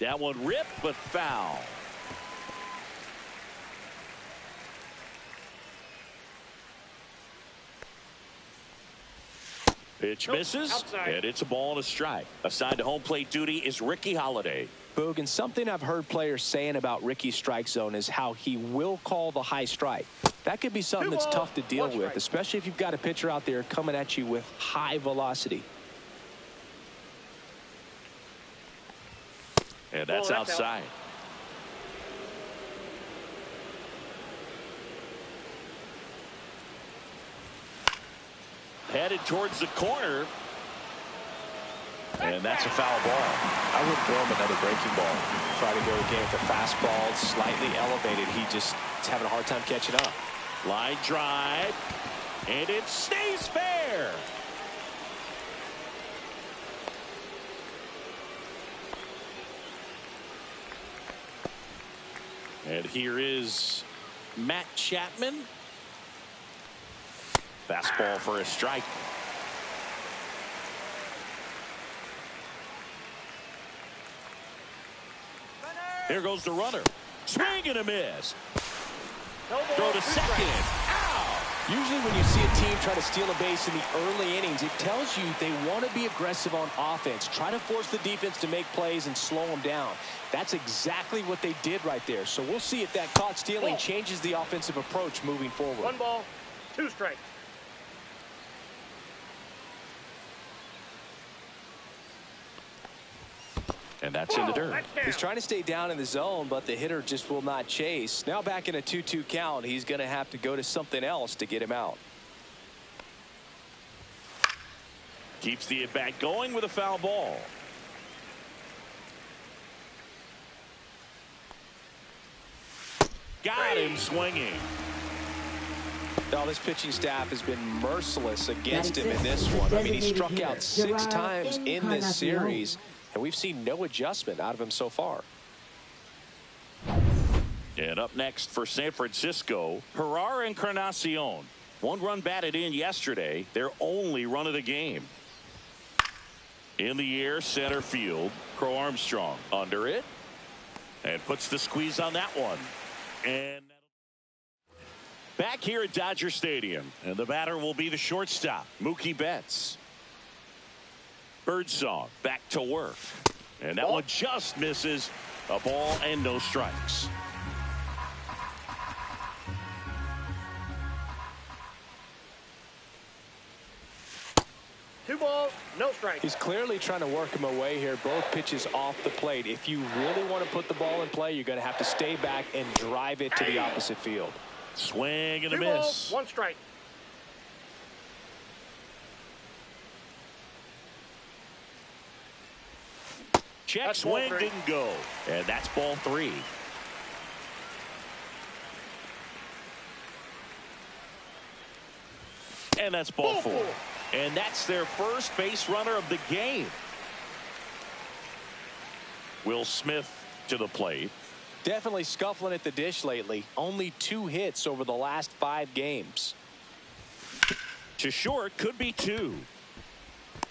That one ripped, but foul. Pitch misses, outside. And it's a ball and a strike. Assigned to home plate duty is Ricky Holiday. Boog, and something I've heard players saying about Ricky's strike zone is how he will call the high strike. That could be something that's tough to deal with, especially if you've got a pitcher out there coming at you with high velocity. And that's outside. Headed towards the corner. And that's a foul ball. I wouldn't throw him another breaking ball. Try to go again with the fastball slightly elevated. He just is having a hard time catching up. Line drive. And it stays fair. And here is Matt Chapman. Fastball for a strike. Here goes the runner. Swing and a miss. Throw to second. Ow! Usually when you see a team try to steal a base in the early innings, it tells you they want to be aggressive on offense. Try to force the defense to make plays and slow them down. That's exactly what they did right there. So we'll see if that caught stealing changes the offensive approach moving forward. 1 ball, 2 strikes. And that's in the dirt. He's trying to stay down in the zone, but the hitter just will not chase. Now back in a 2-2 count, he's going to have to go to something else to get him out. Keeps the at-bat going with a foul ball. Got him swinging. Now this pitching staff has been merciless against him in this one. I mean, he struck out 6 times in this series, and we've seen no adjustment out of him so far. And up next for San Francisco, Herrera Encarnacion. 1 run batted in yesterday, their only run of the game. In the air, center field, Crow Armstrong under it, and puts the squeeze on that one. And back here at Dodger Stadium, and the batter will be the shortstop, Mookie Betts. Birdsong back to work, and that one just misses. A ball and no strikes. Two balls, no strikes. He's clearly trying to work him away here. Both pitches off the plate. If you really want to put the ball in play, you're going to have to stay back and drive it to the opposite field. Swing and a 2 miss. balls, 1 strike. Check swing didn't go, and that's ball 3. And that's ball 4. And that's their first base runner of the game. Will Smith to the plate. Definitely scuffling at the dish lately. Only 2 hits over the last 5 games. To short, could be 2.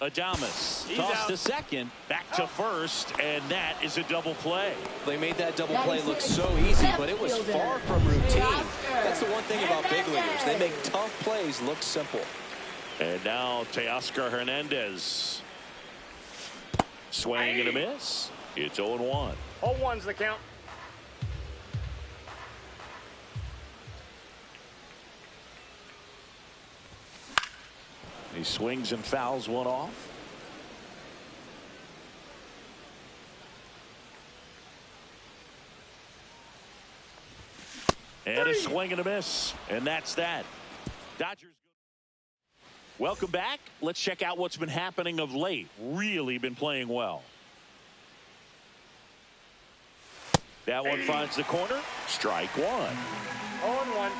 Adames tossed to second, back to first, and that is a double play. They made that double play look so easy, but it was far from routine. That's the one thing about big leaguers. They make tough plays look simple. And now Teoscar Hernandez. Swing and a miss. It's 0-1. 0-1's the count. He swings and fouls one off. And a swing and a miss. And that's that. Dodgers. Welcome back. Let's check out what's been happening of late. Really been playing well. That one finds the corner. Strike 1. 0-1.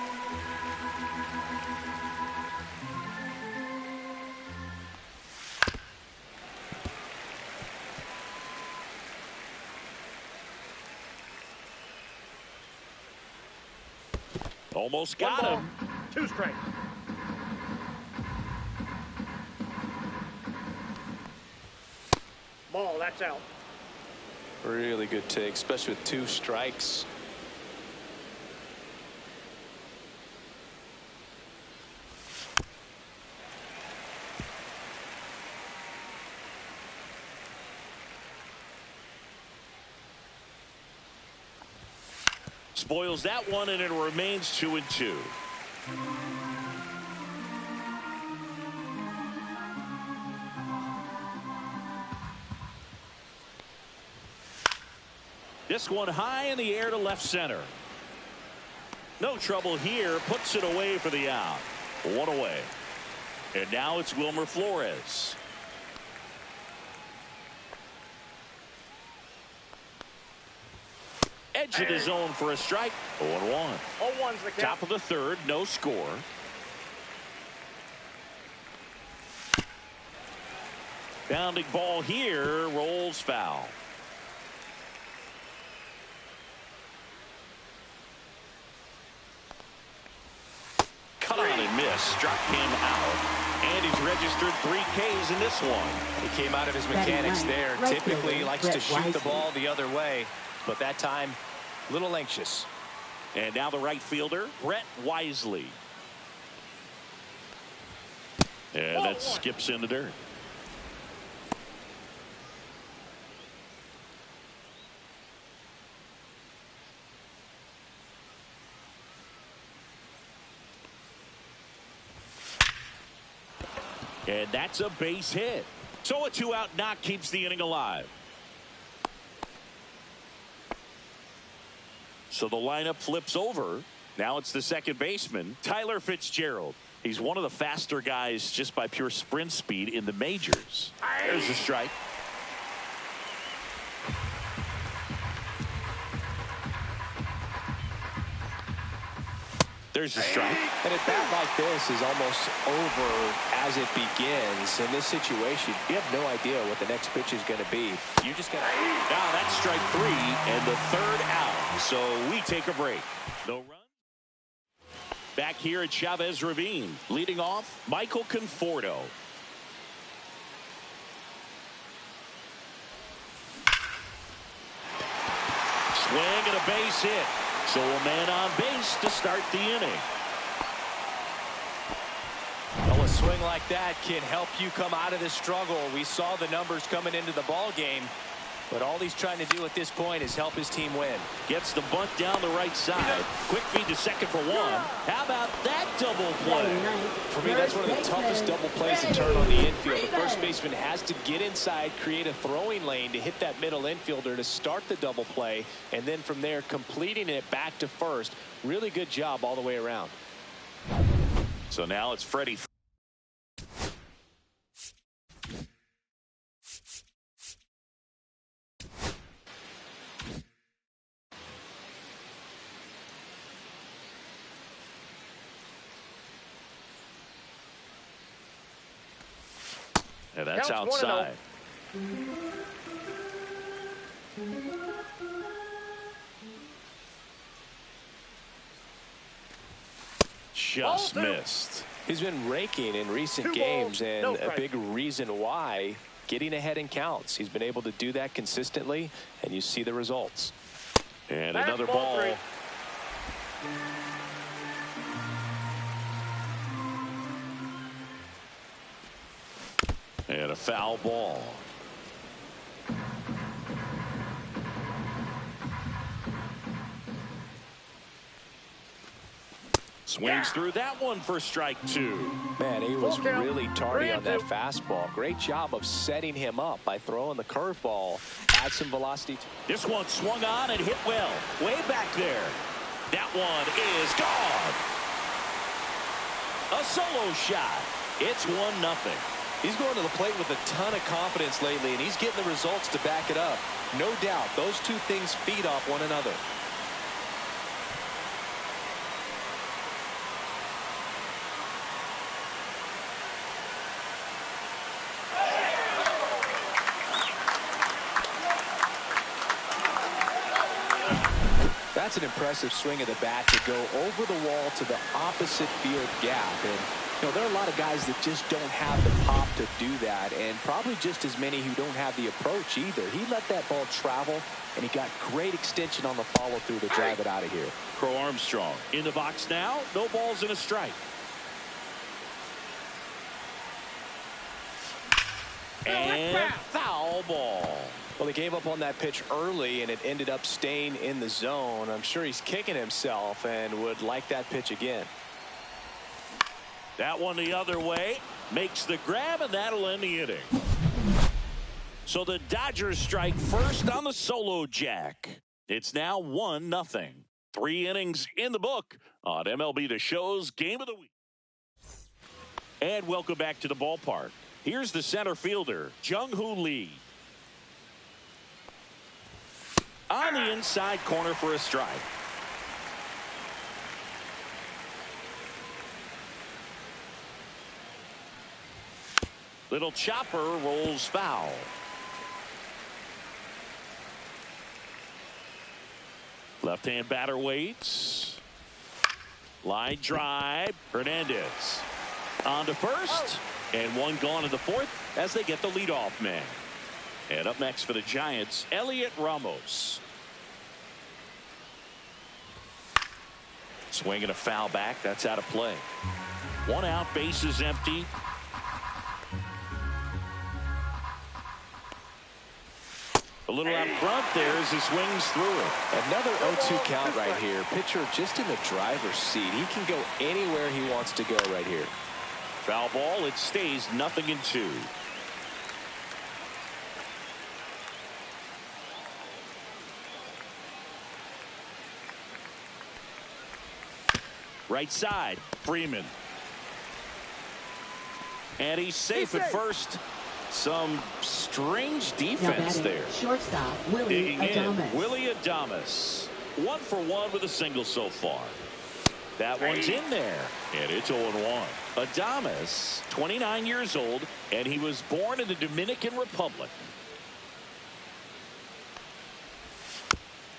Almost got him. 2 strikes. Ball, that's out. Really good take, especially with 2 strikes. Spoils that one, and it remains 2-2. This one high in the air to left center. No trouble here. Puts it away for the out. 1 away. And now it's Wilmer Flores. Edge of the zone for a strike. 0-1. 0-1's the count. Top of the 3rd. No score. Bounding ball here. Rolls foul. Cut on and miss. Struck him out. And he's registered 3 Ks in this one. He came out of his mechanics there. Typically he likes to shoot the ball the other way, but that time a little anxious. And now the right fielder, Brett Wisely. And that skips in the dirt. And that's a base hit. So a 2-out knock keeps the inning alive. So the lineup flips over. Now it's the second baseman, Tyler Fitzgerald. He's one of the faster guys just by pure sprint speed in the majors. There's a strike. There's a strike. And a bat like this is almost over as it begins. In this situation, you have no idea what the next pitch is going to be. You just got to... Now that's strike 3 and the 3rd out. So we take a break. No run. Back here at Chavez Ravine. Leading off, Michael Conforto. Swing and a base hit. So a man on base to start the inning. Well, a swing like that can help you come out of this struggle. We saw the numbers coming into the ball game, but all he's trying to do at this point is help his team win. Gets the bunt down the right side. Quick feed to second for 1. How about that double play? For me, that's one of the toughest double plays to turn on the infield. The first baseman has to get inside, create a throwing lane to hit that middle infielder to start the double play, and then from there completing it back to first. Really good job all the way around. So now it's Freddie. Yeah, that's Counts outside. 1-0. Just missed. He's been raking in recent 2 games, balls, and no a strike. big reason why, getting ahead in counts. He's been able to do that consistently, and you see the results. And That's another ball ball. 3. And a foul ball. Swings through that one for strike 2. Man, he was Full count. really tardy on that 3-2. fastball. Great job of setting him up by throwing the curveball. Add some velocity. This one swung on and hit well. Way back there. That one is gone. A solo shot. It's 1-0. He's going to the plate with a ton of confidence lately, and he's getting the results to back it up. No doubt, those two things feed off one another. That's an impressive swing of the bat to go over the wall to the opposite field gap. And You know, there are a lot of guys that just don't have the pop to do that, and probably just as many who don't have the approach either. He let that ball travel, and he got great extension on the follow-through to drive it out of here. Crow Armstrong in the box now. No balls and a strike. And foul ball. Well, he gave up on that pitch early, and it ended up staying in the zone. I'm sure he's kicking himself and would like that pitch again. That one the other way. Makes the grab, and that'll end the inning. So the Dodgers strike first on the solo jack. It's now 1-0. 3 innings in the book on MLB the Show's Game of the Week. And welcome back to the ballpark. Here's the center fielder, Jung-Hoo Lee. On the inside corner for a strike. Little chopper rolls foul. Left-hand batter waits. Line drive. Hernandez on to first. And one gone in the fourth as they get the leadoff man. And up next for the Giants, Elliot Ramos. Swinging a foul back. That's out of play. 1 out, bases empty. A little out front there as he swings through it. Another 0-2 count right here. Pitcher just in the driver's seat. He can go anywhere he wants to go right here. Foul ball. It stays 0-2. Right side, Freeman. And he's safe at first. Some strange defense there. Shortstop, Willie Adames. Willie Adames. 1 for 1 with a single so far. That one's in there. And it's 0-1. Adames, 29 years old, and he was born in the Dominican Republic.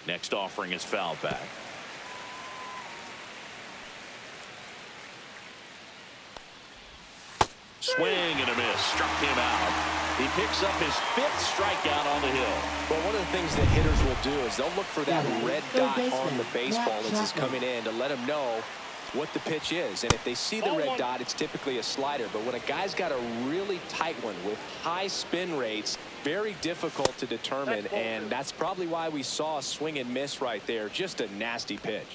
Next offering is foul back. Swing and a miss. Struck him out. He picks up his 5th strikeout on the hill. Well, one of the things that hitters will do is they'll look for that red dot on the baseball as it's coming in to let them know what the pitch is. And if they see the red dot, it's typically a slider. But when a guy's got a really tight one with high spin rates, very difficult to determine. And that's probably why we saw a swing and miss right there. Just a nasty pitch.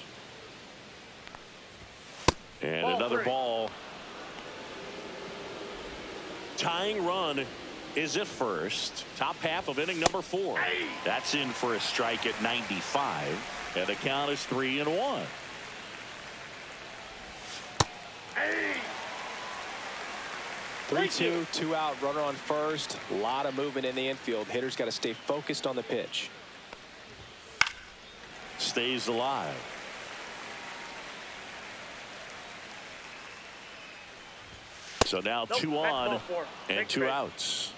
And another ball. Tying run is at first. Top half of inning number 4. That's in for a strike at 95. And the count is 3-1. 3-2, 2 out, runner on first. A lot of movement in the infield. Hitter's got to stay focused on the pitch. Stays alive. So now 2 on and 2 outs.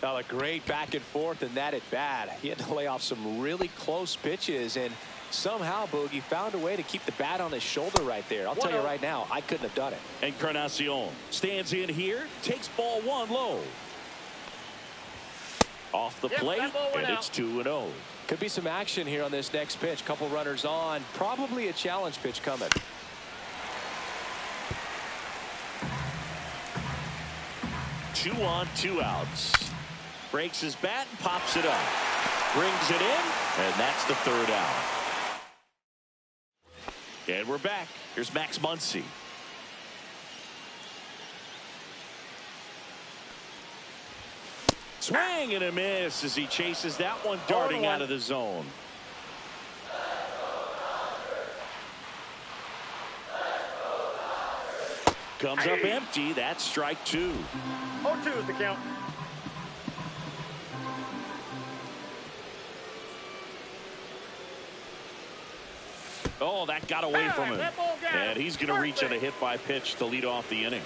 Now a great back and forth in that at bat. He had to lay off some really close pitches, and somehow Boogie found a way to keep the bat on his shoulder right there. I'll tell you right now, I couldn't have done it. Encarnacion stands in here, takes ball 1 low. Off the plate, and it's 2-0. Could be some action here on this next pitch. Couple runners on. Probably a challenge pitch coming. 2 on, 2 outs. Breaks his bat and pops it up. Brings it in, and that's the 3rd out. And we're back. Here's Max Muncy. Swing and a miss as he chases that one darting out of the zone. Comes up empty. That's strike 2. 0-2 is the count. Oh, that got away from him. And he's going to reach on a hit by pitch to lead off the inning.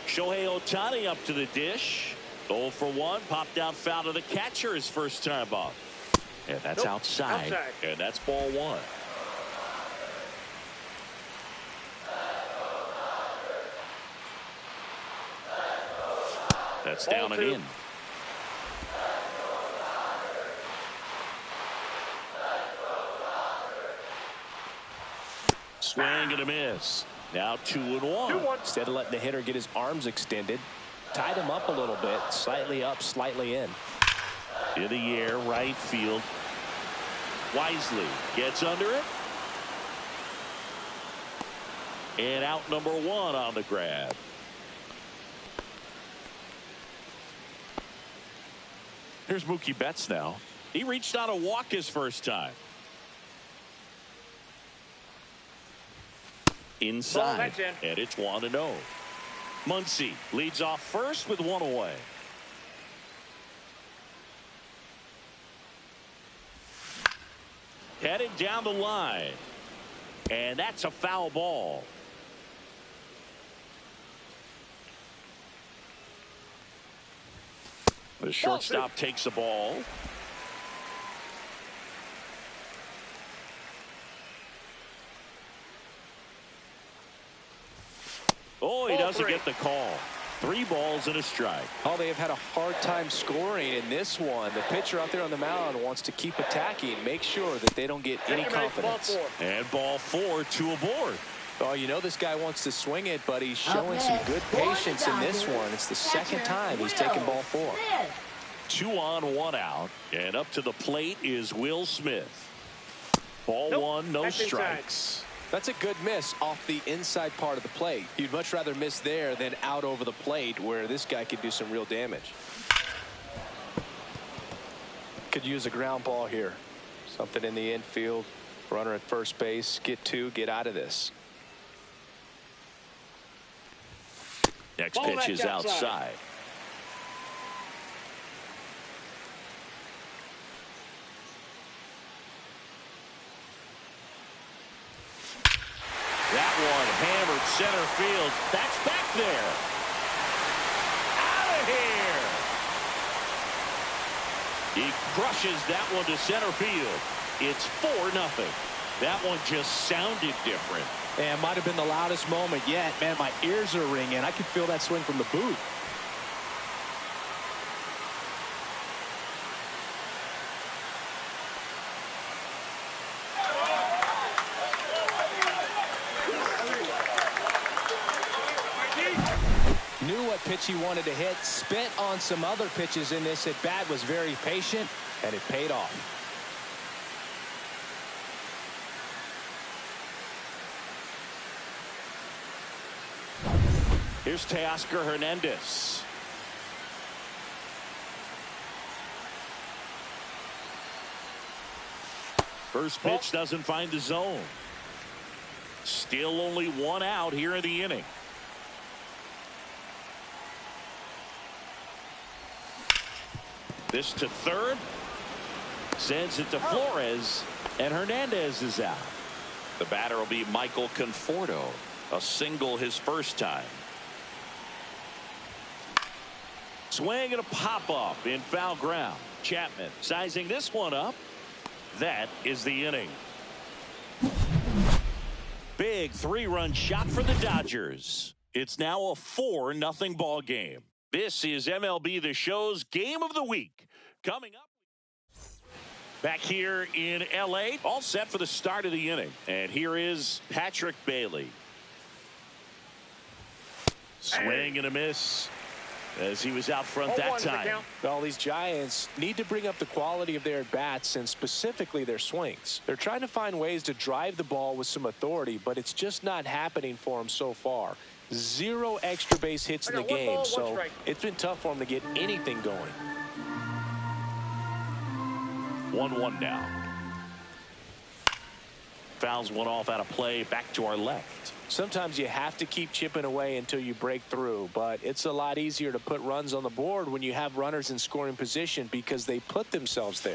Shohei Ohtani up to the dish. 0 for 1. Popped out foul to the catcher his first time up. And that's outside. And that's ball 1. That's Ball down and 2. in. Swing and a miss. Now 2-1. 2-1. Instead of letting the hitter get his arms extended, tied him up a little bit, slightly up, slightly in. In the air, right field. Wisely gets under it. And out number 1 on the grab. Here's Mookie Betts now. He reached on a walk his first time. Inside, and it's 1-0. Muncy leads off first with 1 away. Headed down the line, and that's a foul ball. The shortstop takes the ball. Oh, he doesn't get the call. 3 balls and a strike. Oh, they have had a hard time scoring in this one. The pitcher out there on the mound wants to keep attacking, make sure that they don't get any confidence. And ball 4, 2 aboard. Oh, you know this guy wants to swing it, but he's showing some good patience in this one. It's the second time he's taken ball 4. 2 on, 1 out, and up to the plate is Will Smith. Ball 1, no strikes. That's a good miss off the inside part of the plate. You'd much rather miss there than out over the plate, where this guy could do some real damage. Could use a ground ball here. Something in the infield. Runner at first base. Get 2. Get out of this. Next pitch is outside. That one hammered center field. That's back there. Out of here. He crushes that one to center field. It's 4-0. That one just sounded different. And might have been the loudest moment yet. Man, my ears are ringing. I could feel that swing from the booth. Knew what pitch he wanted to hit. Spit on some other pitches in this at bat. Was very patient, and it paid off. Here's Teoscar Hernandez. First pitch doesn't find the zone. Still only 1 out here in the inning. This to third. Sends it to Flores. And Hernandez is out. The batter will be Michael Conforto. A single his first time. Swing and a pop-up in foul ground. Chapman sizing this one up. That is the inning. Big 3-run shot for the Dodgers. It's now a 4-0 ball game. This is MLB The Show's Game of the Week. Coming up. Back here in L.A. All set for the start of the inning. And here is Patrick Bailey. Swing and a miss. As he was out front that time. Well, these Giants need to bring up the quality of their at-bats and specifically their swings. They're trying to find ways to drive the ball with some authority, but it's just not happening for them so far. 0 extra base hits in the game, so it's been tough for them to get anything going. 1-1 now. Fouls one off out of play. Back to our left. Sometimes you have to keep chipping away until you break through, but it's a lot easier to put runs on the board when you have runners in scoring position because they put themselves there.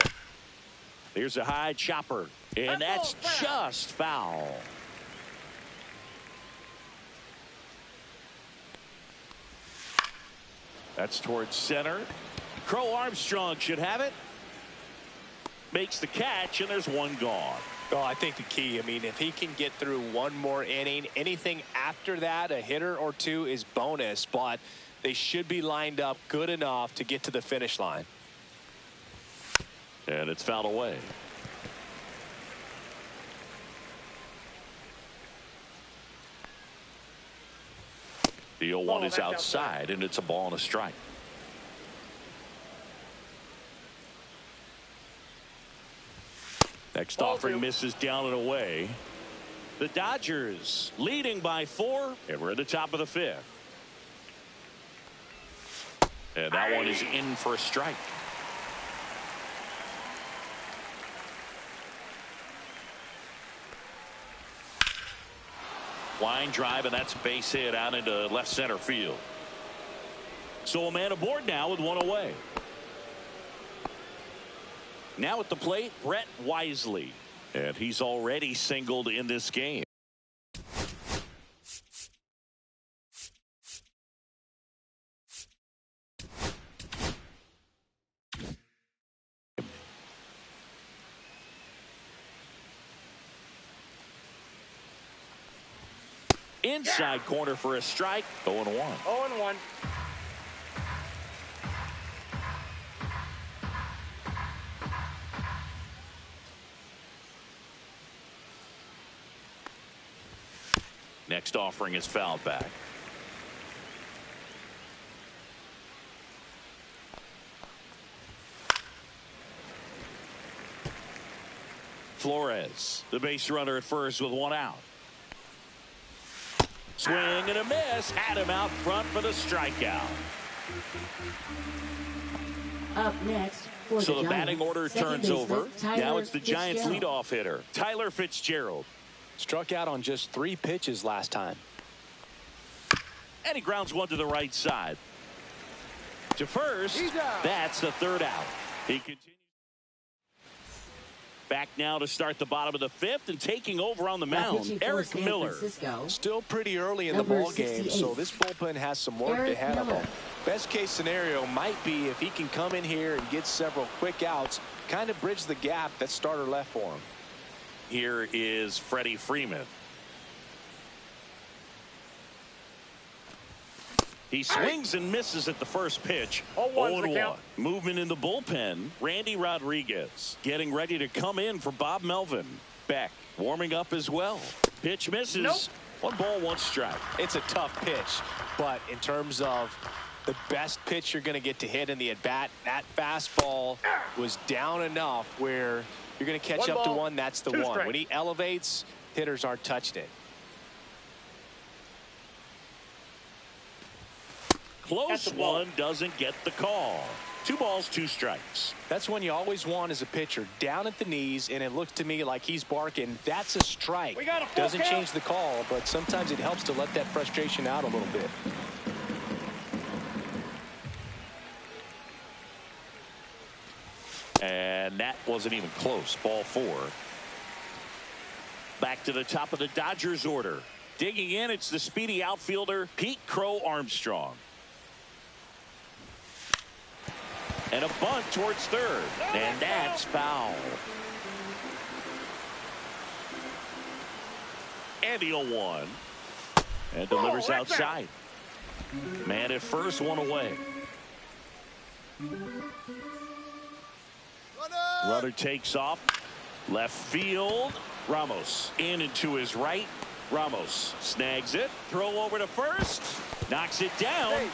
Here's a high chopper, and that's just foul. That's towards center. Crow Armstrong should have it. Makes the catch, and there's 1 gone. Oh, I think the key, I mean, if he can get through 1 more inning, anything after that, a hitter or 2 is bonus. But They should be lined up good enough to get to the finish line. And it's fouled away. The 0-1 is outside, and it's a ball and a strike. Next offering misses down and away. The Dodgers leading by 4, and we're at the top of the 5th. And that one is in for a strike. Line drive, and that's a base hit out into left center field. So a man aboard now with 1 away. Now at the plate, Brett Wisely. And he's already singled in this game. Inside corner for a strike. 0-1. 0-1. Next offering is fouled back. Flores, the base runner at first with 1 out. Swing and a miss. Had him out front for the strikeout. Up next for So the Giants, batting order second turns baseman, over. Tyler Now it's the Giants' Fitzgerald. leadoff hitter, Tyler Fitzgerald. Struck out on just 3 pitches last time. And he grounds one to the right side. To first, that's the 3rd out. He continues. Back now to start the bottom of the 5th, and taking over on the Now mound, pitching for Eric San Miller. Francisco, Still pretty early in the Number ball game, 68. so this bullpen has some work Eric ahead of Miller. them. Best case scenario might be if he can come in here and get several quick outs, kind of bridge the gap that starter left for him. Here is Freddie Freeman. He swings and misses at the first pitch. 0-1's the 0-1. count. Movement in the bullpen. Randy Rodriguez getting ready to come in for Bob Melvin. Beck warming up as well. Pitch misses. Nope. 1 ball, 1 strike. It's a tough pitch, but in terms of the best pitch you're going to get to hit in the at-bat, that fastball was down enough where you're going to catch 1 up to ball, 1. That's the 2 one. strikes. When he elevates, hitters aren't touching it. Close That's a ball. one, doesn't get the call. 2 balls, 2 strikes. That's one you always want as a pitcher, down at the knees, and it looked to me like he's barking. That's a strike. We got a full Doesn't count. change the call, but sometimes it helps to let that frustration out a little bit. And that wasn't even close. Ball 4. Back to the top of the Dodgers order. Digging in, it's the speedy outfielder, Pete Crow Armstrong. And a bunt towards 3rd. And that's foul. And the 0-1. And delivers that's outside. Man at first, 1 away. Runner takes off. Left field. Ramos in and to his right. Ramos snags it. Throw over to first. Knocks it down. Hey.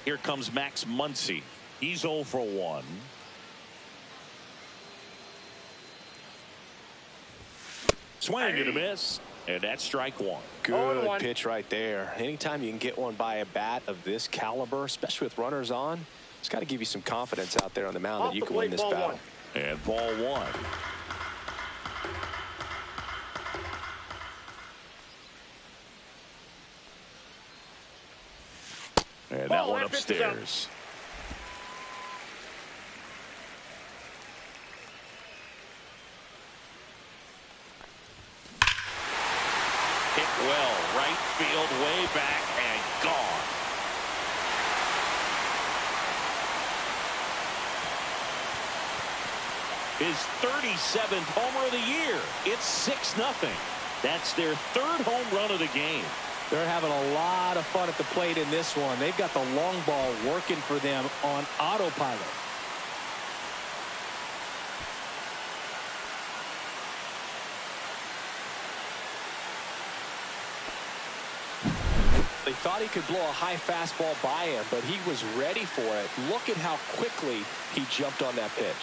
Here comes Max Muncy. He's 0 for 1. Swing and a miss. And that's strike 1. Good 0-1. pitch right there. Anytime you can get one by a bat of this caliber, especially with runners on, it's got to give you some confidence out there on the mound Off that you the can win plate, this ball battle. 1. And ball 1. And that Ball, one that pitch is up. upstairs. Hit well, right field, way back, and gone. His 37th homer of the year. It's 6-0. That's their third home run of the game. They're having a lot of fun at the plate in this one. They've got the long ball working for them on autopilot. They thought he could blow a high fastball by him, but he was ready for it. Look at how quickly he jumped on that pitch.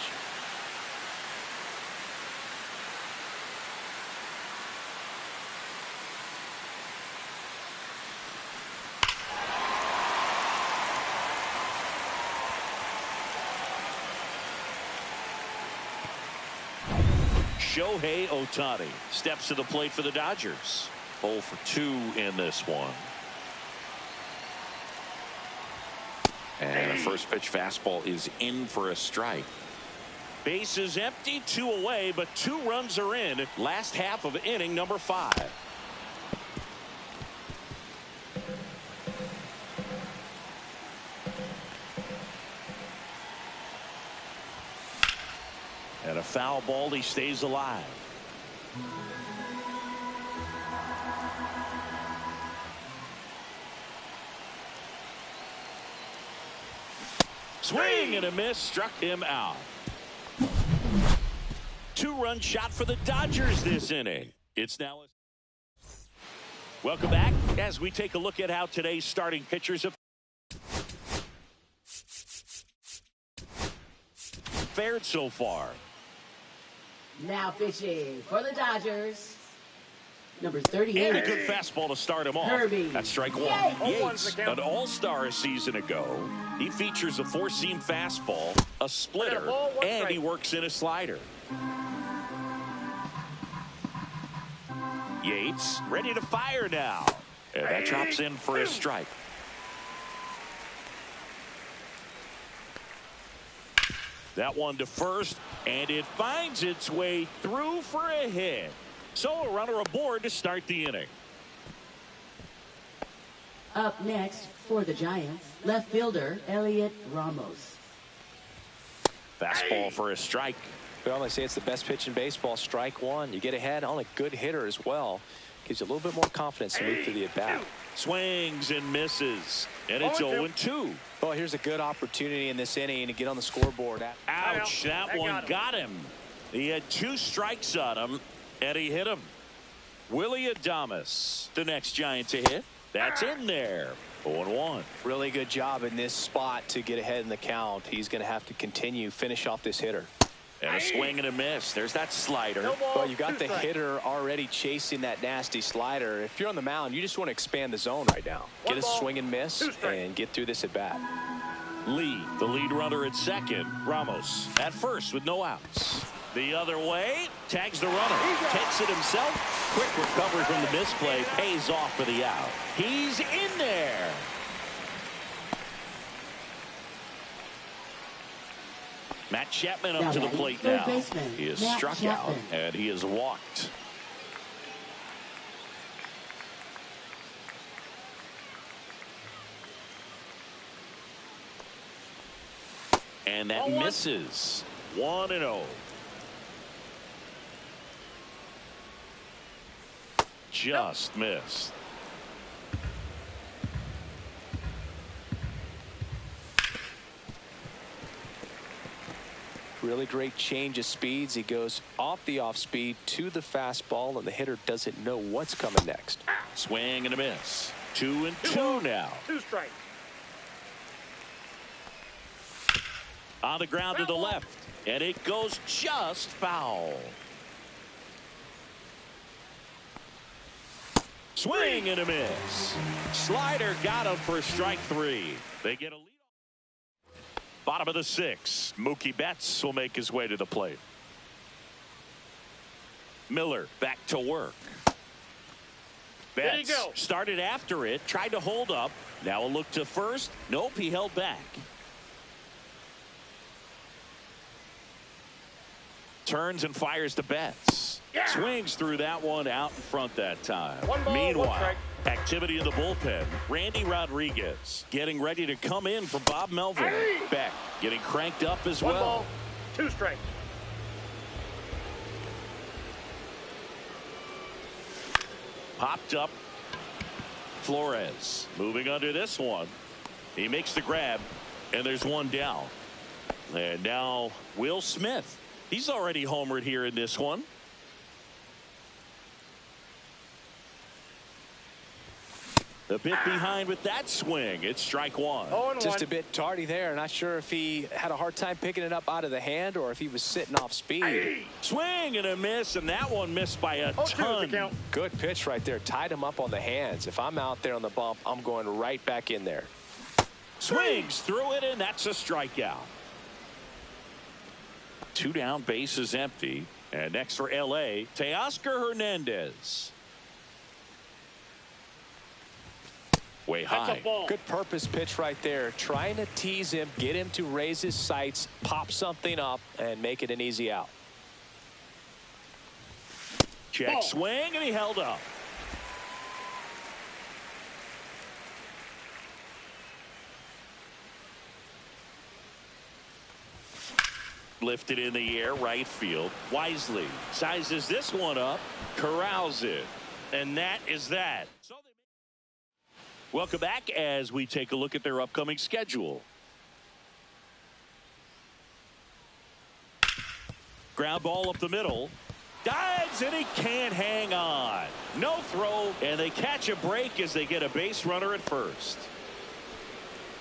Shohei Ohtani steps to the plate for the Dodgers. 0 for 2 in this one. And a first pitch fastball is in for a strike. Base is empty, 2 away, but 2 runs are in. Last half of inning number 5. And a foul ball, he stays alive. Swing and a miss, struck him out. 2-run shot for the Dodgers this inning. It's now. Welcome back as we take a look at how today's starting pitchers have fared so far. Now pitching for the Dodgers, number 38. And a good fastball to start him off. Herbie. That's strike 1. Yates, an all-star a season ago. He features a 4-seam fastball, a splitter, and he works in a slider. Yates ready to fire now. And that drops in for a strike. That one to first, and it finds its way through for a hit. So a runner aboard to start the inning. Up next for the Giants, left fielder Elliot Ramos. Fastball for a strike. Well, they say it's the best pitch in baseball. Strike 1. You get ahead on a good hitter as well. Gives you a little bit more confidence to move through the at-bat. Swings and misses. And it's 0-2. Well, here's a good opportunity in this inning to get on the scoreboard. Ouch, that one got him. He had 2 strikes on him, and he hit him. Willie Adames, the next Giant to hit. That's in there. 0-1. Really good job in this spot to get ahead in the count. He's going to have to continue, finish off this hitter. And a swing and a miss. There's that slider. Well, you got the hitter already chasing that nasty slider. If you're on the mound, you just want to expand the zone right now. Get a swing and miss and get through this at bat. Lee, the lead runner at second. Ramos at first with no outs. The other way, tags the runner, takes it himself. Quick recovery from the misplay, pays off for the out. He's in there. Matt Chapman up to the plate now. He is struck out, and he is walked. And that misses. 1-0. Just missed. Really great change of speeds. He goes off the off speed to the fastball, and the hitter doesn't know what's coming next. Swing and a miss. 2-2 now. 2 strikes. On the ground to the left, and it goes just foul. Swing and a miss. Slider got him for strike 3. They get a lead. Bottom of the 6th. Mookie Betts will make his way to the plate. Miller back to work. Betts started after it, tried to hold up. Now a look to first. Nope, he held back. Turns and fires to Betts. Swings through that one out in front that time. Meanwhile, activity in the bullpen. Randy Rodriguez getting ready to come in for Bob Melvin. Beck getting cranked up as well. 1 ball, 2 strikes. Popped up. Flores moving under this one. He makes the grab, and there's one down. And now Will Smith. He's already homered here in this one. A bit behind with that swing. It's strike one. Just a bit tardy there. Not sure if he had a hard time picking it up out of the hand or if he was sitting off speed. Swing and a miss, and that one missed by a ton. Good pitch right there. Tied him up on the hands. If I'm out there on the bump, I'm going right back in there. Swings through it, and that's a strikeout. 2 down, bases empty. And next for L.A., Teoscar Hernandez. Way high. Good purpose pitch right there. Trying to tease him, get him to raise his sights, pop something up, and make it an easy out. Check swing, and he held up. Lifted in the air, right field. Wisely sizes this one up, corrals it. And that is that. Welcome back as we take a look at their upcoming schedule. Ground ball up the middle. Dives, and he can't hang on. No throw, and they catch a break as they get a base runner at first.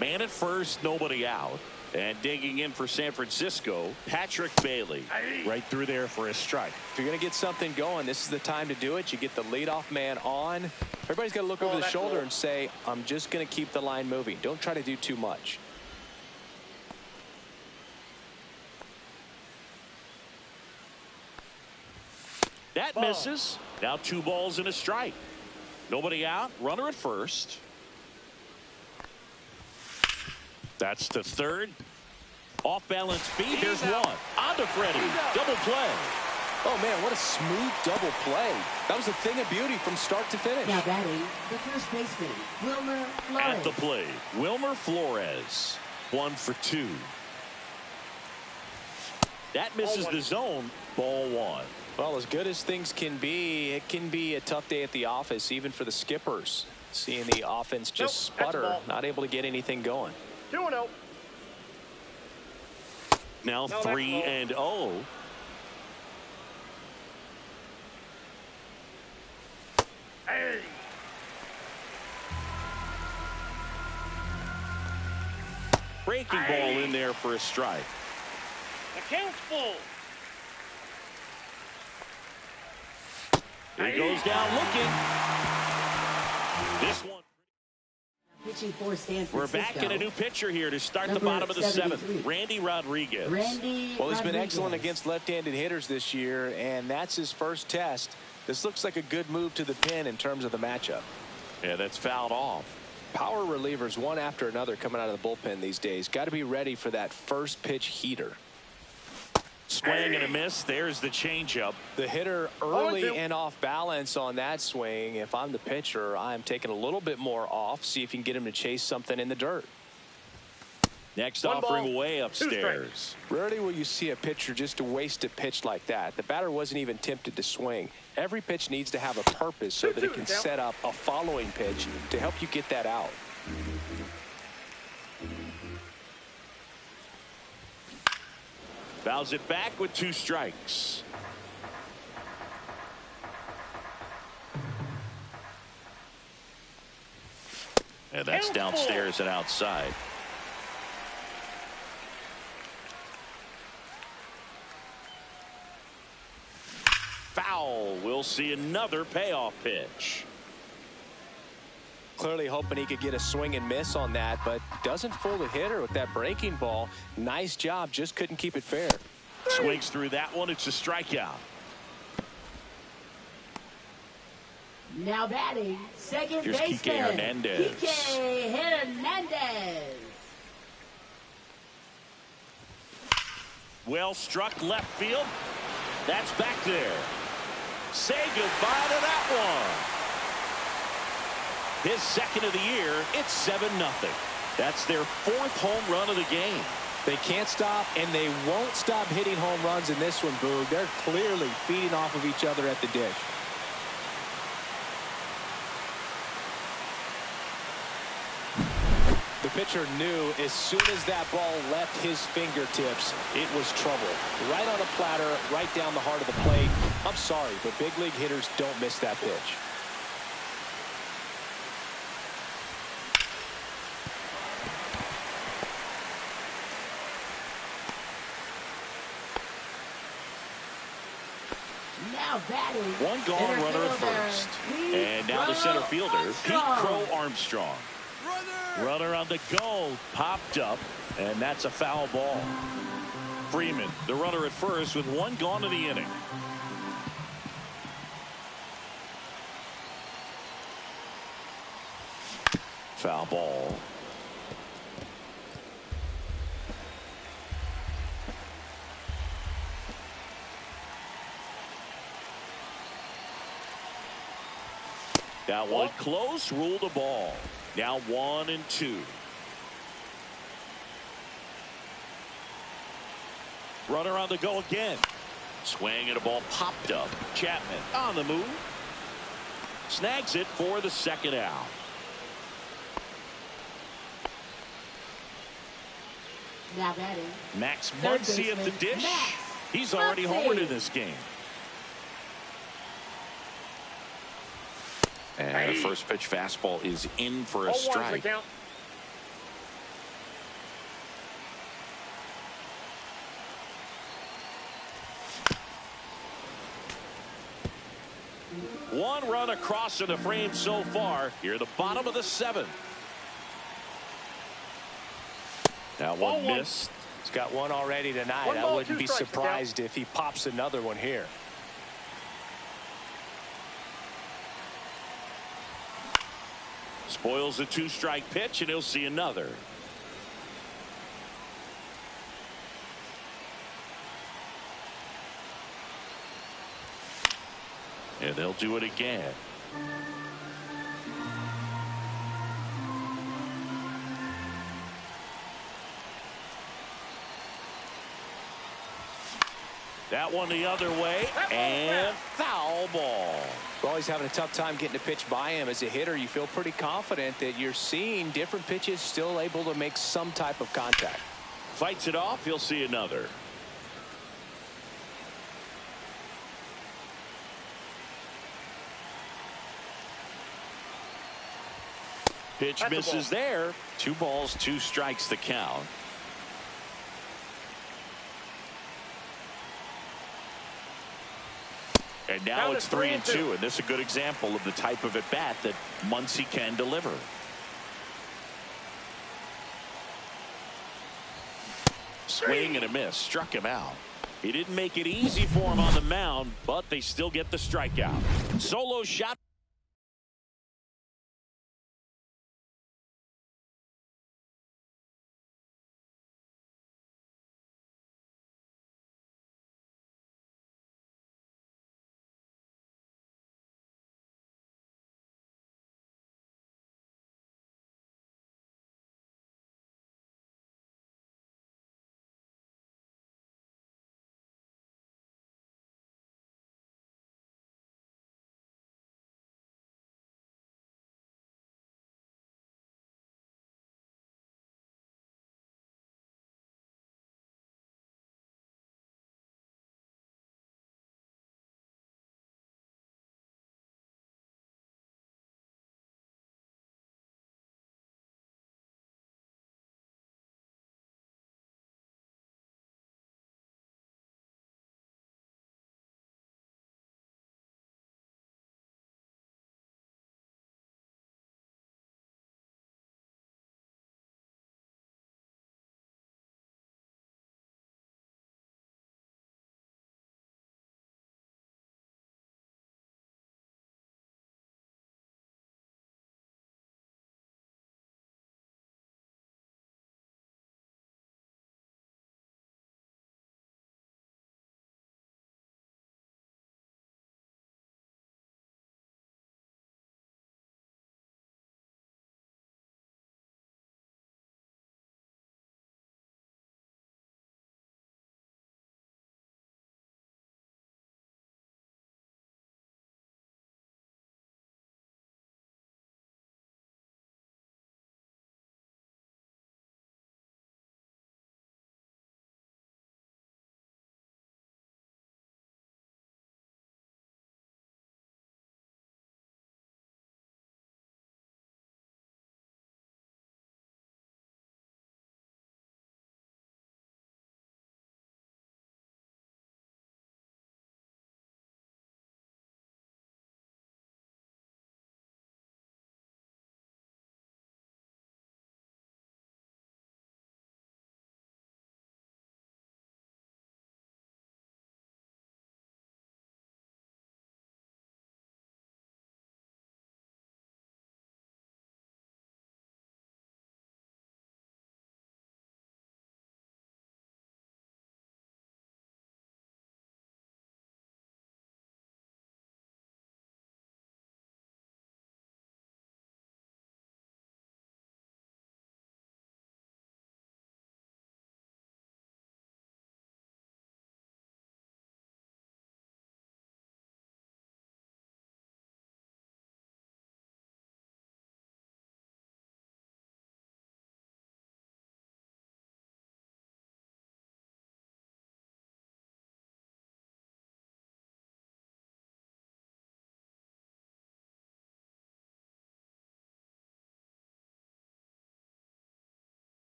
Man at first, nobody out. And digging in for San Francisco, Patrick Bailey. Right through there for a strike. If you're going to get something going, this is the time to do it. You get the leadoff man on. Everybody's got to look over the shoulder and say, I'm just going to keep the line moving. Don't try to do too much. That misses. Now 2 balls and a strike. Nobody out. Runner at first. That's the third. Off balance feed. Here's one. On to Freddie. Double play. Oh, man, what a smooth double play. That was a thing of beauty from start to finish. Now batting, the first baseman, Wilmer Flores. At the plate, Wilmer Flores. 1 for 2. That misses the zone. Ball 1. Well, as good as things can be, it can be a tough day at the office, even for the skippers. Seeing the offense just sputter, not able to get anything going. 2-0. Now 3-0. Hey. Breaking ball in there for a strike. The count's full. He goes down looking. This one. Pitching for San Francisco. We're back in a new pitcher here to start the bottom of the 7th. Randy Rodriguez. Well, he's been excellent against left-handed hitters this year, and that's his first test. This looks like a good move to the pin in terms of the matchup. Yeah, that's fouled off. Power relievers one after another coming out of the bullpen these days. Got to be ready for that first pitch heater. Swing and a miss. There's the changeup. The hitter early and off balance on that swing. If I'm the pitcher, I'm taking a little bit more off. See if you can get him to chase something in the dirt. Next offering way upstairs. Rarely will you see a pitcher just to waste a pitch like that. The batter wasn't even tempted to swing. Every pitch needs to have a purpose so that it can set up a following pitch to help you get that out. Fouls it back with 2 strikes. And that's downstairs and outside. Foul. We'll see another payoff pitch. Clearly hoping he could get a swing and miss on that, but doesn't fool the hitter with that breaking ball. Nice job, just couldn't keep it fair. Swings through that one. It's a strikeout. Now batting, second Here's baseman, Kike Hernandez. Kike Hernandez. Well struck left field. That's back there. Say goodbye to that one. His second of the year. It's 7-0. That's their 4th home run of the game. They can't stop, and they won't stop hitting home runs in this one, Boog. They're clearly feeding off of each other at the dish. pitcher knew as soon as that ball left his fingertips, it was trouble. Right on a platter, right down the heart of the plate. I'm sorry, but big league hitters don't miss that pitch. Now batting. One gone, runner at first. And now the center fielder, Pete Crow Armstrong. Runner on the go, popped up, and that's a foul ball. Freeman, the runner at first, with one gone in the inning. Foul ball. That one close, ruled a ball. Now 1-2. Runner on the go again. Swing and a ball popped up. Chapman on the move. Snags it for the second out. Now batting. Max Third Muncy at the baseman, dish. Max He's already Muncy. homered in this game. And a first pitch fastball is in for a 0-1's the strike. count. One run across in the frame so far. Here, the bottom of the seventh. That one 0-1. missed. He's got one already tonight. One I ball, wouldn't two be strikes, surprised if he pops another one here. Spoils a two-strike pitch, and he'll see another. And they'll do it again. That one the other way, and foul ball. Well, he's having a tough time getting a pitch by him. As a hitter, you feel pretty confident that you're seeing different pitches still able to make some type of contact. Fights it off, he'll see another. Pitch That's a misses ball. there. 2 balls, 2 strikes the count. And now Count it's is 3-2, and this is a good example of the type of at-bat that Muncy can deliver. Swing and a miss, struck him out. He didn't make it easy for him on the mound, but they still get the strikeout. Solo shot.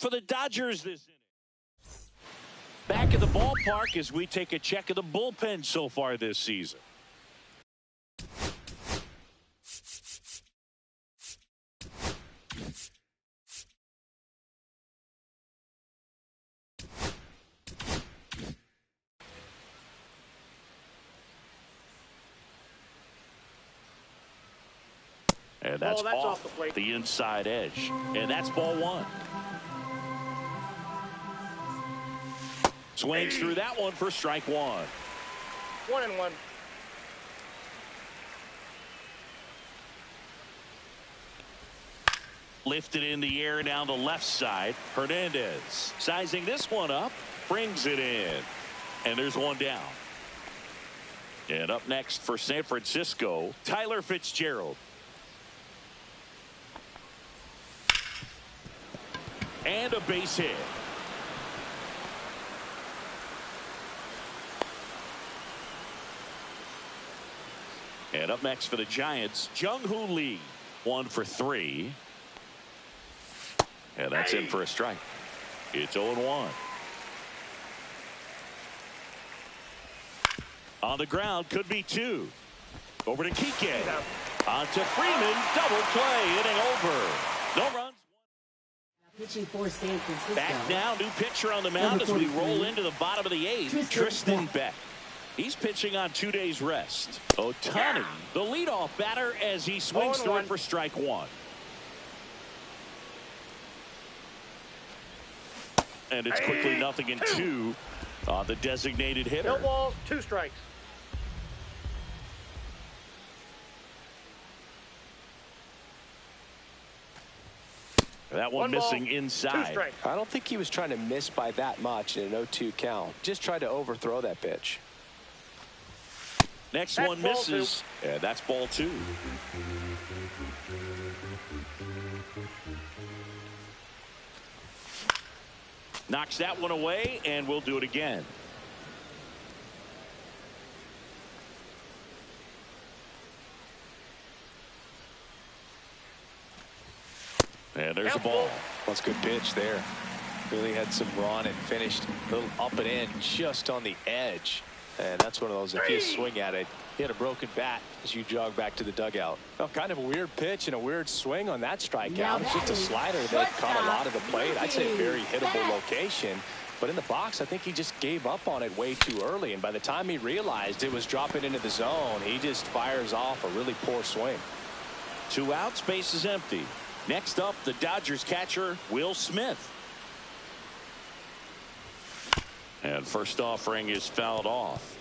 for the Dodgers this inning. Back at the ballpark as we take a check of the bullpen so far this season. And that's off the inside edge. And that's ball one. Swings through that one for strike one. 1-1. Lifted in the air down the left side. Hernandez sizing this one up. Brings it in. And there's one down. And up next for San Francisco, Tyler Fitzgerald. And a base hit. And up next for the Giants, Jung-Hoo Lee. 1 for 3. And that's in for a strike. It's 0-1. On the ground, could be 2. Over to Kike. On to Freeman. Double play. Inning over. No runs. Pitching for San Francisco. Back now, new pitcher on the mound as we roll into the bottom of the 8th. Tristan Beck. He's pitching on 2 days rest. Ohtani, the leadoff batter as he swings through it for strike one. And it's quickly 0-2 on the designated hitter. No balls, 2 strikes. That one missing inside. I don't think he was trying to miss by that much in an 0-2 count. Just tried to overthrow that pitch. Next one misses. And that's ball 2. Knocks that one away, and we'll do it again. And there's a ball. That's a good pitch there. Really had some run and finished a little up and in just on the edge. And that's one of those, if you swing at it, he had a broken bat as you jog back to the dugout. Well, kind of a weird pitch and a weird swing on that strikeout. It's just a slider that caught a lot of the plate. I'd say a very hittable location. But in the box, I think he just gave up on it way too early. And by the time he realized it was dropping into the zone, he just fires off a really poor swing. 2 outs, base is empty. Next up, the Dodgers catcher, Will Smith. And first offering is fouled off.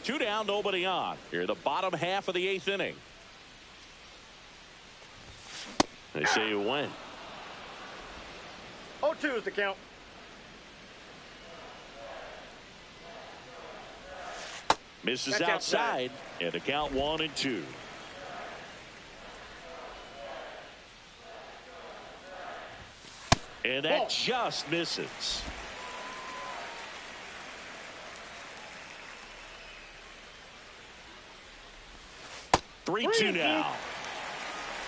2 down, nobody on. Here the bottom half of the 8th inning. They say you win. 0-2 is the count. Misses outside. And the count 1-2. And that just misses. Three-two now.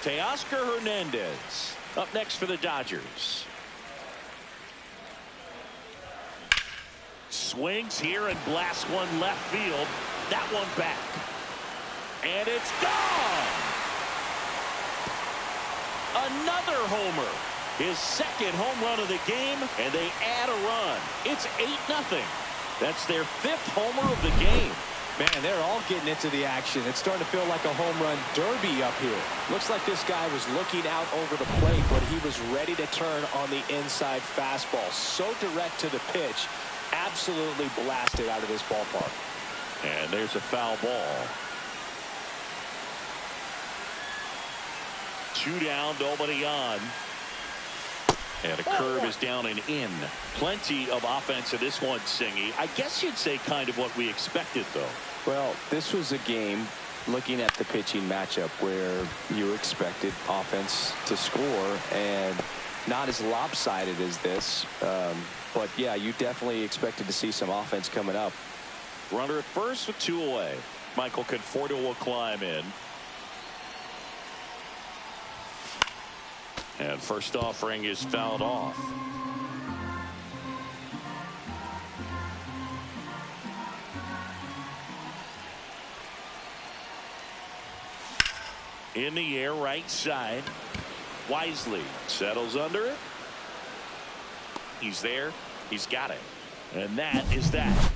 Teoscar Hernandez up next for the Dodgers. Swings here and blasts one left field. That one back. And it's gone. Another homer. His second home run of the game, and they add a run. It's 8-0. That's their 5th homer of the game. Man, they're all getting into the action. It's starting to feel like a home run derby up here. Looks like this guy was looking out over the plate, but he was ready to turn on the inside fastball. So direct to the pitch. Absolutely blasted out of this ballpark. And there's a foul ball. 2 down, nobody on. And a curve is down and in. Plenty of offense in this one, Singy. I guess you'd say kind of what we expected, though. Well, this was a game, looking at the pitching matchup, where you expected offense to score, and not as lopsided as this. But, yeah, you definitely expected to see some offense coming up. Runner at first with 2 away. Michael Conforto will climb in. And first offering is fouled off. In the air, right side. Wisely settles under it. He's there. He's got it. And that is that.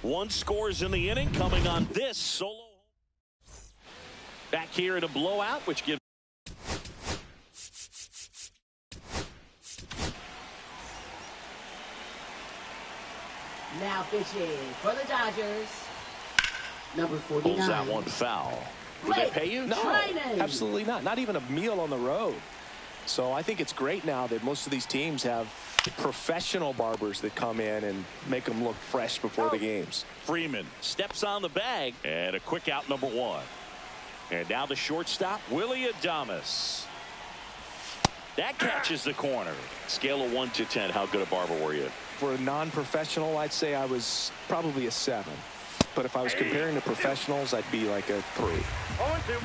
One scores in the inning coming on this solo. Back here in a blowout, which gives. Now pitching for the Dodgers, number 49. Pulls that one foul. Would they pay you? No, Training. absolutely not. Not even a meal on the road. So I think it's great now that most of these teams have professional barbers that come in and make them look fresh before the games. Freeman steps on the bag, and a quick out, number one. And now the shortstop, Willie Adames. That catches the corner. Scale of 1 to 10, how good a barber were you? For a non-professional, I'd say I was probably a 7. But if I was comparing to professionals, I'd be like a 3. 0-2.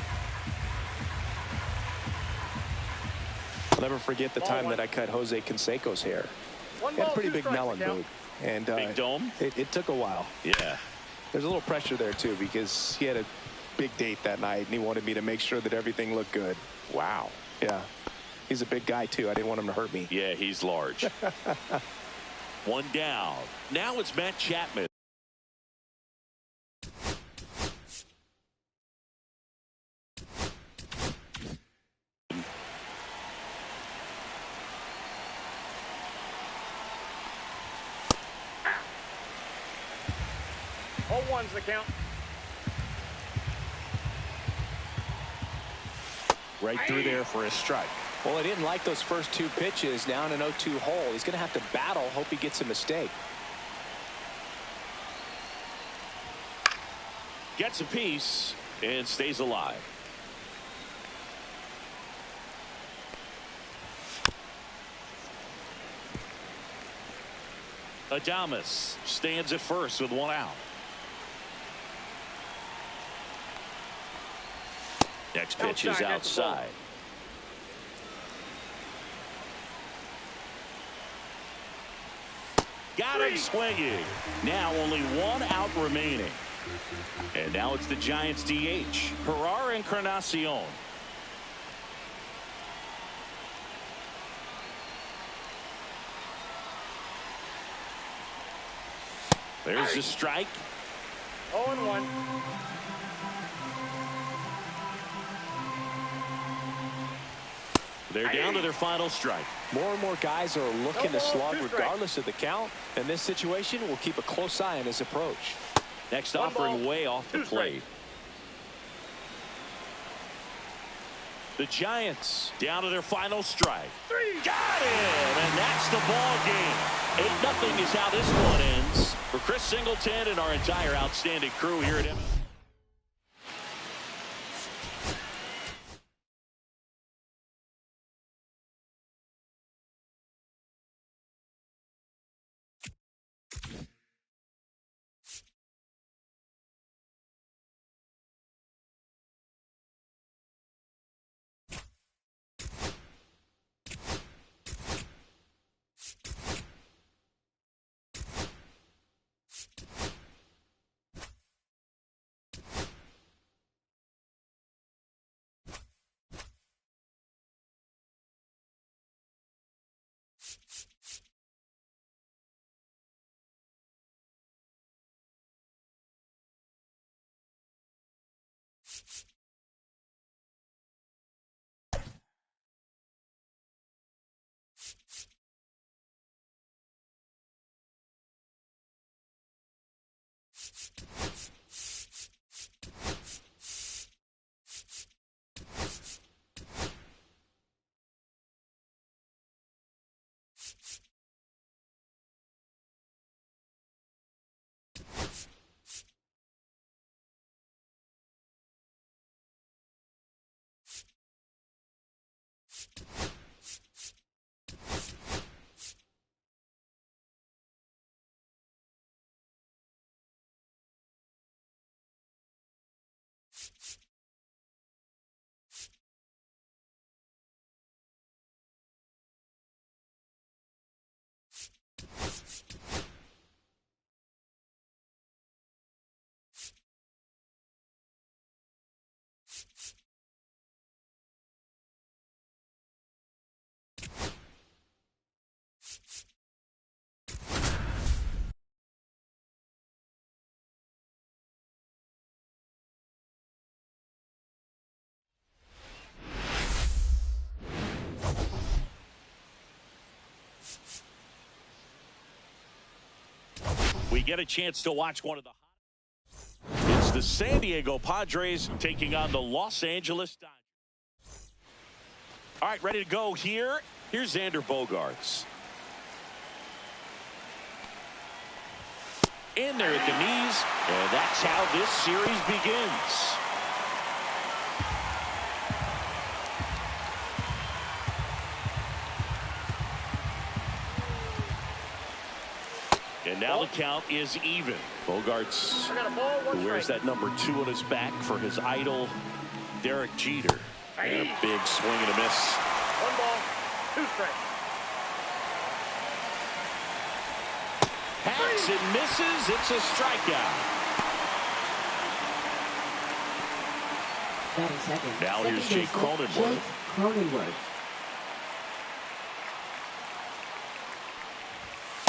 I'll never forget the time that I cut Jose Canseco's hair. He had a pretty big melon boot. And Big dome? It took a while. Yeah. There's a little pressure there, too, because he had a big date that night, and he wanted me to make sure that everything looked good. Wow. Yeah. He's a big guy, too. I didn't want him to hurt me. Yeah, he's large. One down. Now it's Matt Chapman. All one's the count. Right through there for a strike. Well, I didn't like those first 2 pitches. Now in an 0-2 hole. He's going to have to battle. Hope he gets a mistake. Gets a piece and stays alive. Adames stands at first with 1 out. Next pitch is outside. Got him swinging. Now only 1 out remaining. And now it's the Giants DH, Herrera Encarnacion. There's the strike. 0-1. They're down to their final strike. More and more guys are looking to slug regardless of the count. In this situation, we'll keep a close eye on his approach. Next offering way off the plate. The Giants down to their final strike. Got it! And that's the ball game. 8-0 is how this one ends. For Chris Singleton and our entire outstanding crew here at MLB. We get a chance to watch one of the It's the San Diego Padres taking on the Los Angeles Dodgers. All right, ready to go here. Here's Xander Bogaerts. In there at the knees, and that's how this series begins. And now the count is even. Bogaerts, who wears that number 2 on his back for his idol, Derek Jeter. And a big swing and a miss. 1 ball, 2 strikes. Hacks and misses. It's a strikeout. Second. Now here's Second Jake Cronenworth. Jake Cronenworth.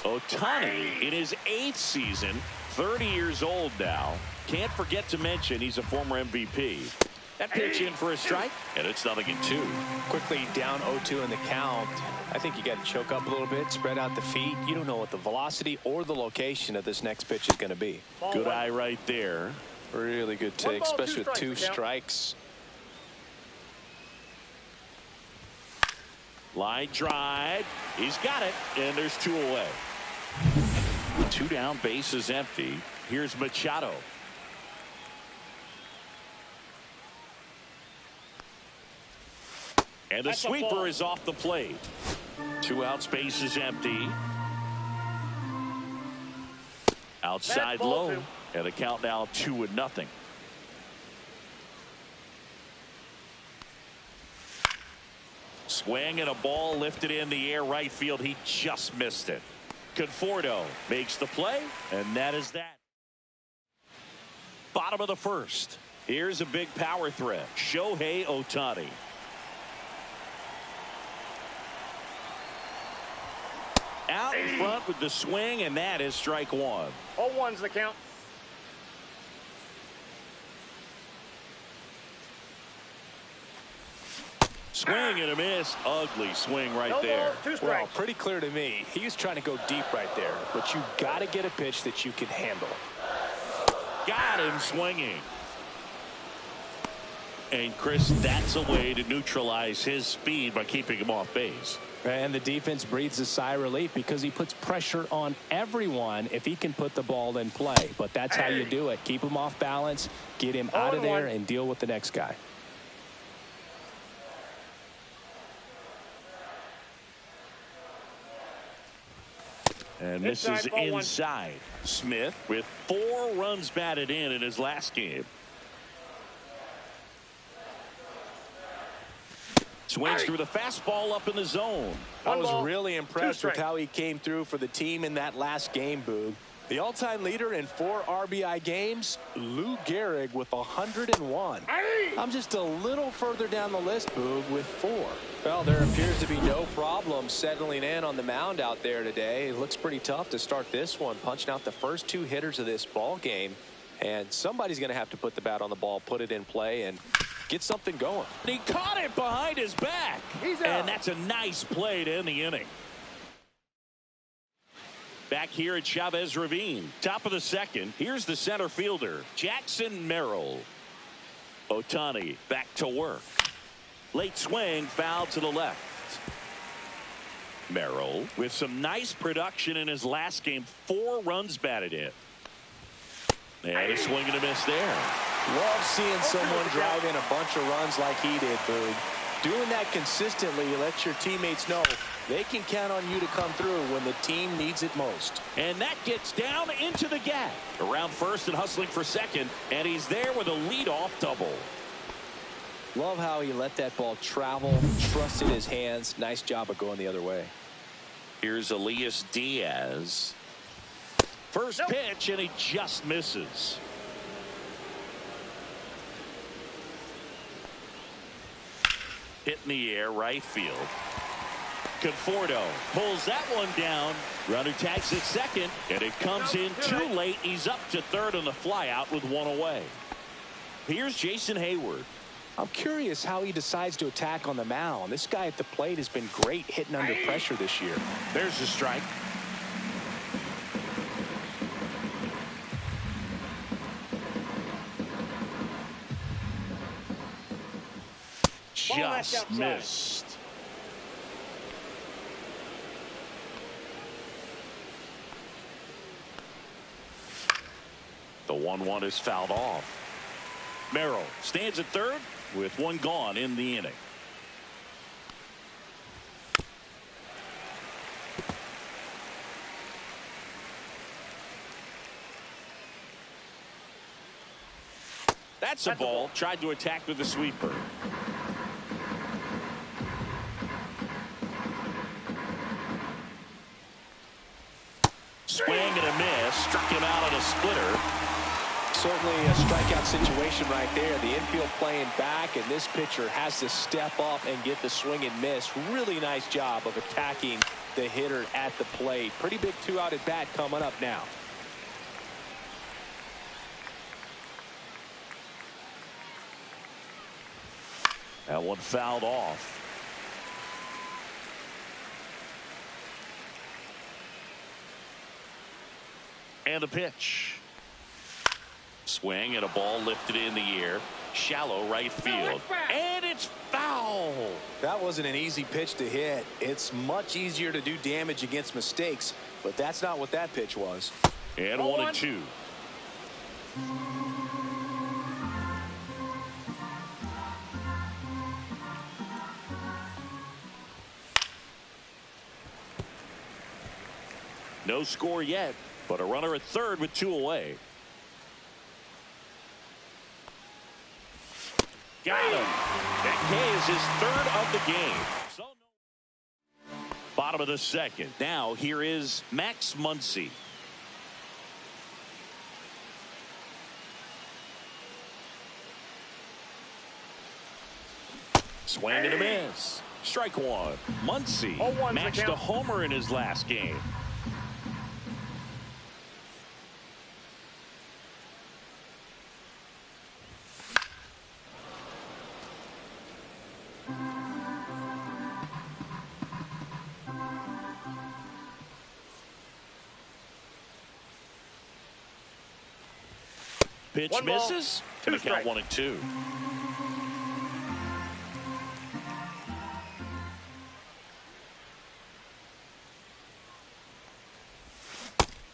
Ohtani in his 8th season, 30 years old now. Can't forget to mention he's a former MVP. That pitch in for a strike, and it's 0-2. Quickly down 0-2 in the count. I think you got to choke up a little bit, spread out the feet. You don't know what the velocity or the location of this next pitch is going to be. Good eye right there. Really good take, especially with 2 strikes. Line drive. He's got it, and there's 2 away. 2 down, base is empty. Here's Machado. And the sweeper is off the plate. 2 outs, base is empty. Outside low, and the count now 2-0. Swing and a ball lifted in the air right field. He just missed it. Conforto makes the play, and that is that. Bottom of the 1st. Here's a big power threat. Shohei Ohtani. Out in front with the swing, and that is strike 1. 0-1's the count. Swing and a miss. Ugly swing right No there. ball, 2 strikes. Well, pretty clear to me. He was trying to go deep right there, but you got to get a pitch that you can handle. Got him swinging. And Chris, that's a way to neutralize his speed by keeping him off base. And the defense breathes a sigh of relief because he puts pressure on everyone if he can put the ball in play. But that's how you do it. Keep him off balance, get him out of there, and deal with the next guy. And this is inside. Smith with 4 runs batted in his last game. Swings through the fastball up in the zone. I was really impressed with how he came through for the team in that last game, Boog. The all-time leader in 4 RBI games, Lou Gehrig with 101. I'm just a little further down the list, Boog, with 4. Well, there appears to be no problem settling in on the mound out there today. It looks pretty tough to start this one, punching out the first 2 hitters of this ball game. And somebody's going to have to put the bat on the ball, put it in play, and get something going. He caught it behind his back. And that's a nice play to end the inning. Back here at Chavez Ravine. Top of the 2nd. Here's the center fielder, Jackson Merrill. Ohtani back to work. Late swing, foul to the left. Merrill with some nice production in his last game. 4 runs batted in. And a swing and a miss there. Love seeing someone drive in a bunch of runs like he did, Boog. Doing that consistently lets your teammates know they can count on you to come through when the team needs it most. And that gets down into the gap. Around first and hustling for second. And he's there with a leadoff double. Love how he let that ball travel, trusted his hands. Nice job of going the other way. Here's Elias Diaz. First pitch, and he just misses. Hit in the air, right field. Conforto pulls that one down. Runner tags at second, and it comes in too late. He's up to third on the flyout with 1 away. Here's Jason Hayward. I'm curious how he decides to attack on the mound. This guy at the plate has been great hitting under pressure this year. There's the strike. just missed. The 1-1 is fouled off. Merrill stands at third with one gone in the inning. That's a ball. Tried to attack with a sweeper. Swing and a miss. Struck him out on a splitter. Certainly a strikeout situation right there. The infield playing back, and this pitcher has to step up and get the swing and miss. Really nice job of attacking the hitter at the plate. Pretty big 2-out at bat coming up now. That one fouled off. And a pitch. Swing and a ball lifted in the air. Shallow right field. And it's foul. That wasn't an easy pitch to hit. It's much easier to do damage against mistakes, but that's not what that pitch was. And 1-2. No score yet, but a runner at third with 2 away. Got him. That K is his third of the game. So bottom of the second. Now here is Max Muncy. Swing and a miss. Strike one. Muncy matched a homer in his last game. Pitch misses. Going to count 1-2.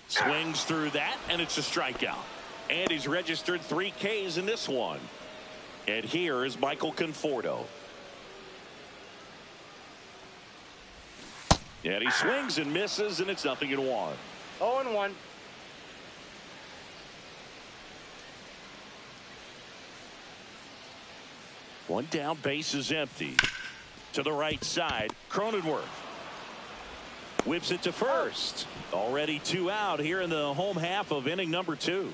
Swings through that, and it's a strikeout. And he's registered 3 Ks in this one. And here is Michael Conforto. And he swings and misses, and it's 0-1. 0-1. One down, base is empty. To the right side, Cronenworth whips it to first. Already 2 out here in the home half of inning number 2.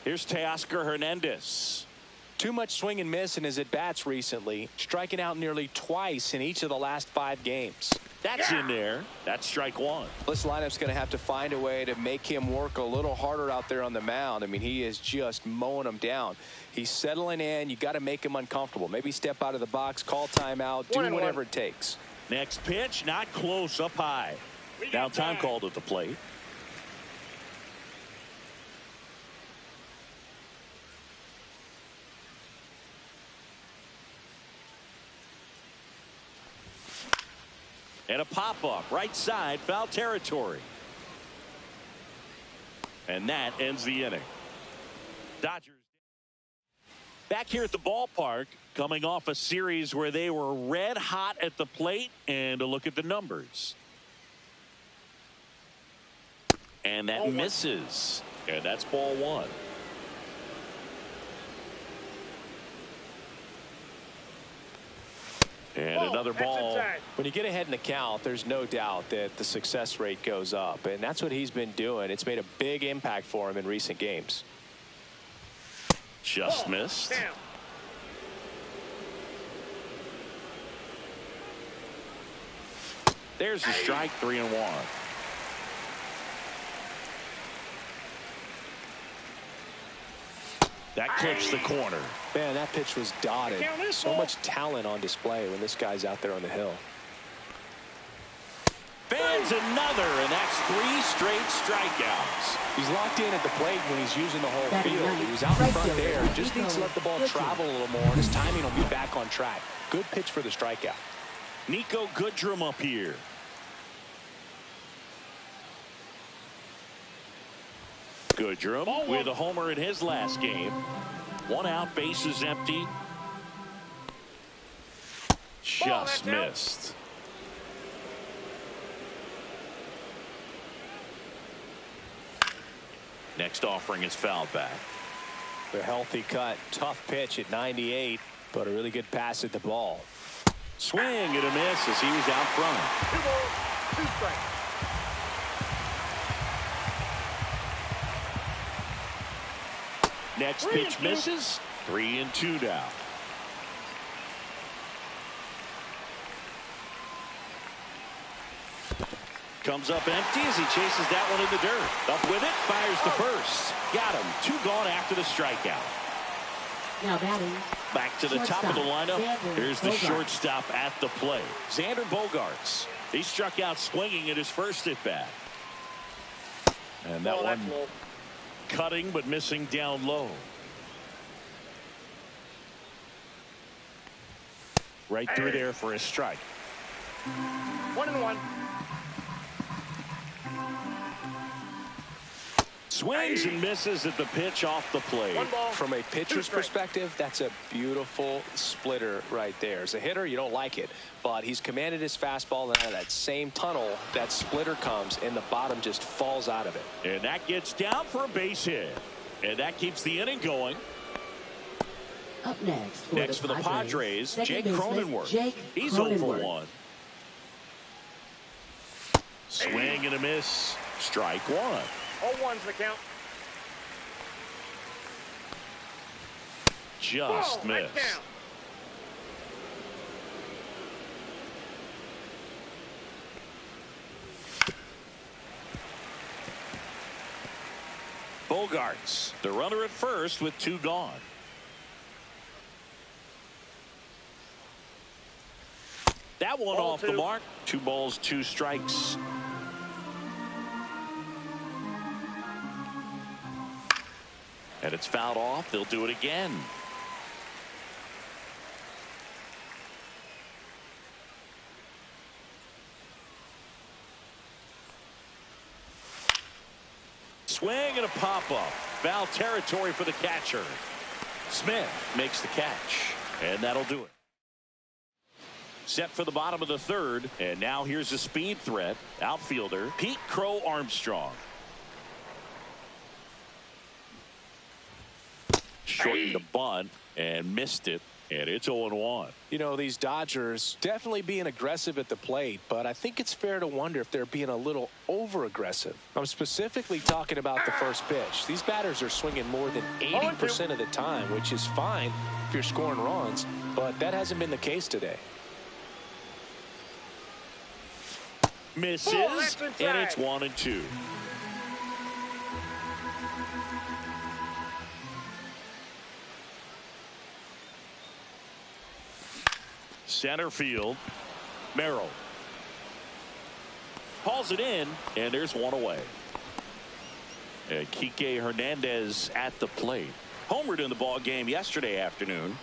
Here's Teoscar Hernandez. Too much swing and miss in his at-bats recently, striking out nearly twice in each of the last 5 games. That's in there. That's strike 1. This lineup's going to have to find a way to make him work a little harder out there on the mound. I mean, he is just mowing them down. He's settling in. You got to make him uncomfortable. Maybe step out of the box, call timeout, do whatever it takes. Next pitch, not close, up high. Now time called at the plate. And a pop-up, right side, foul territory. And that ends the inning. Dodgers back here at the ballpark, coming off a series where they were red hot at the plate, and a look at the numbers. And that misses. And that's ball 1. And another ball. When you get ahead in the count, there's no doubt that the success rate goes up, and that's what he's been doing. It's made a big impact for him in recent games. Just missed. There's the strike, 3-1. That clips the corner. Man, that pitch was dotted. So much talent on display when this guy's out there on the hill. Fantastic lands another, and that's 3 straight strikeouts. He's locked in at the plate when he's using the whole Batting field. ninth, He was out in right front fielder, there. Just needs to let the ball Goodrum. travel a little more, and his timing will be back on track. Good pitch for the strikeout. Nico Goodrum up here. Goodrum with a homer in his last game. 1 out, bases empty. Just missed. Next offering is fouled back. The healthy cut. Tough pitch at 98, but a really good pass at the ball. Swing and a miss as he was out front. 2 balls, 2 strikes. Next pitch misses. 3-2 now. Comes up empty as he chases that one in the dirt. Up with it, fires the first. Got him. 2 gone after the strikeout. Now batting. Back to the top of the lineup. Xander Here's the Bogaerts. shortstop at the plate. Xander Bogaerts. He struck out swinging at his first at bat. And that one cutting but missing down low. Right through there for a strike. 1-1. Swings and misses at the pitch off the plate. 1 ball. From a pitcher's perspective, that's a beautiful splitter right there. As a hitter, you don't like it, but he's commanded his fastball, and out of that same tunnel, that splitter comes, and the bottom just falls out of it. And that gets down for a base hit. And that keeps the inning going. Up next For the Padres, second Jake baseman, Cronenworth. Jake He's 0 for Cronenworth. 1. Swing and a miss. Strike 1. 0-1's the count. Just Ball, right missed. down. Bogaerts, the runner at first with 2 gone. That one Ball off 2. the mark. 2 balls, 2 strikes. And it's fouled off. They'll do it again. Swing and a pop-up. Foul territory for the catcher. Smith makes the catch. And that'll do it. Set for the bottom of the 3rd. And now here's a speed threat. Outfielder Pete Crow Armstrong. Shortened the bunt and missed it. And it's 0-1. You know, these Dodgers definitely being aggressive at the plate, but I think it's fair to wonder if they're being a little over-aggressive. I'm specifically talking about the first pitch. These batters are swinging more than 80% of the time, which is fine if you're scoring runs, but that hasn't been the case today. Misses, and it's 1-2. Center field, Merrill hauls it in, and there's 1 away. And Kike Hernandez at the plate. Homered in the ball game yesterday afternoon.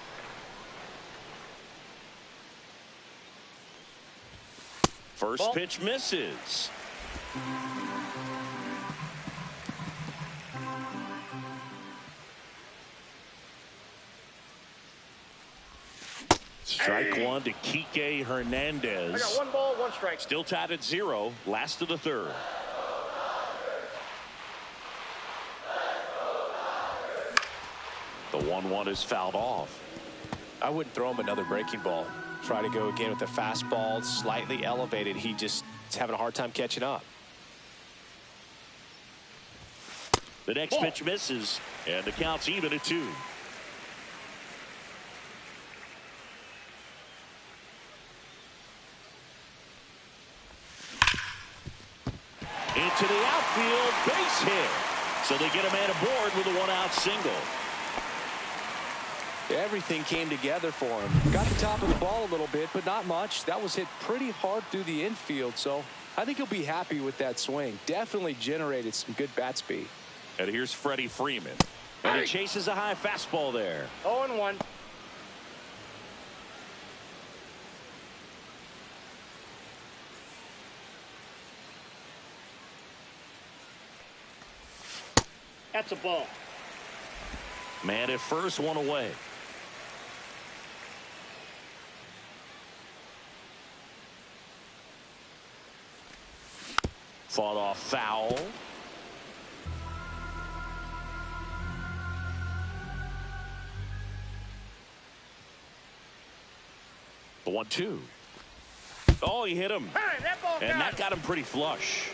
First pitch misses. Strike 1 to Kike Hernandez. I got 1 ball, 1 strike. Still tied at 0. Last of the 3rd. The 1-1 is fouled off. I wouldn't throw him another breaking ball. Try to go again with the fastball slightly elevated. He just is having a hard time catching up. The next pitch misses, and the count's even at 2. Into the outfield, base hit. So they get a man aboard with a 1-out single. Everything came together for him. Got the top of the ball a little bit, but not much. That was hit pretty hard through the infield, so I think he'll be happy with that swing. Definitely generated some good bat speed. And here's Freddie Freeman. And he chases a high fastball there. 0-1. That's a ball. Man at first, one away. Fought off foul. The 1-2. Oh, he hit him. Hey, that ball And that got him pretty flush.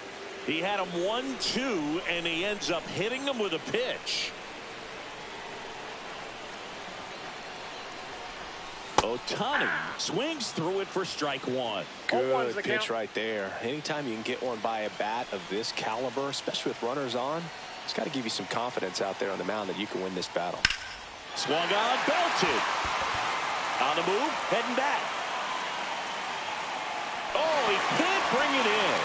He had him 1-2, and he ends up hitting him with a pitch. Ohtani swings through it for strike one. Good pitch right there. Anytime you can get one by a bat of this caliber, especially with runners on, it's got to give you some confidence out there on the mound that you can win this battle. Swung on, belted. On the move, heading back. Oh, he can't bring it in.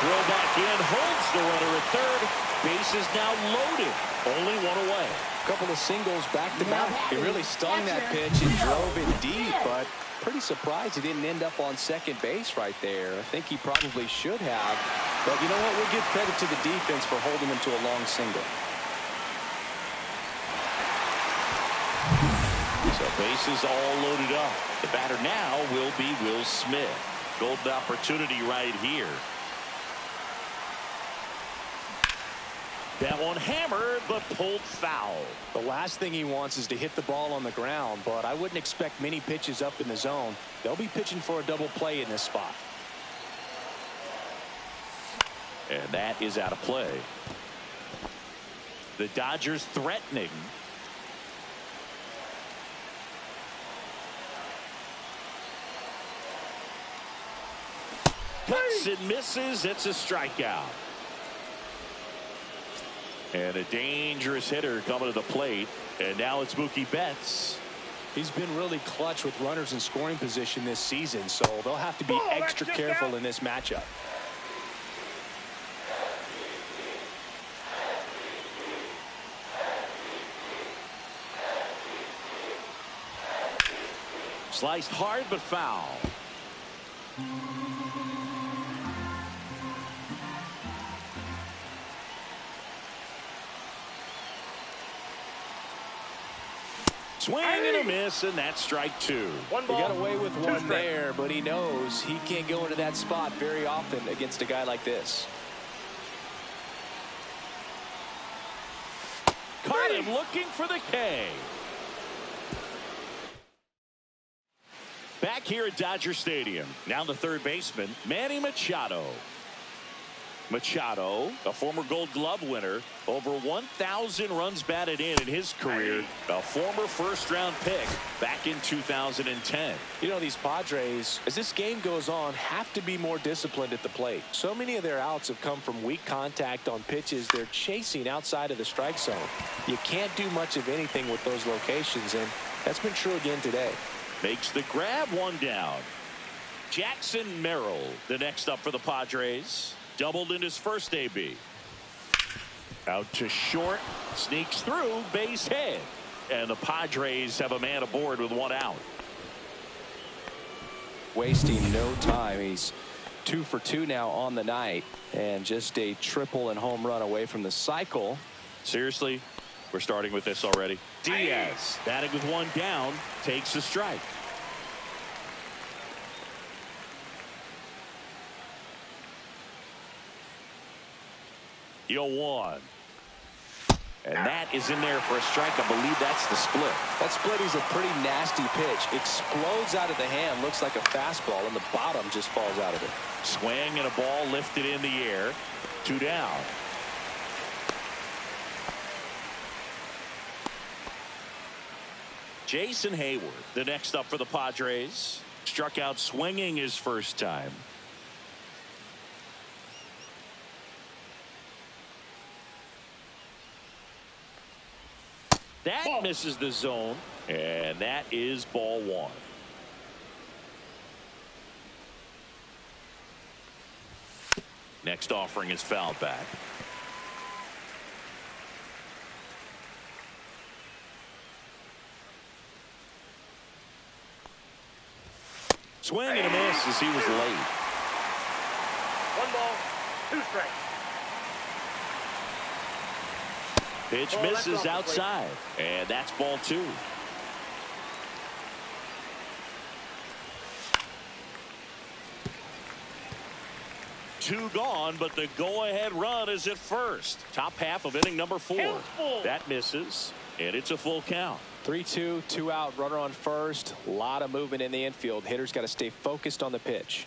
Throw back in, holds the runner at third. Base is now loaded. Only one away. A couple of singles back-to-back. He really stung that pitch and drove it deep, but pretty surprised he didn't end up on second base right there. I think he probably should have. But you know what? We'll give credit to the defense for holding him to a long single. So bases all loaded up. The batter now will be Will Smith. Golden opportunity right here. That one hammered, but pulled foul. The last thing he wants is to hit the ball on the ground, but I wouldn't expect many pitches up in the zone. They'll be pitching for a double play in this spot. And that is out of play. The Dodgers threatening. Cuts and misses. It's a strikeout. And a dangerous hitter coming to the plate. And now it's Mookie Betts. He's been really clutch with runners in scoring position this season, so they'll have to be extra careful in this matchup. Sliced hard but foul. Swing and a miss, and that's strike two. One He ball. got away with Two one strikes. there, but he knows he can't go into that spot very often against a guy like this. Caught him looking for the K. Back here at Dodger Stadium. Now the third baseman, Manny Machado. Machado, a former Gold Glove winner, over 1,000 runs batted in his career, a former first-round pick back in 2010. You know, these Padres, as this game goes on, have to be more disciplined at the plate. So many of their outs have come from weak contact on pitches they're chasing outside of the strike zone. You can't do much of anything with those locations, and that's been true again today. Makes the grab, one down. Jackson Merrill, the next up for the Padres. Doubled in his first AB. Out to short, sneaks through, base hit. And the Padres have a man aboard with one out. Wasting no time. He's 2 for 2 now on the night, and just a triple and home run away from the cycle. Seriously, we're starting with this already. Diaz, batting with one down, takes a strike. Yo, one. And that is in there for a strike. I believe that's the split. That split is a pretty nasty pitch. Explodes out of the hand, looks like a fastball, and the bottom just falls out of it. Swing and a ball lifted in the air. 2 down. Jason Hayward, the next up for the Padres. Struck out swinging his first time. That misses the zone, and that is ball one. Next offering is fouled back. Swing and a miss as he was late. 1 ball, 2 strikes. Pitch misses outside, and that's ball 2. Two gone, but the go-ahead run is at first. Top half of inning number 4. That misses, and it's a full count. 3-2, 2 out, runner on first. A lot of movement in the infield. Hitters got to stay focused on the pitch.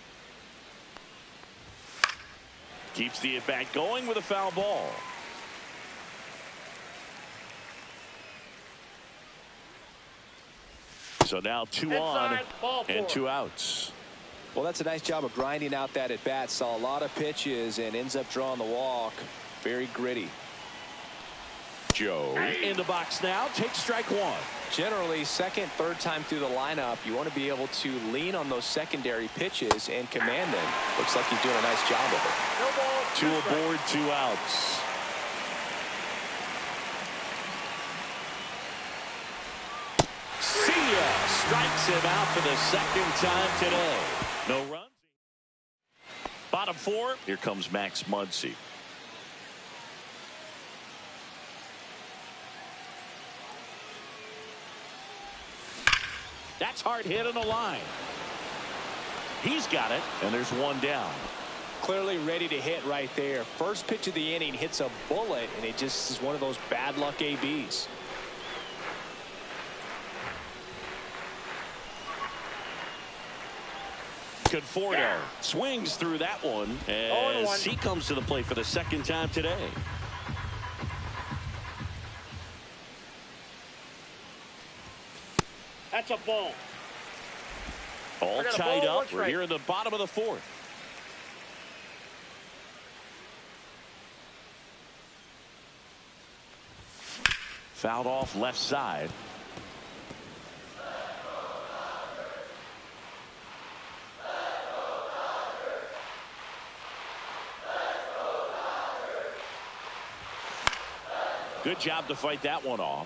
Keeps the at-bat going with a foul ball. So now 2 on and 2 outs. Well, that's a nice job of grinding out that at bat. Saw a lot of pitches and ends up drawing the walk. Very gritty. Joe in the box now. Takes strike 1. Generally, second, third time through the lineup, you want to be able to lean on those secondary pitches and command them. Looks like he's doing a nice job of it. 2 aboard, 2 outs. See ya. Strikes him out for the second time today. No runs. Bottom 4. Here comes Max Muncy. That's hard hit on the line. He's got it, and there's 1 down. Clearly ready to hit right there. First pitch of the inning hits a bullet, and it just is one of those bad luck ABs. Conforto swings through that one as he comes to the plate for the second time today. That's a ball. All tied up. We're here in the bottom of the 4th. Fouled off left side. Good job to fight that one off.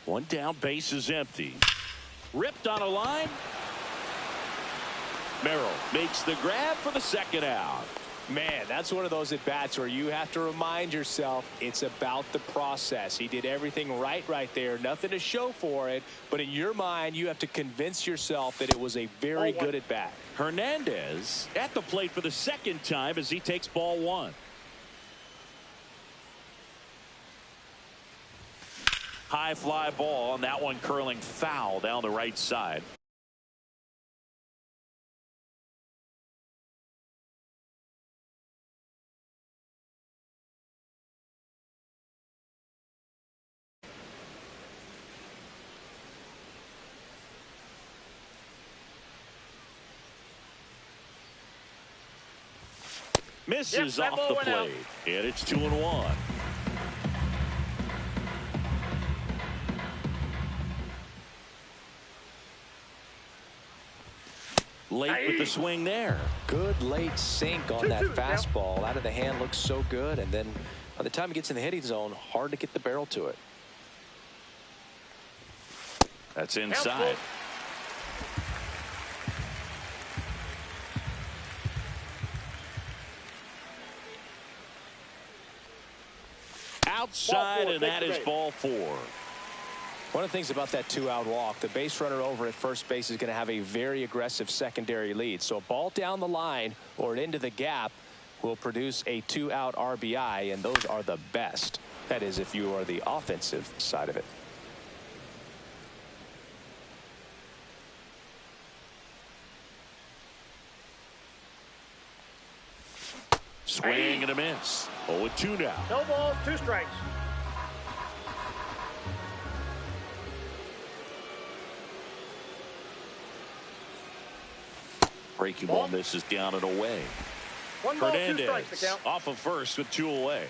One down, base is empty. Ripped on a line. Merrill makes the grab for the second out. Man, that's one of those at-bats where you have to remind yourself it's about the process. He did everything right there. Nothing to show for it. But in your mind, you have to convince yourself that it was a very good at-bat. Hernandez at the plate for the second time as he takes ball 1. High fly ball, and that one curling foul down the right side. Misses off the plate, and it's 2-1. Late with the swing there. Good late sink on that fastball. Out of the hand, looks so good, and then by the time he gets in the hitting zone, hard to get the barrel to it. That's inside. Outside, and that is ball 4. One of the things about that 2-out walk, the base runner over at first base is going to have a very aggressive secondary lead. So a ball down the line or into the gap will produce a 2-out RBI, and those are the best. That is, if you are the offensive side of it. Swing and a miss. 0-2 now. No balls, 2 strikes. Breaking ball misses down and away. 1 ball, 2 strikes to Hernandez count. off of first with 2 away.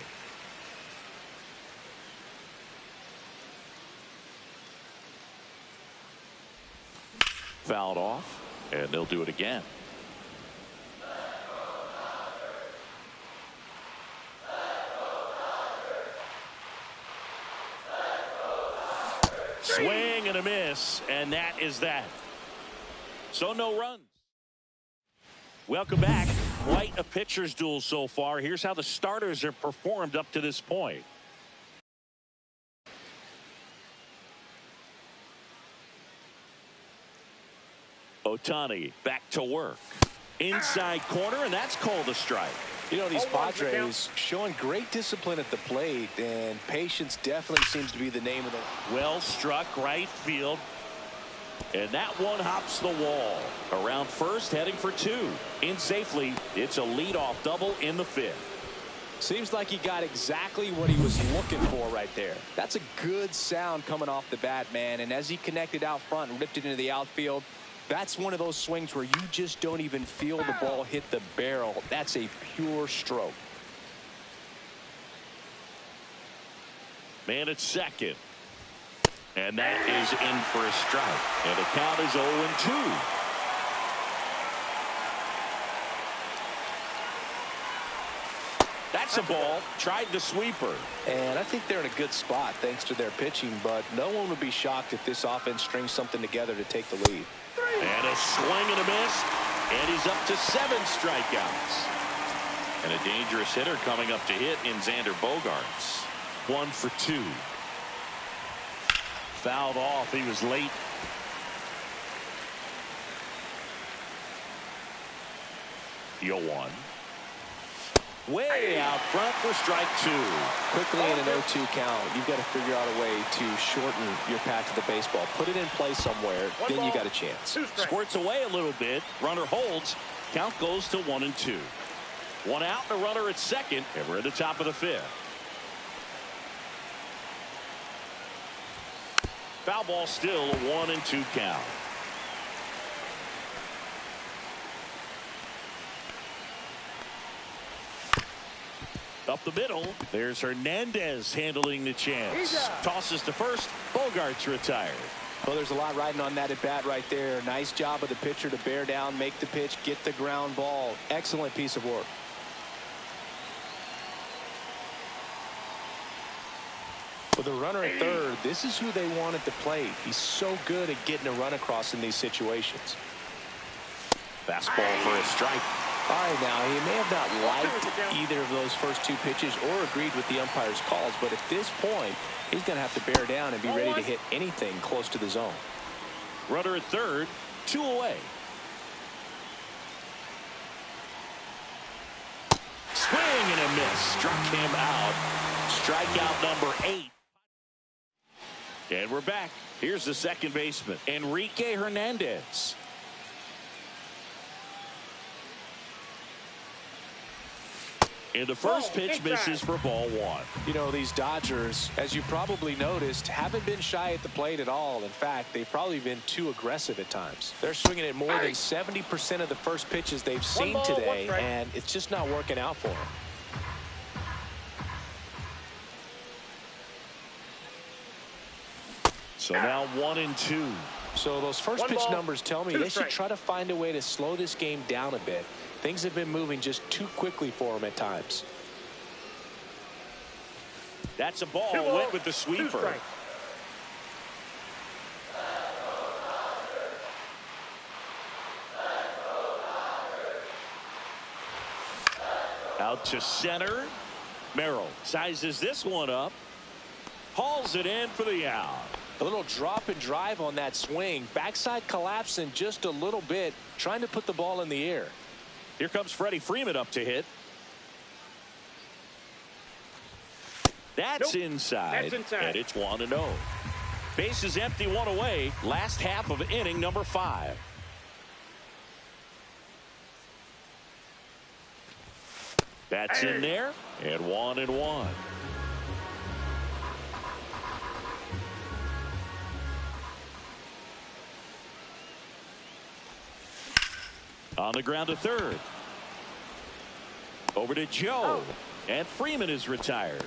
Fouled off, and they'll do it again. Swing and a miss, and that is that. So no runs. Welcome back. Quite a pitcher's duel so far. Here's how the starters have performed up to this point. Ohtani back to work. Inside corner, and that's called a strike. You know, these 0-1 to count. Padres showing great discipline at the plate, and patience definitely seems to be the name of the... Well struck right field. And that one hops the wall. Around first, heading for 2. In safely, it's a leadoff double in the 5th. Seems like he got exactly what he was looking for right there. That's a good sound coming off the bat, man. And as he connected out front and ripped it into the outfield, that's one of those swings where you just don't even feel the ball hit the barrel. That's a pure stroke. Man at second. And that is in for a strike. And the count is 0-2. That's a ball. Tried the sweeper. And I think they're in a good spot thanks to their pitching, but no one would be shocked if this offense strings something together to take the lead. And a swing and a miss. And he's up to 7 strikeouts. And a dangerous hitter coming up to hit in Xander Bogaerts. 1 for 2. Fouled off. He was late. The 0-1. Way out front for strike 2. Quickly in an 0-2 count, you've got to figure out a way to shorten your path to the baseball. Put it in play somewhere, then you got a chance. 2 strikes. Squirts away a little bit. Runner holds. Count goes to 1-2. 1 out and a runner at second. And we're at the top of the 5th. Foul ball still a 1-2 count. Up the middle. There's Hernandez handling the chance. Tosses to first. Bogaerts retired. Well, there's a lot riding on that at bat right there. Nice job of the pitcher to bear down, make the pitch, get the ground ball. Excellent piece of work. With a runner at third, this is who they want at the plate. He's so good at getting a run across in these situations. Fastball for a strike. All right, now, he may have not liked either of those first 2 pitches or agreed with the umpire's calls, but at this point, he's going to have to bear down and be ready to hit anything close to the zone. Runner at third, 2 away. Swing and a miss. Struck him out. Strikeout number 8. And we're back. Here's the second baseman, Enrique Hernandez. And the first pitch misses for ball 1. You know, these Dodgers, as you probably noticed, haven't been shy at the plate at all. In fact, they've probably been too aggressive at times. They're swinging at more than 70% of the first pitches they've seen today, and it's just not working out for them. So now 1-2. So those first pitch numbers tell me they should try to find a way to slow this game down a bit. Things have been moving just too quickly for them at times. That's a ball. Went with the sweeper. Out to center. Merrill sizes this one up. Hauls it in for the out. A little drop and drive on that swing. Backside collapsing just a little bit, trying to put the ball in the air. Here comes Freddie Freeman up to hit. That's inside. And it's 1-0. Base is empty, 1 away. Last half of inning number 5. That's in there. And 1-1. On the ground to third. Over to Joe. And Freeman is retired.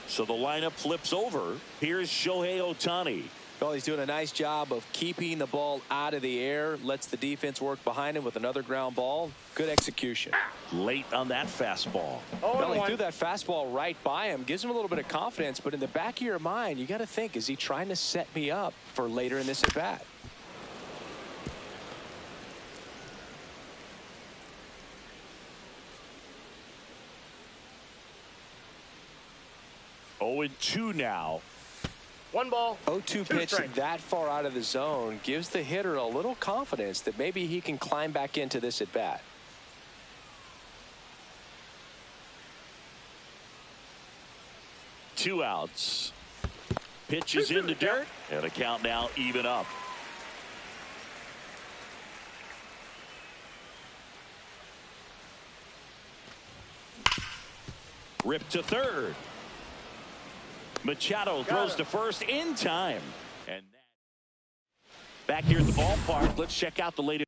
So the lineup flips over. Here's Shohei Ohtani. Well, he's doing a nice job of keeping the ball out of the air. Lets the defense work behind him with another ground ball. Good execution. Late on that fastball. Well, he threw that fastball right by him. Gives him a little bit of confidence. But in the back of your mind, you got to think, is he trying to set me up for later in this at bat? Oh, and 2 now. 1 ball. 0-2 pitch that far out of the zone gives the hitter a little confidence that maybe he can climb back into this at bat. Two outs. Pitch is in the dirt. And the count now even up. Ripped to third. Machado throws to first in time. And back here at the ballpark, let's check out the latest.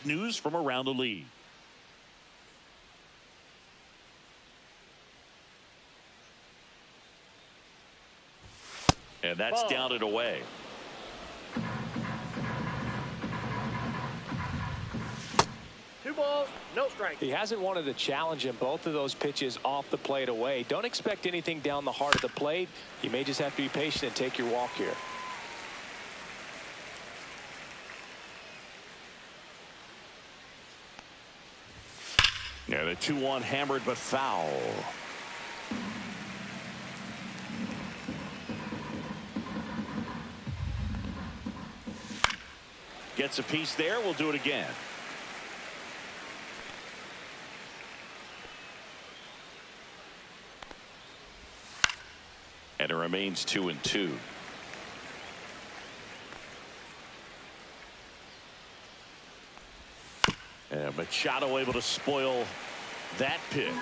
News from around the league. And that's down and away. Two balls, no strike. He hasn't wanted to challenge him both of those pitches off the plate away. Don't expect anything down the heart of the plate. You may just have to be patient and take your walk here. Yeah, the 2-1 hammered but foul. Gets a piece there. We'll do it again. And it remains 2-2. And Machado able to spoil that pitch.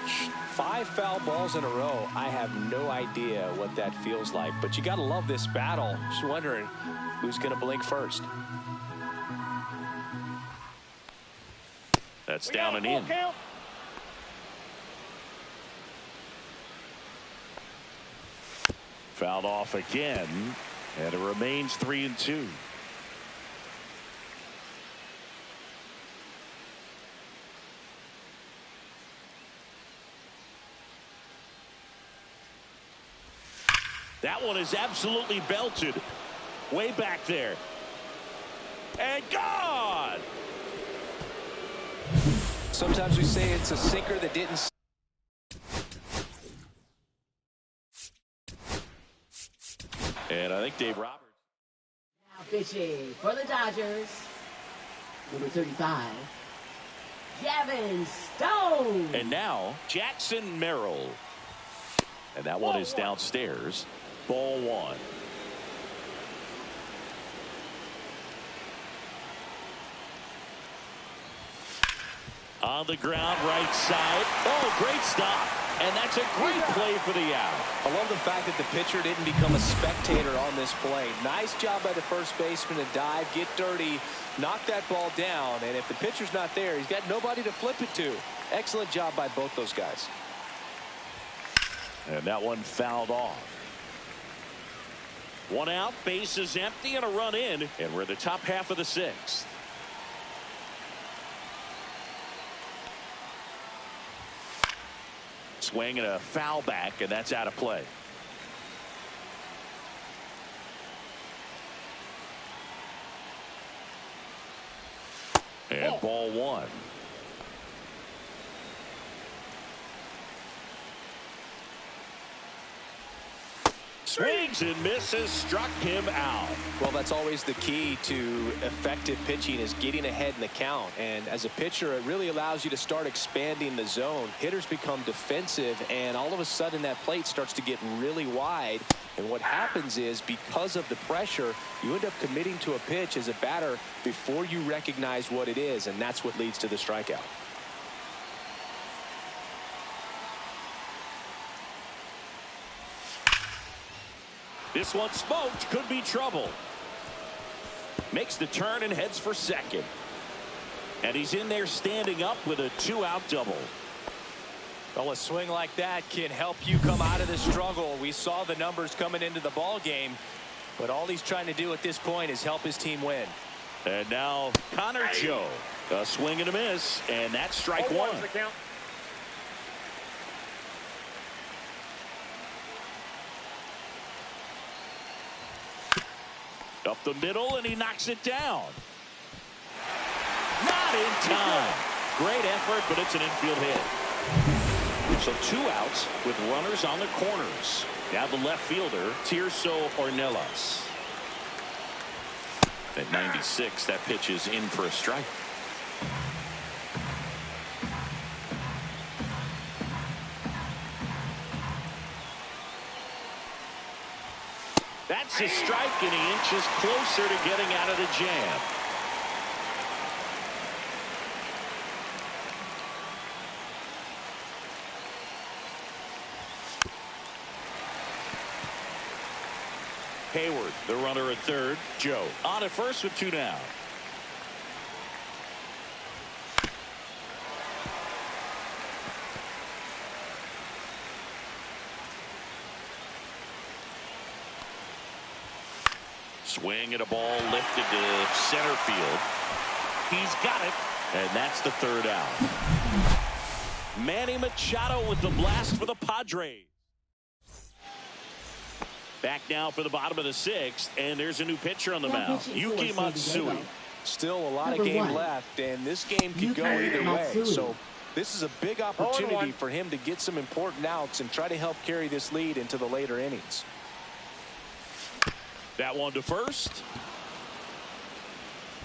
5 foul balls in a row. I have no idea what that feels like, but you got to love this battle. Just wondering who's going to blink first. That's down and in. Count. Fouled off again, and it remains 3-2. That one is absolutely belted. Way back there. And gone! Sometimes we say it's a sinker that didn't. And I think Dave Roberts. Now pitching for the Dodgers, number 35, Gavin Stone. And now Jackson Merrill. And that one is downstairs. Ball 1. On the ground, right side. Oh, great stop. And that's a great play for the out. I love the fact that the pitcher didn't become a spectator on this play. Nice job by the first baseman to dive, get dirty, knock that ball down. And if the pitcher's not there, he's got nobody to flip it to. Excellent job by both those guys. And that one fouled off. 1 out, base is empty, and a run in. And we're in the top half of the 6th. Swing and a foul back, and that's out of play. And ball 1. Swings and misses, struck him out. Well, that's always the key to effective pitching, is getting ahead in the count. And as a pitcher, it really allows you to start expanding the zone. Hitters become defensive, and all of a sudden that plate starts to get really wide. And what happens is, because of the pressure, you end up committing to a pitch as a batter before you recognize what it is, and that's what leads to the strikeout. This one smoked, could be trouble. Makes the turn and heads for second. And he's in there standing up with a 2-out double. Well, a swing like that can help you come out of the struggle. We saw the numbers coming into the ball game, but all he's trying to do at this point is help his team win. And now Connor Joe, a swing and a miss, and that's strike one. Up the middle, and he knocks it down. Not in time. Great effort, but it's an infield hit. So 2 outs with runners on the corners. Now the left fielder, Tirso Ornelas. At 96, that pitch is in for a strike. That's a strike, and he inches closer to getting out of the jam. Hayward, the runner at third. Joe on at first with 2 down. Swing at a ball lifted to center field. He's got it, and that's the 3rd out. Manny Machado with the blast for the Padres. Back now for the bottom of the 6th, and there's a new pitcher on the mound, Yuki Matsui. Still a lot of game left, and this game could go either way. So this is a big opportunity for him to get some important outs and try to help carry this lead into the later innings. That one to first.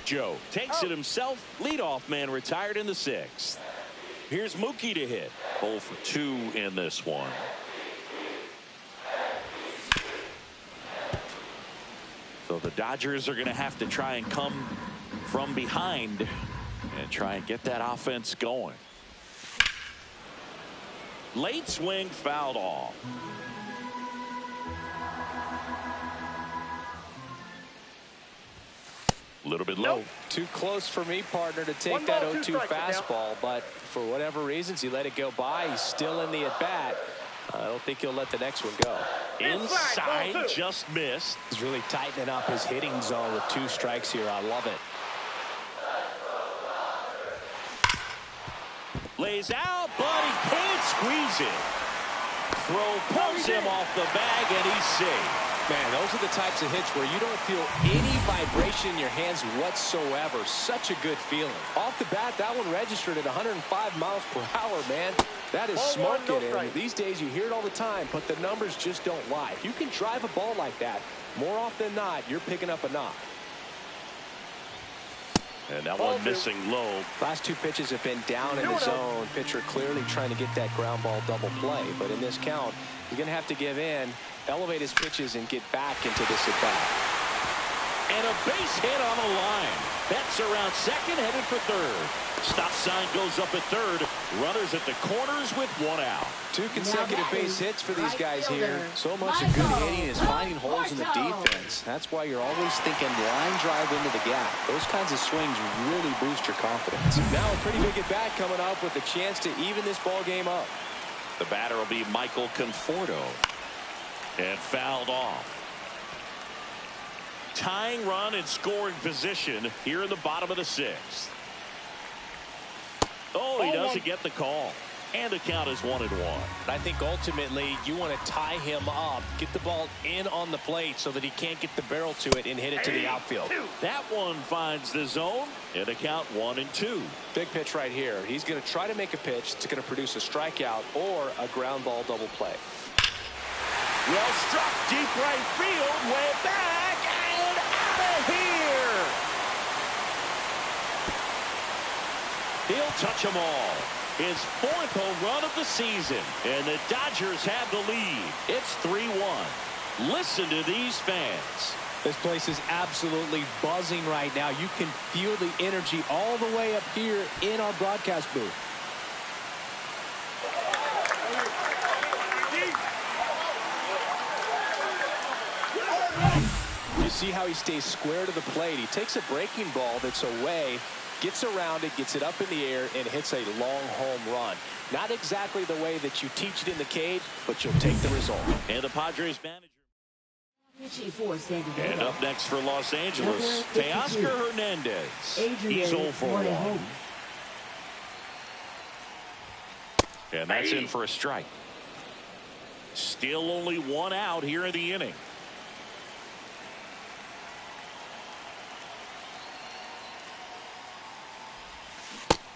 Joe takes it himself. Leadoff man retired in the 6th. Here's Mookie to hit. 0 for 2 in this one. So the Dodgers are going to have to try and come from behind and try and get that offense going. Late swing fouled off. A little bit low. Too close for me, partner, to take that 0-2 fastball, but for whatever reasons he let it go by. He's still in the at-bat. I don't think he'll let the next one go. Inside, just missed. He's really tightening up his hitting zone with 2 strikes here. I love it. Lays out, but he can't squeeze it. Throw pulls him off the bag, and he's safe. Man, those are the types of hits where you don't feel any vibration in your hands whatsoever. Such a good feeling. Off the bat, that one registered at 105 miles per hour, man. That is smoking. And these days you hear it all the time, but the numbers just don't lie. If you can drive a ball like that, more often than not, you're picking up a knock. And that one missing low. Last 2 pitches have been down in the zone. Pitcher clearly trying to get that ground ball double play. But in this count, you're going to have to give in, elevate his pitches, and get back into this at-bat. And a base hit on the line. Betts around second, headed for third. Stop sign goes up at third. Runners at the corners with 1 out. 2 consecutive base hits for these guys here. So much of good hitting is finding holes in the defense. That's why you're always thinking line drive into the gap. Those kinds of swings really boost your confidence. Now a pretty big at-bat coming up with a chance to even this ball game up. The batter will be Michael Conforto. And fouled off. Tying run in scoring position here in the bottom of the 6th. Oh, he doesn't get the call. And the count is 1-1. I think ultimately you want to tie him up, get the ball in on the plate so that he can't get the barrel to it and hit it to the outfield. That one finds the zone, and the count 1-2. Big pitch right here. He's going to try to make a pitch that's going to produce a strikeout or a ground ball double play. Well struck, deep right field, way back, and out of here. He'll touch them all. His 4th home run of the season, and the Dodgers have the lead. It's 3-1. Listen to these fans. This place is absolutely buzzing right now. You can feel the energy all the way up here in our broadcast booth. You see how he stays square to the plate. He takes a breaking ball that's away, gets around it, gets it up in the air, and hits a long home run. Not exactly the way that you teach it in the cage, but you'll take the result. And the Padres manager. For And up next for Los Angeles, Teoscar Hernandez. He's 0 for 1. And that's in for a strike. Still only 1 out here in the inning.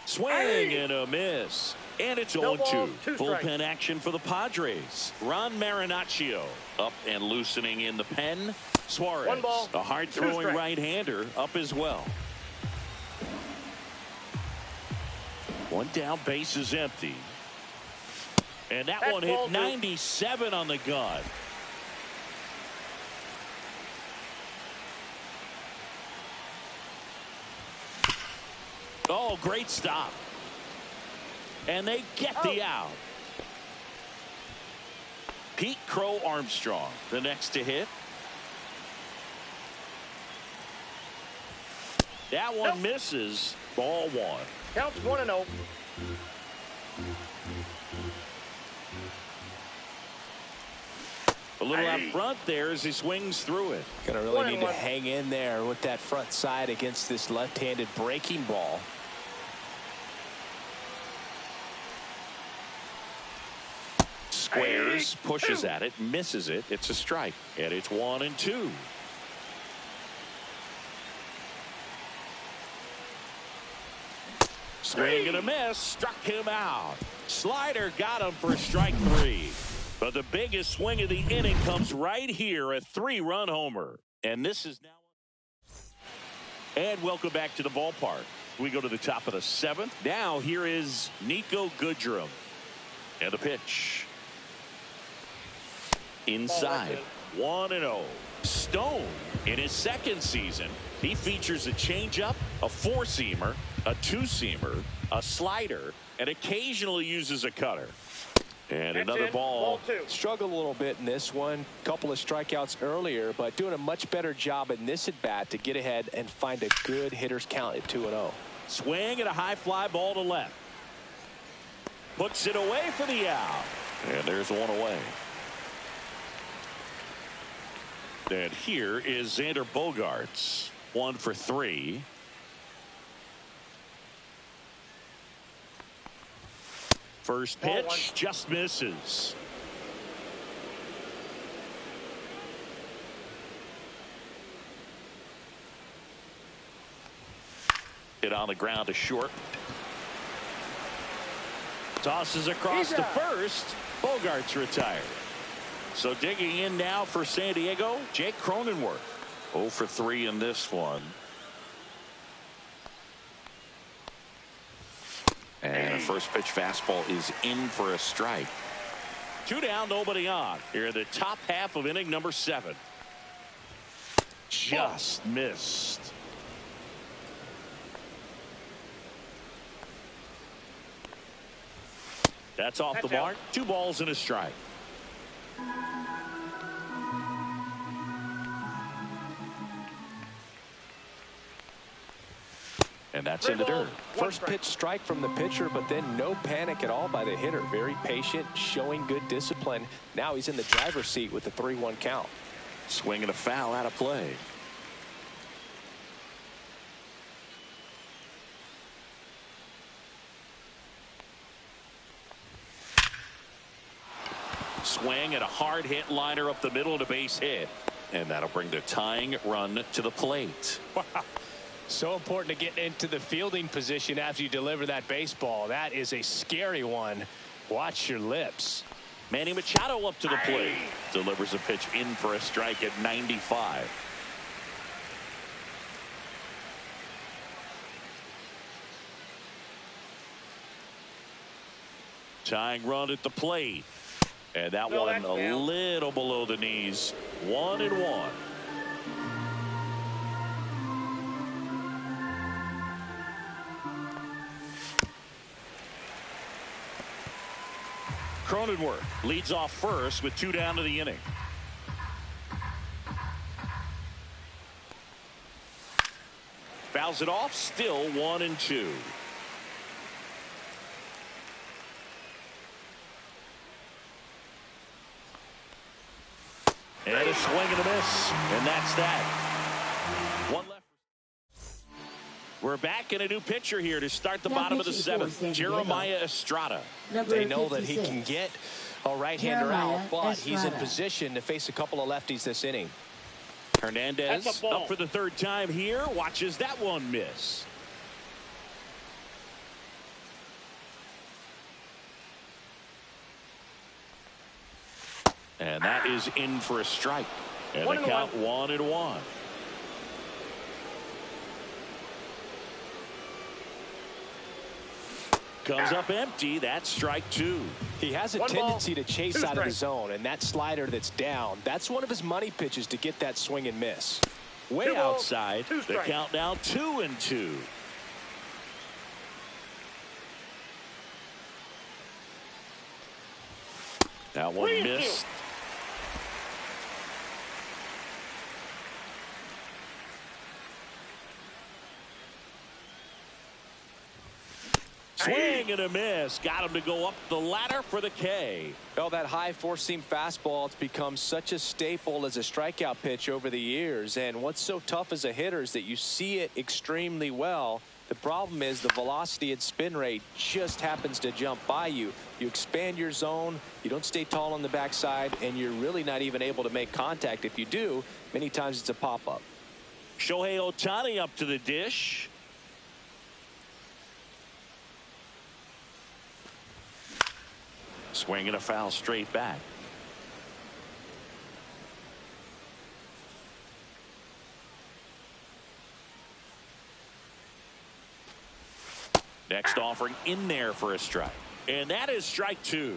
Swing and a miss. And it's 0-2. Bullpen action for the Padres. Ron Marinaccio up and loosening in the pen. Suarez, a hard-throwing right-hander, up as well. 1 down, base is empty. And that one hit 97 on the gun. Oh, great stop. And they get the out. Pete Crow Armstrong, the next to hit. That one misses. Ball 1. Counts 1-0. A little up front there as he swings through it. Gonna really need to hang in there with that front side against this left-handed breaking ball. Squares, pushes at it, misses it. It's a strike, and it's 1-2. Swing and a miss, struck him out. Slider got him for strike 3. But the biggest swing of the inning comes right here, a 3-run homer. And this is now. And welcome back to the ballpark. We go to the top of the 7th. Now here is Nico Goodrum. And the pitch. Inside. 1-0. Stone in his 2nd season. He features a changeup, a 4-seamer, a 2-seamer, a slider, and occasionally uses a cutter. And another ball. Struggled a little bit in this one. Couple of strikeouts earlier, but doing a much better job in this at bat to get ahead and find a good hitter's count at 2-0. Swing and a high fly ball to left. Puts it away for the out. And there's one away. And here is Xander Bogaerts. 1 for 3. First pitch just misses. Hit on the ground to short. Tosses across to first. Bogaerts retired. So digging in now for San Diego, Jake Cronenworth. 0 for 3 in this one. And a first pitch fastball is in for a strike. 2 down, nobody on. Here in the top half of inning number 7. Just missed. That's off the mark. 2 balls and a strike. And that's in the dirt. First pitch strike from the pitcher, but then no panic at all by the hitter. Very patient, showing good discipline. Now he's in the driver's seat with the 3-1 count. Swing and a foul out of play. Swing and a hard hit liner up the middle to base hit. And that'll bring the tying run to the plate. Wow. So important to get into the fielding position after you deliver that baseball. That is a scary one. Watch your lips. Manny Machado up to the plate. Delivers a pitch in for a strike at 95. Tying run at the plate. And that one a little below the knees. 1-1. Cronenworth leads off first with 2 down to the inning. Fouls it off, still 1-2. And a swing and a miss, and that's that. One left. We're back in a new pitcher here to start the bottom of the 7th. Jeremiah Estrada. They know that he can get a right-hander out, but he's in position to face a couple of lefties this inning. Hernandez up for the 3rd time here. Watches that one miss. And that is in for a strike. And the count 1-1. Comes up empty. That's strike 2. He has a tendency to chase out of the zone, and that slider that's down, that's one of his money pitches to get that swing and miss. Way outside. The count now 2-2. That one missed. Swing and a miss. Got him to go up the ladder for the K. Well, that high four-seam fastball, it's become such a staple as a strikeout pitch over the years. And what's so tough as a hitter is that you see it extremely well. The problem is the velocity and spin rate just happens to jump by you. You expand your zone, you don't stay tall on the backside, and you're really not even able to make contact. If you do, many times it's a pop-up. Shohei Ohtani up to the dish. Swing and a foul straight back. Next offering in there for a strike. And that is strike 2.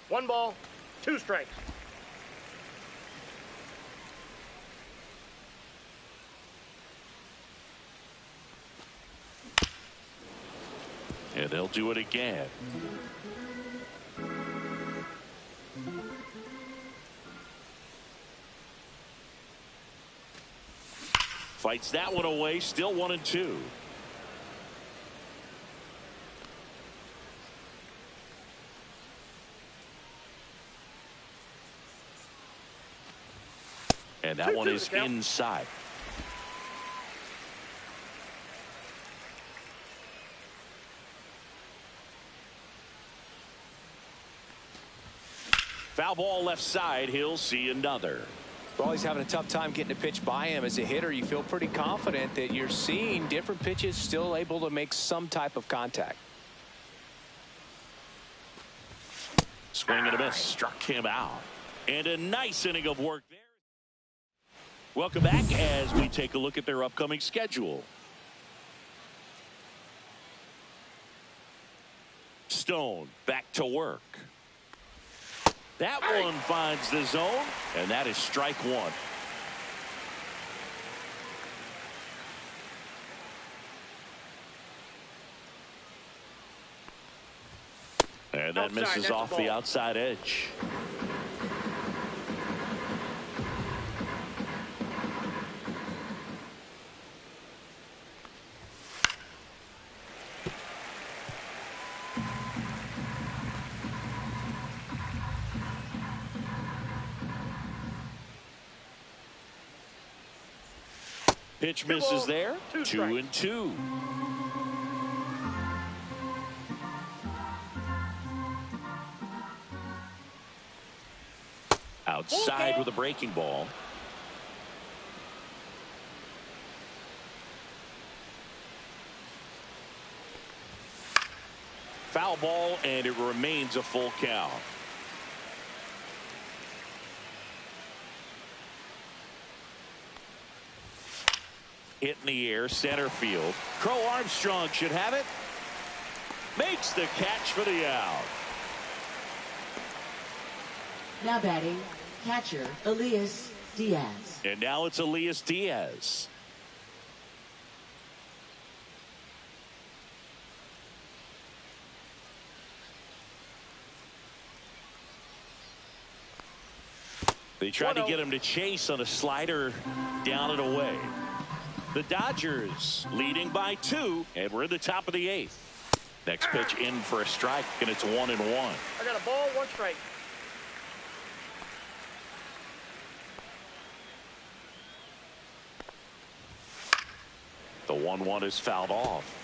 One ball, 2 strikes. And they'll do it again. Fights that one away. Still 1-2. And that one is inside. Foul ball left side. He'll see another. Well, he's having a tough time getting a pitch by him. As a hitter, you feel pretty confident that you're seeing different pitches still able to make some type of contact. Swing and a miss. Struck him out. And a nice inning of work there. Welcome back as we take a look at their upcoming schedule. Stone back to work. That one finds the zone, and that is strike 1. And that misses off the outside edge. Pitch misses there. 2-2. Outside with a breaking ball. Foul ball, and it remains a full count. Hit in the air, center field. Crow Armstrong should have it. Makes the catch for the out. Now batting, catcher Elias Diaz. And now it's Elias Diaz. They tried to get him to chase on a slider down and away. The Dodgers leading by 2, and we're in the top of the 8th. Next pitch in for a strike, and it's 1-1. I got a ball, 1 strike. The 1-1 is fouled off.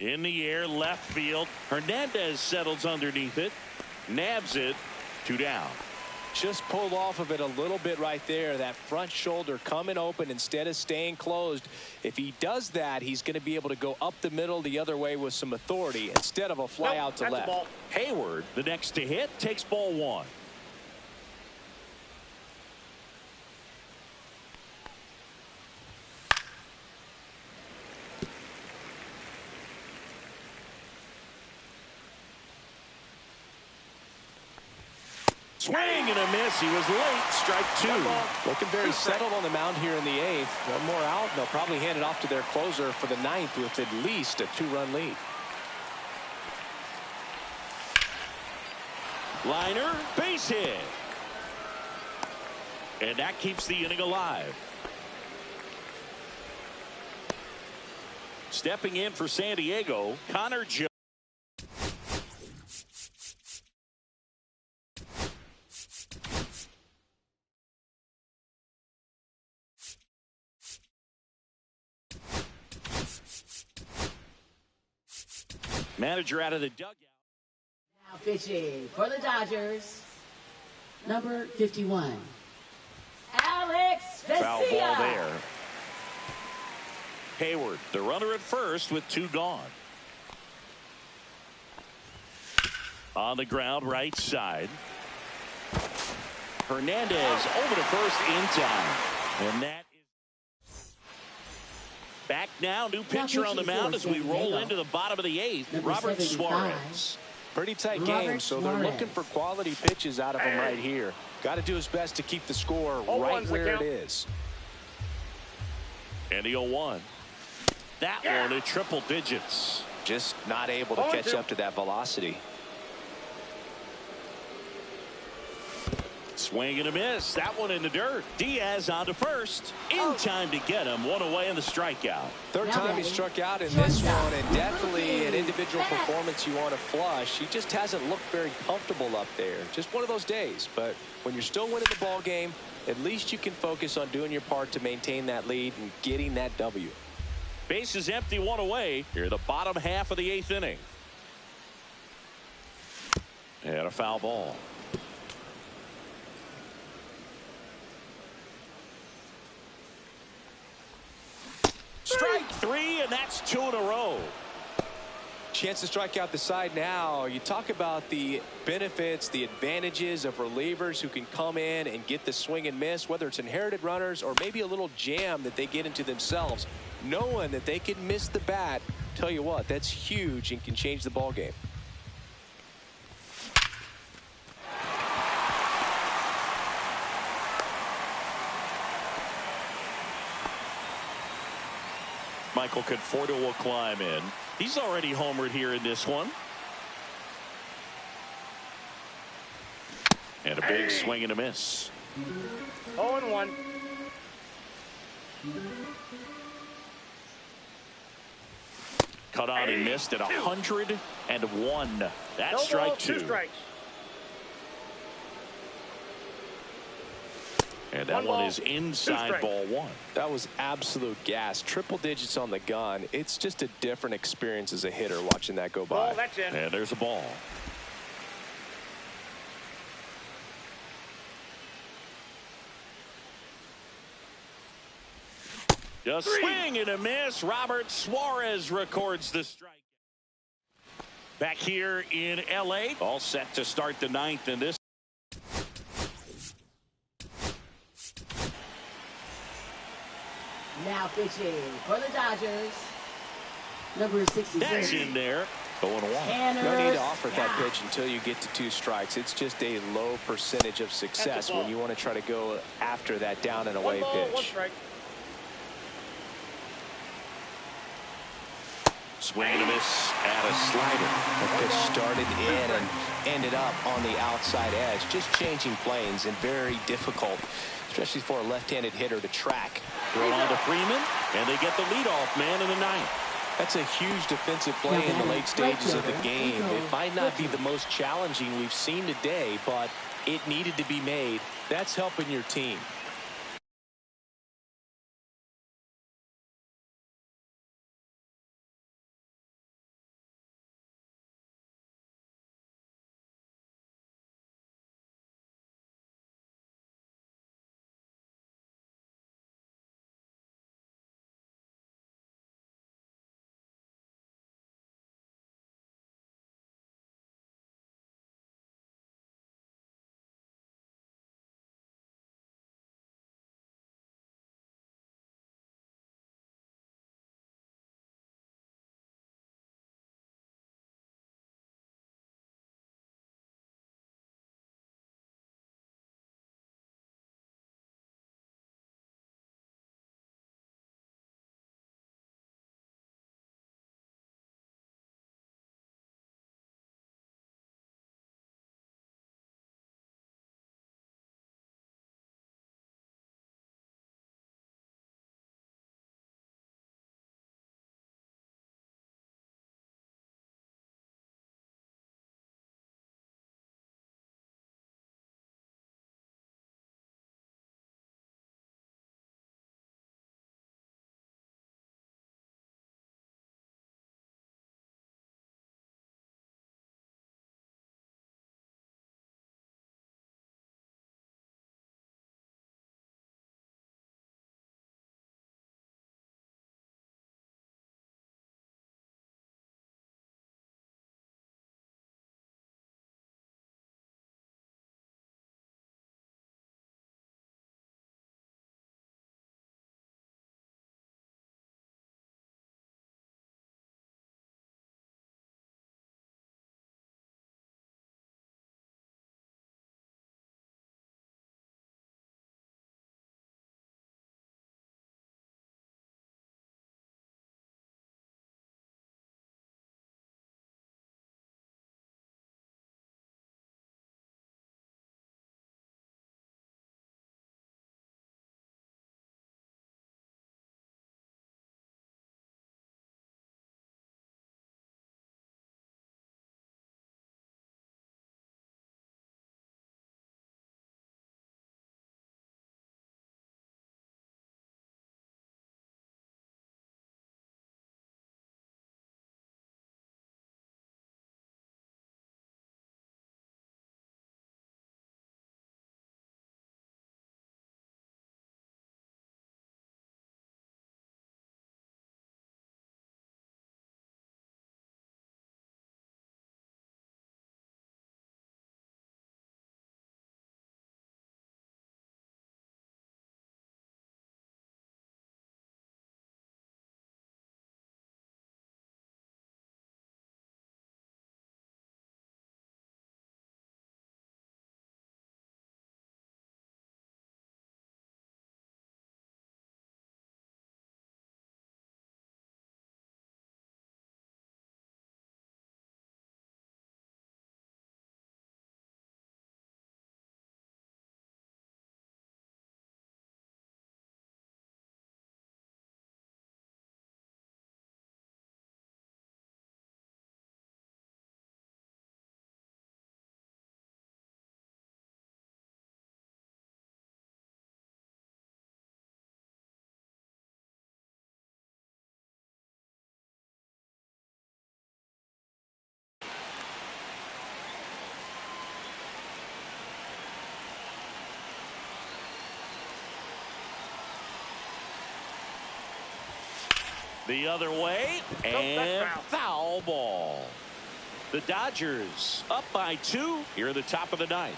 In the air, left field. Hernandez settles underneath it. Nabs it. 2 down. Just pulled off of it a little bit right there. That front shoulder coming open instead of staying closed. If he does that, he's going to be able to go up the middle the other way with some authority instead of a fly out to left. Hayward, the next to hit, takes ball 1. Swing and a miss. He was late. Strike 2. Looking very settled on the mound here in the 8th. One more out, and they'll probably hand it off to their closer for the 9th with at least a 2-run lead. Liner, base hit. And that keeps the inning alive. Stepping in for San Diego, Connor Jones. Manager out of the dugout. Now pitching for the Dodgers, number 51, Alex Vesia. Foul ball there. Hayward, the runner at first with 2 gone. On the ground, right side. Hernandez over to first in time. And that is back now. New pitcher on the mound as we roll into the bottom of the 8th. Robert Suarez. Pretty tight game, so they're looking for quality pitches out of him right here. Got to do his best to keep the score right where it is. And the 0-1. That one at triple digits. Just not able to catch up to that velocity. Swing and a miss. That one in the dirt. Diaz on to first. In time to get him. 1 away in the strikeout. Third time he struck out in this one, and definitely an individual performance you want to flush. He just hasn't looked very comfortable up there. Just one of those days. But when you're still winning the ball game, at least you can focus on doing your part to maintain that lead and getting that W. Base is empty, 1 away. Here the bottom half of the 8th inning. And a foul ball. Strike 3, and that's 2 in a row. Chance to strike out the side now. You talk about the benefits, the advantages of relievers who can come in and get the swing and miss, whether it's inherited runners or maybe a little jam that they get into themselves. Knowing that they can miss the bat, tell you what, that's huge and can change the ball game. Michael Conforto will climb in. He's already homered here in this one. And a big swing and a miss. 0-1. Cut on and missed at 101. That's strike 2. 2 strikes. And that one is inside ball 1. That was absolute gas. Triple digits on the gun. It's just a different experience as a hitter watching that go by. That's in. And there's a ball. A swing and a miss. Robert Suarez records the strike. Back here in L.A. All set to start the ninth in this. Now pitching for the Dodgers. Number 63. That's in there. 0-1. No need to offer that pitch until you get to 2 strikes. It's just a low percentage of success when you want to try to go after that down and away pitch. 1 strike. Swing and a miss at a slider. The pitch started in and ended up on the outside edge. Just changing planes and very difficult, especially for a left-handed hitter to track. Throw on to Freeman, and they get the leadoff man in the ninth. That's a huge defensive play in the late stages of the game. It might not be the most challenging we've seen today, but it needed to be made. That's helping your team. The other way, and foul ball. The Dodgers up by 2 here at the top of the ninth.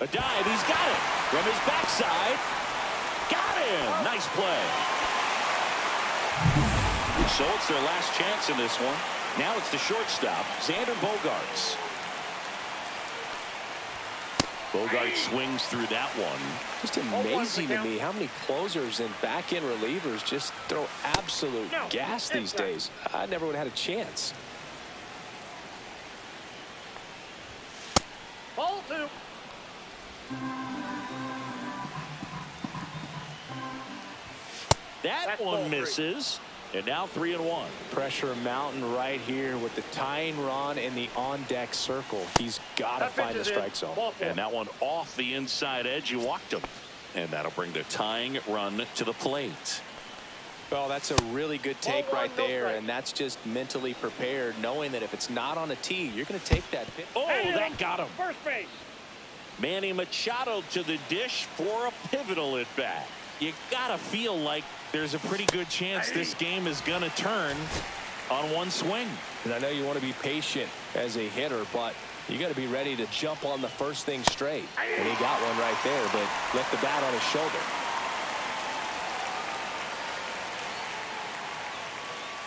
A dive, he's got it from his backside. Got him. Nice play. So it's their last chance in this one. Now it's the shortstop, Xander Bogaerts. Bogaerts swings through that one. Just amazing to me how many closers and back-end relievers just throw absolute gas these days. I never would have had a chance. Ball 2. That one misses. And now 3-1. Pressure mountain right here with the tying run in the on-deck circle. He's got to find the strike zone. And that one off the inside edge. You walked him. And that'll bring the tying run to the plate. Well, that's a really good take right there, and that's just mentally prepared, knowing that if it's not on a tee, you're going to take that pitch. Oh, that got him. First base. Manny Machado to the dish for a pivotal at bat. You got to feel like there's a pretty good chance this game is going to turn on one swing. And I know you want to be patient as a hitter, but you got to be ready to jump on the first thing straight. And he got one right there, but left the bat on his shoulder.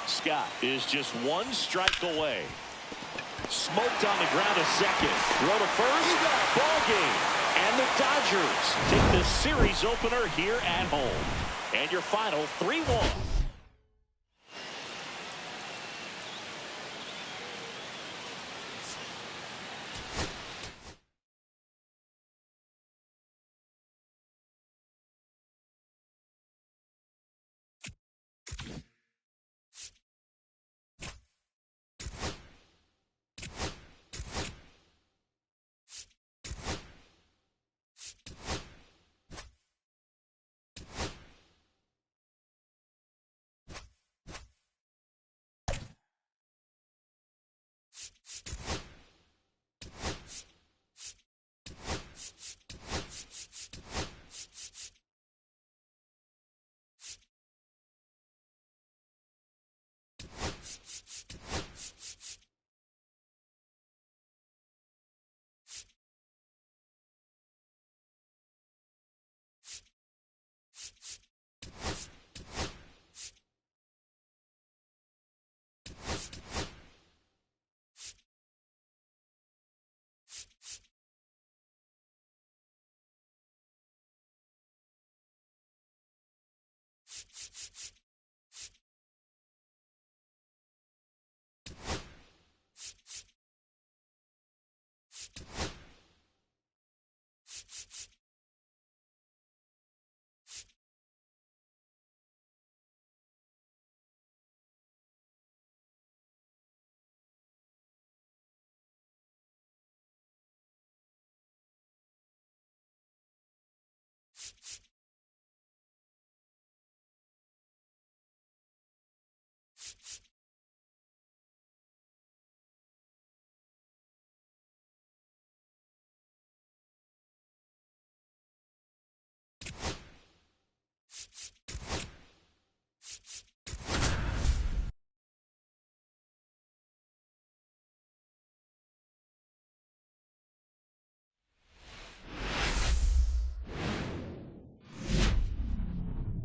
Scott is just one strike away. Smoked on the ground to second. Throw to first. Ball game. And the Dodgers take the series opener here at home. And your final 3-1.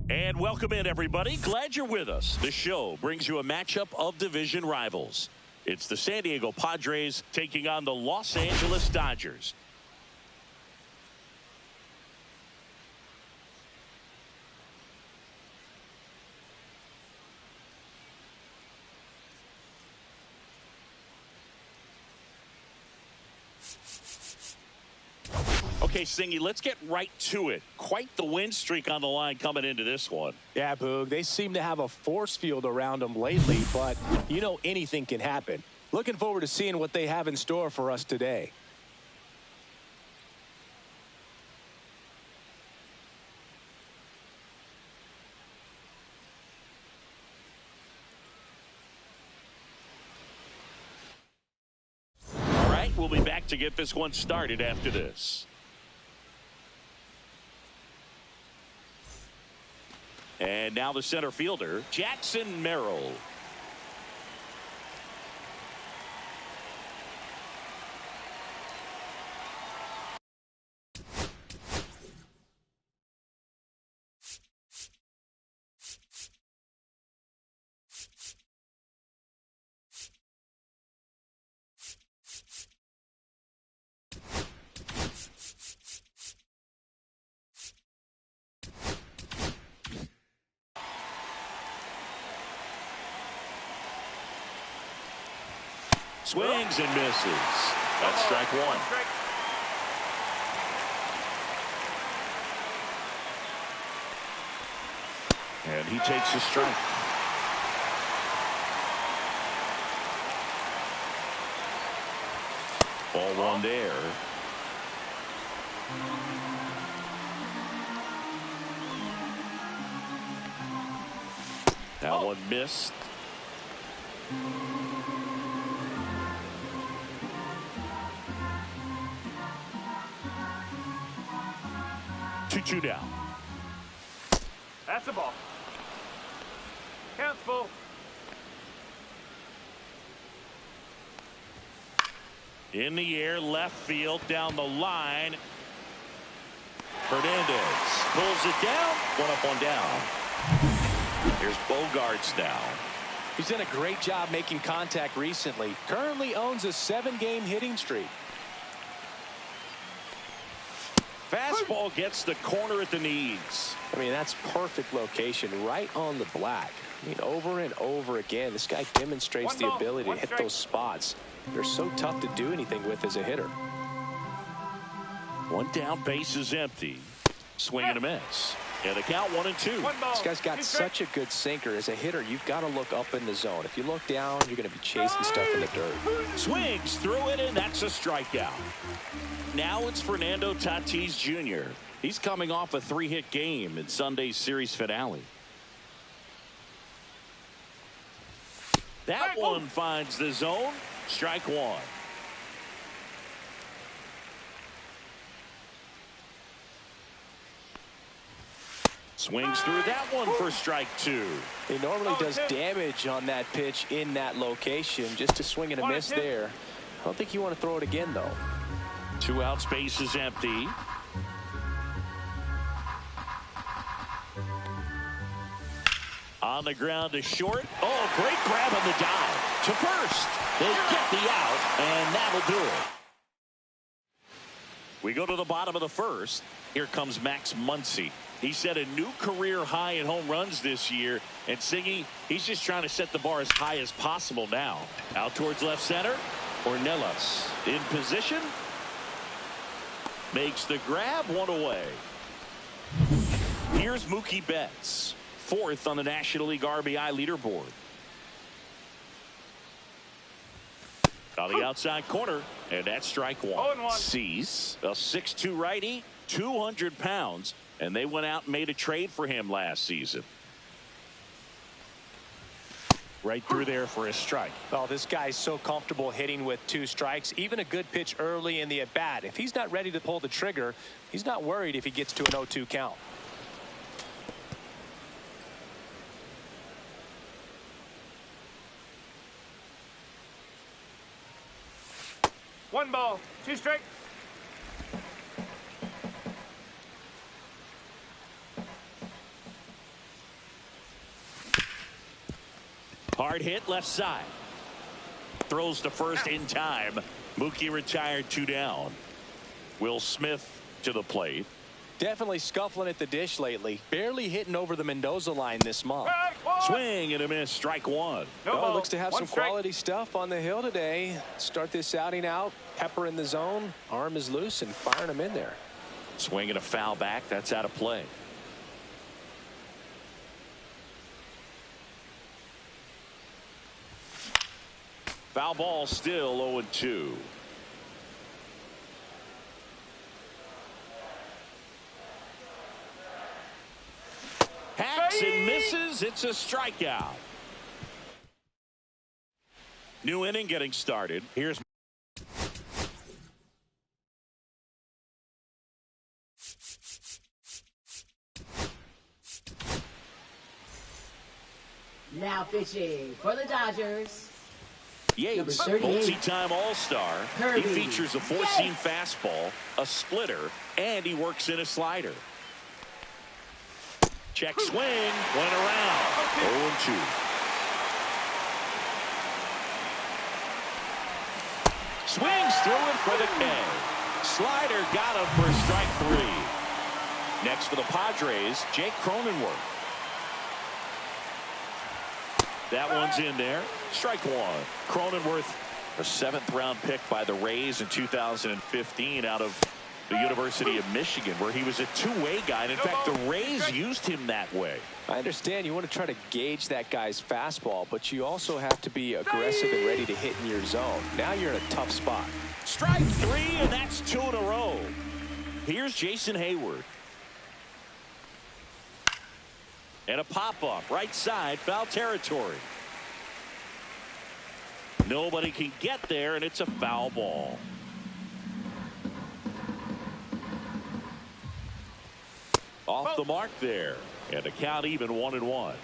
And welcome in, everybody. Glad you're with us. The show brings you a matchup of division rivals. It's the San Diego Padres taking on the Los Angeles Dodgers. Okay, Singy, let's get right to it. Quite the win streak on the line coming into this one. Yeah, Boog, they seem to have a force field around them lately, but you know anything can happen. Looking forward to seeing what they have in store for us today. All right, we'll be back to get this one started after this. And now the center fielder, Jackson Merrill. Swings and misses. That's strike one. And he takes a strike. Ball one there. That one missed. Two down. That's a ball. Count's full. In the air, left field, down the line. Hernandez pulls it down. One up, one down. Here's Bogarts now. He's done a great job making contact recently. Currently owns a 7-game hitting streak. Fastball gets the corner at the knees. I mean, that's perfect location, right on the black. I mean, over and over again, this guy demonstrates the ability to hit those spots. They're so tough to do anything with as a hitter. One down, base is empty. Swing and a miss. And the count 1-2. This guy's got such a good sinker. As a hitter, you've got to look up in the zone. If you look down, you're going to be chasing stuff in the dirt. Swings through it, and that's a strikeout. Now it's Fernando Tatis Jr. He's coming off a 3-hit game in Sunday's series finale. That one finds the zone. Strike one. Swings through that one for strike two. He normally does damage on that pitch in that location. Just a swing and a miss there. I don't think you want to throw it again, though. 2 outs, base is empty. On the ground to short. Oh, great grab on the dive. To first. They get the out, and that'll do it. We go to the bottom of the first. Here comes Max Muncy. He set a new career high in home runs this year. And Siggy, he's just trying to set the bar as high as possible now. Out towards left center. Ornelas in position. Makes the grab, one away. Here's Mookie Betts, 4th on the National League RBI leaderboard. On the outside corner, and that's strike one. Cease, a 6'2" righty, 200 pounds, and they went out and made a trade for him last season. Right through there for a strike. Oh, this guy's so comfortable hitting with 2 strikes. Even a good pitch early in the at-bat. If he's not ready to pull the trigger, he's not worried if he gets to an 0-2 count. One ball, 2 strikes. Hard hit left side. Throws to first in time. Mookie retired, 2 down. Will Smith to the plate. Definitely scuffling at the dish lately. Barely hitting over the Mendoza line this month. Swing and a miss. Strike one. Well, looks to have some quality stuff on the hill today. Start this outing out. Pepper in the zone. Arm is loose and firing him in there. Swing and a foul back. That's out of play. Foul ball, still 0-2. Hacks and misses. It's a strikeout. New inning getting started. Here's Now pitching for the Dodgers. Yates, 38. multi-time All-Star. He Kirby features a four-seam fastball, a splitter, and he works in a slider. Check swing, went around. 0-2. Swings through it for the K. Slider got him for strike 3. Next for the Padres, Jake Cronenworth. That one's in there. Strike 1. Cronenworth, a 7th-round pick by the Rays in 2015 out of the University of Michigan, where he was a two-way guy. And in fact, the Rays used him that way. I understand you want to try to gauge that guy's fastball, but you also have to be aggressive and ready to hit in your zone. Now you're in a tough spot. Strike 3, and that's 2 in a row. Here's Jason Hayward. And a pop-up, right side, foul territory. Nobody can get there, and it's a foul ball. Off the mark there. And the count even 1-1.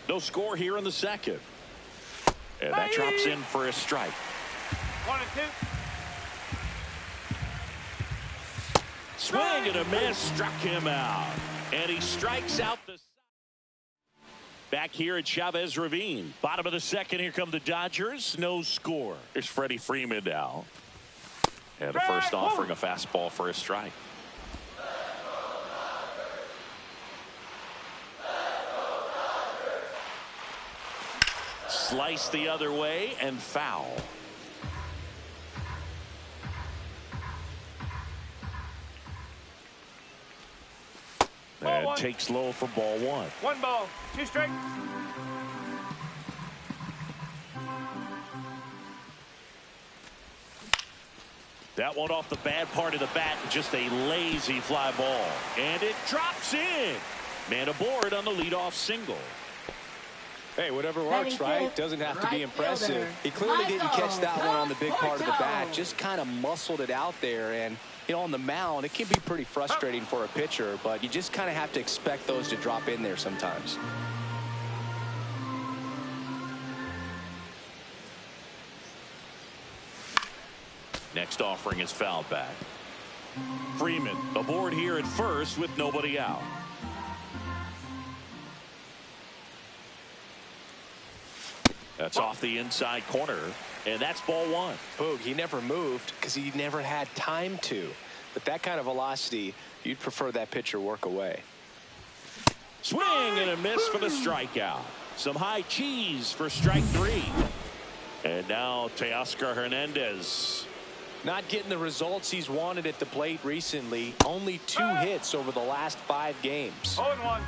No score here in the second. And that drops in for a strike. 1-2. Swing and a miss, struck him out. And he strikes out the... Back here at Chavez Ravine. Bottom of the second, here come the Dodgers. No score. There's Freddie Freeman now. And the first offering a fastball for a strike. Slice the other way and foul. And takes low for ball 1. 1 ball, 2 strikes. That one off the bad part of the bat, just a lazy fly ball. And it drops in. Man aboard on the leadoff single. Hey, whatever works, right? Doesn't have to be impressive. He clearly didn't catch that one on the big part of the bat. Just kind of muscled it out there. And, you know, on the mound, it can be pretty frustrating for a pitcher, but you just kind of have to expect those to drop in there sometimes. Next offering is fouled back. Freeman aboard here at first with nobody out. That's off the inside corner, and that's ball 1. Boog, he never moved because he never had time to. But that kind of velocity, you'd prefer that pitcher work away. Swing and a miss for the strikeout. Some high cheese for strike 3. And now Teoscar Hernandez. Not getting the results he's wanted at the plate recently. Only 2 hits over the last 5 games. 0-1.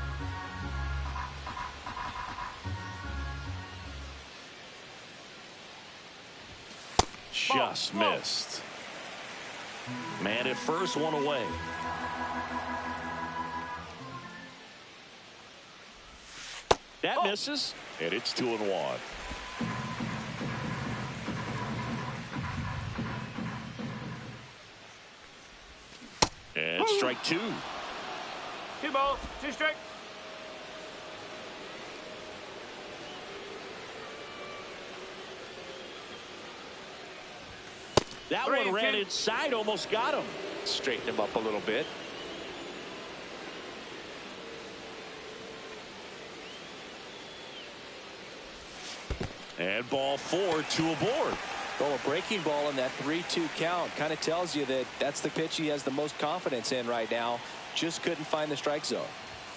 Just missed. Man at first, one away. That misses, and it's 2-1. And strike 2. 2 balls, 2 strikes. That one ran inside, almost got him. Straighten him up a little bit. And ball 4, 2 aboard. Well, a breaking ball in that 3-2 count kind of tells you that that's the pitch he has the most confidence in right now. Just couldn't find the strike zone.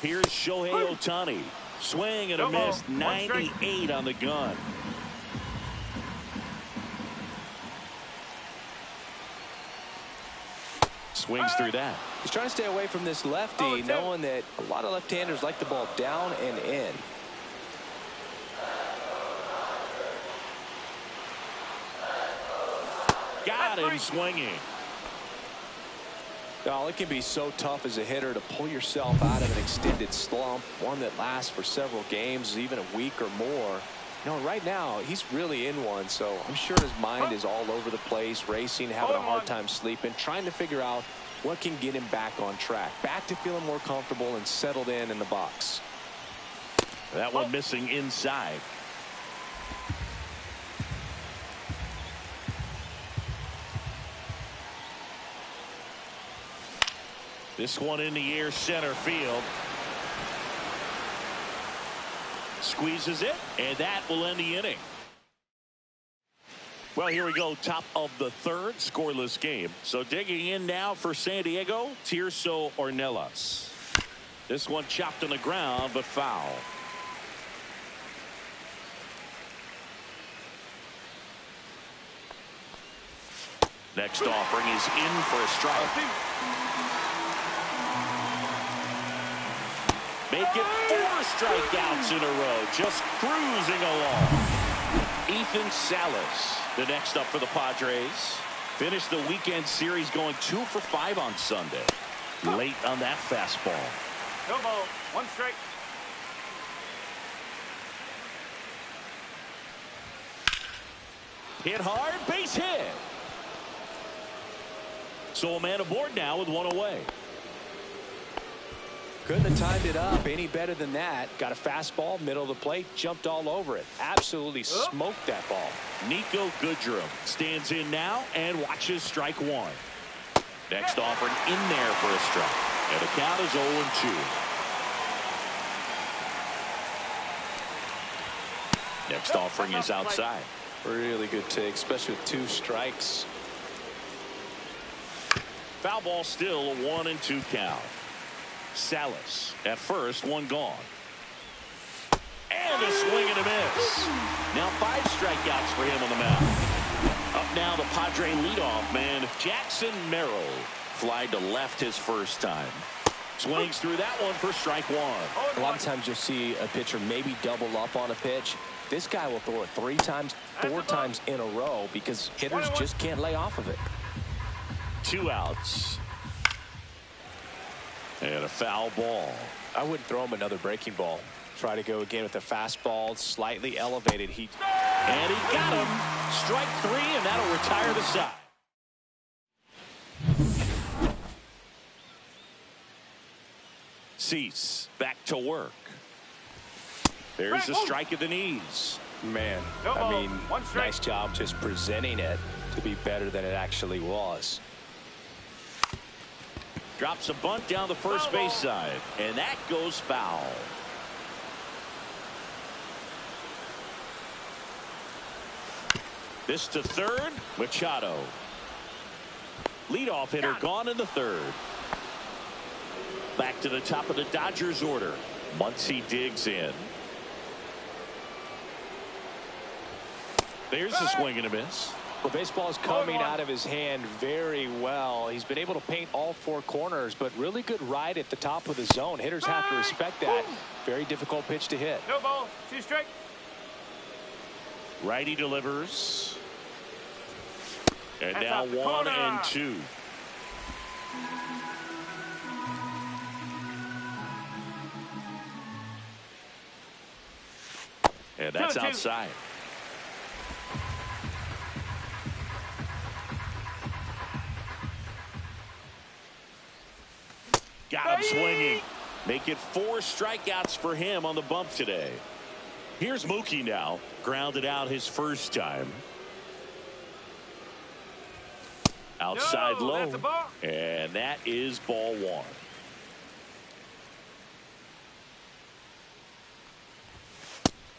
Here's Shohei Ohtani. Swing and a miss. 98 on the gun. Swings through that. He's trying to stay away from this lefty, knowing that a lot of left-handers like the ball down and in. Got him swinging. Now, it can be so tough as a hitter to pull yourself out of an extended slump, one that lasts for several games, even a week or more. You know, right now, he's really in one, so I'm sure his mind is all over the place, racing, having a hard time sleeping, trying to figure out what can get him back on track, back to feeling more comfortable and settled in the box. That one missing inside. This one in the air, center field. Squeezes it, and that will end the inning. Well, here we go, top of the third, scoreless game. So digging in now for San Diego, Tirso Ornelas. This one chopped on the ground, but foul. Next offering is in for a strike. Make it 4 strikeouts in a row, just cruising along. Ethan Salas, the next up for the Padres. Finished the weekend series going 2 for 5 on Sunday. Late on that fastball. No ball. 1 strike. Hit hard, base hit. So a man aboard now with 1 away. Couldn't have timed it up any better than that. Got a fastball, middle of the plate, jumped all over it. Absolutely smoked that ball. Nico Goodrum stands in now and watches strike 1. Next offering in there for a strike. And the count is 0-2. Next offering is outside. Really good take, especially with 2 strikes. Foul ball still, a 1-2 count. Salas at first, 1 gone. And a swing and a miss. Now 5 strikeouts for him on the mound. Up now the Padre leadoff man, Jackson Merrill. Flied to left his first time. Swings through that one for strike 1. A lot of times you'll see a pitcher maybe double up on a pitch. This guy will throw it 3 times, 4 times in a row because hitters just can't lay off of it. 2 outs. And a foul ball. I wouldn't throw him another breaking ball. Try to go again with a fastball, slightly elevated. And he got him. Strike 3, and that'll retire the side. Cease back to work. There's a strike at the knees. Man, I mean, nice job just presenting it to be better than it actually was. Drops a bunt down the first base side, and that goes foul. This to third, Machado. Leadoff hitter gone in the third. Back to the top of the Dodgers order. Muncy digs in. There's a swing and a miss. Well, baseball is coming out of his hand very well. He's been able to paint all 4 corners, but really good ride at the top of the zone. Hitters have to respect that. Very difficult pitch to hit. No ball. 2 strike. Righty delivers. And now 1-2. And that's outside. Got him swinging. Make it 4 strikeouts for him on the bump today. Here's Mookie now. Grounded out his first time. Outside low. And that is ball 1.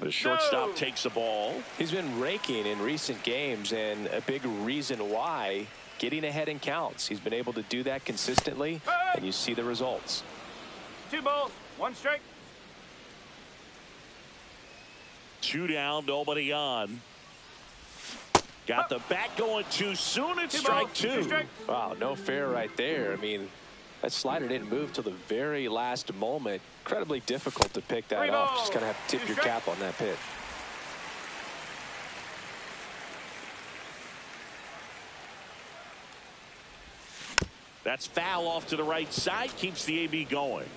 The shortstop takes the ball. He's been raking in recent games, and a big reason why, getting ahead in counts. He's been able to do that consistently, and you see the results. 2 balls, 1 strike. 2 down, nobody on. Got the bat going too soon. It's strike 2. Wow, no fair right there. I mean, that slider didn't move till the very last moment. Incredibly difficult to pick that up. Just kind of have to tip your cap on that pitch. That's foul off to the right side. Keeps the AB going.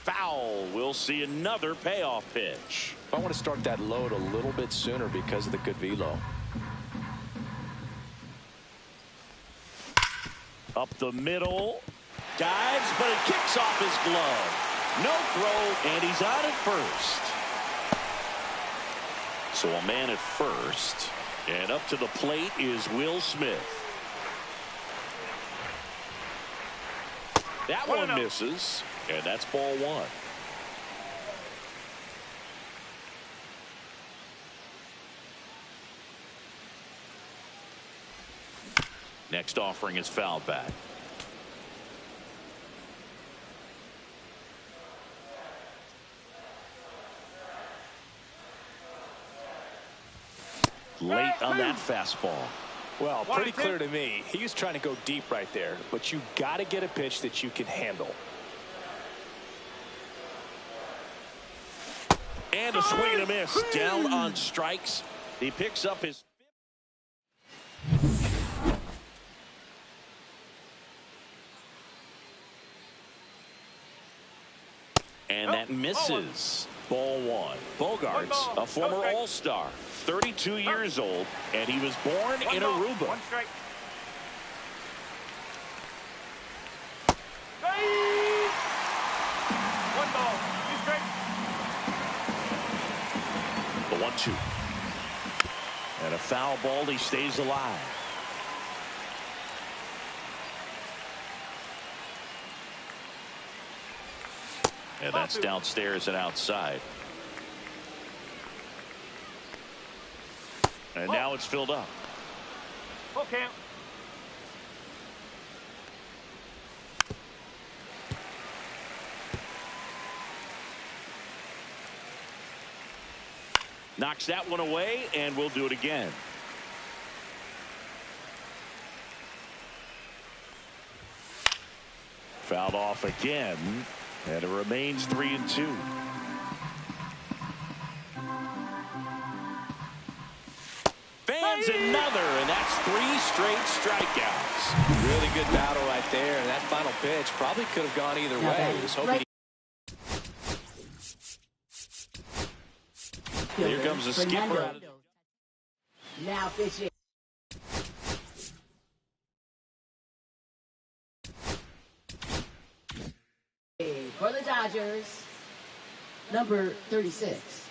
Foul. We'll see another payoff pitch. I want to start that load a little bit sooner because of the good velo. Up the middle. Dives, but it kicks off his glove. No throw, and he's out at first. So a man at first. And up to the plate is Will Smith. That one misses, and that's ball one. Next offering is fouled back. Late on that fastball. Well, pretty clear to me. He was trying to go deep right there, but you got to get a pitch that you can handle. And a swing and a miss. Down on strikes. He picks up his. And that misses. Ball one. Bogarts, a former All-Star, 32 years old, and he was born in Aruba. One strike. One ball. Two strikes. The 1-2. And a foul ball. He stays alive. And that's downstairs and outside. And now it's filled up. Full count. Knocks that one away, and we'll do it again. Fouled off again, and it remains 3-2. Fans another, and that's 3 straight strikeouts. Really good battle right there, and that final pitch probably could have gone either way. He was hoping. Here comes the skipper. Now pitching. For the Dodgers, number 36,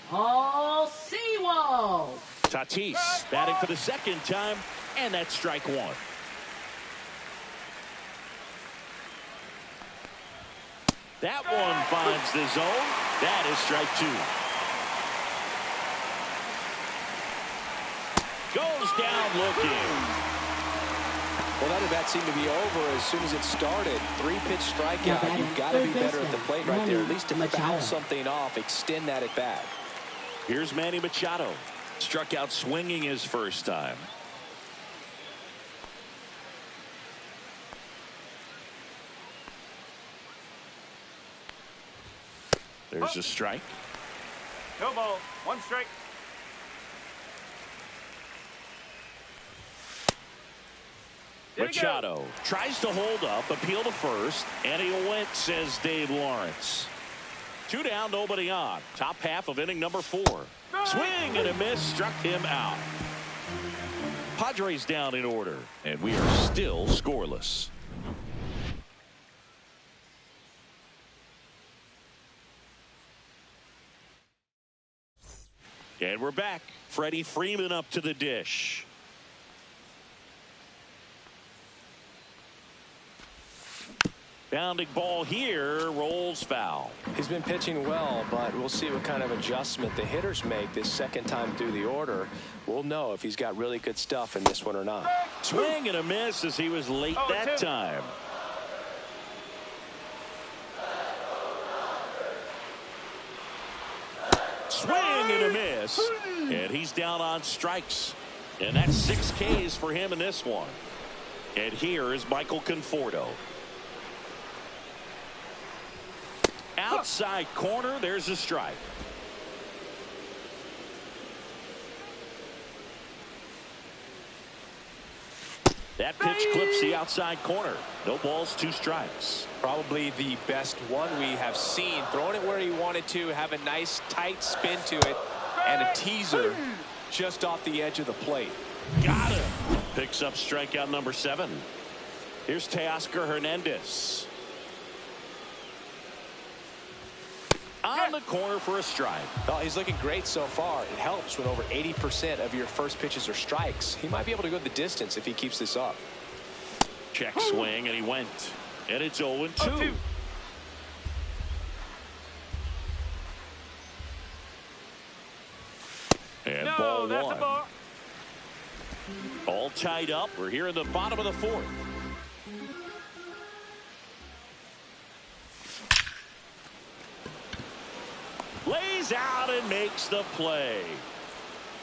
Paul Sewald. Tatis batting for the second time, and that's strike one. That one finds the zone. That is strike two. Goes down looking. Well, that at-bat seemed to be over as soon as it started. 3-pitch strikeout. You've got to be better at the plate right there, at least to foul something off, extend that at-bat. Here's Manny Machado. Struck out swinging his first time. There's a strike. No ball. One strike. Machado tries to hold up, appeal to first, and he went, says Dave Lawrence. 2 down, nobody on. Top half of inning number 4. Swing and a miss, struck him out. Padres down in order, and we are still scoreless. And we're back. Freddie Freeman up to the dish. Bounding ball here, rolls foul. He's been pitching well, but we'll see what kind of adjustment the hitters make this second time through the order. We'll know if he's got really good stuff in this one or not. Swing and a miss as he was late that time. Swing and a miss, and he's down on strikes, and that's 6 Ks for him in this one. And here is Michael Conforto. Outside corner, there's a strike. That pitch clips the outside corner. No balls, 2 strikes. Probably the best one we have seen. Throwing it where he wanted to, have a nice tight spin to it, and a teaser just off the edge of the plate. Got him. Picks up strikeout number 7. Here's Teoscar Hernandez. On the corner for a strike. Well, he's looking great so far. It helps when over 80% of your first pitches are strikes. He might be able to go the distance if he keeps this up. Check swing, and he went. And it's 0-2. 0-2. And No, ball that's one. a ball. All tied up. We're here in the bottom of the fourth. Lays out and makes the play.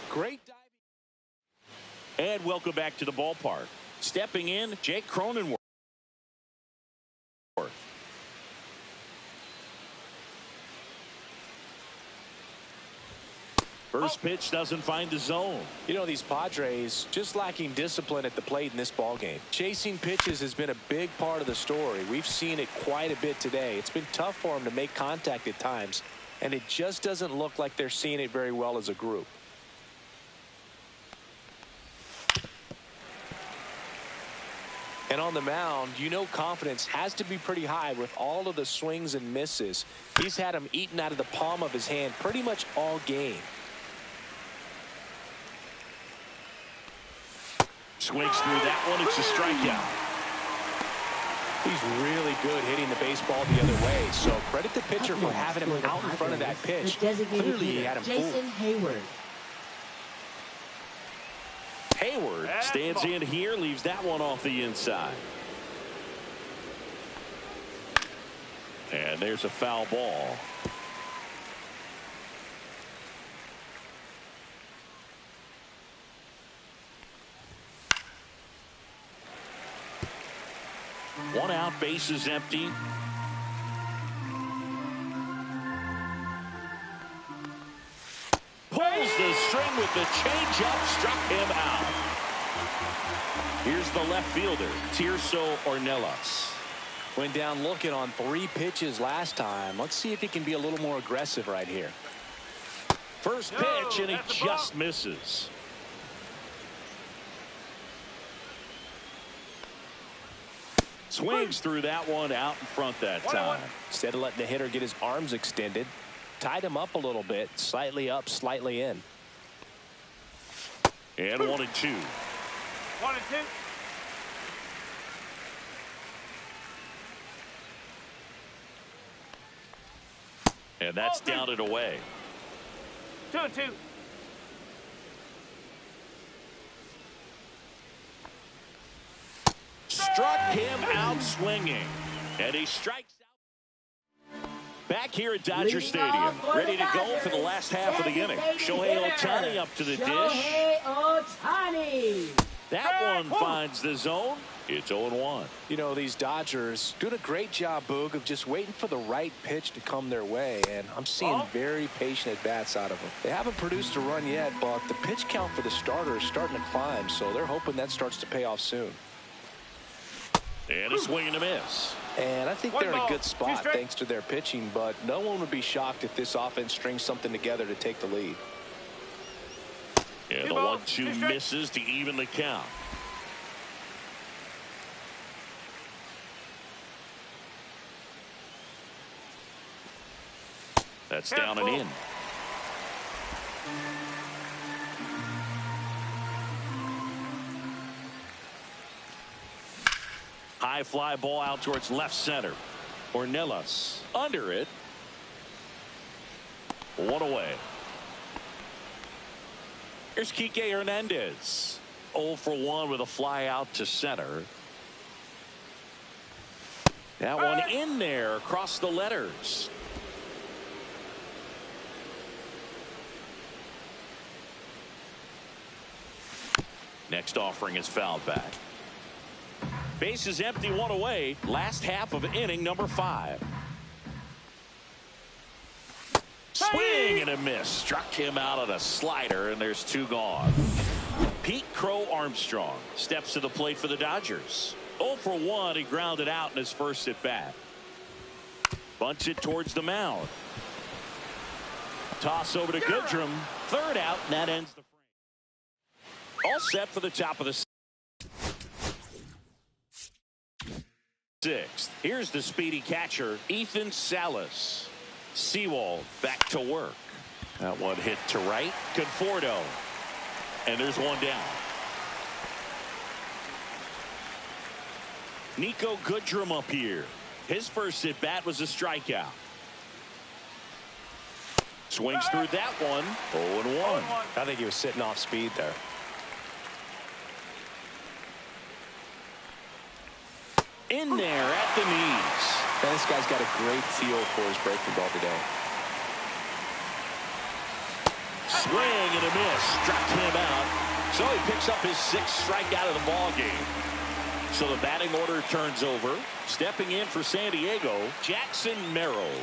Great diving. And welcome back to the ballpark. Stepping in, Jake Cronenworth. First pitch doesn't find the zone. You know, these Padres just lacking discipline at the plate in this ballgame. Chasing pitches has been a big part of the story. We've seen it quite a bit today. It's been tough for them to make contact at times, and it just doesn't look like they're seeing it very well as a group. And on the mound, you know confidence has to be pretty high with all of the swings and misses. He's had them eaten out of the palm of his hand pretty much all game. Swings through that one. It's a strikeout. He's really good hitting the baseball the other way. So credit the pitcher for having him out in front of that pitch. Clearly he had him fooled. Jason Hayward. Hayward stands in here, leaves that one off the inside. And there's a foul ball. One out, base is empty. Pulls the string with the changeup, struck him out. Here's the left fielder, Tirso Ornelas. Went down looking on 3 pitches last time. Let's see if he can be a little more aggressive right here. First pitch, and he just misses. Swings through that one out in front that time. Instead of letting the hitter get his arms extended, tied him up a little bit, slightly up, slightly in. And 1-2. 1-2. And that's down and away. 2-2. Struck him out swinging. And he strikes out. Back here at Dodger Stadium, ready to go for the last half of the inning. Shohei Ohtani up to the dish. Shohei Ohtani. That one finds the zone. It's 0-1. You know, these Dodgers doing a great job, Boog, of just waiting for the right pitch to come their way, and I'm seeing very patient at-bats out of them. They haven't produced a run yet, but the pitch count for the starter is starting to climb, so they're hoping that starts to pay off soon. And a swing and a miss. And I think they're in a good spot thanks to their pitching, but no one would be shocked if this offense strings something together to take the lead. And the 1-2 misses to even the count. That's down and in. High fly ball out towards left center. Ornelas under it. 1 away. Here's Kike Hernandez. 0 for 1 with a fly out to center. That one in there across the letters. Next offering is fouled back. Base is empty, 1 away. Last half of inning number 5. Swing and a miss. Struck him out on a slider, and there's 2 gone. Pete Crow Armstrong steps to the plate for the Dodgers. 0 for 1. He grounded out in his first at bat. Bunts it towards the mound. Toss over to Goodrum. 3rd out, and that ends the frame. All set for the top of the Sixth. Here's the speedy catcher, Ethan Salas. Seawald back to work. That one hit to right. Conforto. And there's one down. Nico Goodrum up here. His first at bat was a strikeout. Swings through that one. 0-1. I think he was sitting off speed there. In there at the knees. Man, this guy's got a great feel for his breaking ball today. Swing and a miss. Struck him out. So he picks up his sixth strikeout of the ball game. So the batting order turns over. Stepping in for San Diego, Jackson Merrill.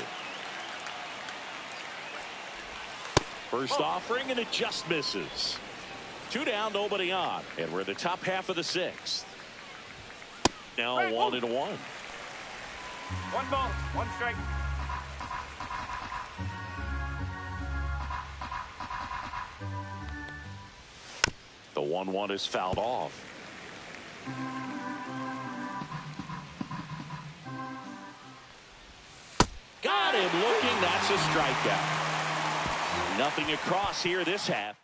First offering, and it just misses. 2 down, nobody on. And we're in the top half of the sixth. Now 1-1. 1 ball, 1 strike. The 1-1 is fouled off. Got him looking. That's a strikeout. Nothing across here this half.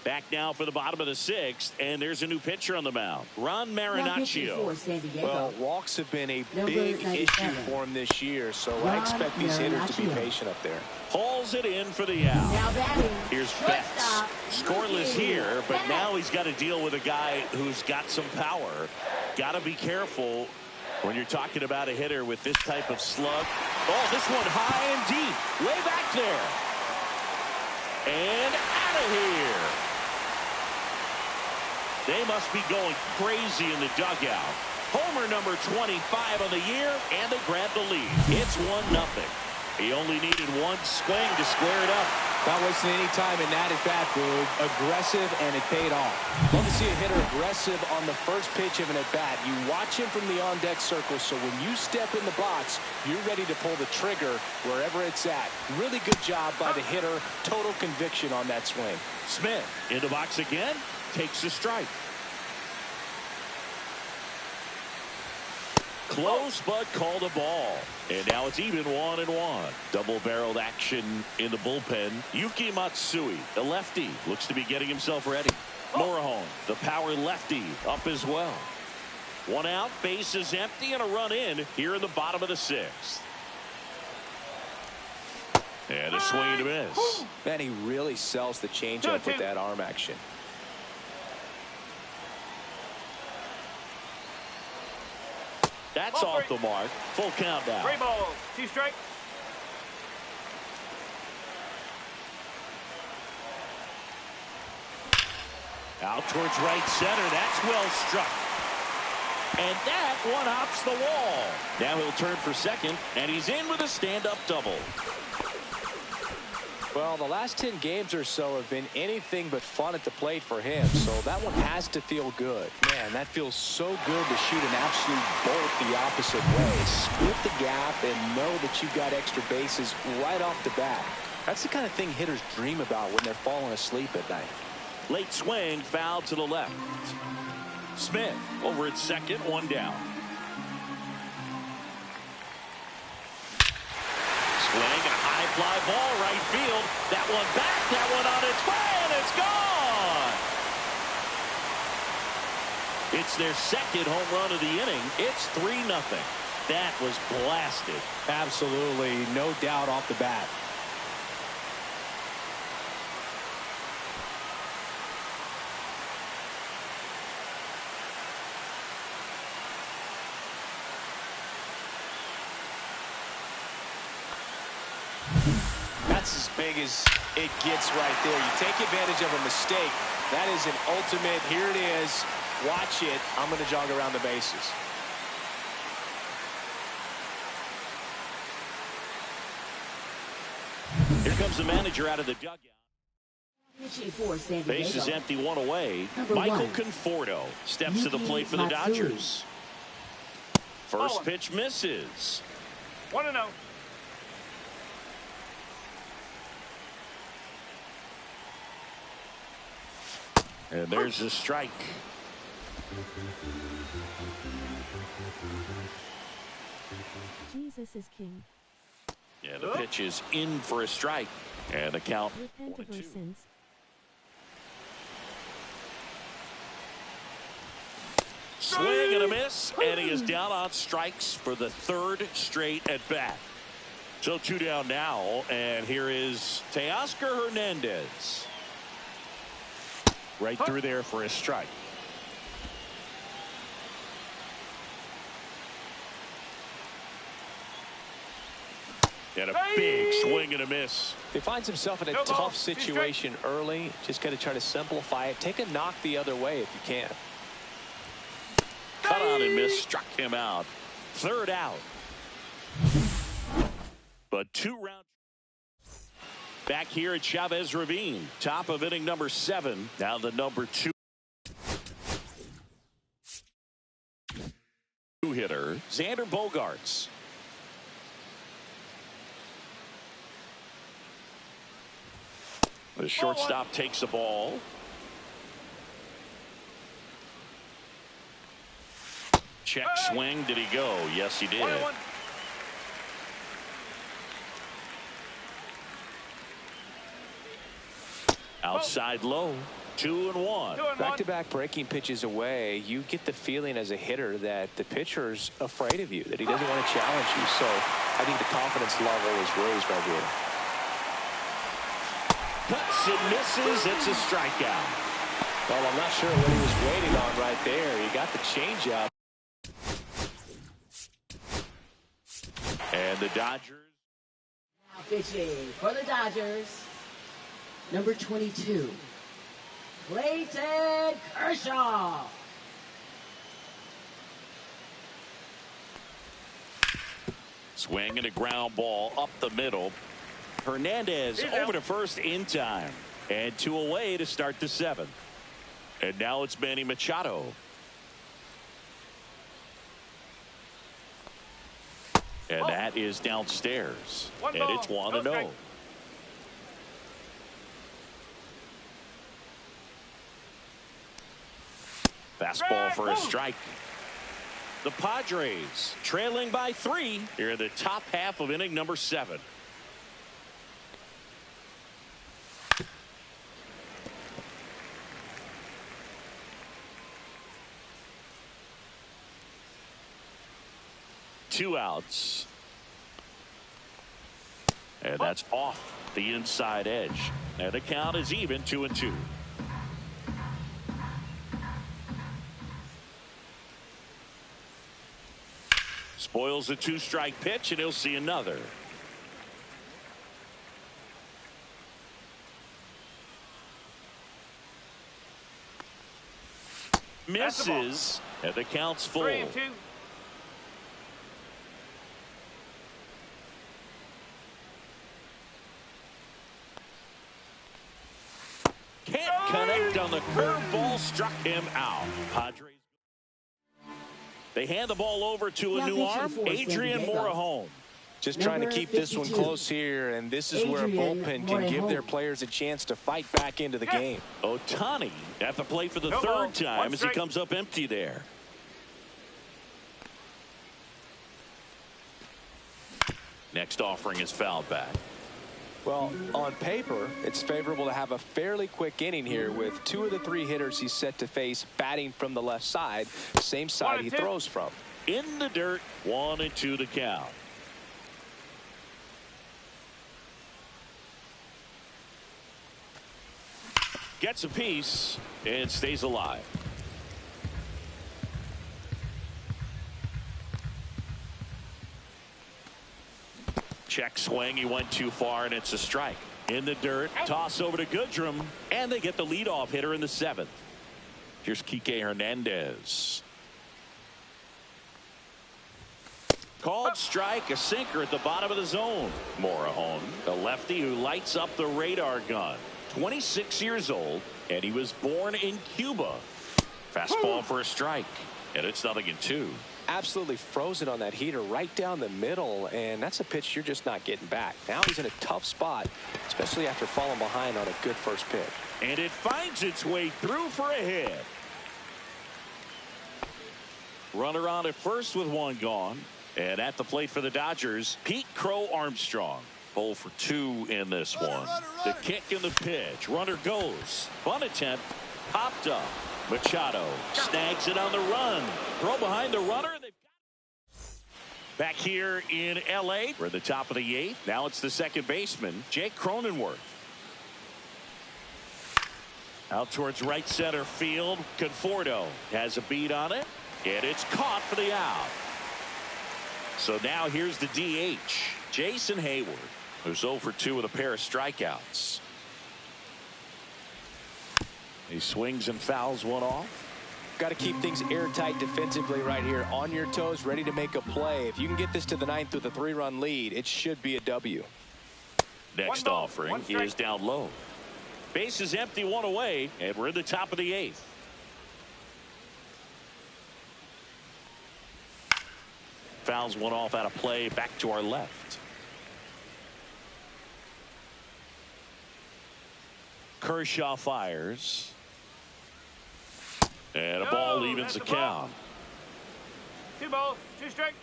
Back now for the bottom of the sixth, and there's a new pitcher on the mound, Ron Marinaccio. Well, walks have been a big issue for him this year, so I expect these hitters to be patient up there. Hauls it in for the out. Here's Betts. Scoreless here, but now he's got to deal with a guy who's got some power. Got to be careful when you're talking about a hitter with this type of slug. Oh, this one high and deep, way back there. And out of here. They must be going crazy in the dugout. Homer number 25 on the year, and they grab the lead. It's 1-0. He only needed one swing to square it up. Not wasting any time in that at bat, Boog. Aggressive, and it paid off. Love to see a hitter aggressive on the first pitch of an at bat. You watch him from the on-deck circle, so when you step in the box, you're ready to pull the trigger wherever it's at. Really good job by the hitter. Total conviction on that swing. Smith in the box again. Takes a strike. Close, but called a ball. And now it's even 1-1. Double-barreled action in the bullpen. Yuki Matsui, the lefty, looks to be getting himself ready. Morejon, the power lefty, up as well. 1 out, base is empty, and a run in here in the bottom of the sixth. And a swing and a miss. Man, he really sells the changeup with that arm action. That's off the mark. Full count now. 3 balls, 2 strikes. Out towards right center. That's well struck. And that one hops the wall. Now he'll turn for second, and he's in with a stand-up double. Well, the last 10 games or so have been anything but fun at the plate for him, so that one has to feel good. Man, that feels so good to shoot an absolute bolt the opposite way. Split the gap and know that you've got extra bases right off the bat. That's the kind of thing hitters dream about when they're falling asleep at night. Late swing, foul to the left. Smith over at second, 1 down. Swing, a high fly ball, right field. That one back, that one on its way, and it's gone. It's their second home run of the inning. It's 3-0. That was blasted. Absolutely, no doubt off the bat. That's as big as it gets right there. You take advantage of a mistake. That is an ultimate, here it is, watch it, I'm going to jog around the bases. Here comes the manager out of the dugout. Base is empty, 1 away. Michael Conforto steps to the plate for the Dodgers. First pitch misses. 1-0. And there's a strike. Jesus is king. Yeah, the pitch is in for a strike. And the count. Repent of our sins. Swing and a miss, and he is down on strikes for the third straight at bat. So 2 down now, and here is Teoscar Hernandez. Right through there for a strike. And a big swing and a miss. He finds himself in a tough situation early. Just got to try to simplify it. Take a knock the other way if you can. Cut on and miss, struck him out. Third out. But 2 rounds. Back here at Chavez Ravine. Top of inning number 7. Now the number 2 hitter, Xander Bogaerts. The shortstop takes the ball. Check swing. Did he go? Yes, he did. 1-1. Outside low. 2-1. Back-to-back breaking pitches away. You get the feeling as a hitter that the pitcher's afraid of you, that he doesn't want to challenge you. So I think the confidence level is raised right here. Cuts and misses. It's a strikeout. Well, I'm not sure what he was waiting on right there. He got the changeup. And the Dodgers. Now pitching for the Dodgers, number 22, Clayton Kershaw. Swing and a ground ball up the middle. Hernandez over to first in time. And 2 away to start the 7th. And now it's Manny Machado. And that is downstairs. And it's 1-0. Fastball for a strike. The Padres trailing by 3 here in the top half of inning number 7. Two outs. And that's off the inside edge. And the count is even 2-2. Spoils the 2-strike pitch, and he'll see another. Misses, and the count's full. 3-2. Can't connect on the curveball, struck him out. Padres. They hand the ball over to a new arm, Adrian Morejon. Just trying to keep this one close here, and this is where a bullpen can give their players a chance to fight back into the game. Ohtani at the plate for the third time as he comes up empty there. Next offering is fouled back. Well, on paper, it's favorable to have a fairly quick inning here with 2 of the 3 hitters he's set to face batting from the left side, same side he throws from. In the dirt, 1-2 the count. Gets a piece and stays alive. Check swing. He went too far, and it's a strike. In the dirt, toss over to Goodrum, and they get the leadoff hitter in the 7th. Here's Kike Hernandez. Called strike, a sinker at the bottom of the zone. Morejon, the lefty who lights up the radar gun. 26 years old, and he was born in Cuba. Fastball for a strike, and it's 0-2. Absolutely frozen on that heater right down the middle, and that's a pitch you're just not getting back. Now he's in a tough spot, especially after falling behind on a good first pitch. And it finds its way through for a hit. Runner on at first with one gone. And at the plate for the Dodgers, Pete Crow Armstrong. 0 for 2 in this one. The kick and the pitch. Runner goes. Bunt attempt. Popped up. Machado snags it on the run. Throw behind the runner. Back here in L.A. We're at the top of the 8th. Now it's the second baseman, Jake Cronenworth. Out towards right center field. Conforto has a beat on it. And it's caught for the out. So now here's the DH, Jason Hayward, who's 0 for 2 with a pair of strikeouts. He swings and fouls one off. Got to keep things airtight defensively right here. On your toes, ready to make a play. If you can get this to the 9th with a 3-run lead, it should be a W. Next offering is down low. Base is empty, one away, and we're in the top of the 8th. Fouls one off out of play, back to our left. Kershaw fires. And a ball evens the count. 2 balls, 2 strikes.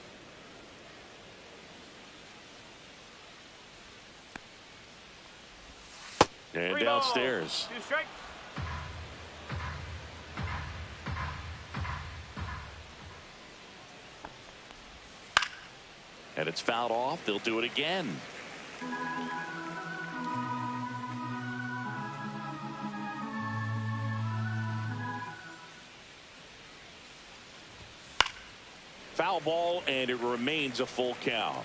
And 3 downstairs. balls, 2 strikes. And it's fouled off. They'll do it again. Foul ball, and it remains a full count.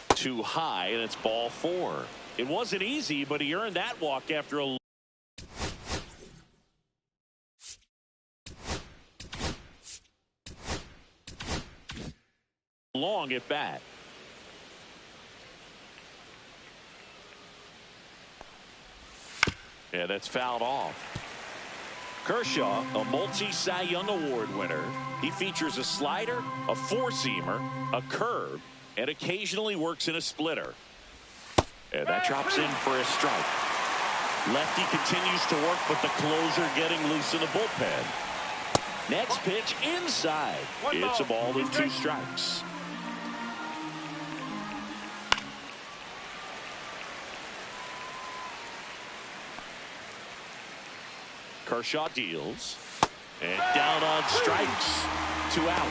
Too high, and it's ball 4. It wasn't easy, but he earned that walk after a long at bat. Yeah, that's fouled off. Kershaw, a multi-Cy Young Award winner. He features a slider, a four-seamer, a curve, and occasionally works in a splitter. And that drops in for a strike. Lefty continues to work, but the closer getting loose in the bullpen. Next pitch inside. It's a ball and 2 strikes. Kershaw deals. And down on strikes. 2 out.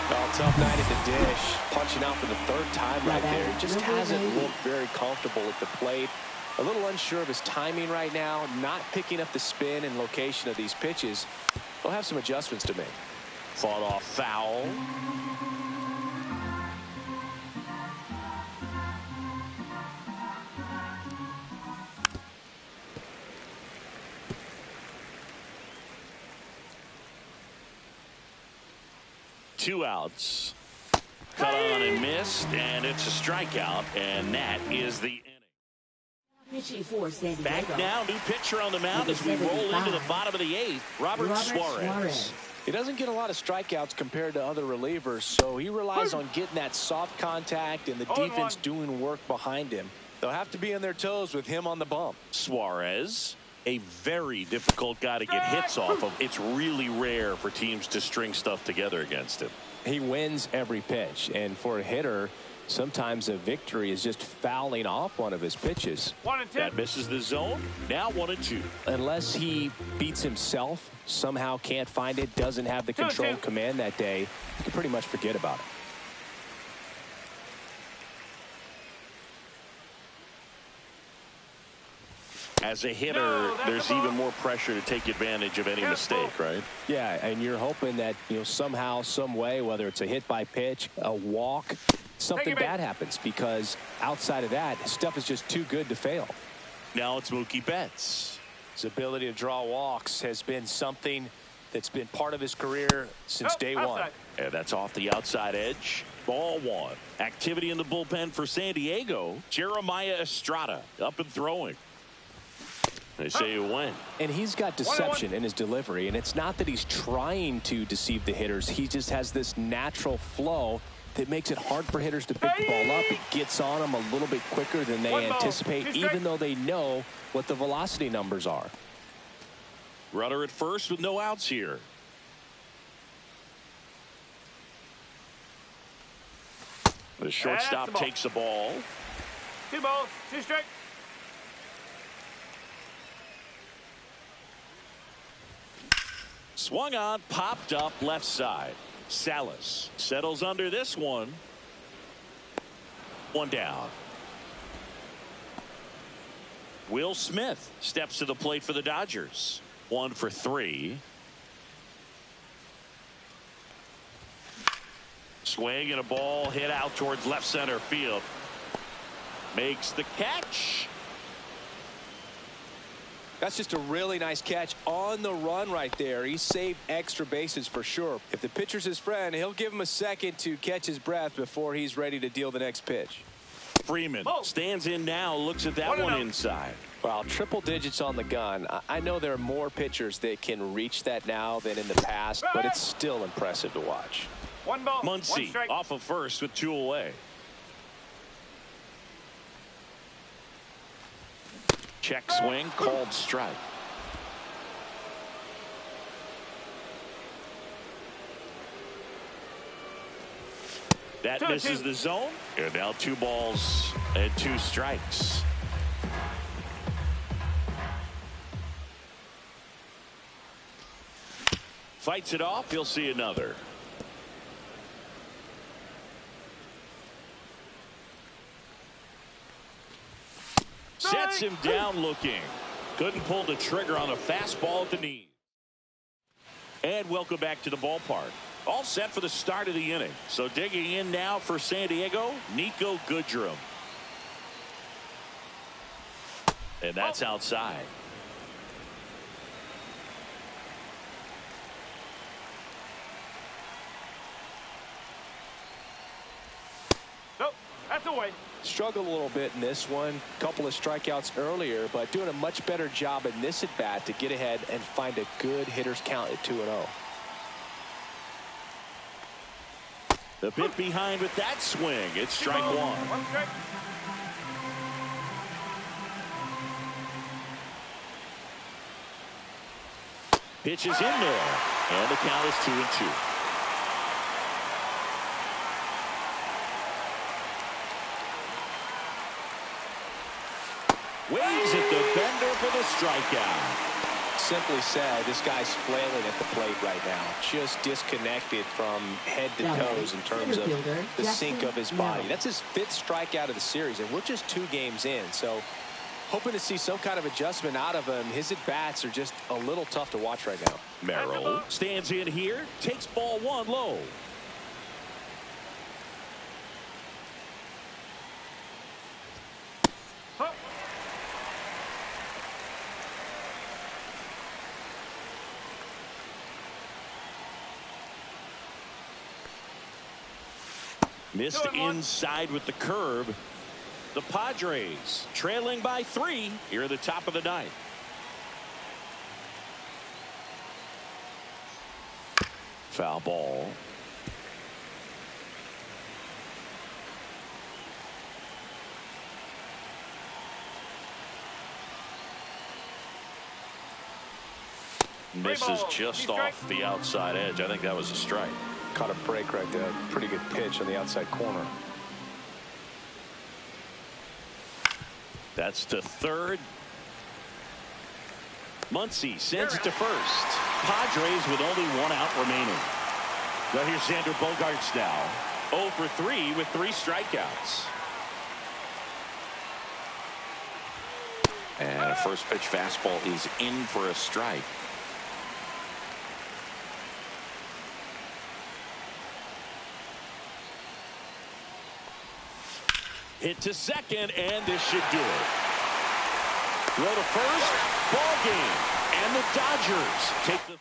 Well, tough night at the dish. Punching out for the 3rd time right there. Just hasn't looked very comfortable at the plate. A little unsure of his timing right now. Not picking up the spin and location of these pitches. He'll have some adjustments to make. Fought off foul. Two outs. Cut on and missed, and it's a strikeout, and that is the inning. Pitching for San Diego. Back now, new pitcher on the mound as we roll into the bottom of the 8th. Robert Suarez. He doesn't get a lot of strikeouts compared to other relievers, so he relies on getting that soft contact and the defense doing work behind him. They'll have to be on their toes with him on the bump. Suarez, a very difficult guy to get hits off of. It's really rare for teams to string stuff together against him. He wins every pitch, and for a hitter, sometimes a victory is just fouling off one of his pitches. 1 and 2. That misses the zone. Now 1 and 2. Unless he beats himself, somehow can't find it, doesn't have the control command that day, you can pretty much forget about it. As a hitter, there's even more pressure to take advantage of any mistake, right? Yeah, and you're hoping that, somehow, some way, whether it's a hit by pitch, a walk, something bad happens, because outside of that, stuff is just too good to fail. Now it's Mookie Betts. His ability to draw walks has been something that's been part of his career since day one. And that's off the outside edge. Ball 1. Activity in the bullpen for San Diego. Jeremiah Estrada up and throwing. They say you win. And he's got deception in his delivery, and it's not that he's trying to deceive the hitters. He just has this natural flow that makes it hard for hitters to pick the ball up. It gets on them a little bit quicker than they anticipate, even though they know what the velocity numbers are. Runner at first with no outs here. The shortstop takes the ball. 2 balls, 2 strikes. Swung on, popped up left side. Salas settles under this one. 1 down. Will Smith steps to the plate for the Dodgers. 1 for 3. Swing and a ball hit out towards left center field. Makes the catch. That's just a really nice catch on the run right there. He saved extra bases for sure. If the pitcher's his friend, he'll give him a second to catch his breath before he's ready to deal the next pitch. Freeman stands in now, looks at that one inside. Well, triple digits on the gun. I know there are more pitchers that can reach that now than in the past, but it's still impressive to watch. 1 ball, 1 Muncy strike. off of first with 2 away. Check swing, called strike. That misses the zone. And now 2 balls and 2 strikes. Fights it off. He'll see another. Sets him down looking. Couldn't pull the trigger on a fastball at the knee. And welcome back to the ballpark. All set for the start of the inning. So digging in now for San Diego, Nico Goodrum. And that's outside. Nope, that's away. Struggled a little bit in this one. Couple of strikeouts earlier, but doing a much better job in this at bat to get ahead and find a good hitter's count at 2-0. The bit behind with that swing. It's strike 1. 1 strike. Pitches in there. And the count is 2-2. Waves at the bender for the strikeout. Simply said, this guy's flailing at the plate right now. Just disconnected from head to toes in terms of the sink of his body. That's his 5th strikeout of the series, and we're just 2 games in. So hoping to see some kind of adjustment out of him. His at-bats are just a little tough to watch right now. Merrill stands in here, takes ball 1 low. Missed inside with the curve. The Padres trailing by 3 here at the top of the 9th. Foul ball. Misses just off the outside edge. I think that was a strike. Caught a break right there. Pretty good pitch on the outside corner. That's to third. Muncy sends it to first. Padres with only 1 out remaining. Now here's Xander Bogaerts now. 0 for 3 with 3 strikeouts. And a first pitch fastball is in for a strike. Hit to second, and this should do it. Throw to first, ball game, and the Dodgers take the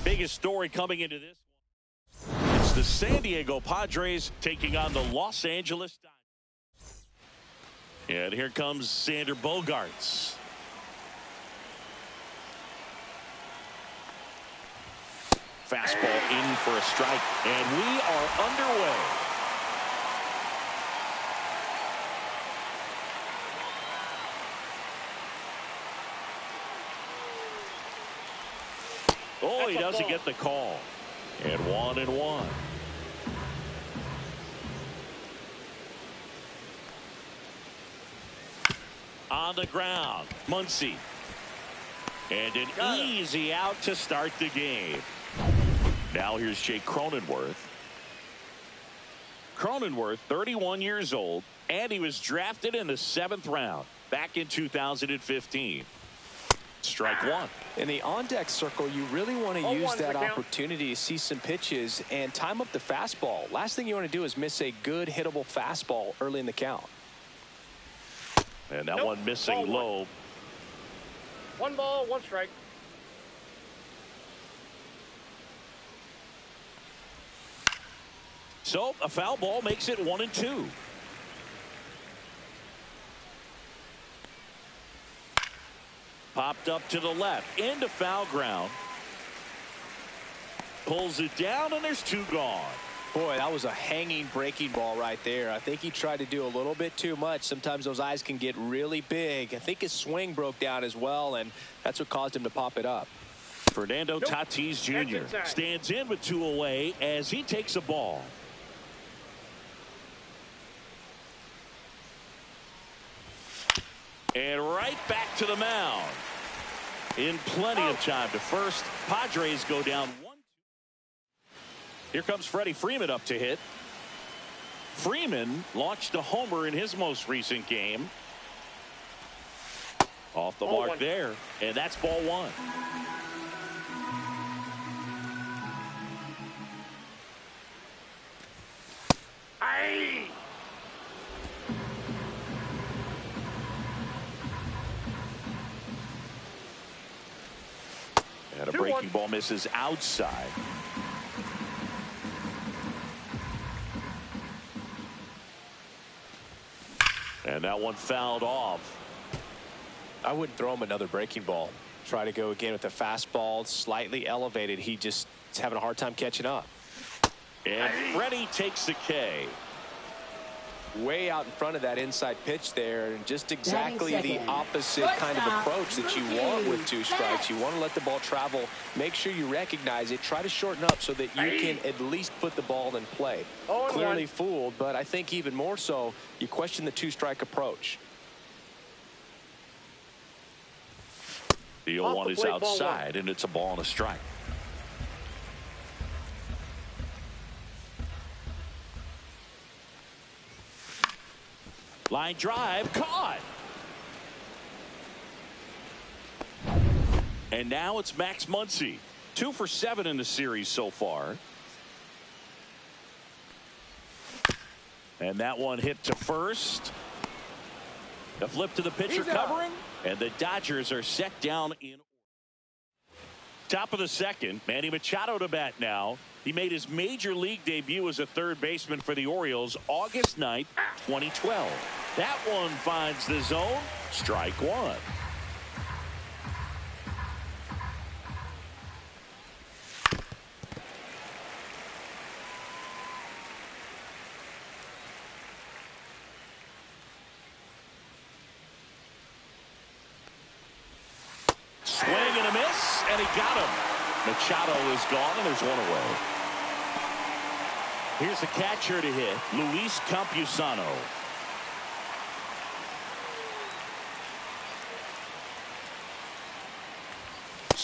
Biggest story coming into this one. It's the San Diego Padres taking on the Los Angeles Dodgers. And here comes Sander Bogaerts. Fastball in for a strike, and we are underway. Oh, he doesn't get the call. And 1-1. On the ground, Muncy. And an easy out to start the game. Now here's Jake Cronenworth. Cronenworth, 31 years old, and he was drafted in the 7th round back in 2015. Strike one. In the on-deck circle, you really want to use that opportunity to see some pitches and time up the fastball. Last thing you want to do is miss a good hittable fastball early in the count. And that one missing low. 1 ball, 1 strike. So a foul ball makes it 1-2. Popped up to the left into foul ground. Pulls it down, and there's 2 gone. Boy, that was a hanging breaking ball right there. I think he tried to do a little bit too much. Sometimes those eyes can get really big. I think his swing broke down as well, and that's what caused him to pop it up. Fernando Tatis Jr. stands in with 2 away as he takes a ball. And right back to the mound. In plenty of time to first. Padres go down 1-2. Here comes Freddie Freeman up to hit. Freeman launched a homer in his most recent game. Off the mark there. And that's ball 1. And a breaking ball misses outside. And that one fouled off. I wouldn't throw him another breaking ball. Try to go again with the fastball, slightly elevated. He just is having a hard time catching up. And Freddie takes the K. Way out in front of that inside pitch there, and just exactly the opposite kind of approach that you want with 2 strikes. You want to let the ball travel, make sure you recognize it, try to shorten up so that you can at least put the ball in play. Clearly fooled, but I think even more so, you question the 2-strike approach. The 0-1 is outside, and it's a ball and a strike. Line drive, caught. And now it's Max Muncy. 2 for 7 in the series so far. And that one hit to first. The flip to the pitcher covering. And the Dodgers are set down in top of the 2nd. Manny Machado to bat now. He made his major league debut as a 3rd baseman for the Orioles August 9th, 2012. That one finds the zone. Strike 1. Swing and a miss, and he got him. Machado is gone, and there's 1 away. Here's the catcher to hit, Luis Campusano.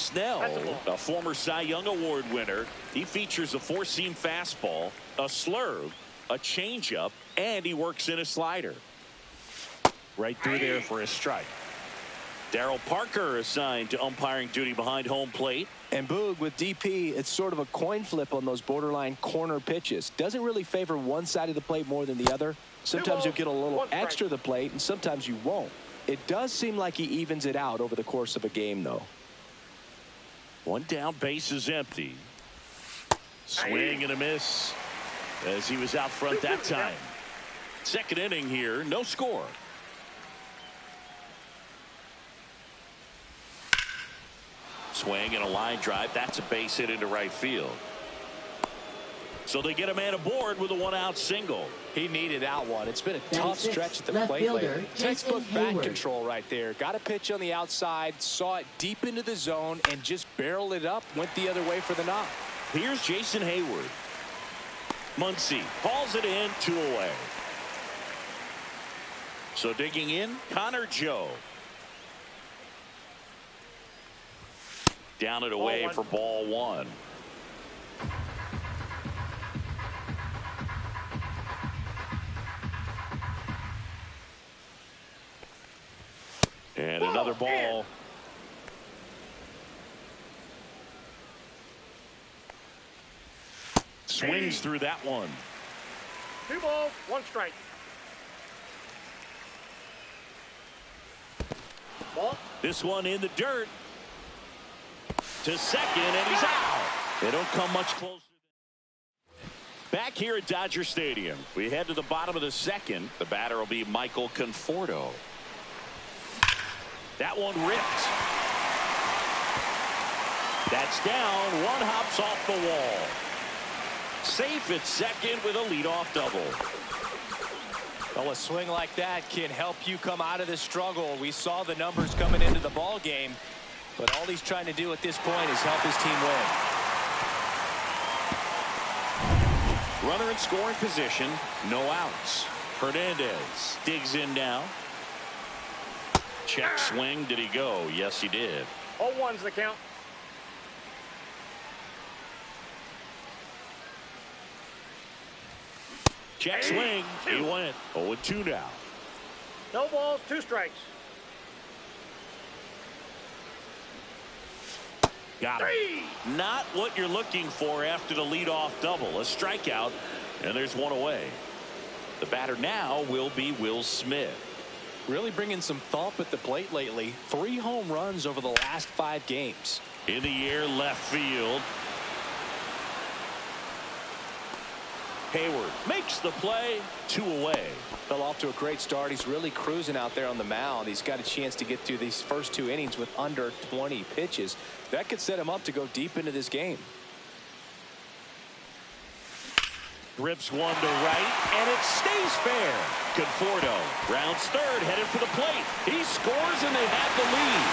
Snell, a former Cy Young Award winner, he features a four-seam fastball, a slurve, a changeup, and he works in a slider. Right through there for a strike. Darryl Parker assigned to umpiring duty behind home plate. And Boog, with DP, it's sort of a coin flip on those borderline corner pitches. Doesn't really favor one side of the plate more than the other. Sometimes you'll get a little extra the plate, and sometimes you won't. It does seem like he evens it out over the course of a game, though. One down, base is empty. Swing and a miss as he was out front that time. Second inning here, no score. Swing and a line drive. That's a base hit into right field. So they get a man aboard with a one-out single. He needed that one. It's been a tough stretch at the plate lately. Textbook bat control right there. Got a pitch on the outside, saw it deep into the zone, and just barreled it up. Went the other way for the knock. Here's Jason Hayward. Muncy hauls it in, 2 away. So digging in, Connor Joe. Down and away for ball one. And another ball. Swings through that one. 2 balls, 1 strike. Ball. This one in the dirt. To second, and he's out. They don't come much closer. Back here at Dodger Stadium, we head to the bottom of the second. The batter will be Michael Conforto. That one ripped. That's down. One hops off the wall. Safe at second with a leadoff double. Well, a swing like that can help you come out of this struggle. We saw the numbers coming into the ball game, but all he's trying to do at this point is help his team win. Runner in scoring position, no outs. Hernandez digs in now. Check swing. Did he go? Yes, he did. 0-1's the count. Check swing. He went 0-2 now. No balls, 2 strikes. Got him. Not what you're looking for after the leadoff double. A strikeout, and there's one away. The batter now will be Will Smith. Really bringing some thump at the plate lately. 3 home runs over the last 5 games. In the air, left field. Hayward makes the play, 2 away. Fell off to a great start. He's really cruising out there on the mound. He's got a chance to get through these first 2 innings with under 20 pitches. That could set him up to go deep into this game. Rips one to right, and it stays fair. Conforto rounds third, headed for the plate. He scores, and they have the lead.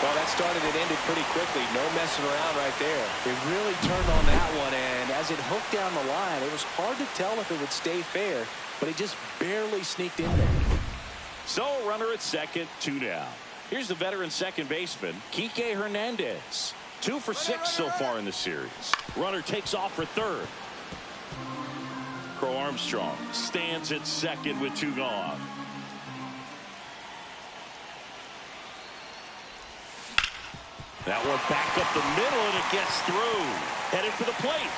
Well, that started and ended pretty quickly. No messing around right there. It really turned on that one, and as it hooked down the line, it was hard to tell if it would stay fair, but it just barely sneaked in there. So, runner at second, 2 down. Here's the veteran second baseman, Kike Hernandez. 2 for 6 so far in the series. Runner takes off for third. Crow Armstrong stands at second with 2 gone. That one back up the middle, and it gets through. Headed for the plate.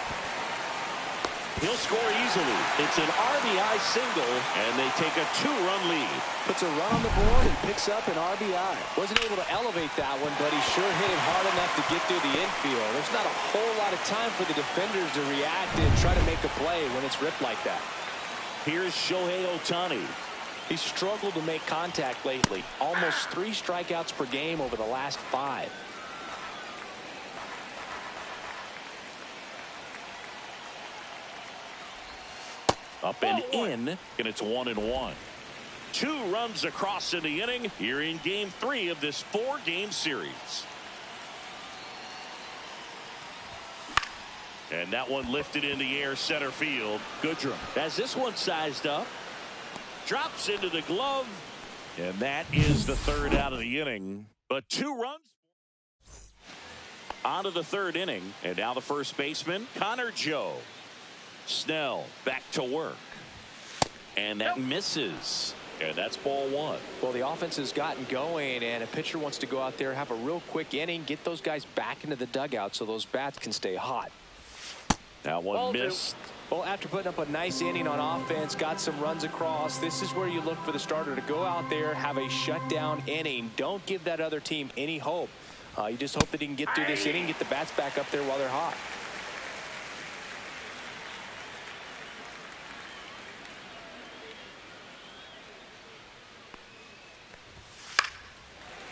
He'll score easily. It's an RBI single, and they take a 2-run lead. Puts a run on the board and picks up an RBI. Wasn't able to elevate that one, but he sure hit it hard enough to get through the infield. There's not a whole lot of time for the defenders to react and try to make a play when it's ripped like that. Here's Shohei Ohtani. He's struggled to make contact lately. Almost 3 strikeouts per game over the last 5. Up and in, and it's 1-1. 2 runs across in the inning here in game 3 of this 4-game series. And that one lifted in the air, center field. Goodrum has this one sized up. Drops into the glove. And that is the 3rd out of the inning. But but 2 runs. On to the 3rd inning, and now the first baseman, Connor Joe. Snell back to work, and that misses, and that's ball 1. Well, the offense has gotten going, and a pitcher wants to go out there, have a real quick inning, get those guys back into the dugout so those bats can stay hot. That one Ball 2. missed. Well, after putting up a nice inning on offense, got some runs across, this is where you look for the starter to go out there, have a shutdown inning. Don't give that other team any hope. You just hope that he can get through this inning, get the bats back up there while they're hot.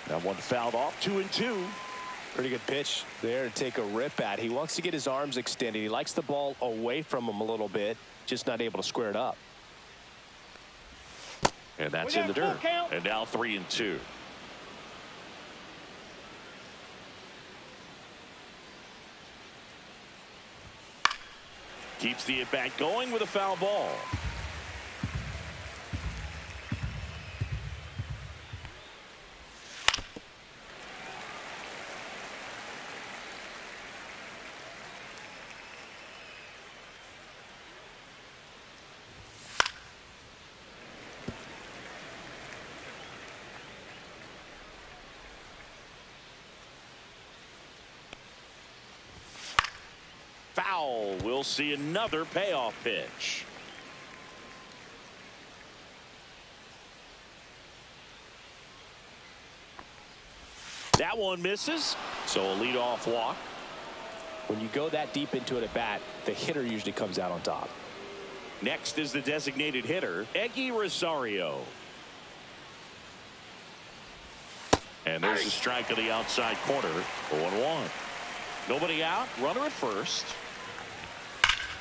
That one fouled off, 2-2. Pretty good pitch there to take a rip at. He wants to get his arms extended. He likes the ball away from him a little bit, just not able to square it up. And that's in the dirt. And now 3-2. Keeps the at-bat going with a foul ball. Foul. We'll see another payoff pitch. That one misses, so a leadoff walk. When you go that deep into it at bat, the hitter usually comes out on top. Next is the designated hitter, Eggy Rosario. And there's a strike on the outside corner, 0-1. Nobody out, runner at first.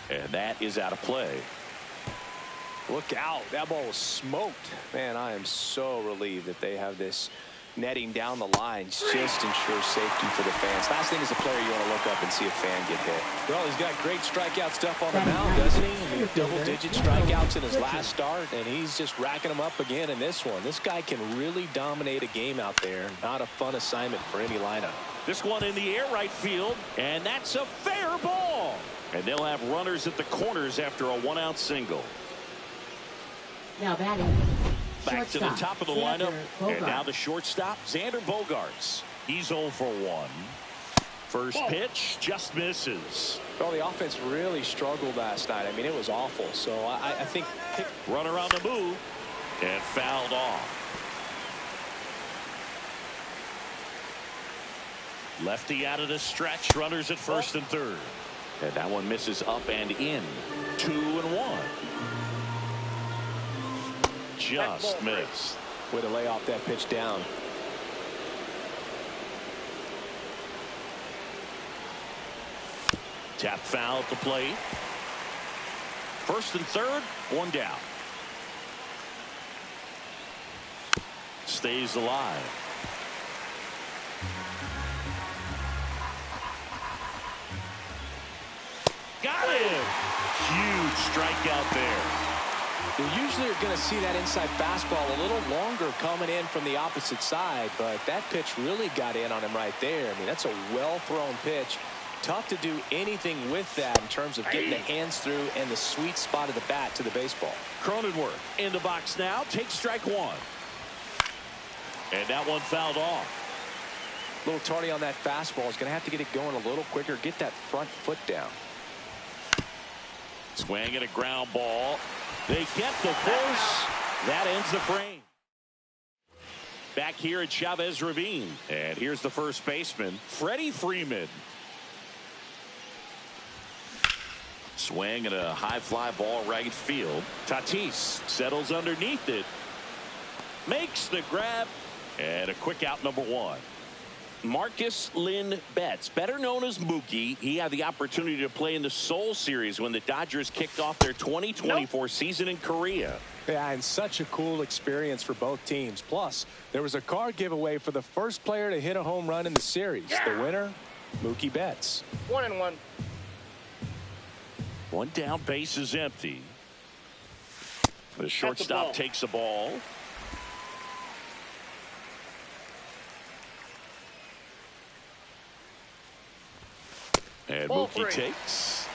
And that is out of play. Look out. That ball was smoked. Man, I am so relieved that they have this netting down the lines. Just ensures safety for the fans. Last thing as a player, you want to look up and see a fan get hit. Well, he's got great strikeout stuff on the mound, doesn't he? I mean, double-digit strikeouts in his last start, and he's just racking them up again in this one. This guy can really dominate a game out there. Not a fun assignment for any lineup. This one in the air right field, and that's a fair ball. And they'll have runners at the corners after a 1-out single. Now batting. Back to the top of the lineup, and now the shortstop, Xander Bogaerts. He's 0 for 1. First pitch just misses. Well, the offense really struggled last night. I mean, it was awful. So I think runner on the move and fouled off. Lefty out of the stretch, runners at first and third. And that one misses up and in. 2-1. Just missed. Way to lay off that pitch down. Tap foul at the plate. First and third, 1 down. Stays alive. Got him. Huge strikeout there. You usually are going to see that inside fastball a little longer coming in from the opposite side, but that pitch really got in on him right there. I mean, that's a well-thrown pitch. Tough to do anything with that in terms of getting the hands through and the sweet spot of the bat to the baseball. Cronenworth in the box now. Takes strike 1. And that one fouled off. A little tardy on that fastball. Is going to have to get it going a little quicker. Get that front foot down. Swing and a ground ball. They get the force. That ends the frame. Back here at Chavez Ravine. And here's the first baseman, Freddie Freeman. Swing and a high fly ball right field. Tatis settles underneath it. Makes the grab. And a quick out, number 1. Marcus Lynn Betts, better known as Mookie. He had the opportunity to play in the Seoul Series when the Dodgers kicked off their 2024 season in Korea. Yeah, and such a cool experience for both teams. Plus, there was a card giveaway for the first player to hit a home run in the series. The winner, Mookie Betts. 1-1. 1 down, base is empty. The shortstop takes the ball. And Ball Mookie 3. takes.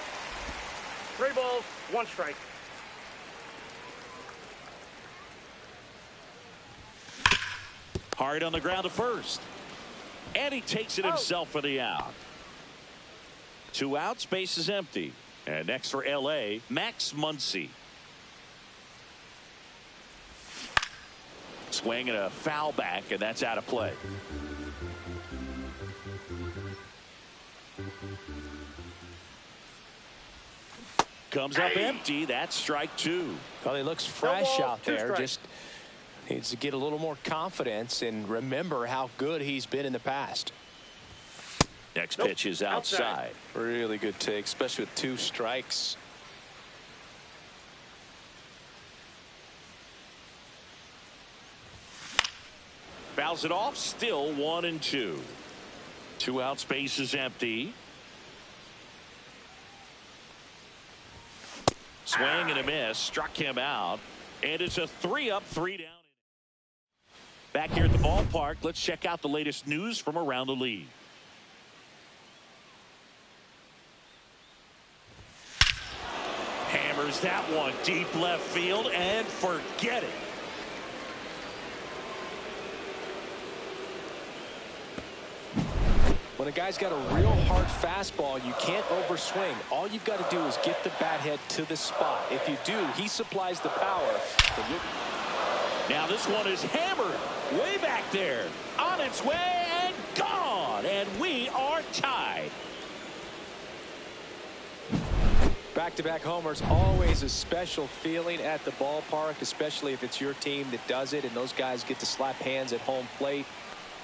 3 balls, 1 strike. Hard on the ground to first. And he takes it himself for the out. 2 outs, base is empty. And next for LA, Max Muncy. Swing and a foul back, and that's out of play. Comes up empty. That's strike 2. Well, he looks fresh out there. strikes. Just needs to get a little more confidence and remember how good he's been in the past. Next pitch is outside. Really good take, especially with 2 strikes. Fouls it off. Still 1-2. 2 outs, base is empty. Swing and a miss. Struck him out. And it's a 3-up, 3-down. Back here at the ballpark, let's check out the latest news from around the league. Hammers that one deep left field and forget it. When a guy's got a real hard fastball, you can't overswing. All you've got to do is get the bat head to the spot. If you do, he supplies the power. Now this one is hammered way back there. On its way and gone. And we are tied. Back-to-back homers, always a special feeling at the ballpark, especially if it's your team that does it and those guys get to slap hands at home plate.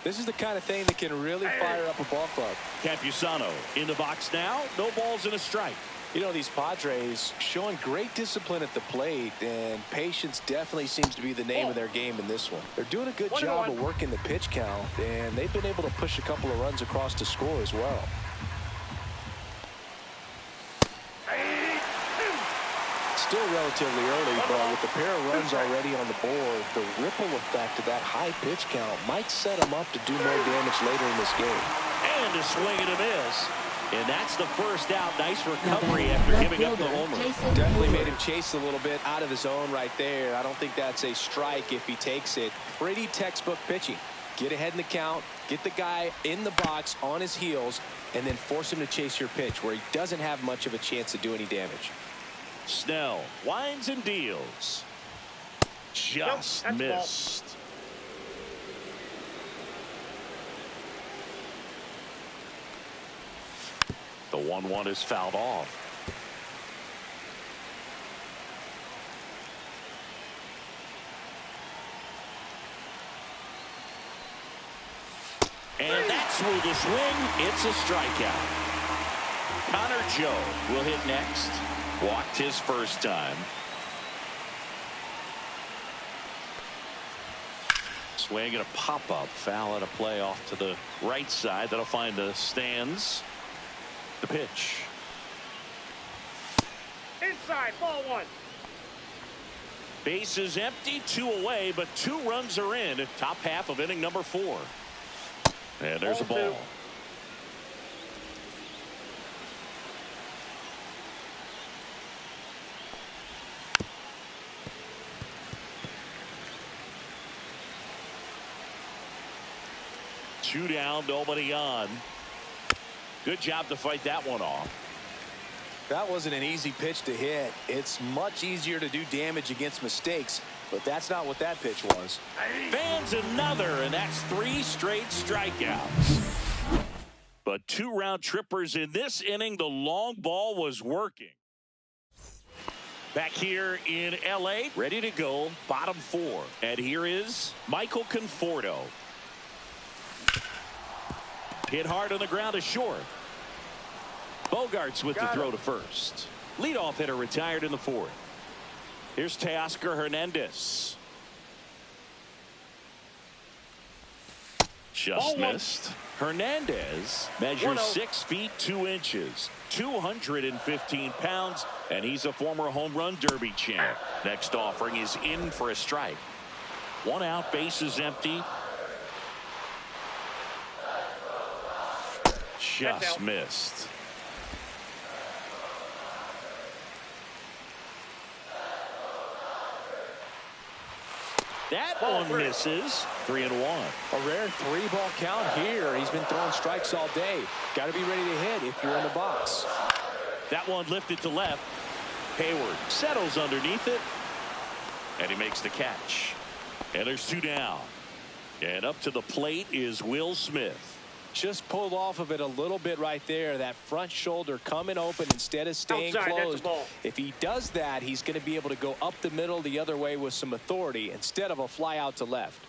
This is the kind of thing that can really fire up a ball club. Campusano in the box now. No balls and a strike. You know, these Padres showing great discipline at the plate, and patience definitely seems to be the name of their game in this one. They're doing a good job of working the pitch count, and they've been able to push a couple of runs across to score as well. Still relatively early, but with a pair of runs already on the board, the ripple effect of that high pitch count might set them up to do more damage later in this game. And a swing and a miss. And that's the first out. Nice recovery after giving up the homer. Definitely made him chase a little bit out of his zone right there. I don't think that's a strike if he takes it. Pretty textbook pitching. Get ahead in the count, get the guy in the box on his heels, and then force him to chase your pitch where he doesn't have much of a chance to do any damage. Snell winds and deals. Just missed. The 1-1 is fouled off. And that's with the swing. It's a strikeout. Connor Joe will hit next. Walked his first time. Swing and a pop-up. Foul at a play off to the right side. That'll find the stands. The pitch. Inside, ball 1. Base is empty, 2 away, but 2 runs are in. Top half of inning number 4. And there's a ball. 2 down, nobody on. Good job to fight that one off. That wasn't an easy pitch to hit. It's much easier to do damage against mistakes, but that's not what that pitch was. Fans another, and that's 3 straight strikeouts. But 2 round trippers in this inning. The long ball was working. Back here in LA, ready to go, bottom 4. And here is Michael Conforto. Hit hard on the ground to short. Bogarts with the throw to first. Leadoff hitter retired in the 4th. Here's Teoscar Hernandez. Just missed. Hernandez measures 6 feet 2 inches, 215 pounds, and he's a former home run derby champ. Next offering is in for a strike. 1 out, base is empty. Just missed. That Ball one three. misses. 3-1. A rare 3-ball count here. He's been throwing strikes all day. Got to be ready to hit if you're in the box. That one lifted to left. Hayward settles underneath it. And he makes the catch. And there's 2 down. And up to the plate is Will Smith. Just pulled off of it a little bit right there. That front shoulder coming open instead of staying Outside, that's a closed. ball. If he does that, he's going to be able to go up the middle the other way with some authority instead of a fly out to left.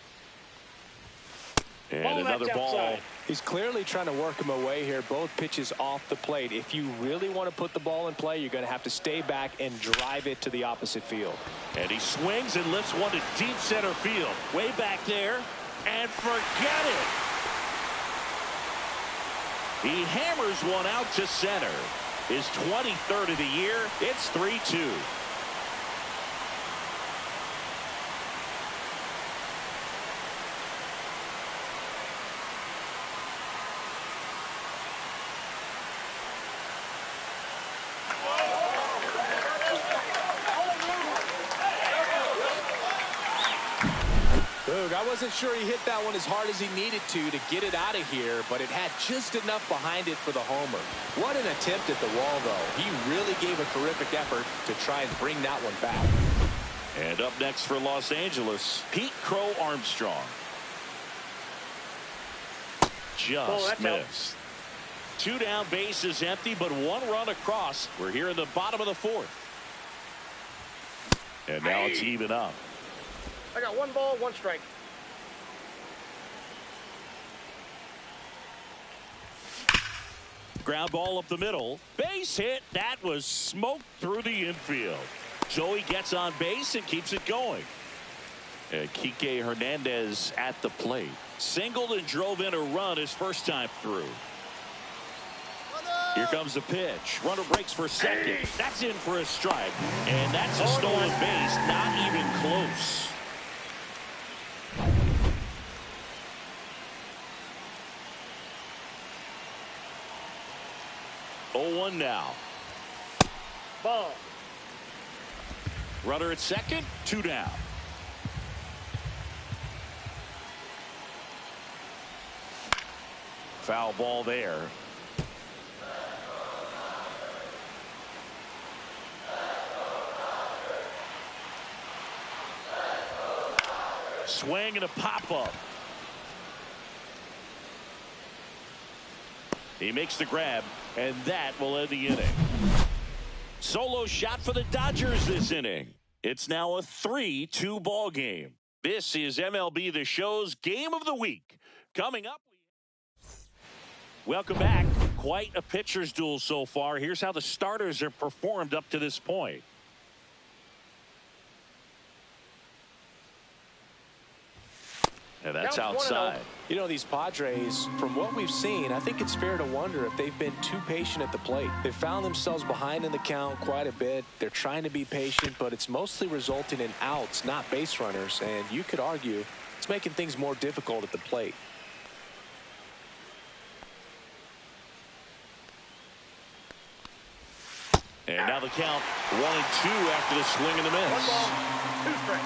And Ball, another that's ball. outside. He's clearly trying to work him away here. Both pitches off the plate. If you really want to put the ball in play, you're going to have to stay back and drive it to the opposite field. And he swings and lifts one to deep center field. Way back there. And forget it. He hammers one out to center. His 23rd of the year. It's 3-2. I wasn't sure he hit that one as hard as he needed to get it out of here, but it had just enough behind it for the homer. What an attempt at the wall, though. He really gave a terrific effort to try and bring that one back. And up next for Los Angeles, Pete Crow Armstrong. Just missed. 2 down, bases empty, but 1 run across. We're here in the bottom of the 4th. And now it's even up. I got 1 ball, 1 strike. Ground ball up the middle. Base hit. That was smoked through the infield. Joey gets on base and keeps it going. And Kike Hernandez at the plate. Singled and drove in a run his first time through. Here comes the pitch. Runner breaks for second. That's in for a strike. And that's a stolen base. Not even close. Oh, 1 now. Ball. Runner at second. 2 down. Foul ball there. Swing and a pop-up. He makes the grab, and that will end the inning. Solo shot for the Dodgers this inning. It's now a 3-2 ball game. This is MLB The Show's Game of the Week. Coming up. Welcome back. Quite a pitcher's duel so far. Here's how the starters have performed up to this point. And that's outside. You know, these Padres, from what we've seen, I think it's fair to wonder if they've been too patient at the plate. They've found themselves behind in the count quite a bit. They're trying to be patient, but it's mostly resulting in outs, not base runners. And you could argue it's making things more difficult at the plate. And now the count 1-2 after the swing and the miss. 1 ball, 2 strikes.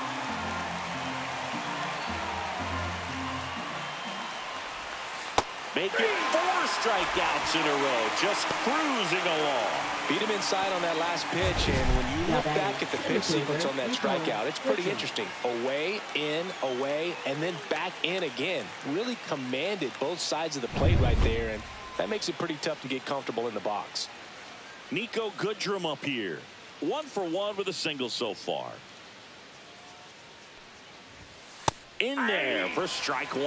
Making 4 strikeouts in a row, just cruising along. Beat him inside on that last pitch, and when you look back at the pitch sequence on that strikeout, it's pretty interesting. Away, in, away, and then back in again. Really commanded both sides of the plate right there, and that makes it pretty tough to get comfortable in the box. Nico Goodrum up here. 1 for 1 with a single so far. In there for strike 1.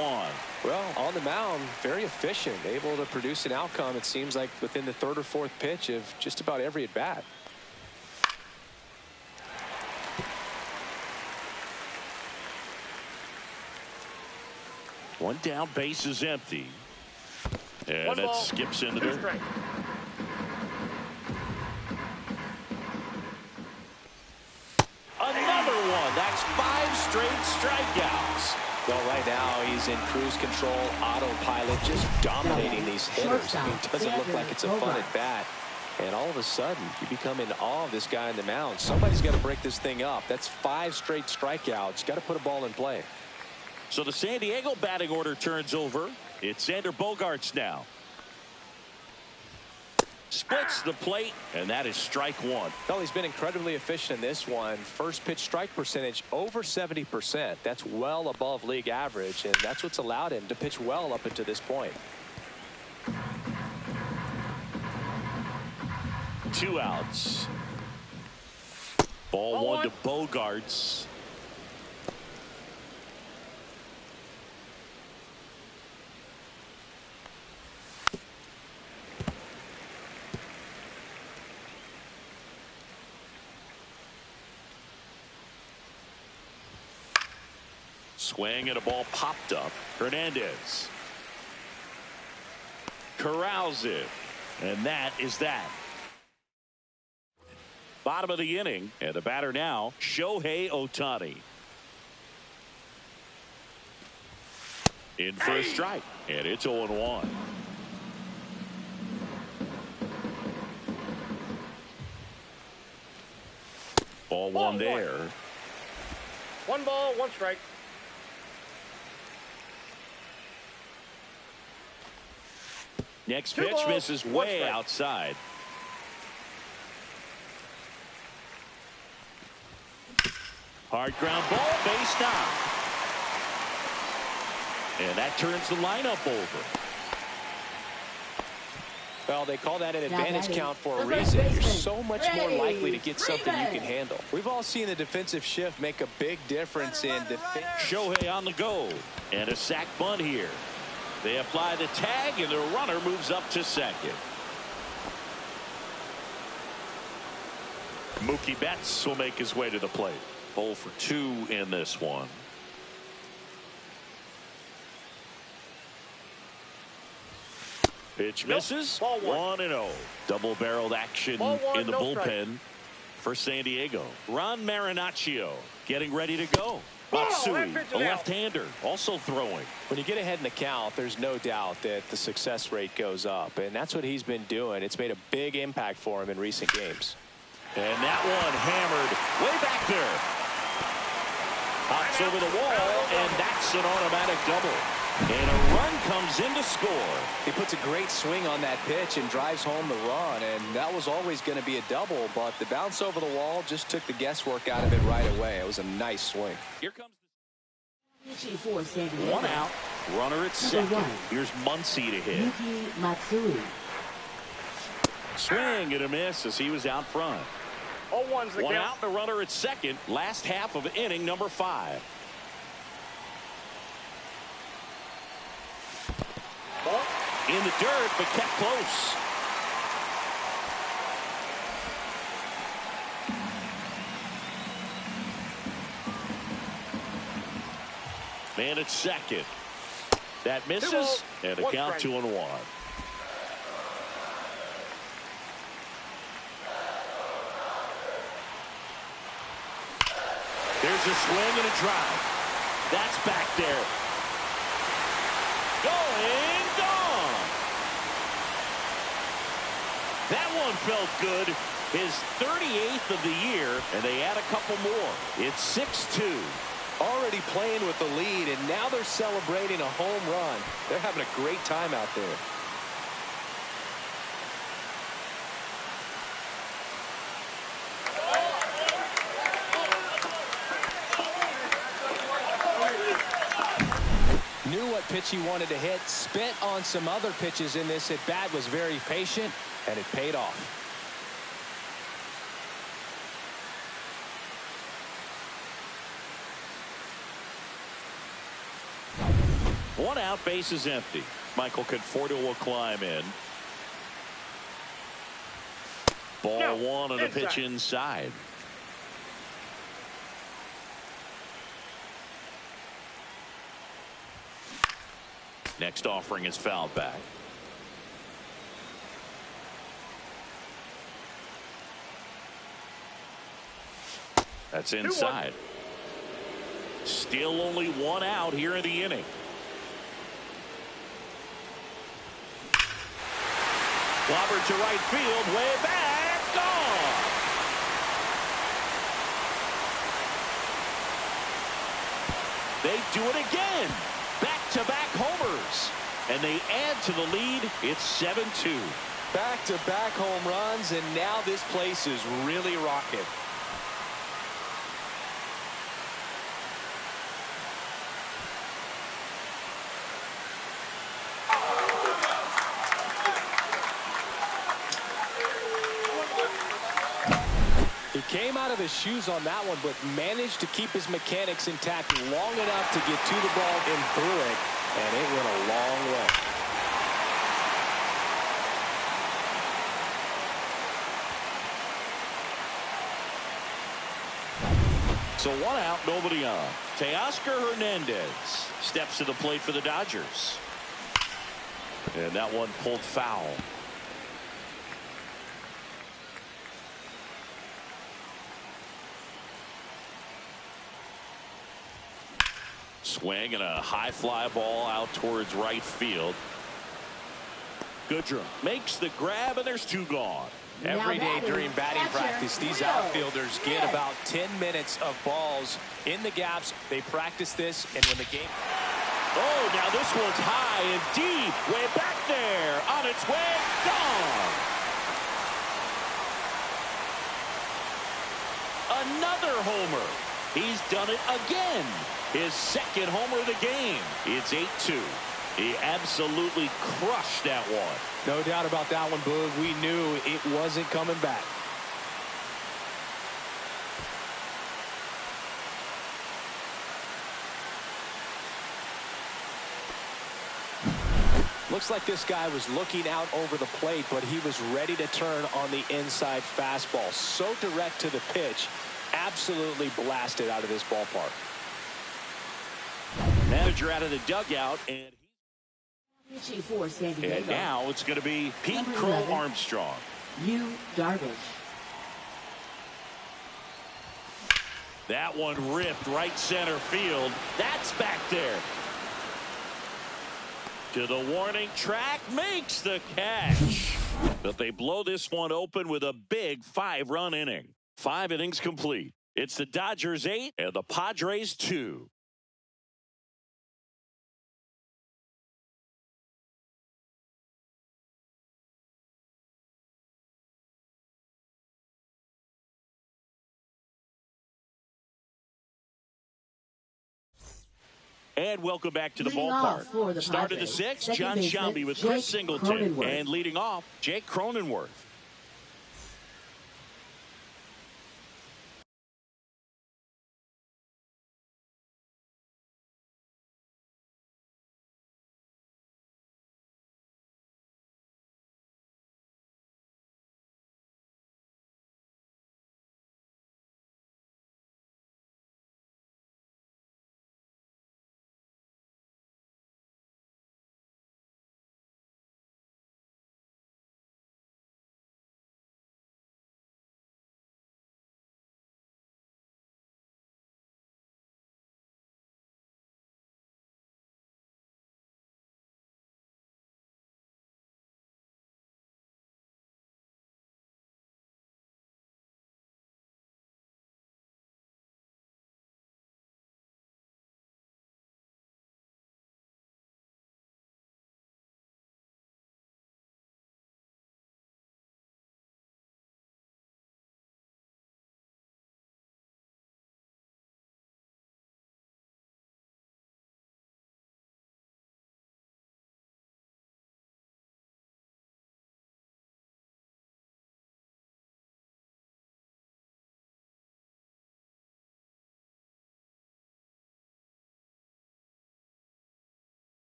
Well, on the mound, very efficient, able to produce an outcome, it seems like, within the 3rd or 4th pitch of just about every at bat. One down, base is empty. And 1 that ball, skips into 2 there. strikes. Another one. That's 5 straight strikeouts. Well, right now he's in cruise control, autopilot, just dominating these hitters. It doesn't look like it's a fun at bat. And all of a sudden, you become in awe of this guy on the mound. Somebody's got to break this thing up. That's 5 straight strikeouts. Got to put a ball in play. So the San Diego batting order turns over. It's Xander Bogaerts now. Splits the plate, and that is strike one. Well, he's been incredibly efficient in this one. First pitch strike percentage over 70%. That's well above league average, and that's what's allowed him to pitch well up until this point. 2 outs. Ball one to Bogaerts. Swing and a ball popped up. Hernandez corrals it, and that is that. Bottom of the inning, and the batter now, Shohei Ohtani. In for a strike, and it's 0-1. Ball one there. 1 ball, 1 strike. Next 2 pitch balls, misses 1 way strike. outside. Hard ground ball, base knock. And that turns the lineup over. Well, they call that an Now advantage batting, count for a the first reason. You're baseman, so much more Ray likely to get something you Freeman. can handle. We've all seen the defensive shift make a big difference in defense. Shohei on the go. And a sac bunt here. They apply the tag, and the runner moves up to second. Mookie Betts will make his way to the plate. 0 for 2 in this one. Pitch misses. Ball 1-0. Double-barreled action Ball 1, in the no bullpen for San Diego. Ron Marinaccio getting ready to go. Ball, Matsui, that pitch a is out. left-hander, also throwing. When you get ahead in the count, there's no doubt that the success rate goes up, and that's what he's been doing. It's made a big impact for him in recent games. And that one hammered way back there. Pops over the wall, and that's an automatic double. And a run comes in to score. He puts a great swing on that pitch and drives home the run, and that was always going to be a double, but the bounce over the wall just took the guesswork out of it right away. It was a nice swing. Here comes Pitching for San Diego. 1 out. Runner at second. one. Here's Muncy to hit. Yuki Matsui. Swing and a miss as he was out front. 0-1's the 1 count. out, the runner at second. Last half of inning number 5. Ball. In the dirt, but kept close. Man at second. That misses, and a 1 count strike. 2-1. There's a swing and a drive. That's back there. Going, gone. That one felt good. His 38th of the year, and they add a couple more. It's 6-2. Already playing with the lead, and now they're celebrating a home run. They're having a great time out there. Knew what pitch he wanted to hit, spent on some other pitches in this at bat, was very patient, and it paid off. One out, base is empty. Michael Conforto will climb in. Ball 1 on a pitch inside. Next offering is fouled back. That's inside. Still only 1 out here in the inning. Clobbered to right field, way back, gone. They do it again. Back-to-back homers. And they add to the lead. It's 7-2. Back-to-back home runs, and now this place is really rocking. He came out of his shoes on that one, but managed to keep his mechanics intact long enough to get to the ball and through it, and it went a long way. So 1 out, nobody on. Teoscar Hernandez steps to the plate for the Dodgers. And that one pulled foul. Swing and a high fly ball out towards right field. Goodrum makes the grab, and there's 2 gone. Every day during batting practice, these outfielders get about 10 minutes of balls in the gaps. They practice this, and when the game... Oh, now this one's high and deep. Way back there. On its way. Gone. Another homer. He's done it again. His second homer of the game. It's 8-2. He absolutely crushed that one. No doubt about that one, Boog. We knew it wasn't coming back. Looks like this guy was looking out over the plate, but he was ready to turn on the inside fastball. So direct to the pitch. Absolutely blasted out of this ballpark. Manager out of the dugout, and for San Diego. And now it's going to be Pete Crow 11, Armstrong. Yu Darvish. That one ripped right center field. That's back there. To the warning track, makes the catch. But they blow this one open with a big 5-run inning. 5 innings complete. It's the Dodgers 8 and the Padres 2. And welcome back to the ballpark. Start of the 6th, John Shambi with Chris Singleton. And leading off, Jake Cronenworth.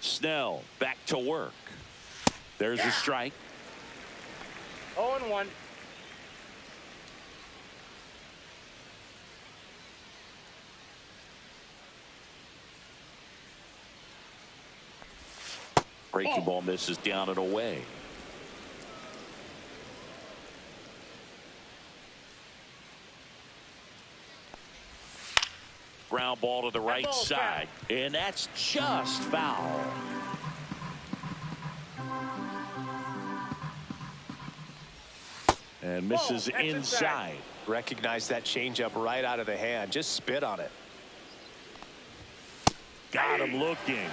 Snell back to work. There's a strike. 0-1. Breaking ball misses down and away. Ground ball to the right side, and that's just foul. And misses inside. Recognize that changeup right out of the hand. Just spit on it. Got him looking.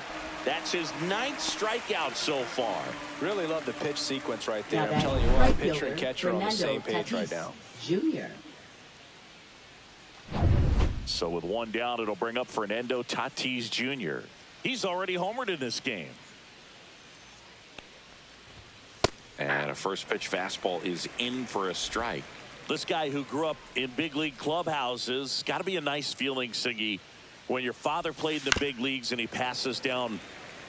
That's his 9th strikeout so far. Really love the pitch sequence right there. Now I'm telling you batting, what, right pitcher fielder, and catcher are on the same page Tatis right now. Jr. So with one down, it'll bring up Fernando Tatis Jr. He's already homered in this game. And a first pitch fastball is in for a strike. This guy who grew up in big league clubhouses, got to be a nice feeling, Siggy, when your father played in the big leagues and he passes down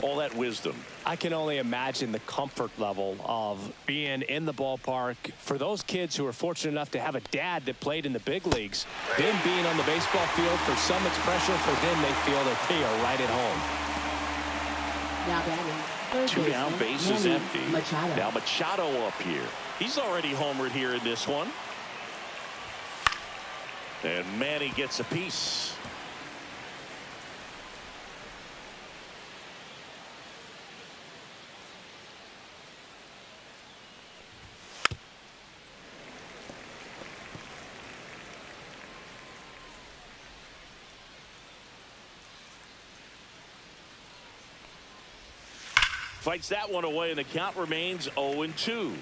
all that wisdom. I can only imagine the comfort level of being in the ballpark for those kids who are fortunate enough to have a dad that played in the big leagues. Them being on the baseball field, for some it's pressure, for them they feel that they are right at home. Now batting, 2 down, base is empty. Machado. Now Machado up here. He's already homered here in this one. And Manny gets a piece. Fights that one away, and the count remains 0-2.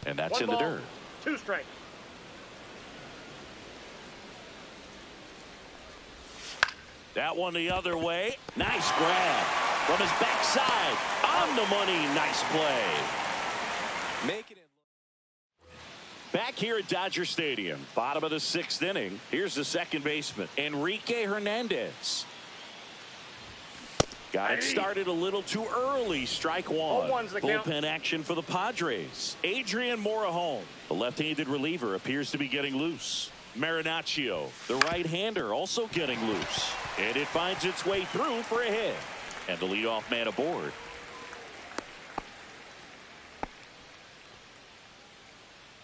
And that's in the dirt. 2 strikes. That one the other way. Nice grab from his backside. On the money. Nice play. Make it in. Back here at Dodger Stadium, bottom of the 6th inning. Here's the second baseman, Enrique Hernandez. Got it started a little too early. Strike one. Bullpen action for the Padres. Adrian Morejon, the left-handed reliever, appears to be getting loose. Marinaccio, the right-hander, also getting loose. And it finds its way through for a hit. And the leadoff man aboard.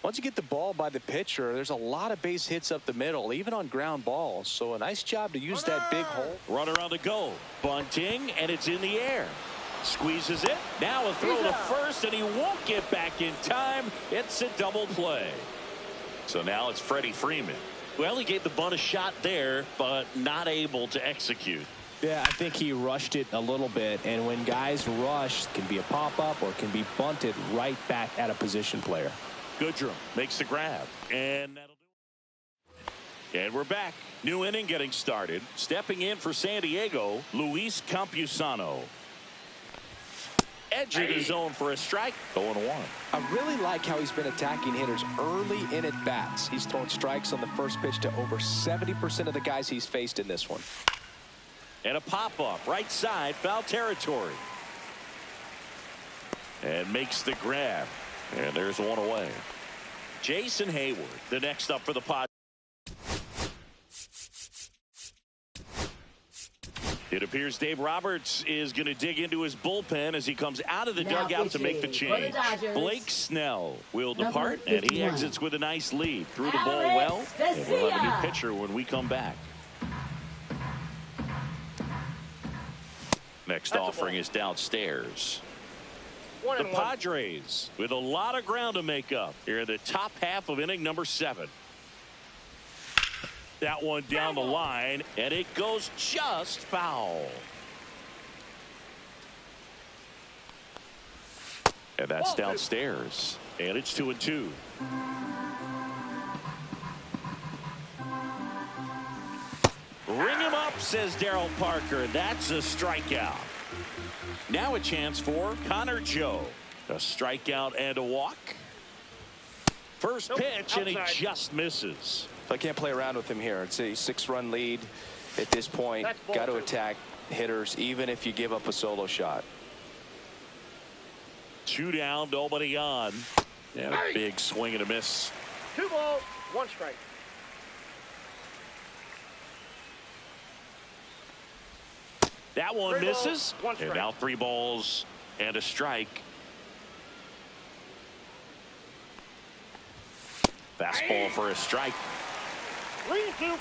Once you get the ball by the pitcher, there's a lot of base hits up the middle, even on ground balls. So a nice job to use that big hole. Runner on the go. Bunting, and it's in the air. Squeezes it. Now a throw to first, and he won't get back in time. It's a double play. So now it's Freddie Freeman. Well, he gave the bunt a shot there, but not able to execute. Yeah, I think he rushed it a little bit. And when guys rush, it can be a pop-up or can be bunted right back at a position player. Goodrum makes the grab, and that'll do it. And we're back. New inning getting started. Stepping in for San Diego, Luis Campusano. Edging the zone for a strike. 0-1. I really like how he's been attacking hitters early in at bats. He's thrown strikes on the first pitch to over 70% of the guys he's faced in this one. And a pop-up right side, foul territory. And makes the grab. And there's one away. Jason Hayward, the next up for the Padres. It appears Dave Roberts is going to dig into his bullpen as he comes out of the dugout to make the change. Blake Snell will depart, and he exits with a nice lead. Threw the ball well, and we'll have a new pitcher when we come back. Next offering is downstairs. The Padres with a lot of ground to make up here in the top half of inning number 7. That one down the line, and it goes just foul. And that's downstairs, and it's 2-2. Ring him up, says Darryl Parker. That's a strikeout. Now a chance for Connor Joe. A strikeout and a walk. First pitch, and he just misses. I can't play around with him here. It's a 6-run lead at this point. Got to attack hitters, even if you give up a solo shot. 2 down, nobody on. And a big swing and a miss. 2 balls, 1 strike. That one 3 balls, misses. 1 strike. And now 3 balls and a strike. Fastball for a strike. 3-2.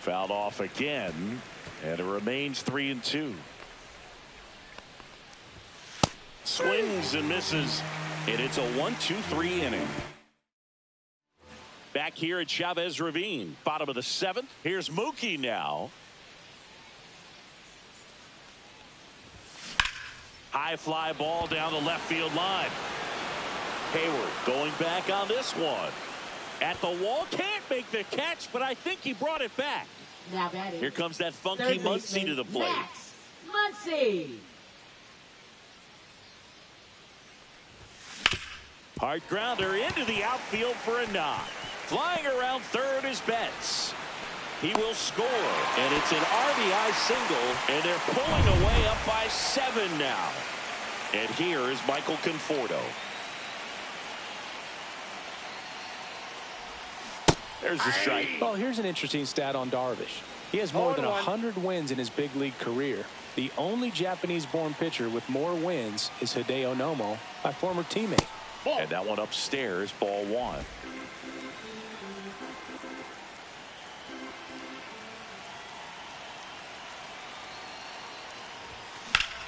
Fouled off again, and it remains 3-2. Swings and misses, and it's a 1-2-3 inning. Back here at Chavez Ravine, bottom of the 7th. Here's Mookie now. High fly ball down the left field line. Hayward going back on this one. At the wall, can't make the catch, but I think he brought it back. Now batting. Here comes that funky third Muncy baseman, to the plate. Max Muncy. Hard grounder into the outfield for a knock. Flying around third is Betts. He will score, and it's an RBI single, and they're pulling away up by 7 now. And here is Michael Conforto. There's the strike. Well, here's an interesting stat on Darvish. He has more than 100 wins in his big league career. The only Japanese-born pitcher with more wins is Hideo Nomo, my former teammate. And that one upstairs, ball 1.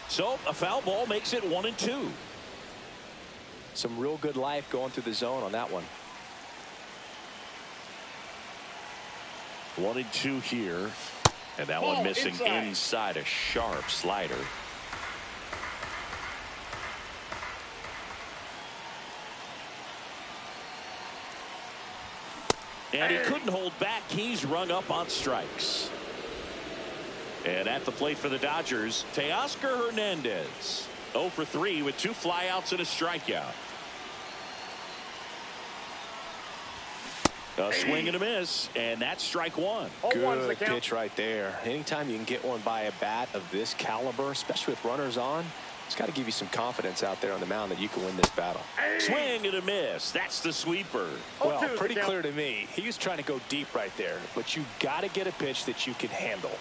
So a foul ball makes it 1-2. Some real good life going through the zone on that one. 1-2 here, and that one missing inside a sharp slider. And he couldn't hold back. He's rung up on strikes. And at the plate for the Dodgers, Teoscar Hernandez. 0 for 3 with 2 flyouts and a strikeout. A swing and a miss, and that's strike 1. Good pitch right there. Anytime you can get one by a bat of this caliber, especially with runners on, it's got to give you some confidence out there on the mound that you can win this battle. Swing and a miss. That's the sweeper. Well, pretty clear to me. He was trying to go deep right there, but you got to get a pitch that you can handle.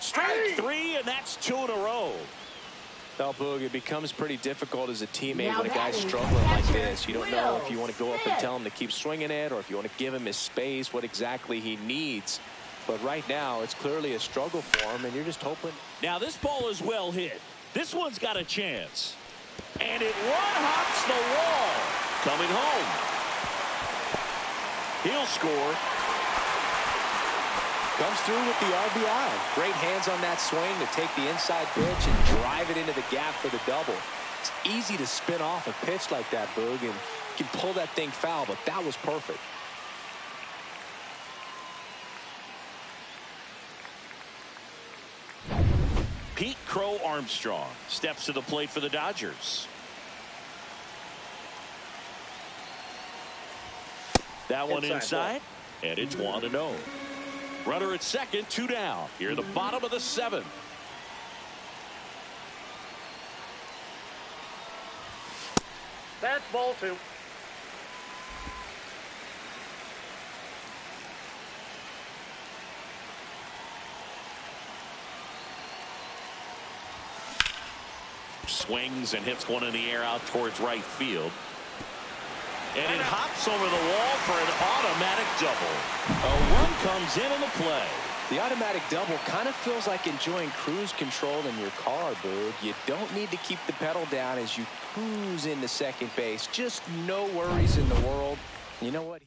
Strike 3, and that's 2 in a row. Well, Boog, it becomes pretty difficult as a teammate when a guy's struggling like this. You don't know if you want to go up and tell him to keep swinging it or if you want to give him his space, what exactly he needs. But right now, it's clearly a struggle for him, and you're just hoping. Now, this ball is well hit. This one's got a chance. And it one-hops the wall. Coming home. He'll score. Comes through with the RBI. Great hands on that swing to take the inside pitch and drive it into the gap for the double. It's easy to spin off a pitch like that, Boog, and you can pull that thing foul, but that was perfect. Pete Crow Armstrong steps to the plate for the Dodgers. That one inside, and it's 1-0. Runner at second, 2 down. Here, the bottom of the 7th. That's ball 2. Swings and hits one in the air out towards right field. And it hops over the wall for an automatic double. A run comes in the play. The automatic double kind of feels like enjoying cruise control in your car, Boog. You don't need to keep the pedal down as you cruise into second base. Just no worries in the world. You know what?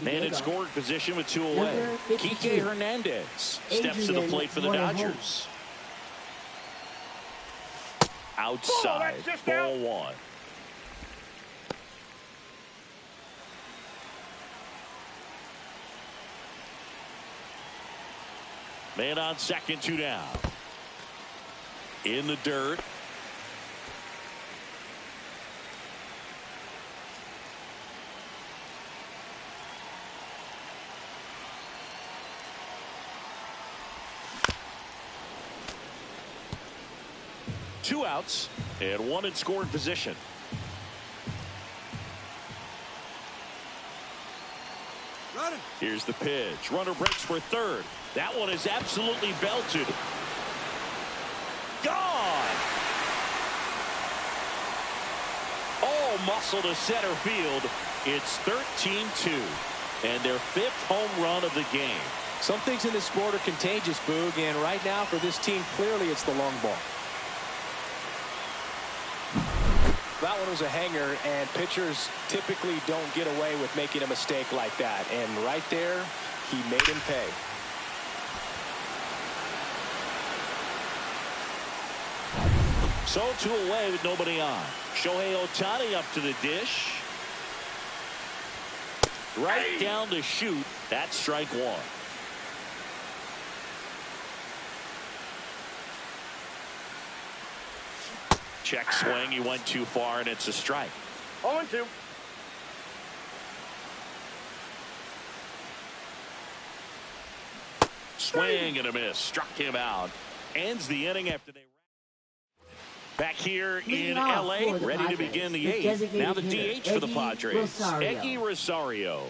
Man in scoring position with 2 away. Kike Hernandez steps to the plate for the Dodgers. Outside, ball 1. Man on second, 2 down. In the dirt. Two outs and 1 in scoring position. Here's the pitch. Runner breaks for third. That one is absolutely belted. Gone. All muscle to center field. It's 13-2 and their 5th home run of the game. Some things in this sport are contagious, Boog, and right now for this team, clearly it's the long ball. That one was a hanger, and pitchers typically don't get away with making a mistake like that. And right there, he made him pay. So 2 away with nobody on. Shohei Ohtani up to the dish. Right down to shoot. That's strike 1. Check swing. He went too far, and it's a strike. 0-2. Swing and a miss. Struck him out. Ends the inning after they. Back here in L.A., ready to begin the 8th. Now the DH for the Padres, Eggy Rosario.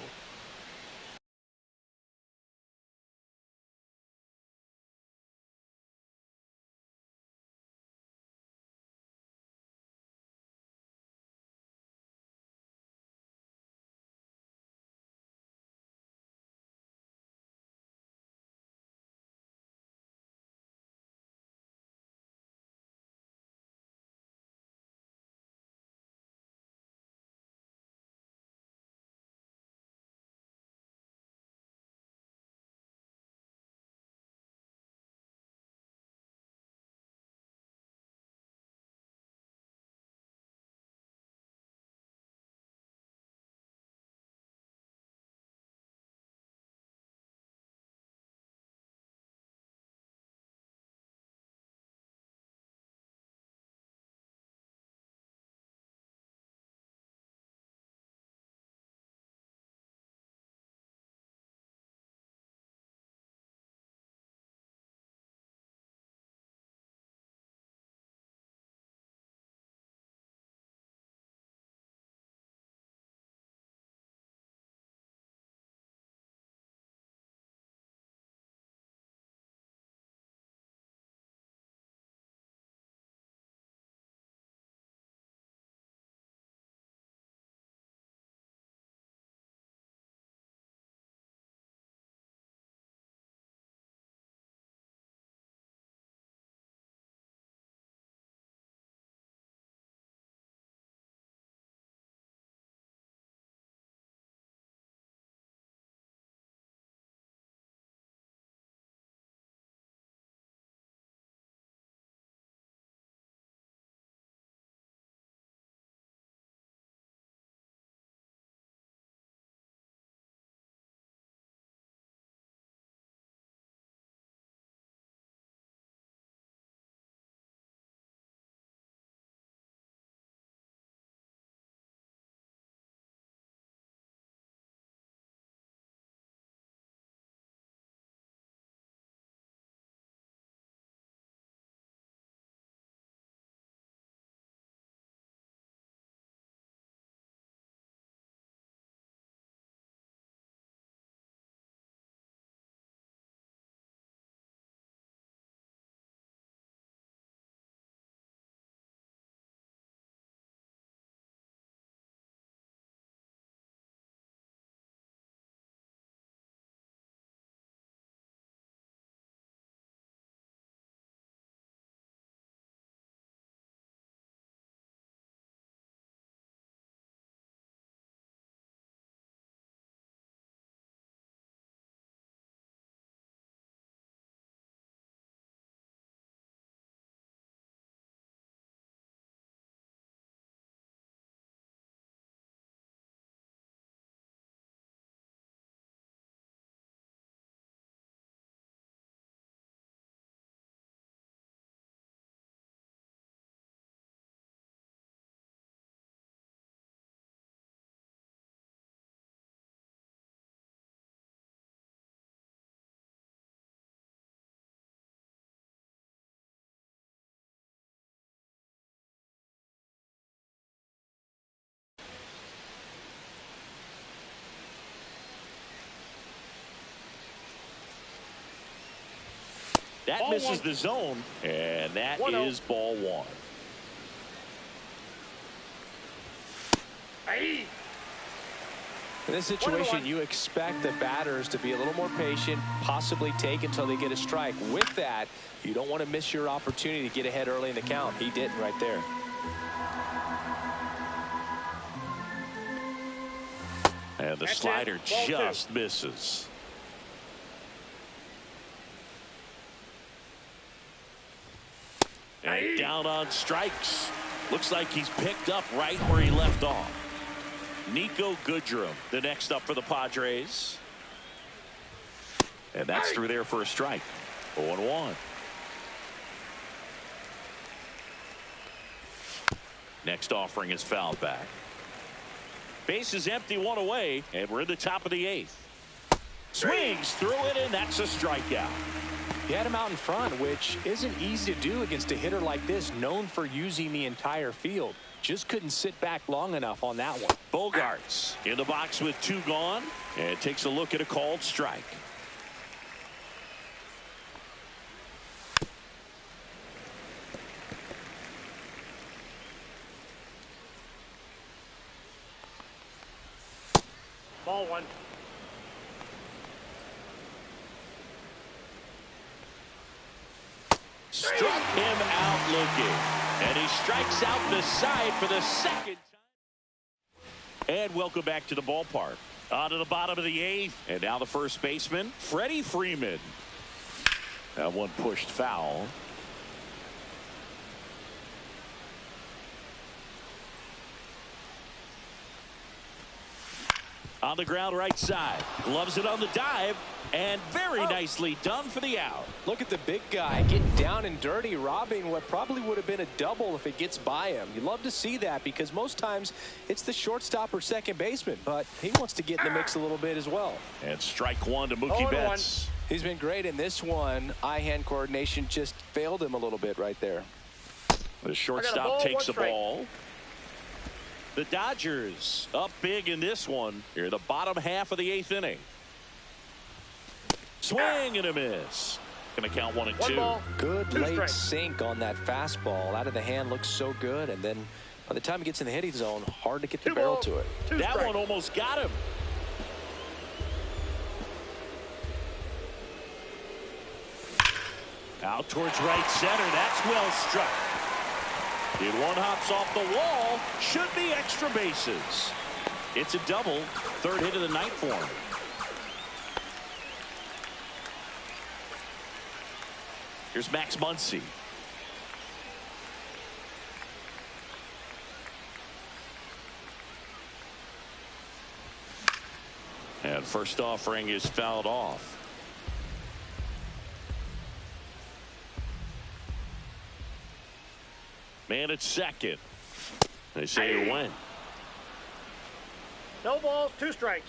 That Ball misses one. the zone, and that 1-0. is ball one. Aye. In this situation, 1-1. you expect the batters to be a little more patient, possibly take until they get a strike. With that, you don't want to miss your opportunity to get ahead early in the count. He didn't right there. And the That's slider it. Ball just misses. And Aye. down on strikes. Looks like he's picked up right where he left off. Nico Goodrum, the next up for the Padres. And that's through there for a strike. 0-1. Next offering is fouled back. Base is empty, one away, and we're in the top of the eighth. Swings through it, and that's a strikeout. He had him out in front, which isn't easy to do against a hitter like this, known for using the entire field. Just couldn't sit back long enough on that one. Bogarts in the box with two gone, and takes a look at a called strike. Ball one. Struck him out looking, and he strikes out the side for the second time. And welcome back to the ballpark. On to the bottom of the eighth, and now the first baseman, Freddie Freeman. That one pushed foul. On the ground right side, gloves it on the dive, and very nicely done for the out. Look at the big guy getting down and dirty, robbing what probably would have been a double if it gets by him. You love to see that because most times it's the shortstop or second baseman, but he wants to get in the mix a little bit as well. And strike one to Mookie Betts. He's been great in this one. Eye-hand coordination just failed him a little bit right there. The shortstop takes the ball. The Dodgers up big in this one. Here in the bottom half of the eighth inning. Swing and a miss. Going to count 1-2. Ball, good two late strikes. sink on that fastball. Out of the hand looks so good. And then by the time he gets in the hitting zone, hard to get the barrel to it. That one almost got him. Out towards right center. That's well struck. It one hops off the wall. Should be extra bases. It's a double. Third hit of the night for him. Here's Max Muncy. And first offering is fouled off. Man at second. They say you win. No balls, two strikes.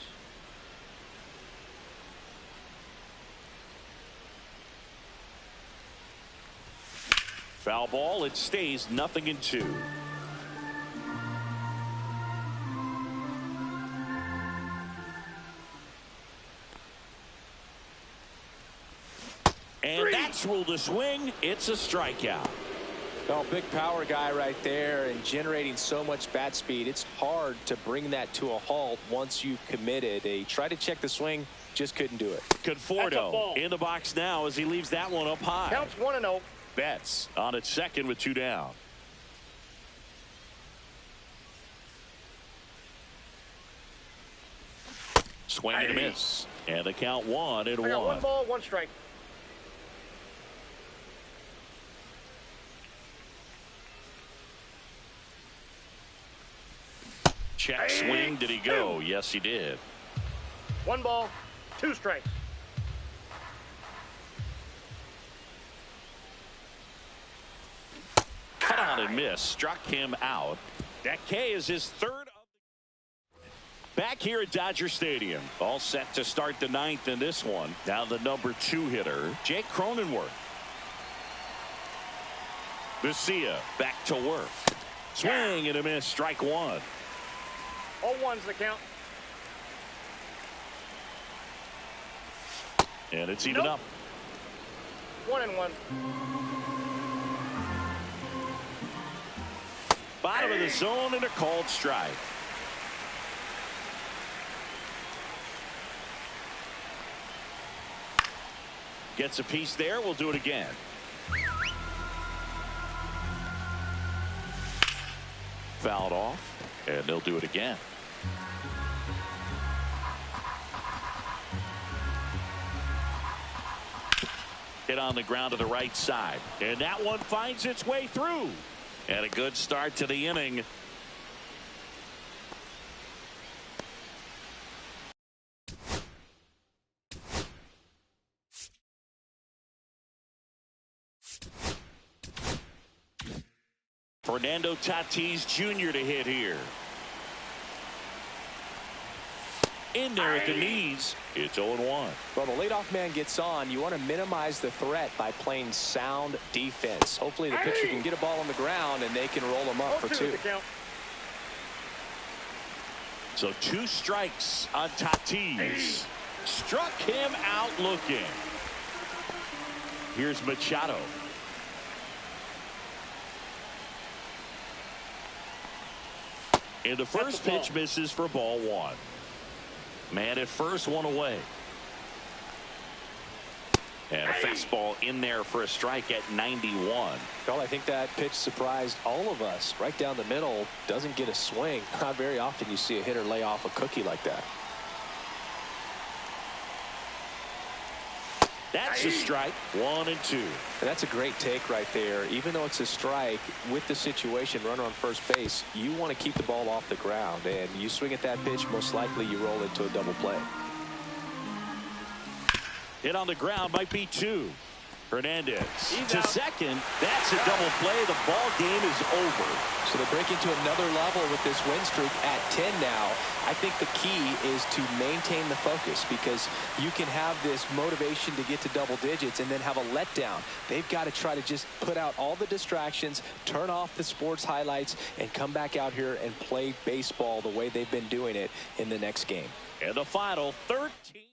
Foul ball. It stays 0-2. And that's ruled a swing. It's a strikeout. Oh, big power guy right there and generating so much bat speed. It's hard to bring that to a halt once you've committed. They tried to check the swing, just couldn't do it. Conforto in the box now as he leaves that one up high. Counts 1-0. Betts on at second with two down. Swing and a miss. And the count 1-1. I got 1 ball, 1 strike. Check swing. Did he go? Yes, he did. 1 ball, 2 strikes. Cut on and miss. Struck him out. That K is his third. Back here at Dodger Stadium. All set to start the ninth in this one. Now the number 2 hitter, Jake Cronenworth. Vesia back to work. Swing and a miss. Strike 1. All ones the count. And it's even up. 1-1. Bottom of the zone and a called strike. Gets a piece there. We'll do it again. Fouled off, and they'll do it again. Hit on the ground to the right side, and that one finds its way through. And a good start to the inning. Fernando Tatis Jr. to hit here. In there at the knees. It's 0-1. Well, the leadoff man gets on. You want to minimize the threat by playing sound defense. Hopefully the pitcher can get a ball on the ground and they can roll him up for 2. So 2 strikes on Tatis. Struck him out looking. Here's Machado. And the first pitch misses for ball 1. Man at first, 1 away. And a fastball in there for a strike at 91. Well, I think that pitch surprised all of us. Right down the middle, doesn't get a swing. Not very often you see a hitter lay off a cookie like that. That's a strike. 1-2. And that's a great take right there. Even though it's a strike, with the situation, runner on first base, you want to keep the ball off the ground. And you swing at that pitch, most likely you roll into a double play. Hit on the ground, might be 2. Hernandez to second. That's a double play. The ball game is over. So they break into another level with this win streak at 10 now. I think the key is to maintain the focus, because you can have this motivation to get to double digits and then have a letdown. They've got to try to just put out all the distractions, turn off the sports highlights, and come back out here and play baseball the way they've been doing it in the next game. And the final 13.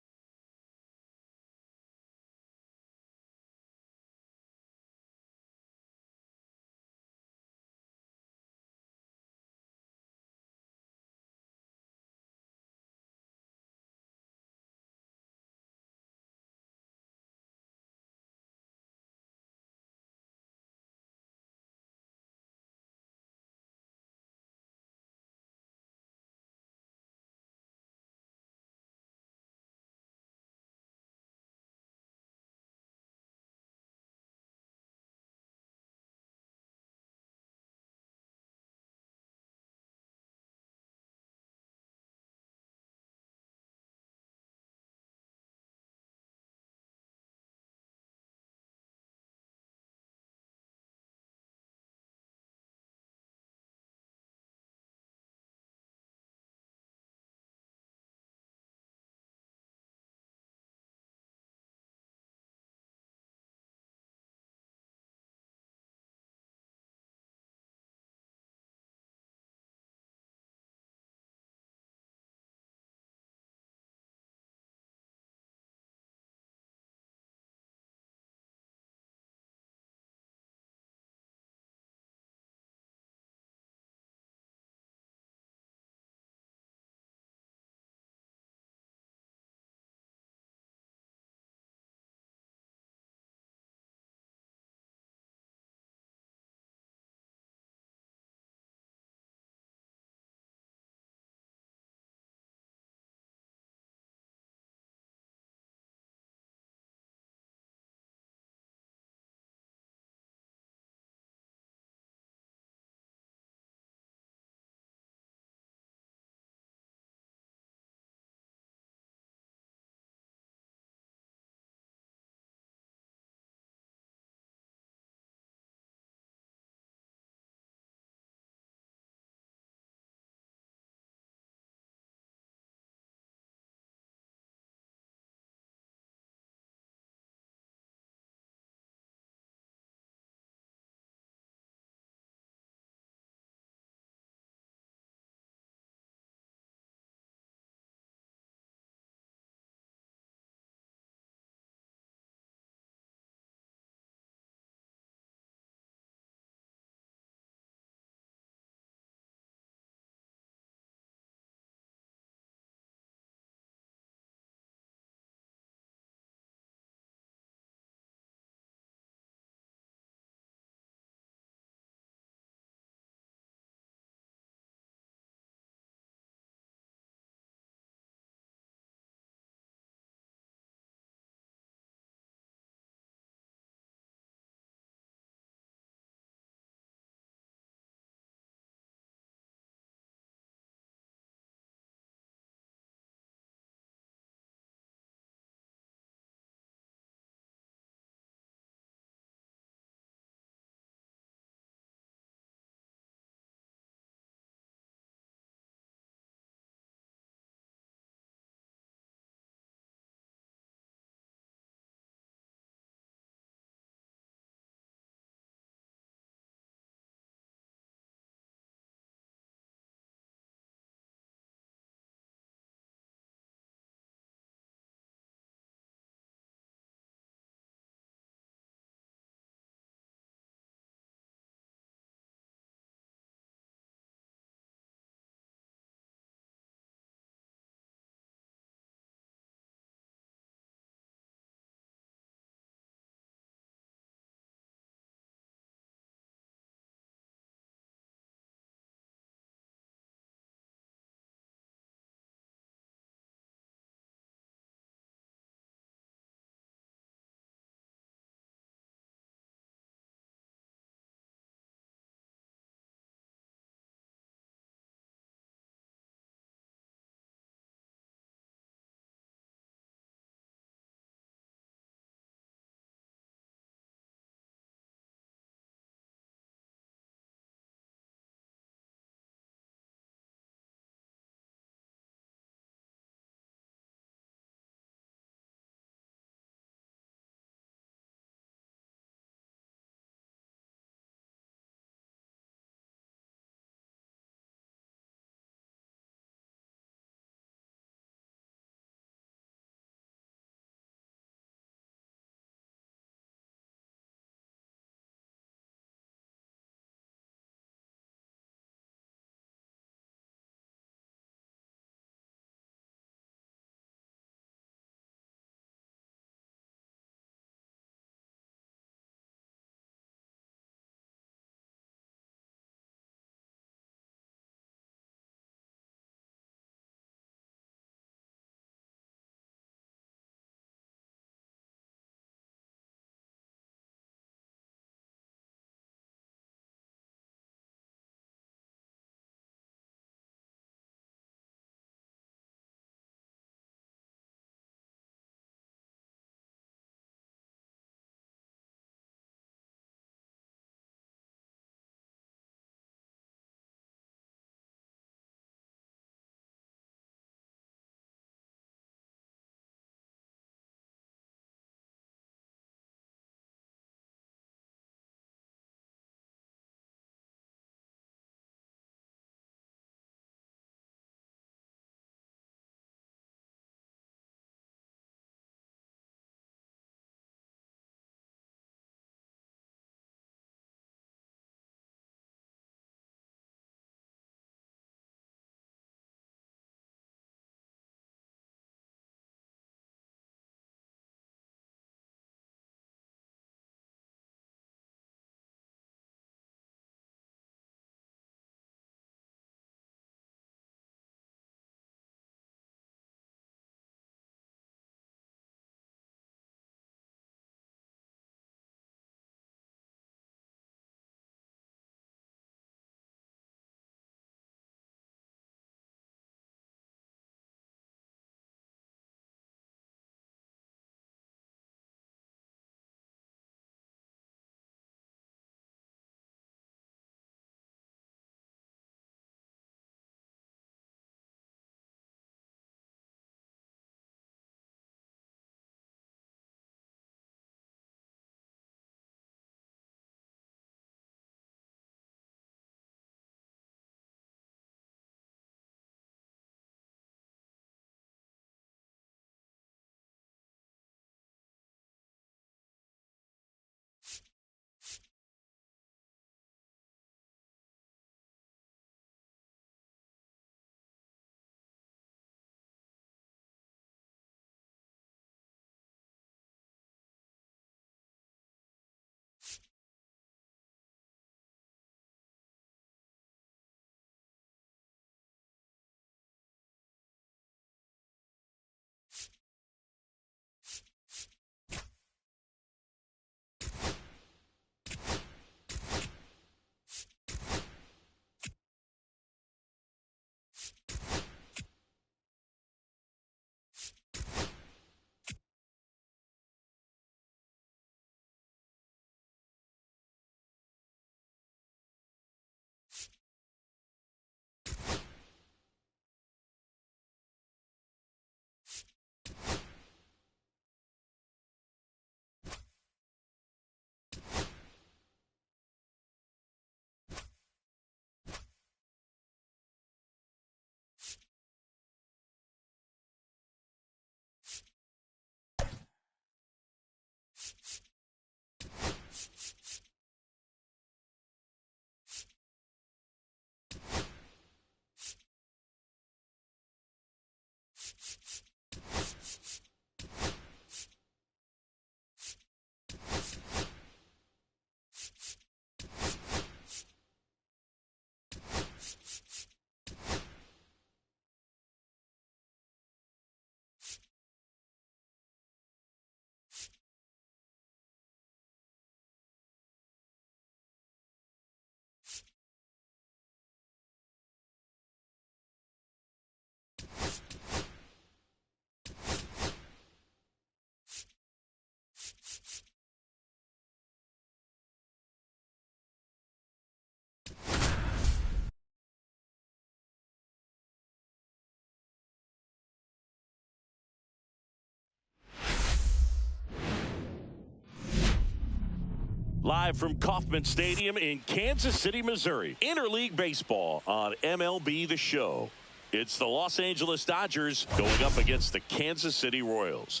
Live from Kauffman Stadium in Kansas City, Missouri. Interleague baseball on MLB the Show. It's the Los Angeles Dodgers going up against the Kansas City Royals.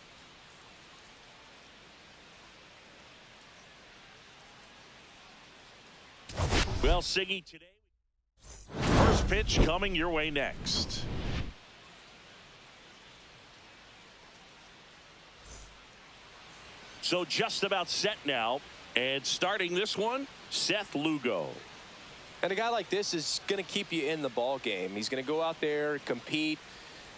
Well, Siggy, today, first pitch coming your way next. So just about set now. And starting this one, Seth Lugo. And a guy like this is going to keep you in the ball game. He's going to go out there, compete.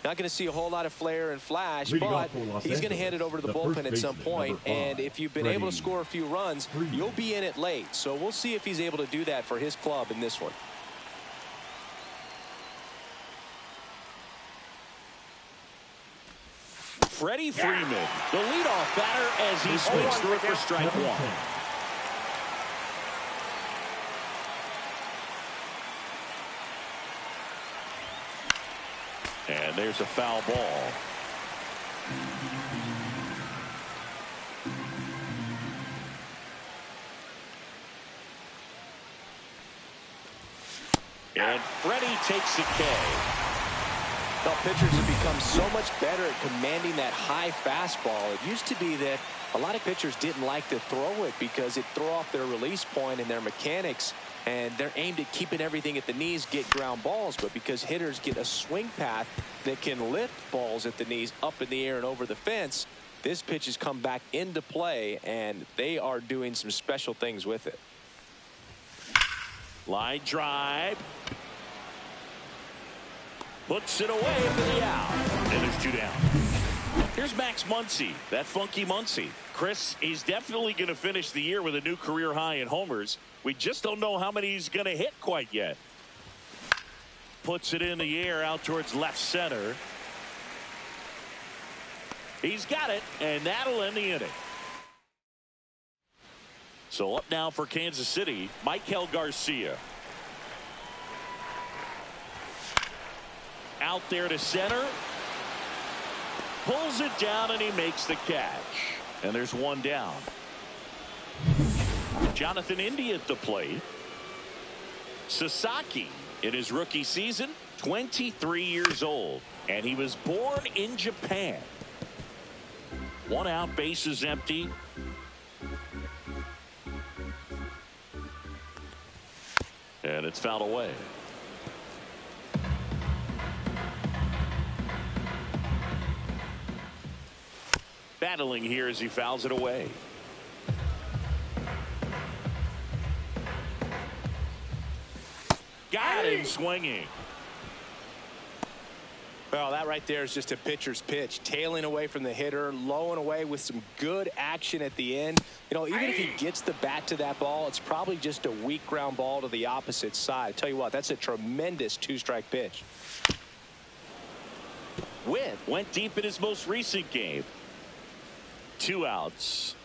Not going to see a whole lot of flair and flash, but he's going to hand it over to the bullpen at some point. And if you've been able to score a few runs, you'll be in it late. So we'll see if he's able to do that for his club in this one. Freddie Freeman, the leadoff batter as he swings through it for strike one. And there's a foul ball. And Freddie takes the K. Well, pitchers have become so much better at commanding that high fastball. It used to be that a lot of pitchers didn't like to throw it because it threw off their release point and their mechanics, and they're aimed at keeping everything at the knees, get ground balls. But because hitters get a swing path that can lift balls at the knees up in the air and over the fence, this pitch has come back into play, and they are doing some special things with it. Line drive. Puts it away for the out. And there's two down. Here's Max Muncy, that funky Muncy. Chris, he's definitely going to finish the year with a new career high in homers. We just don't know how many he's going to hit quite yet. Puts it in the air out towards left center. He's got it, and that'll end the inning. So up now for Kansas City, Michael Garcia. Out there to center. Pulls it down, and he makes the catch. And there's one down. Jonathan Indy at the plate. Sasaki in his rookie season, 23 years old. And he was born in Japan. One out, bases empty. And it's fouled away. Battling here as he fouls it away. Got him swinging. Well, that right there is just a pitcher's pitch. Tailing away from the hitter, low and away with some good action at the end. You know, even if he gets the bat to that ball, it's probably just a weak ground ball to the opposite side. I tell you what, that's a tremendous two-strike pitch. Witt went deep in his most recent game. 2 outs.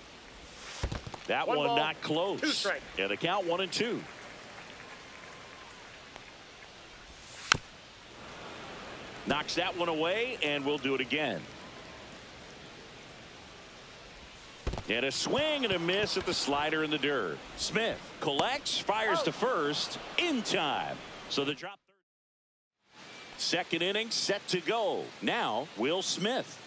That one ball, not close. 2 strikes. Yeah, the count 1-2. Knocks that one away, and we'll do it again. And a swing and a miss at the slider in the dirt. Smith collects, fires to first in time. So the drop third. Second inning set to go. Now Will Smith.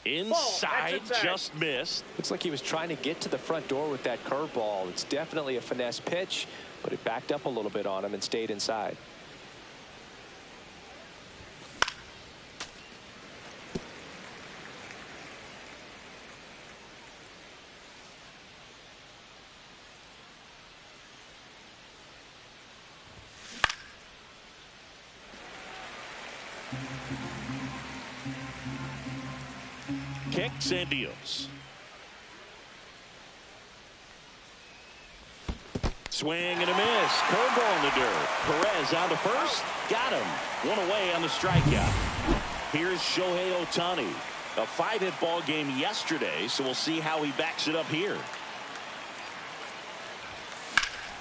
Inside, inside. just missed. Looks like he was trying to get to the front door with that curveball. It's definitely a finesse pitch, but it backed up a little bit on him and stayed inside. Kicks and deals. Swing and a miss. Curveball in the dirt. Perez out to first. Got him. One away on the strikeout. Here's Shohei Ohtani. A 5-hit ball game yesterday, so we'll see how he backs it up here.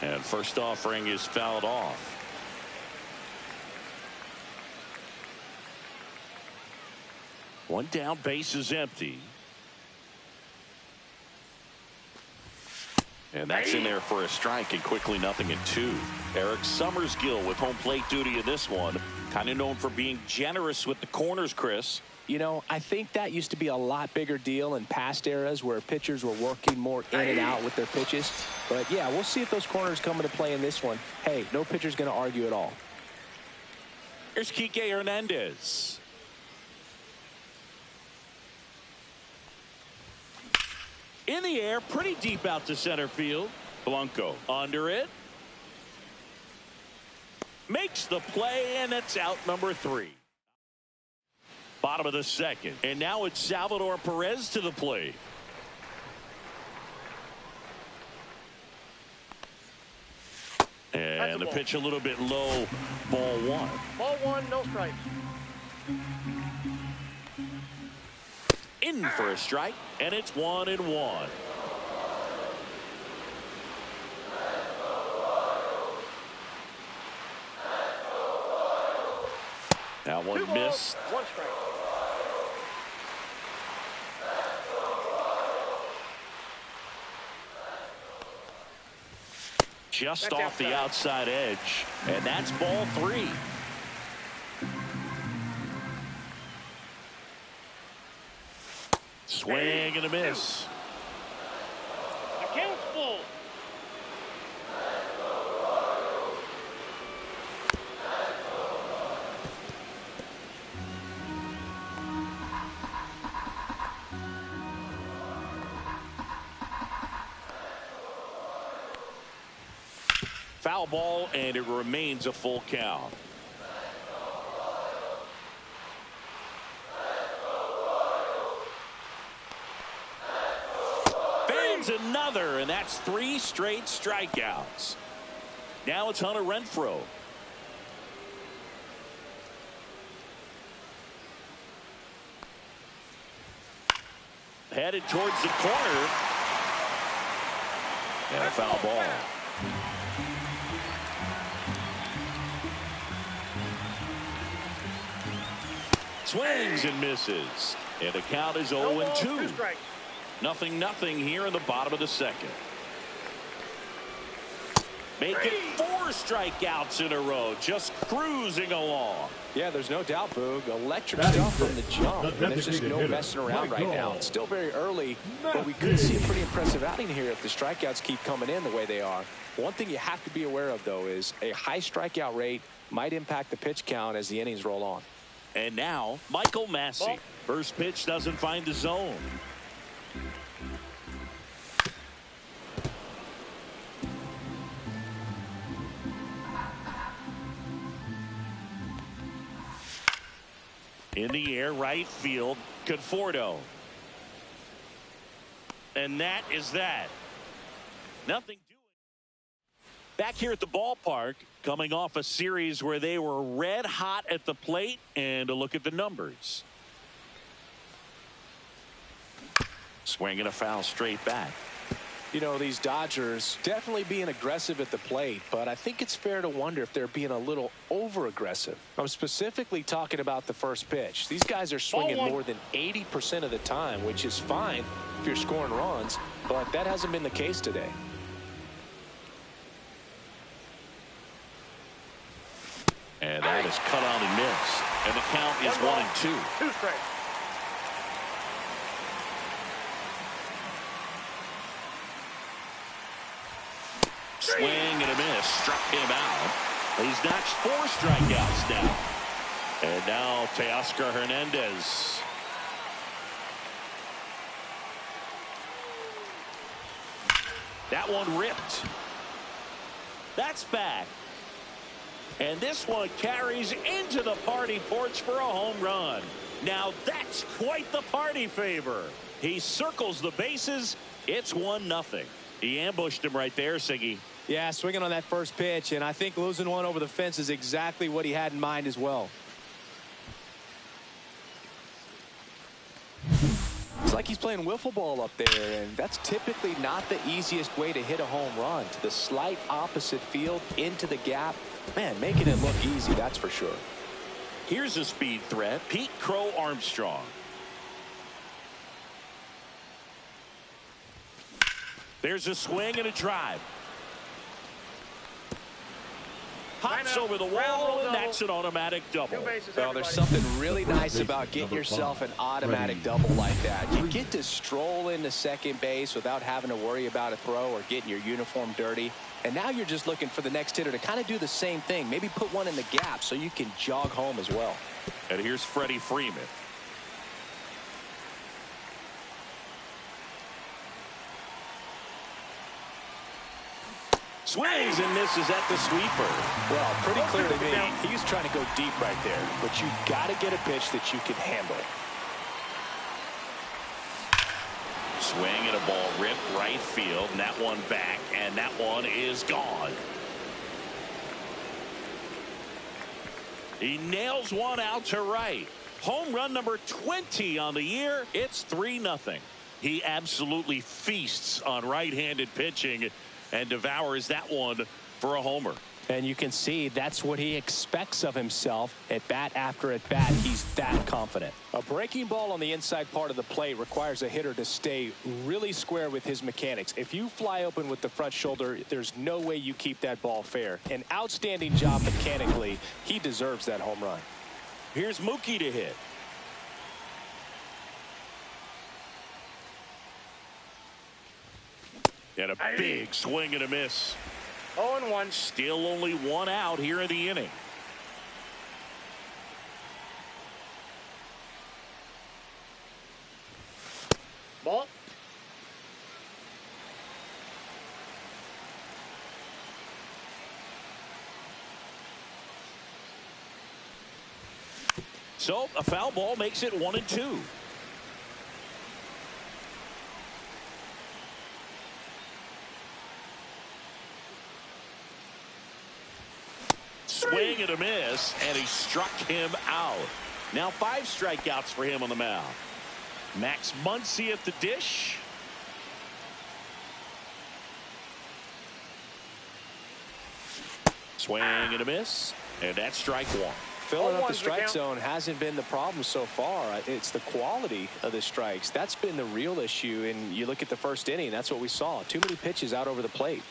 And first offering is fouled off. One down, base is empty. And that's in there for a strike, and quickly 0-2. Eric Summersgill with home plate duty in this one. Kind of known for being generous with the corners, Chris. You know, I think that used to be a lot bigger deal in past eras where pitchers were working more in and out with their pitches. But, yeah, we'll see if those corners come into play in this one. Hey, no pitcher's going to argue at all. Here's Kike Hernandez. In the air, pretty deep out to center field. Blanco under it. Makes the play, and it's out number 3. Bottom of the second. And now it's Salvador Perez to the plate. And the pitch a little bit low. Ball 1. Ball 1, no strikes. In for a strike, and it's 1-1. That one 2 balls, missed. 1 strike. Just That's off the outside. outside edge, and that's ball 3. Swing and a miss. Account's full. Foul ball, and it remains a full count. Another, and that's 3 straight strikeouts. Now it's Hunter Renfroe. Headed towards the corner. And a foul ball. Swings and misses. And the count is 0-2. 2 strikes. 0-0 here in the bottom of the second. Make it 4 strikeouts in a row, just cruising along. Yeah, there's no doubt, Boog. Electric stuff from the jump. And there's just no messing around right now. It's still very early, but we could see a pretty impressive outing here if the strikeouts keep coming in the way they are. One thing you have to be aware of, though, is a high strikeout rate might impact the pitch count as the innings roll on. And now, Michael Massey. Ball. First pitch doesn't find the zone. In the air, right field, Conforto. And that is that. Nothing doing. Back here at the ballpark, coming off a series where they were red hot at the plate, and a look at the numbers. Swinging a foul straight back. You know, these Dodgers definitely being aggressive at the plate, but I think it's fair to wonder if they're being a little over-aggressive. I'm specifically talking about the first pitch. These guys are swinging more than 80% of the time, which is fine if you're scoring runs, but that hasn't been the case today. And that is cut on and missed. And the count is 1-2. 2 strikes. Swing and a miss. Struck him out. He's notched 4 strikeouts now. And now Teoscar Hernandez. That one ripped. That's back. And this one carries into the party porch for a home run. Now that's quite the party favor. He circles the bases. It's 1-0. He ambushed him right there, Siggy. Yeah, swinging on that first pitch, and I think losing one over the fence is exactly what he had in mind as well. It's like he's playing wiffle ball up there, and that's typically not the easiest way to hit a home run. To the slight opposite field, into the gap. Man, making it look easy, that's for sure. Here's a speed threat, Pete Crow Armstrong. There's a swing and a drive. Hops over the wall, and that's an automatic double. Well, there's something really nice about getting yourself an automatic double like that. You get to stroll into second base without having to worry about a throw or getting your uniform dirty. And now you're just looking for the next hitter to kind of do the same thing. Maybe put one in the gap so you can jog home as well. And here's Freddie Freeman. Swings and misses at the sweeper. Well, pretty clear to me, he's trying to go deep right there. But you got to get a pitch that you can handle. Swing and a ball ripped right field, and that one back, and that one is gone. He nails one out to right. Home run number 20 on the year. It's 3-0. He absolutely feasts on right-handed pitching and devours that one for a homer. And you can see that's what he expects of himself at bat after at bat. He's that confident. A breaking ball on the inside part of the plate requires a hitter to stay really square with his mechanics. If you fly open with the front shoulder, there's no way you keep that ball fair. An outstanding job mechanically. He deserves that home run. Here's Mookie to hit. And a big swing and a miss. 0-1. Still only 1 out here in the inning. Ball. So a foul ball makes it 1-2. Swing and a miss, and he struck him out. Now 5 strikeouts for him on the mound. Max Muncy at the dish. Swing and a miss, and that's strike 1. Filling up the strike zone hasn't been the problem so far. It's the quality of the strikes. That's been the real issue. And you look at the first inning, that's what we saw. Too many pitches out over the plate.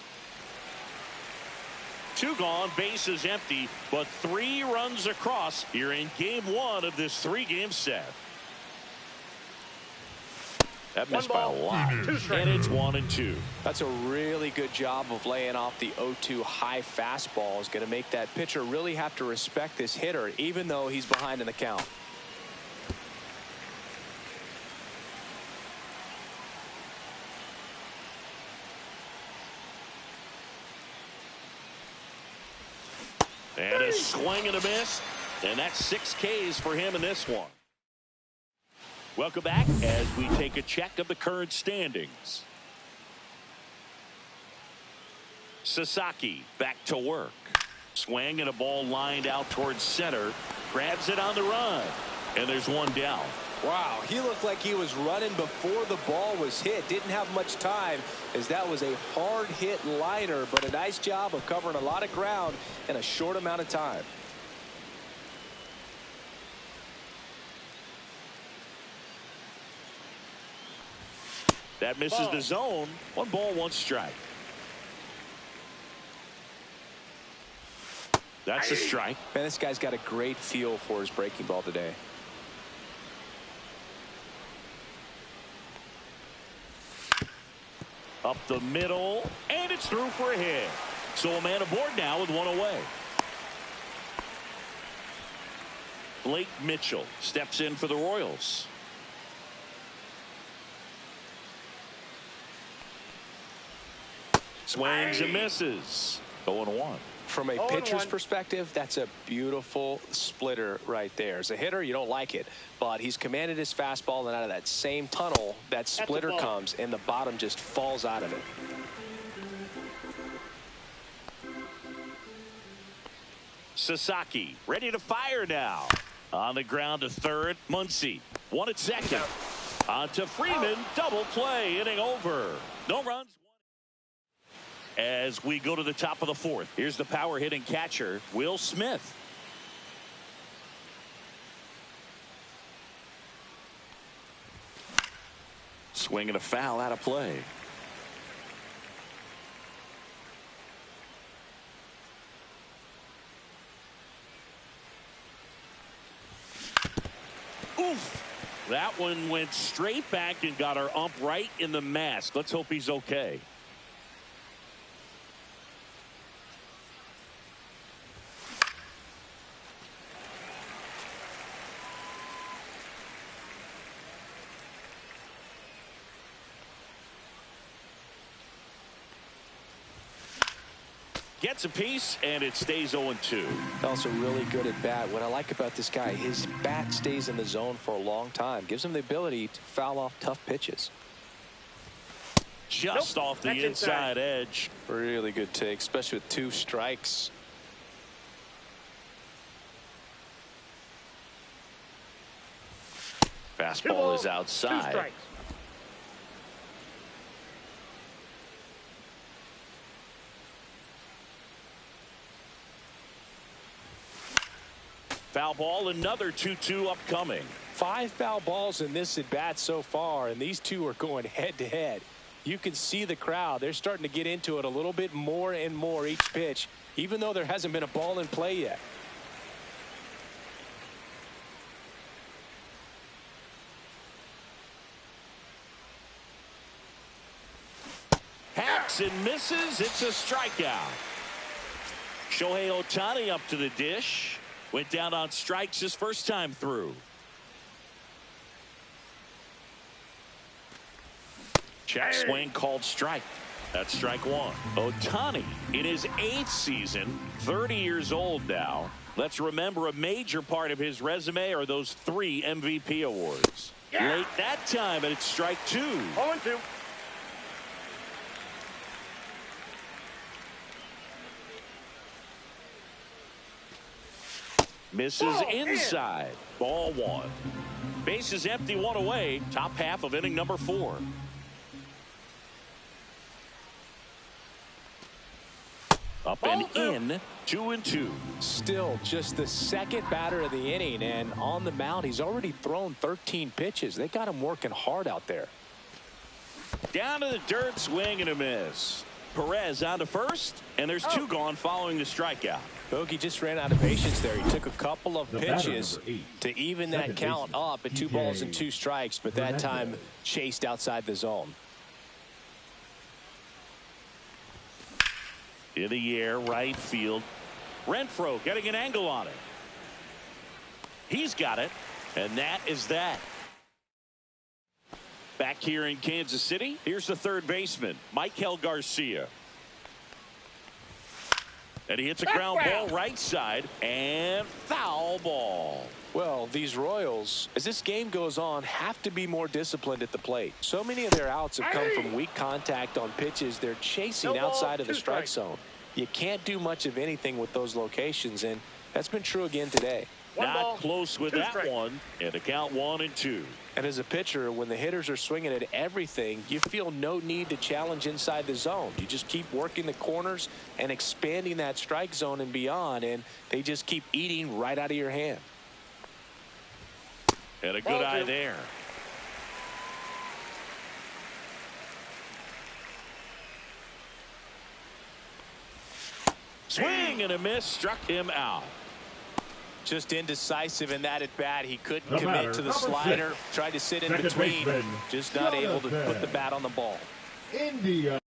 2 gone, bases empty, but 3 runs across. You're in game 1 of this 3-game set. That missed by a lot. And it's 1-2. That's a really good job of laying off the 0-2 high fastball. Is going to make that pitcher really have to respect this hitter, even though he's behind in the count. And a swing and a miss, and that's 6 Ks for him in this one. Welcome back as we take a check of the current standings. Sasaki back to work. Swing and a ball lined out towards center. Grabs it on the run, and there's 1 down. Wow, he looked like he was running before the ball was hit. Didn't have much time, as that was a hard hit liner, but a nice job of covering a lot of ground in a short amount of time. That misses the zone. 1 ball, 1 strike. That's a strike. Man, this guy's got a great feel for his breaking ball today. Up the middle, and it's through for a hit. So a man aboard now with one away. Blake Mitchell steps in for the Royals. Swings and misses. 0-1. From a pitcher's perspective, that's a beautiful splitter right there. As a hitter, you don't like it, but he's commanded his fastball, and out of that same tunnel, that splitter comes, and the bottom just falls out of it. Sasaki ready to fire now. On the ground to third. Muncy. One at second. On to Freeman. Double play. Inning over. No runs. As we go to the top of the fourth, here's the power hitting catcher, Will Smith. Swing and a foul out of play. Oof. That one went straight back and got our ump right in the mask. Let's hope he's okay. Gets a piece, and it stays 0-2. Also really good at bat. What I like about this guy, his bat stays in the zone for a long time. Gives him the ability to foul off tough pitches. Just off the inside edge. Really good take, especially with 2 strikes. Fastball is outside. 2 strikes. Foul ball, another 2-2 upcoming. 5 foul balls in this at bat so far, and these two are going head to head. You can see the crowd. They're starting to get into it a little bit more and more each pitch, even though there hasn't been a ball in play yet. Hacks and misses. It's a strikeout. Shohei Ohtani up to the dish. Went down on strikes his first time through. Check swing called strike. That's strike 1. Ohtani in his 8th season, 30 years old now. Let's remember a major part of his resume are those 3 MVP awards. Late that time, and it's strike 2. 0-2. Misses inside. Ball 1. Bases empty, 1 away. Top half of inning number 4. Up and in. 2-2. Still just the second batter of the inning, and on the mound he's already thrown 13 pitches. They got him working hard out there. Down to the dirt, swing and a miss. Perez on to first, and there's 2 gone following the strikeout. Bogey just ran out of patience there. He took a couple of pitches to even that count up at 2 balls and 2 strikes, but that time chased outside the zone. In the air, right field. Renfroe getting an angle on it. He's got it, and that is that. Back here in Kansas City, here's the third baseman, Michael Garcia. And he hits a ground ball right side, and foul ball. Well, these Royals, as this game goes on, have to be more disciplined at the plate. So many of their outs have come from weak contact on pitches they're chasing outside of the strike zone. You can't do much of anything with those locations, and that's been true again today. Not close with that one, and the count 1-2. And as a pitcher, when the hitters are swinging at everything, you feel no need to challenge inside the zone. You just keep working the corners and expanding that strike zone and beyond, and they just keep eating right out of your hand. And a good eye there. Swing and a miss, struck him out. Just indecisive in that at bat. He couldn't commit to the slider. Tried to sit in between. Just not able to put the bat on the ball. India.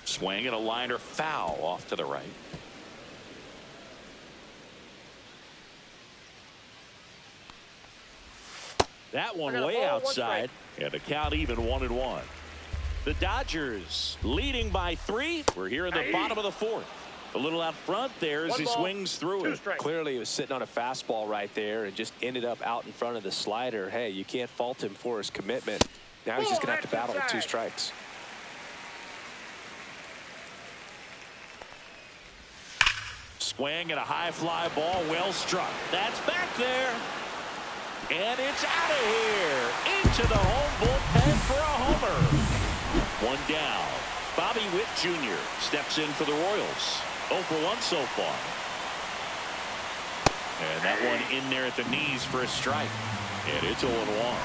Swing and a liner foul off to the right. That one way outside, and the count even 1-1. The Dodgers leading by 3. We're here in the bottom of the 4th. A little out front there as he swings through it. Clearly he was sitting on a fastball right there and just ended up out in front of the slider. Hey, you can't fault him for his commitment. Now he's just going to have to battle with 2 strikes. Swing and a high fly ball, well struck. That's back there. And it's out of here. Into the home bullpen for a homer. 1 down. Bobby Witt Jr. steps in for the Royals. 0 for 1 so far. And that one in there at the knees for a strike. And it's 0-1.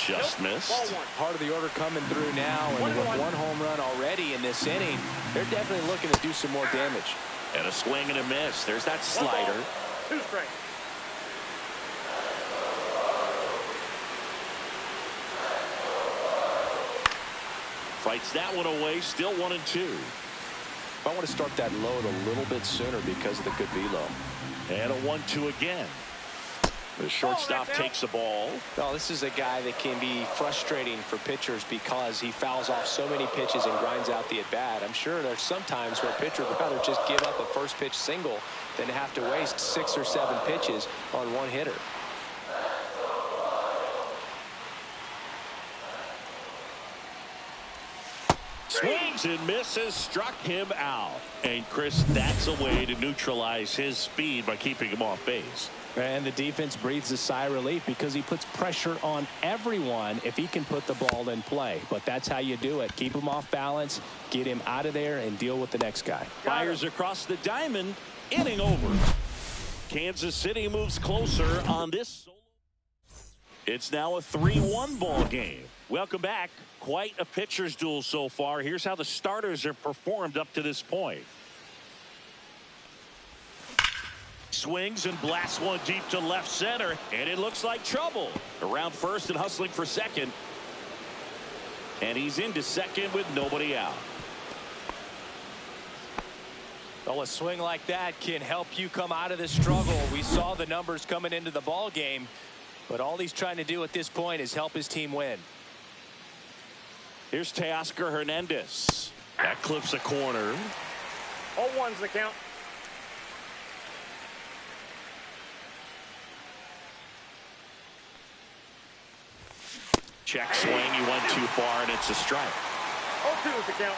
Just missed. Part of the order coming through now, and with 1 home run already in this inning, they're definitely looking to do some more damage. And a swing and a miss. There's that slider. 2 strikes. Fights that one away. Still 1-2. I want to start that load a little bit sooner because of the good velo. And a 1-2 again. The shortstop takes the ball. Well, this is a guy that can be frustrating for pitchers because he fouls off so many pitches and grinds out the at-bat. I'm sure there's some times where a pitcher would rather just give up a first pitch single than have to waste 6 or 7 pitches on 1 hitter. Swings and misses, struck him out. And Chris, that's a way to neutralize his speed by keeping him off base. And the defense breathes a sigh of relief because he puts pressure on everyone if he can put the ball in play. But that's how you do it. Keep him off balance, get him out of there, and deal with the next guy. Fires across the diamond, inning over. Kansas City moves closer on this. It's now a 3-1 ball game. Welcome back. Quite a pitcher's duel so far. Here's how the starters have performed up to this point. Swings and blasts one deep to left center, and it looks like trouble. Around first and hustling for second. And he's into second with nobody out. Well, a swing like that can help you come out of this struggle. We saw the numbers coming into the ball game, but all he's trying to do at this point is help his team win. Here's Teoscar Hernandez. That clips a corner. 0-1's the count. Check swing. He went too far, and it's a strike. 0-2 is the count.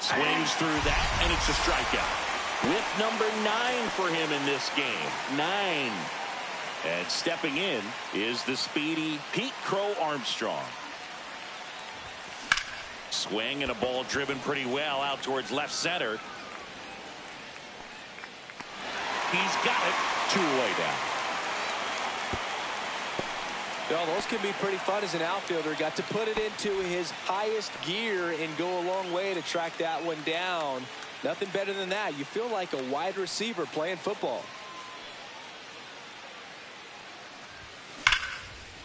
Swings through that, and it's a strikeout. With number 9 for him in this game. 9. And stepping in is the speedy Pete Crow Armstrong. Swing and a ball driven pretty well out towards left center. He's got it. 2-away down. Well, those can be pretty fun as an outfielder. Got to put it into his highest gear and go a long way to track that one down. Nothing better than that. You feel like a wide receiver playing football.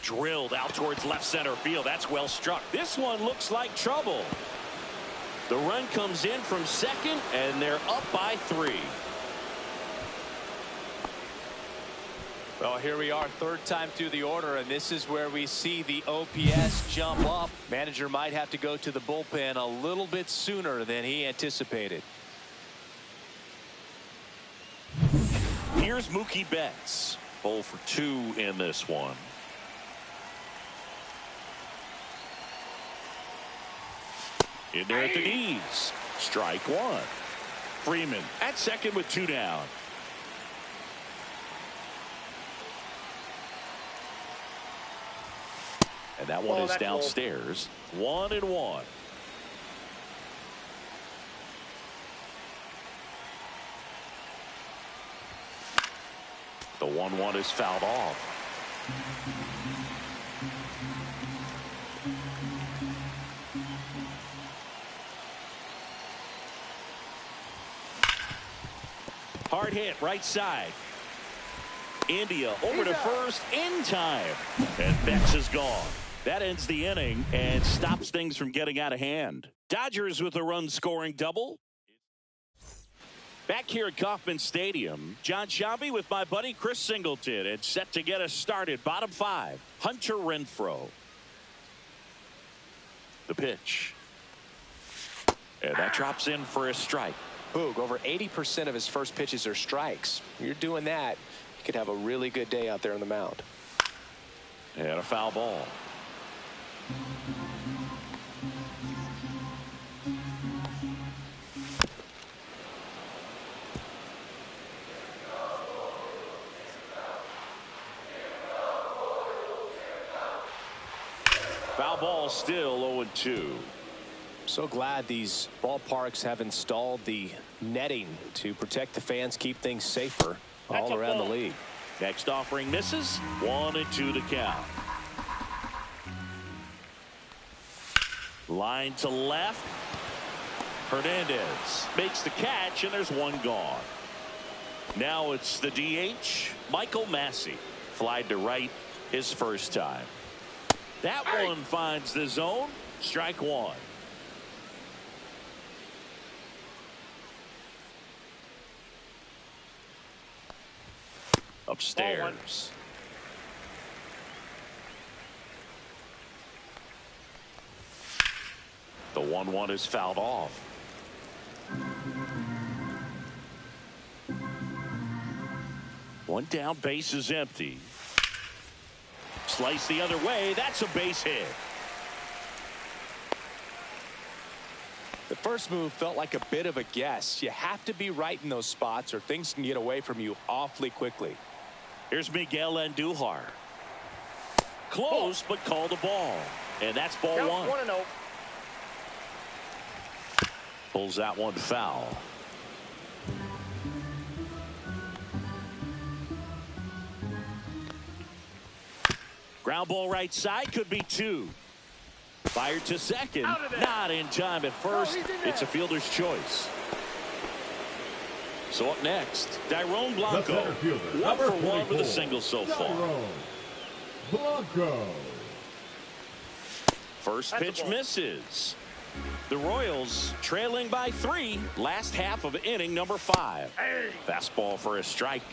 Drilled out towards left center field. That's well struck. This one looks like trouble. The run comes in from second, and they're up by 3. Well, here we are, third time through the order, and this is where we see the OPS jump up. Manager might have to go to the bullpen a little bit sooner than he anticipated. Here's Mookie Betts. 0 for 2 in this one. In there at the knees. Strike 1. Freeman at second with 2 down. And that one is downstairs. 1-1. The 1-1 is fouled off. Hard hit right side. India over to first in time. And Betts is gone. That ends the inning and stops things from getting out of hand. Dodgers with a run-scoring double. Back here at Kauffman Stadium, John Sciambi with my buddy Chris Singleton. It's set to get us started. Bottom 5, Hunter Renfroe. The pitch. And that drops in for a strike. Boog, over 80% of his first pitches are strikes. You're doing that, you could have a really good day out there on the mound. And a foul ball. Foul ball, still 0-2. So glad these ballparks have installed the netting to protect the fans, keep things safer all around the league. Next offering misses. 1-2 to count. Line to left. Hernandez makes the catch, and there's one gone. Now it's the DH, Michael Massey. Flied to right his first time. That one finds the zone. Strike 1. Upstairs. The 1-1 is fouled off. One down, base is empty. Slice the other way. That's a base hit. The first move felt like a bit of a guess. You have to be right in those spots or things can get away from you awfully quickly. Here's Miguel Andujar. Close, but called a ball. And that's ball 1. 1-0. Pulls that one foul. Ground ball right side, could be 2. Fired to second. Not in time at first. It's a fielder's choice. So up next, Dairon Blanco. 1 for 1 with a single so far. Blanco. First pitch misses. The Royals trailing by 3. Last half of inning number 5. Fastball for a strike.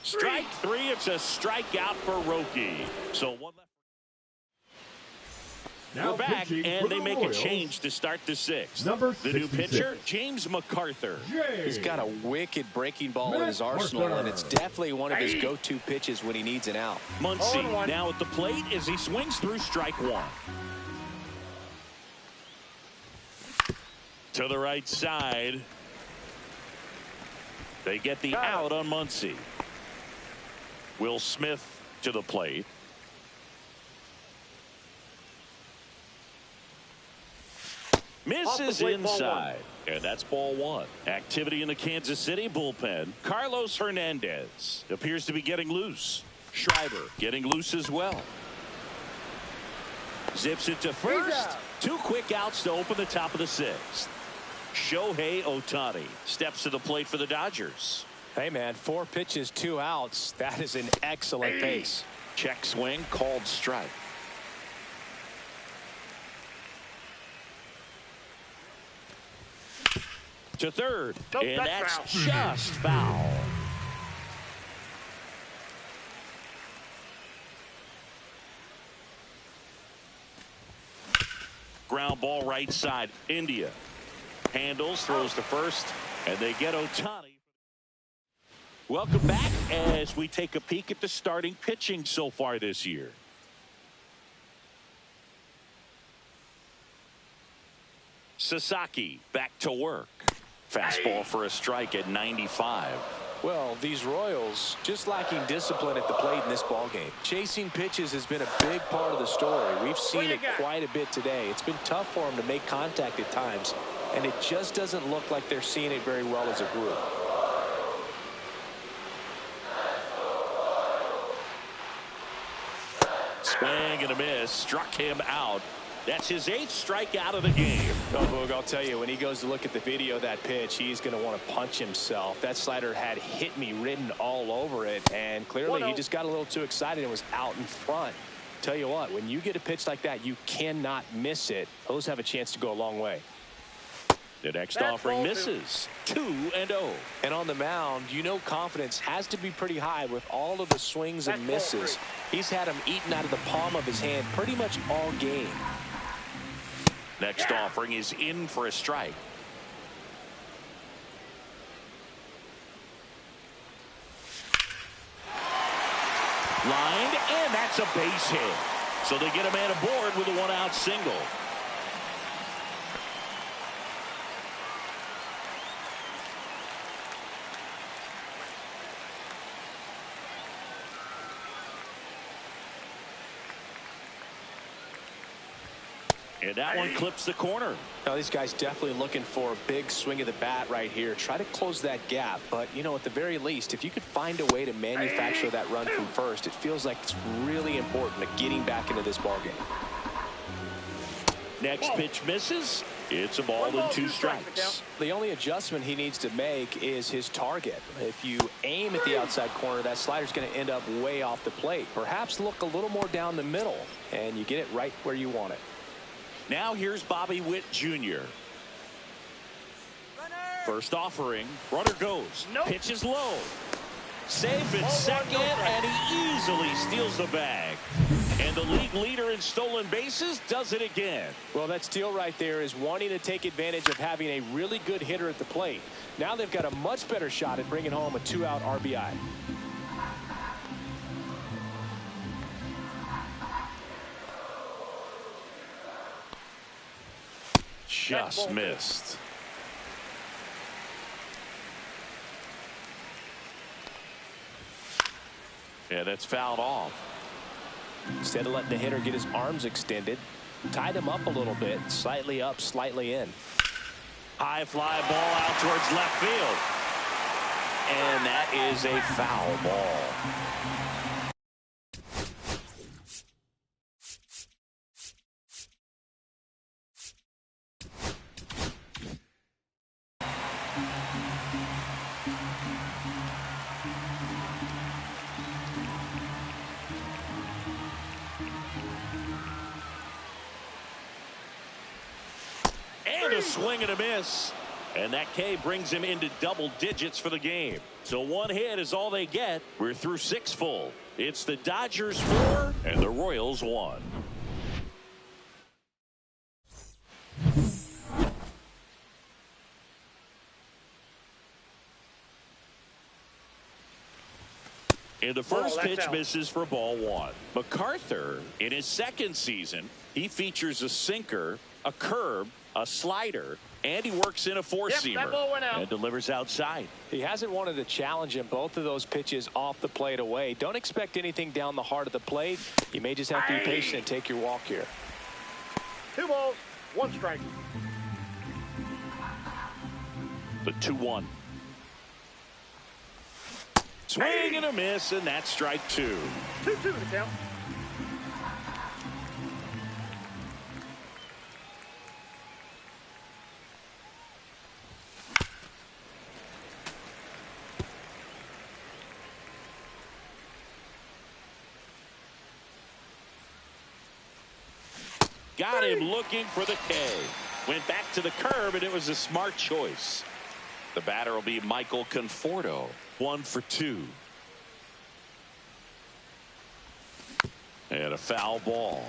Strike 3. It's a strikeout for Roki. So one left. Now we're back, and they make Royals, a change to start the 6th. the new pitcher, James McArthur. He's got a wicked breaking ball in his arsenal, and it's definitely one of his go-to pitches when he needs an out. Muncy now at the plate as he swings through strike 1. To the right side. They get the out on Muncy. Will Smith to the plate. Misses inside. And that's ball 1. Activity in the Kansas City bullpen. Carlos Hernandez appears to be getting loose. Schreiber getting loose as well. Zips it to first. 2 quick outs to open the top of the 6th. Shohei Ohtani steps to the plate for the Dodgers. Hey, man, 4 pitches, 2 outs. That is an excellent pace. Check swing, called strike. To third, and that's just foul. Ground ball right side. India handles, throws to first, and they get Ohtani. Welcome back as we take a peek at the starting pitching so far this year. Sasaki back to work. Fastball for a strike at 95. Well, these Royals just lacking discipline at the plate in this ballgame. Chasing pitches has been a big part of the story. We've seen it quite a bit today. It's been tough for them to make contact at times, and it just doesn't look like they're seeing it very well as a group. Swing and a miss. Struck him out. That's his 8th strikeout of the game. No, Boog, I'll tell you, when he goes to look at the video of that pitch, he's going to want to punch himself. That slider had hit me written all over it, and clearly he just got a little too excited and was out in front. Tell you what, when you get a pitch like that, you cannot miss it. Those have a chance to go a long way. The next offering misses. 2-0. And on the mound, you know confidence has to be pretty high with all of the swings and misses. He's had them eaten out of the palm of his hand pretty much all game. Next offering is in for a strike. Lined, and that's a base hit. So they get a man aboard with a 1-out single. And that one clips the corner. Now, these guys definitely looking for a big swing of the bat right here. Try to close that gap. But, you know, at the very least, if you could find a way to manufacture that run from first, it feels like it's really important to getting back into this ballgame. Next pitch misses. It's a ball and 2 strikes. The only adjustment he needs to make is his target. If you aim at the outside corner, that slider's going to end up way off the plate. Perhaps look a little more down the middle, and you get it right where you want it. Now here's Bobby Witt Jr. First offering. Runner goes. Pitch is low. Safe at second, and he easily steals the bag. And the league leader in stolen bases does it again. Well, that steal right there is wanting to take advantage of having a really good hitter at the plate. Now they've got a much better shot at bringing home a 2-out RBI. Just missed. Yeah, that's fouled off. Instead of letting the hitter get his arms extended, Tied him up a little bit. Slightly up, slightly in. High fly ball out towards left field. And that is a foul ball. And a swing and a miss. And that K brings him into double digits for the game. So one hit is all they get. We're through 6 full. It's the Dodgers 4 and the Royals 1. And the first pitch misses for ball 1. MacArthur, in his second season, he features a sinker, a curve, a slider, and he works in a four-seamer and delivers outside. He hasn't wanted to challenge him. Both of those pitches off the plate away. Don't expect anything down the heart of the plate. You may just have to be patient and take your walk here. 2 balls, 1 strike. The 2-1. Swing and a miss, and that's strike 2. 2-2 the count. Got him looking for the K. Went back to the curb, and it was a smart choice. The batter will be Michael Conforto. 1 for 2. And a foul ball.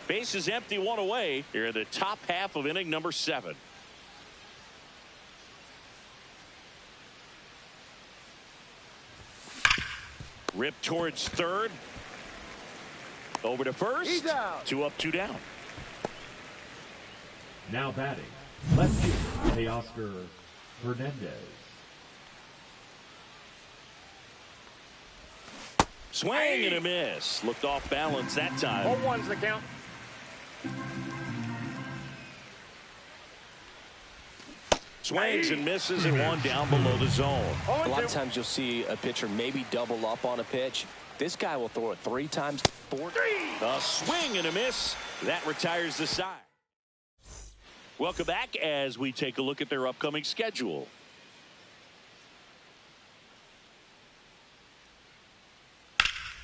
Base is empty, 1 away. Here in the top half of inning number 7. Rip towards third. Over to first. He's out. 2 up, 2 down. Now batting, left fielder Teoscar Hernandez. Swing and a miss. Looked off balance that time. 0-1's the count. Swings and misses and 1 down below the zone. A lot of times you'll see a pitcher maybe double up on a pitch. This guy will throw it 3 times. 4. A swing and a miss. That retires the side. Welcome back as we take a look at their upcoming schedule.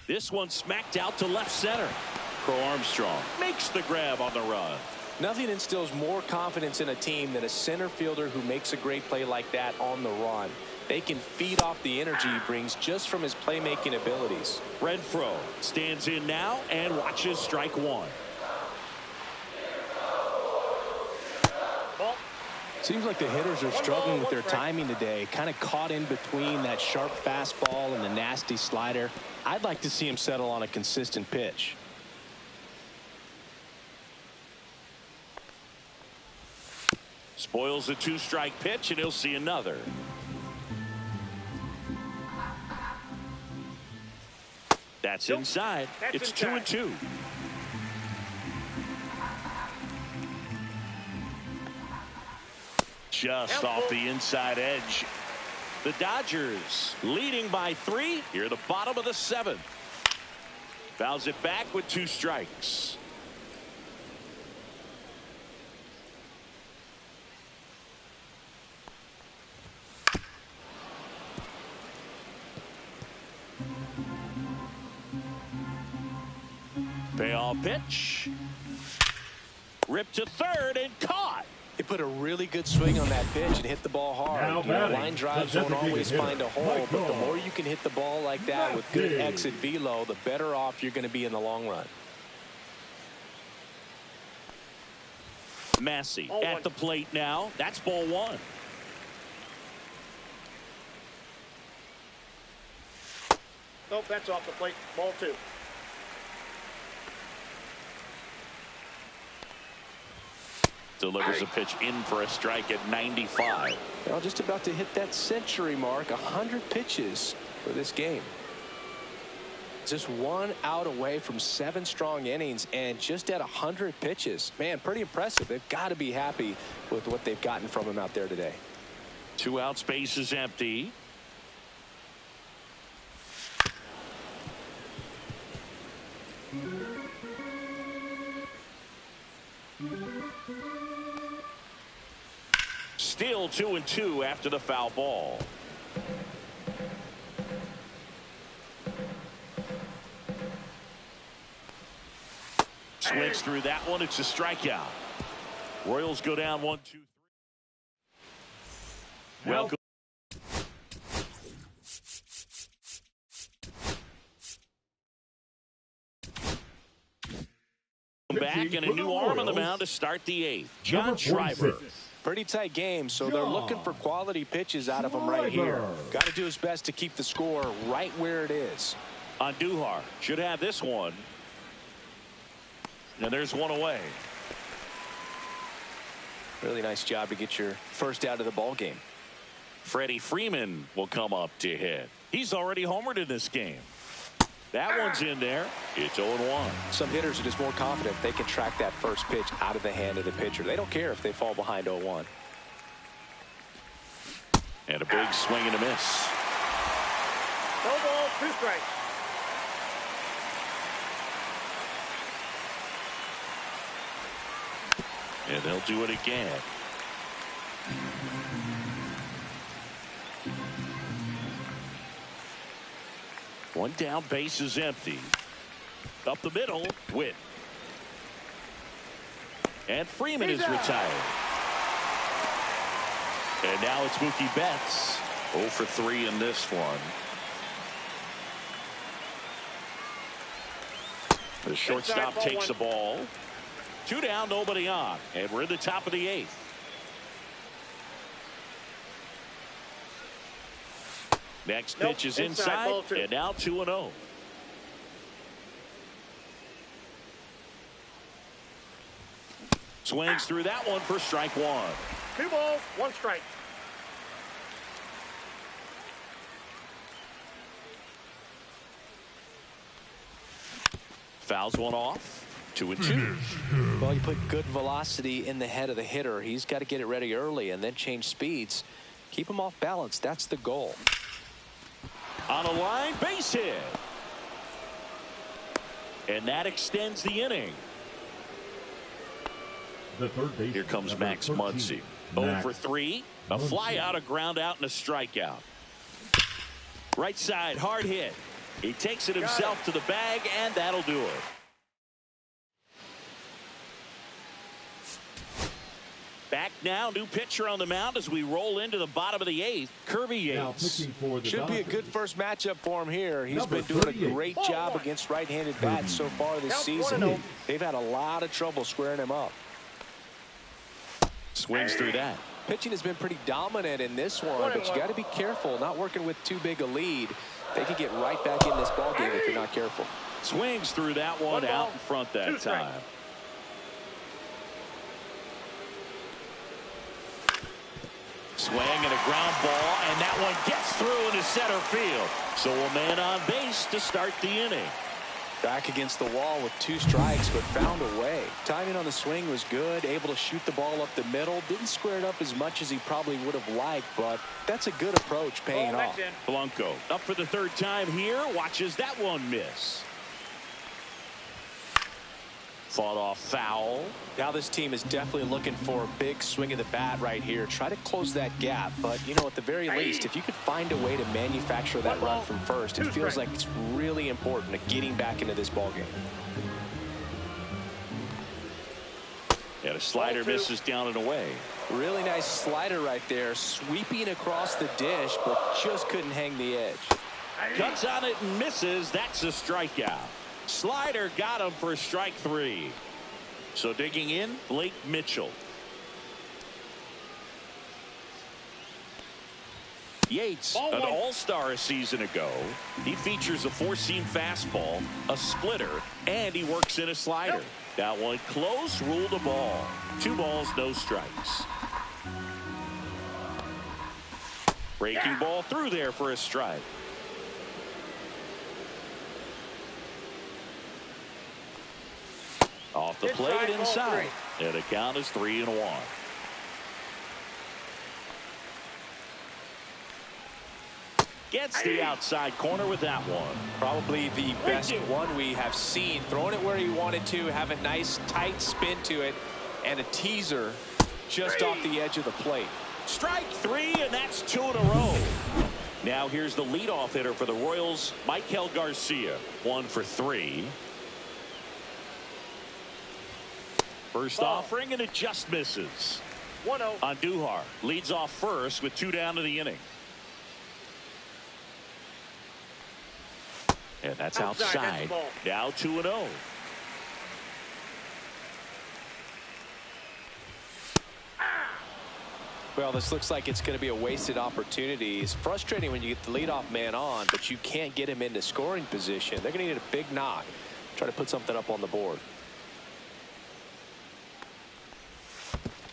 This one smacked out to left center. Crow Armstrong makes the grab on the run. Nothing instills more confidence in a team than a center fielder who makes a great play like that on the run. They can feed off the energy he brings just from his playmaking abilities. Renfroe stands in now and watches strike 1. Seems like the hitters are struggling with their timing today. Kind of caught in between that sharp fastball and the nasty slider. I'd like to see him settle on a consistent pitch. Spoils the 2-strike pitch, and he'll see another. That's inside. It's 2-2. Just off the inside edge. The Dodgers leading by 3 here at the bottom of the 7th. Fouls it back with 2 strikes. Payoff pitch. Ripped to third and caught. He put a really good swing on that pitch and hit the ball hard. You know, line drives don't always find a hole, but the more you can hit the ball like that with good exit velo, the better off you're going to be in the long run. Massey at the plate now. That's ball 1. Nope, that's off the plate. Ball 2. Delivers a pitch in for a strike at 95. Well, just about to hit that century mark. 100 pitches for this game. Just 1 out away from 7 strong innings and just at 100 pitches. Man, pretty impressive. They've got to be happy with what they've gotten from him out there today. 2 out, space is empty. Still 2-2 after the foul ball. Swings through that one. It's a strikeout. Royals go down 1-2-3. Welcome. Back and a new arm on the mound to start the 8th. John Schreiber. Pretty tight game, so they're looking for quality pitches out of him right here. Got to do his best to keep the score right where it is. Andujar should have this one. And there's one away. Really nice job to get your first out of the ball game. Freddie Freeman will come up to hit. He's already homered in this game. That one's in there. It's 0-1. Some hitters are just more confident they can track that first pitch out of the hand of the pitcher. They don't care if they fall behind 0-1. And a big swing and a miss. No ball, 2 strikes. And they'll do it again. One down, base is empty. Up the middle, Witt. And Freeman is retired. And now it's Mookie Betts. 0 for 3 in this one. The shortstop takes the ball. 2 down, nobody on. And we're in the top of the 8th. Next pitch is inside, and now 2-0. Swings through that one for strike 1. 2 balls, 1 strike. Fouls one off. 2-2. Well, you put good velocity in the head of the hitter. He's got to get it ready early and then change speeds. Keep him off balance. That's the goal. On a line, base hit. And that extends the inning. The third base. Here comes Max Muncy. 0 for 3. A fly out, a ground out, and a strikeout. Right side, hard hit. He takes it himself to the bag, and that'll do it. Back now, new pitcher on the mound as we roll into the bottom of the 8th. Kirby Yates. Should be a good first matchup for him here. He's been doing a great job against right-handed bats so far this season. They've had a lot of trouble squaring him up. Swings through that. Pitching has been pretty dominant in this one, but you got to be careful. Not working with too big a lead. They could get right back in this ballgame if you're not careful. Swings through that one out in front that time. Swing and a ground ball, and that one gets through into center field. So a man on base to start the inning. Back against the wall with 2 strikes, but found a way. Timing on the swing was good, able to shoot the ball up the middle. Didn't square it up as much as he probably would have liked, but that's a good approach paying off. Blanco up for the 3rd time here. Watches that one miss. Fought off foul. Now this team is definitely looking for a big swing of the bat right here. Try to close that gap, but you know, at the very least, if you could find a way to manufacture that run from first, it feels like it's really important to getting back into this ball game. And a slider misses down and away. Really nice slider right there, sweeping across the dish, but just couldn't hang the edge. Cuts on it and misses. That's a strikeout. Slider got him for strike 3. So digging in, Blake Mitchell. Yates, an all-star a season ago. He features a 4-seam fastball, a splitter, and he works in a slider. That one close, ruled a ball. 2 balls, no strikes. Breaking ball through there for a strike. Off the plate inside. And the count is 3-1. Gets the outside corner with that one. Probably the best one we have seen. Throwing it where he wanted to, have a nice tight spin to it, and a teaser just off the edge of the plate. Strike 3, and that's 2 in a row. Now here's the leadoff hitter for the Royals, Michael Garcia. 1 for 3. First offering, and it just misses. 1-0. Andujar leads off first with 2 down to the inning. And that's outside. Now 2-0. Well, this looks like it's going to be a wasted opportunity. It's frustrating when you get the leadoff man on, but you can't get him into scoring position. They're going to need a big knock. Try to put something up on the board.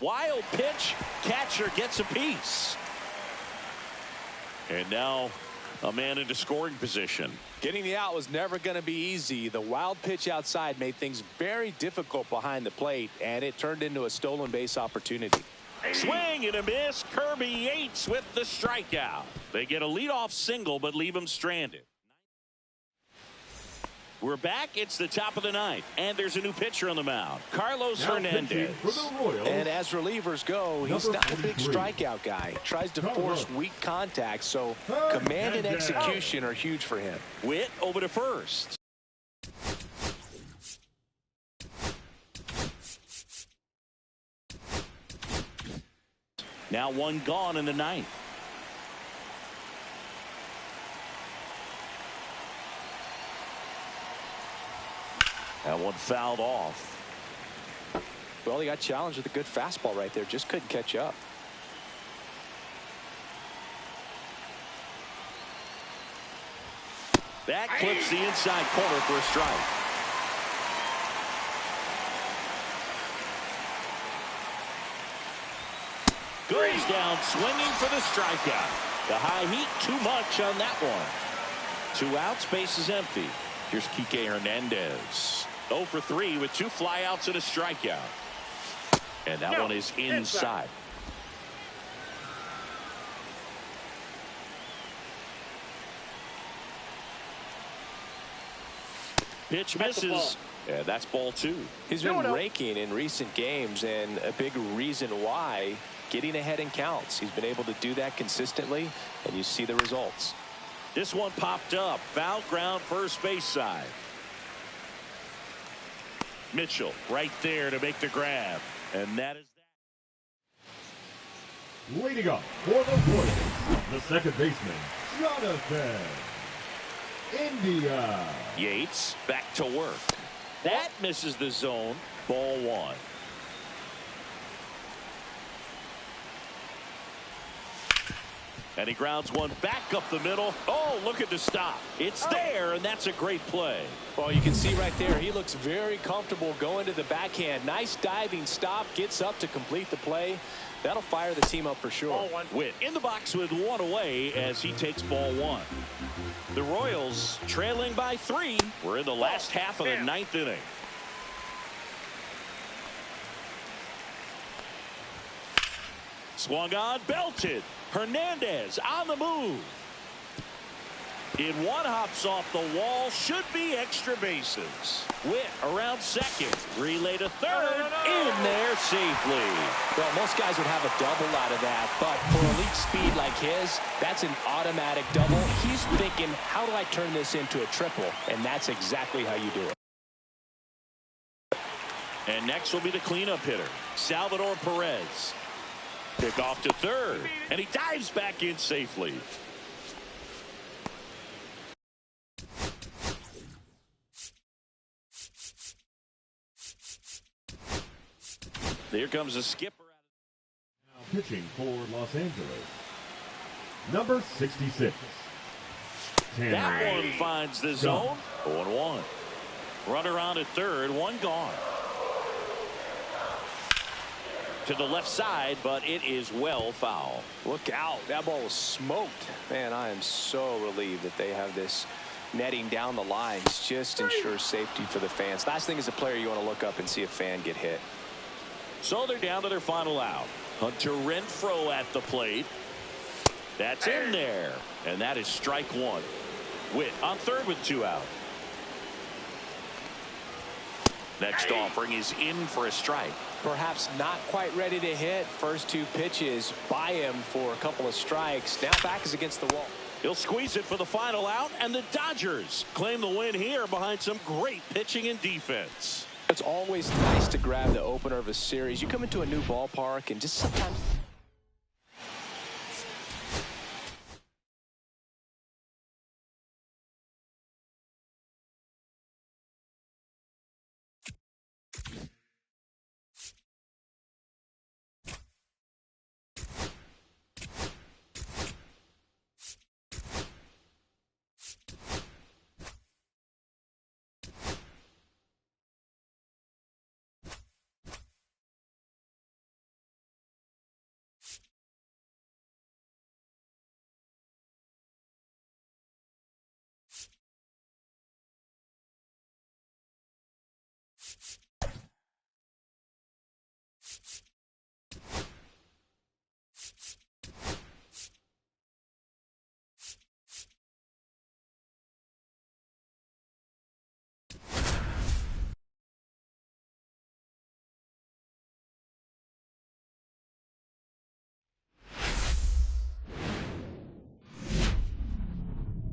Wild pitch. Catcher gets a piece. And now a man into scoring position. Getting the out was never going to be easy. The wild pitch outside made things very difficult behind the plate, and it turned into a stolen base opportunity. Swing and a miss. Kirby Yates with the strikeout. They get a leadoff single but leave him stranded. We're back. It's the top of the ninth, and there's a new pitcher on the mound, Carlos Hernandez. And as relievers go, he's not a big strikeout guy. Tries to force weak contact, so command and execution are huge for him. Witt over to first. Now 1 gone in the ninth. That one fouled off. Well, he got challenged with a good fastball right there. Just couldn't catch up. That clips the inside corner for a strike. Goes down swinging for the strikeout. The high heat too much on that one. 2 outs, base is empty. Here's Kike Hernandez. 0 for 3 with 2 flyouts and a strikeout. And that one is inside. Pitch misses. Yeah, that's ball 2. He's been raking in recent games, and a big reason why, getting ahead in counts. He's been able to do that consistently, and you see the results. This one popped up. Foul ground first base side. Mitchell right there to make the grab. And that is that. Leading up for the Royals, the second baseman, Jonathan India. Yates back to work. That misses the zone. Ball 1. And he grounds one back up the middle. Oh, look at the stop. It's there, and that's a great play. Well, you can see right there, he looks very comfortable going to the backhand. Nice diving stop, gets up to complete the play. That'll fire the team up for sure. Witt in the box with 1 away as he takes ball 1. The Royals trailing by 3. We're in the last half of the 9th inning. Swung on, belted. Hernandez on the move. In one, hops off the wall. Should be extra bases. Witt around second. Relay to third. In there safely. Well, most guys would have a double out of that, but for elite speed like his, that's an automatic double. He's thinking, how do I turn this into a triple? And that's exactly how you do it. And next will be the cleanup hitter, Salvador Perez. Pick off to third, and he dives back in safely. Here comes a skipper. Now pitching for Los Angeles, number 66. That one finds the zone. 0-1. Runner on at third, 1 gone. To the left side, but it is well foul. Look out. That ball was smoked. Man, I am so relieved that they have this netting down the lines just ensures safety for the fans. Last thing as a player, you want to look up and see a fan get hit. So they're down to their final out. Hunter Renfroe at the plate. That's in there. And that is strike one. Witt on third with 2 out. Next offering is in for a strike. Perhaps not quite ready to hit. First 2 pitches by him for a couple of strikes. Now back is against the wall. He'll squeeze it for the final out, and the Dodgers claim the win here behind some great pitching and defense. It's always nice to grab the opener of a series. You come into a new ballpark and just sometimes.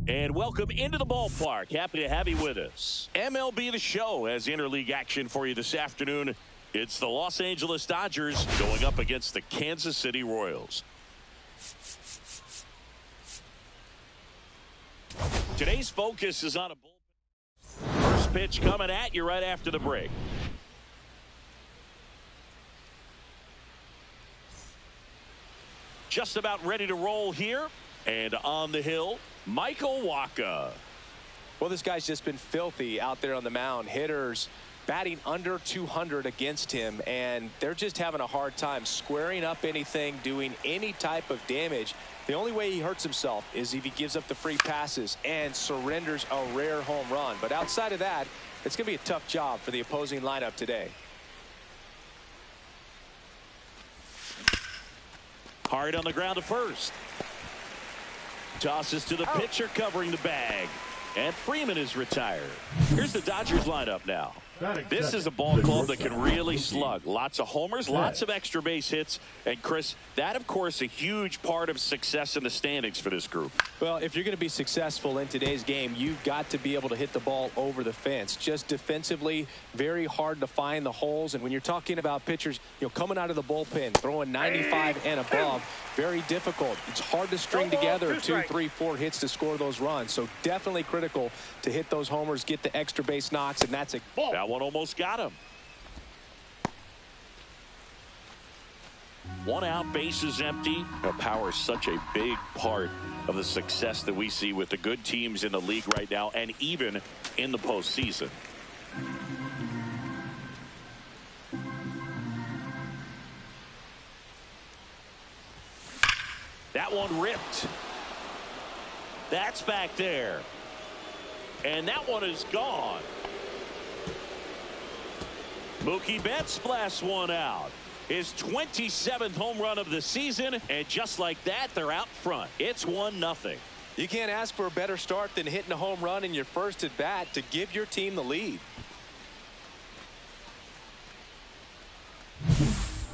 And welcome into the ballpark. Happy to have you with us. MLB the Show has interleague action for you this afternoon. It's the Los Angeles Dodgers going up against the Kansas City Royals. Today's focus is on a bullpen. First pitch coming at you right after the break. Just about ready to roll here. And on the hill, Michael Wacha. Well, this guy's just been filthy out there on the mound. Hitters batting under 200 against him, and they're just having a hard time squaring up anything, doing any type of damage. The only way he hurts himself is if he gives up the free passes and surrenders a rare home run. But outside of that, it's going to be a tough job for the opposing lineup today. Hard on the ground to first. Tosses to the pitcher covering the bag. And Freeman is retired. Here's the Dodgers lineup now. This is a ball club that can really slug. Lots of homers, lots of extra base hits. And Chris, that of course a huge part of success in the standings for this group. Well, if you're going to be successful in today's game, you've got to be able to hit the ball over the fence. Just defensively, very hard to find the holes. And when you're talking about pitchers, coming out of the bullpen, throwing 95 and above, very difficult. It's hard to string together 2, 3, 4 hits to score those runs. So definitely critical to hit those homers, get the extra base knocks, and that's a ball. That one almost got him. 1 out, bases empty. Power is such a big part of the success that we see with the good teams in the league right now, and even in the postseason. That one ripped. That's back there. And that one is gone. Mookie Betts blasts one out. His 27th home run of the season, and just like that, they're out front. It's 1-0. You can't ask for a better start than hitting a home run in your first at bat to give your team the lead.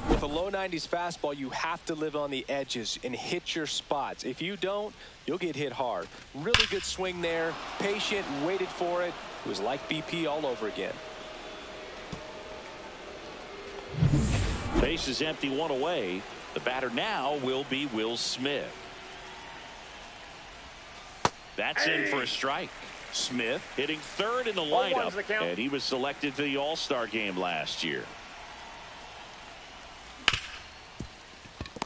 With a low 90s fastball, you have to live on the edges and hit your spots. If you don't, you'll get hit hard. Really good swing there. Patient, waited for it. It was like BP all over again. Base is empty, 1 away. The batter now will be Will Smith. That's in for a strike. Smith hitting third in the lineup, and he was selected to the All-Star game last year.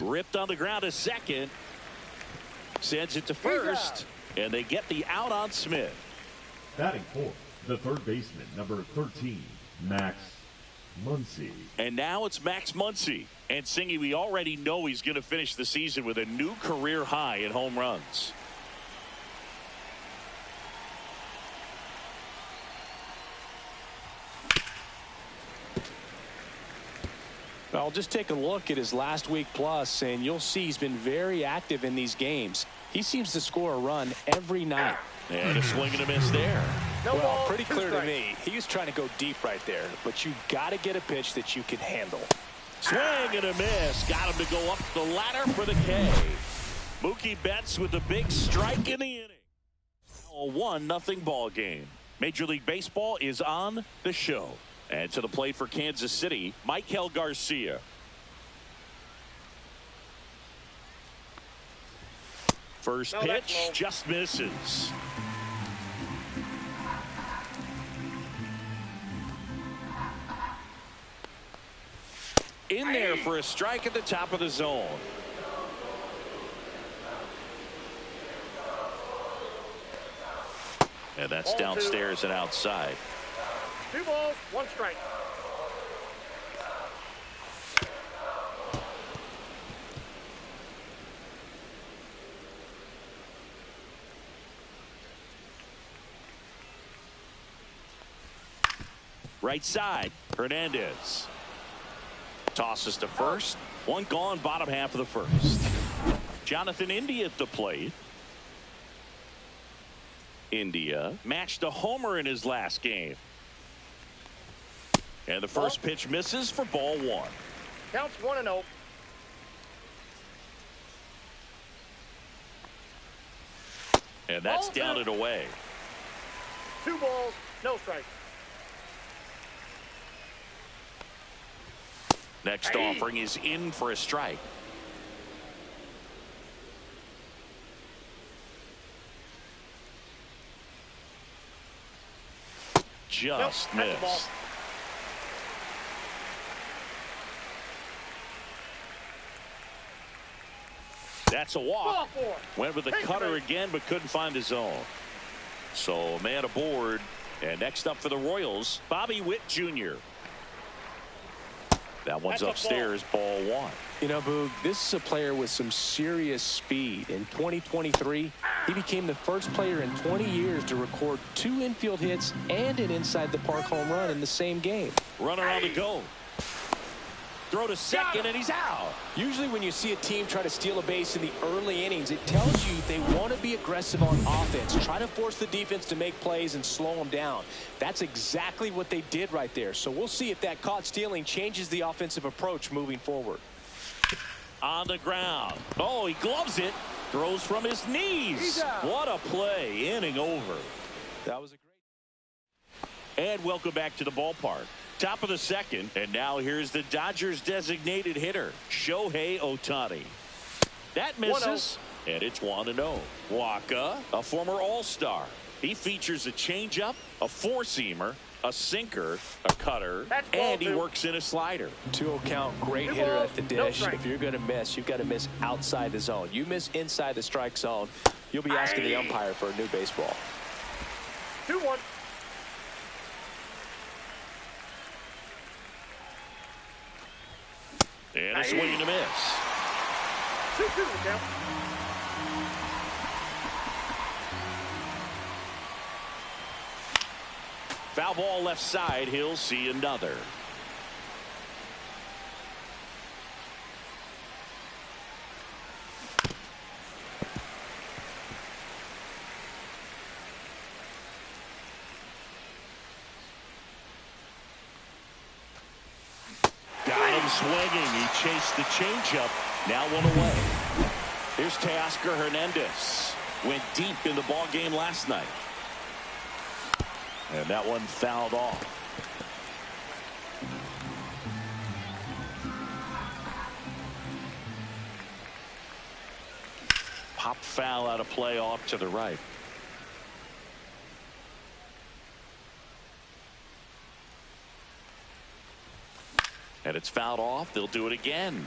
Ripped on the ground to second. Sends it to first, and they get the out on Smith. Batting fourth, the third baseman, number 13, Max Muncy. And now it's Max Muncy. And Singy, we already know he's going to finish the season with a new career high in home runs. Well, just take a look at his last week plus, and you'll see he's been very active in these games. He seems to score a run every night. And a swing and a miss there. No well, ball, pretty 2 clear to strikes. me. He was trying to go deep right there, but you got to get a pitch that you can handle. Swing and a miss. Got him to go up the ladder for the K. Mookie Betts with a big strike in the inning. Now a 1-0 ball game. Major League Baseball is on the show. And to the plate for Kansas City, Michael Garcia. First No, that's pitch low. just misses. In there for a strike at the top of the zone. And that's Ball 2. downstairs and outside. 2 balls, 1 strike. Right side, Hernandez. Tosses to first. 1 gone, bottom half of the first. Jonathan India at the plate. India matched a homer in his last game. And the first pitch misses for ball 1. Counts 1-0. And that's Ball down 2. and away. 2 balls, no strike. Next offering is in for a strike. Just Nope, that's the ball. missed. That's a walk. Ball 4. Went with the Take cutter it. again, but couldn't find his zone. So a man aboard. And next up for the Royals, Bobby Witt Jr. That one's That's a ball. upstairs, ball 1. You know, Boog, this is a player with some serious speed. In 2023, he became the first player in 20 years to record 2 infield hits and an inside-the-park home run in the same game. Runner on the go. Throw to second, and he's out. Usually when you see a team try to steal a base in the early innings, it tells you they want to be aggressive on offense. Try to force the defense to make plays and slow them down. That's exactly what they did right there. So we'll see if that caught stealing changes the offensive approach moving forward. On the ground. Oh, he gloves it. Throws from his knees. What a play. Inning over. That was a great. And welcome back to the ballpark. Top of the second, and now here's the Dodgers designated hitter, Shohei Ohtani. That misses, and it's 1-0. Waka, a former All-Star. He features a changeup, a four-seamer, a sinker, a cutter, That's ball and he 2. works in a slider. 2-0 count, great 2 hitter balls, at the no dish. strike. If you're going to miss, you've got to miss outside the zone. You miss inside the strike zone, you'll be asking the umpire for a new baseball. 2-1. And a swing and a miss. 2-2 the count. Foul ball left side. He'll see another. Got him swinging. He chased the changeup. Now 1 away. Here's Teoscar Hernandez. Went deep in the ball game last night. And that one fouled off. Pop foul out of play off to the right. And it's fouled off. They'll do it again.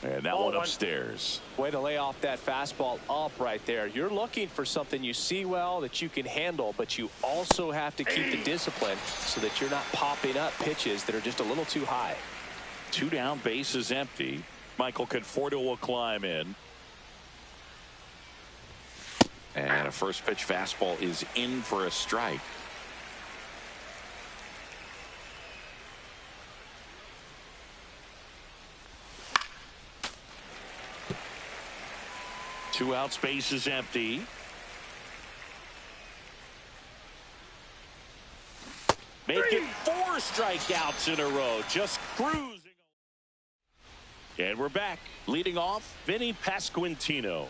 And that one upstairs. Way to lay off that fastball up right there. You're looking for something you see well that you can handle, but you also have to keep the discipline so that you're not popping up pitches that are just a little too high. 2 down, base is empty. Michael Conforto will climb in. And a first pitch fastball is in for a strike. Two outs, base is empty. Make it 4 strikeouts in a row. Just cruising. And we're back. Leading off, Vinny Pasquantino.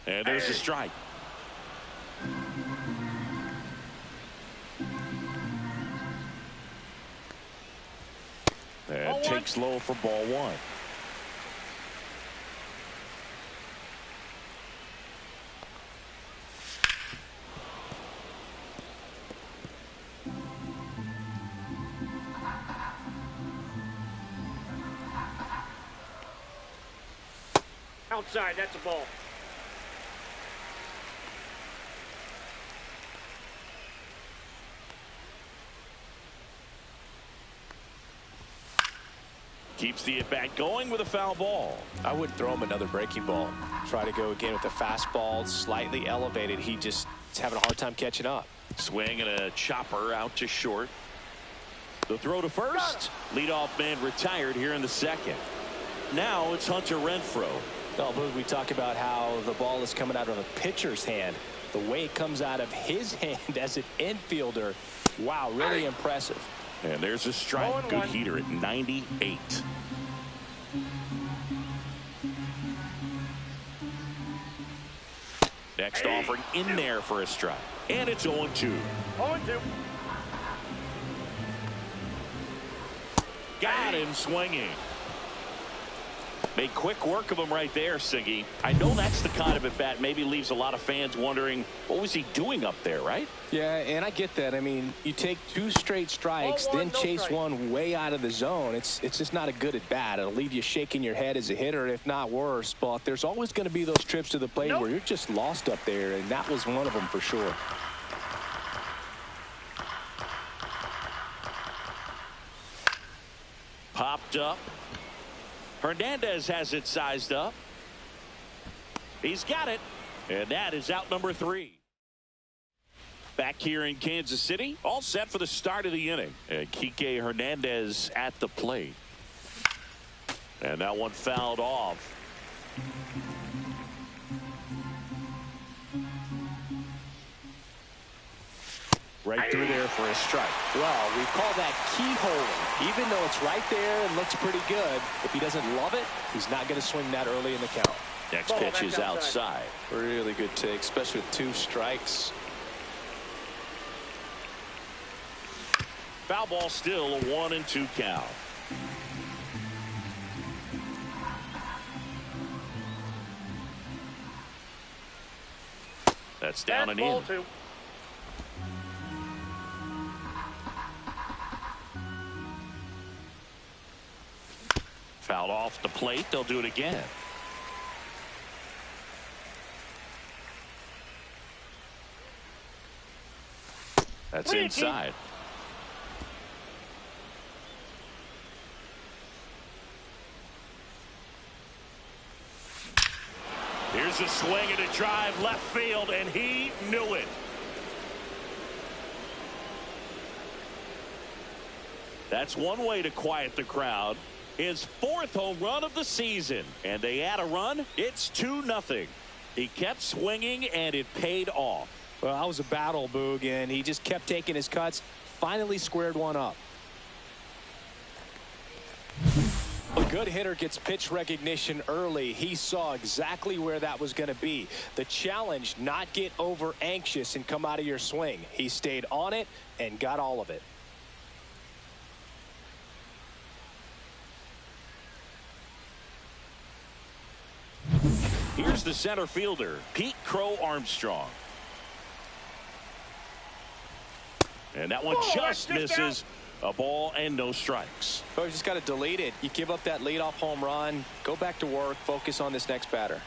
And there's a strike. And takes low for ball 1. Outside, that's a ball. Keeps the at-bat going with a foul ball. I wouldn't throw him another breaking ball. Try to go again with the fastball, slightly elevated. He just is having a hard time catching up. Swing and a chopper out to short. The throw to first. Leadoff man retired here in the second. Now it's Hunter Renfroe. No, but we talk about how the ball is coming out of a pitcher's hand. The way it comes out of his hand as an infielder. Wow, really impressive. And there's a strike. Good heater at 98. Next offering in there for a strike. And it's 0-2. 0-2. Got him swinging. Made quick work of him right there, Siggy. I know that's the kind of at-bat maybe leaves a lot of fans wondering, what was he doing up there, right? Yeah, and I get that. I mean, you take 2 straight strikes, then chase one way out of the zone. It's just not a good at-bat. It'll leave you shaking your head as a hitter, if not worse. But there's always going to be those trips to the plate where you're just lost up there, and that was one of them for sure. Popped up. Hernandez has it sized up. He's got it. And that is out number 3. Back here in Kansas City, all set for the start of the inning. And Kike Hernandez at the plate. And that one fouled off. Right through there for a strike. Well, we call that keyholing. Even though it's right there and looks pretty good, if he doesn't love it, he's not going to swing that early in the count. Next pitch is outside. Really good take, especially with 2 strikes. Foul ball, still a 1-2 count. That's down and in. 2. Fouled off the plate. They'll do it again. That's inside. Here's a swing and a drive left field, and he knew it. That's one way to quiet the crowd. His 4th home run of the season, and they add a run. It's 2-0. He kept swinging, and it paid off. Well, that was a battle, Boog, and he just kept taking his cuts. Finally squared one up. A good hitter gets pitch recognition early. He saw exactly where that was going to be. The challenge, not get over anxious and come out of your swing. He stayed on it and got all of it. Here's the center fielder, Pete Crow Armstrong. And that one just misses. A ball and no strikes. Oh, you just got to delete it. You give up that leadoff home run. Go back to work. Focus on this next batter.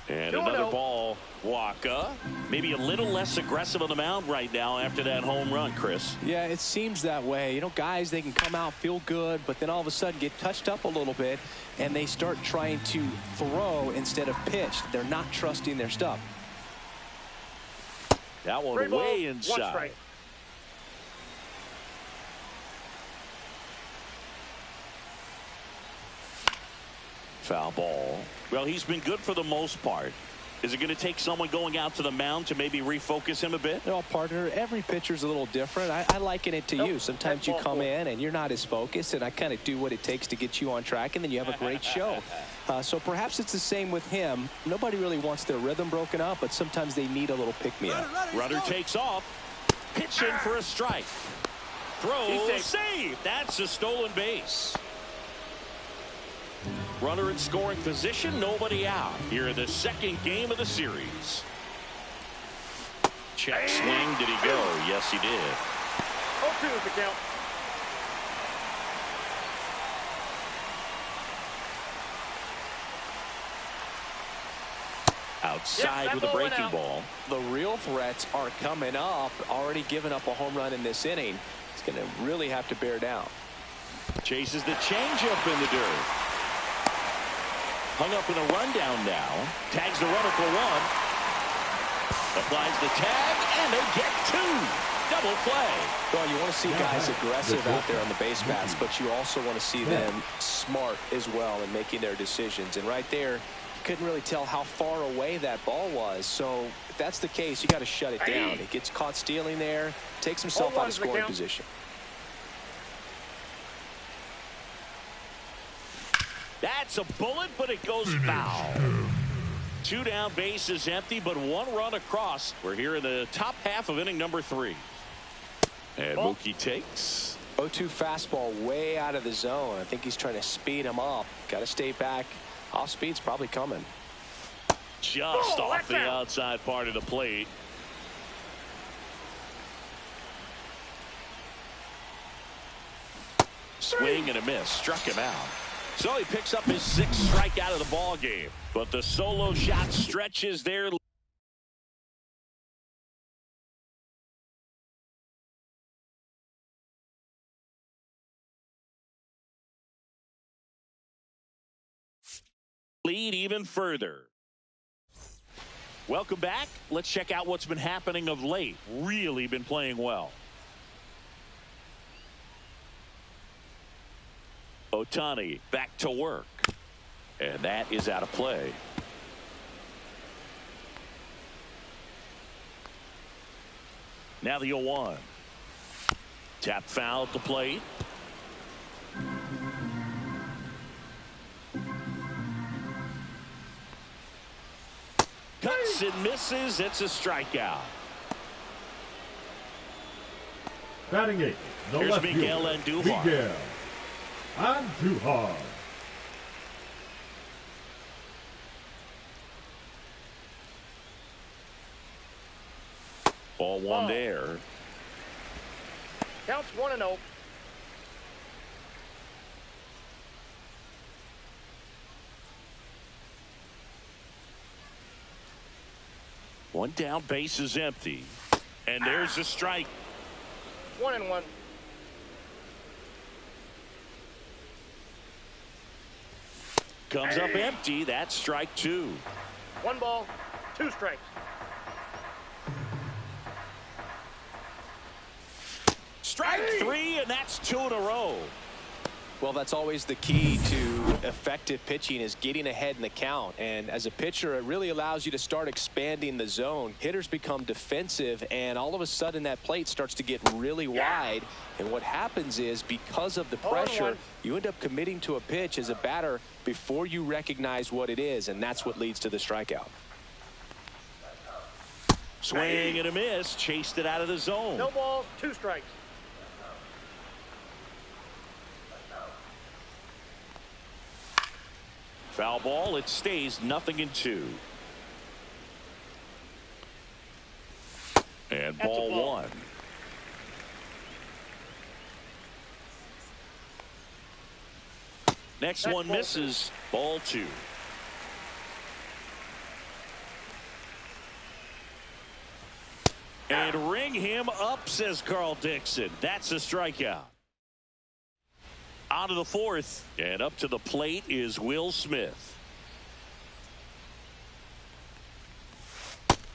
And another ball Waka, maybe a little less aggressive on the mound right now after that home run, Chris. Yeah, it seems that way. You know, guys, they can come out, feel good, but then all of a sudden get touched up a little bit, and they start trying to throw instead of pitch. They're not trusting their stuff. That one Three balls, way one inside. strike. Foul ball. Well, he's been good for the most part. Is it going to take someone going out to the mound to maybe refocus him a bit? No, partner, every pitcher's a little different. I liken it to you. Sometimes you come in and you're not as focused, and I kind of do what it takes to get you on track, and then you have a great show. So perhaps it's the same with him. Nobody really wants their rhythm broken up, but sometimes they need a little pick-me-up. Runner takes off. Pitch in for a strike. Throw, save. That's a stolen base. Runner in scoring position, nobody out. Here in the second game of the series. Check swing, did he go? Yes, he did. 0-2 is the count. Outside with a breaking ball. The real threats are coming up. Already given up a home run in this inning. He's going to really have to bear down. Chases the changeup in the dirt. Hung up in a rundown now. Tags the runner for one. Applies the tag, and they get two. Double play. Well, you want to see guys aggressive out there on the base paths, but you also want to see them smart as well in making their decisions. And right there, you couldn't really tell how far away that ball was. So if that's the case, you got to shut it down. He gets caught stealing there, takes himself out of scoring position. That's a bullet, but it goes foul. Two down, bases empty, but one run across. We're here in the top half of inning number 3. And Mookie takes. 0-2 fastball way out of the zone. I think he's trying to speed him up. Got to stay back. Off speed's probably coming. Just off the outside part of the plate. Swing and a miss. Struck him out. So he picks up his 6th strikeout of the ball game. But the solo shot stretches their lead even further. Welcome back. Let's check out what's been happening of late. Really been playing well. Ohtani back to work. And that is out of play. Now the 0-1. Tap foul at the plate. Cuts and misses. It's a strikeout. Batting 8. The Here's left Miguel fielder, Andujar. Miguel Andujar. Ball one there. Counts 1-0. One down, base is empty. And there's a strike. 1-1. Comes up empty. That's strike 2. 1 ball, 2 strikes. Strike 3, and that's 2 in a row. Well, that's always the key to effective pitching, is getting ahead in the count. And as a pitcher, it really allows you to start expanding the zone. Hitters become defensive, and all of a sudden that plate starts to get really wide. And what happens is, because of the pressure, you end up committing to a pitch as a batter before you recognize what it is, and that's what leads to the strikeout. Swing and a miss. Chased it out of the zone. No balls, 2 strikes. Foul ball. It stays 0-2. And ball 1. Next one misses. Ball 2. And ring him up, says Carl Dixon. That's a strikeout. On to the fourth, and up to the plate is Will Smith.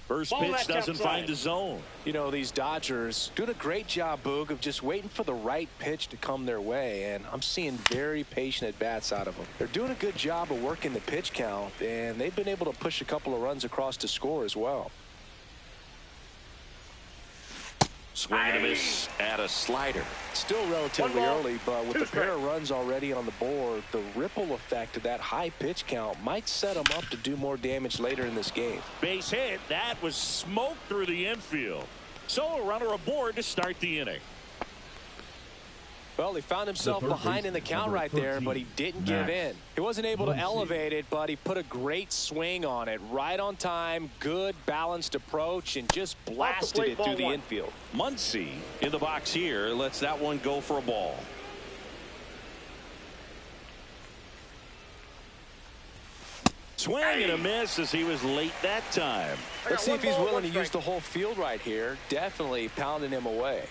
First pitch doesn't find the zone. You know, these Dodgers doing a great job, Boog, of just waiting for the right pitch to come their way, and I'm seeing very patient at-bats out of them. They're doing a good job of working the pitch count, and they've been able to push a couple of runs across to score as well. Swing and a miss at a slider. Still relatively early, but with a pair of runs already on the board, the ripple effect of that high pitch count might set them up to do more damage later in this game. Base hit. That was smoked through the infield. So a runner aboard to start the inning. Well, he found himself behind in the count right there, but he didn't give in. He wasn't able to elevate it, but he put a great swing on it. Right on time, good balanced approach, and just blasted it through the infield. Muncy in the box here lets that one go for a ball. Swing and a miss as he was late that time. Let's see if he's willing to use the whole field right here. Definitely pounding him away.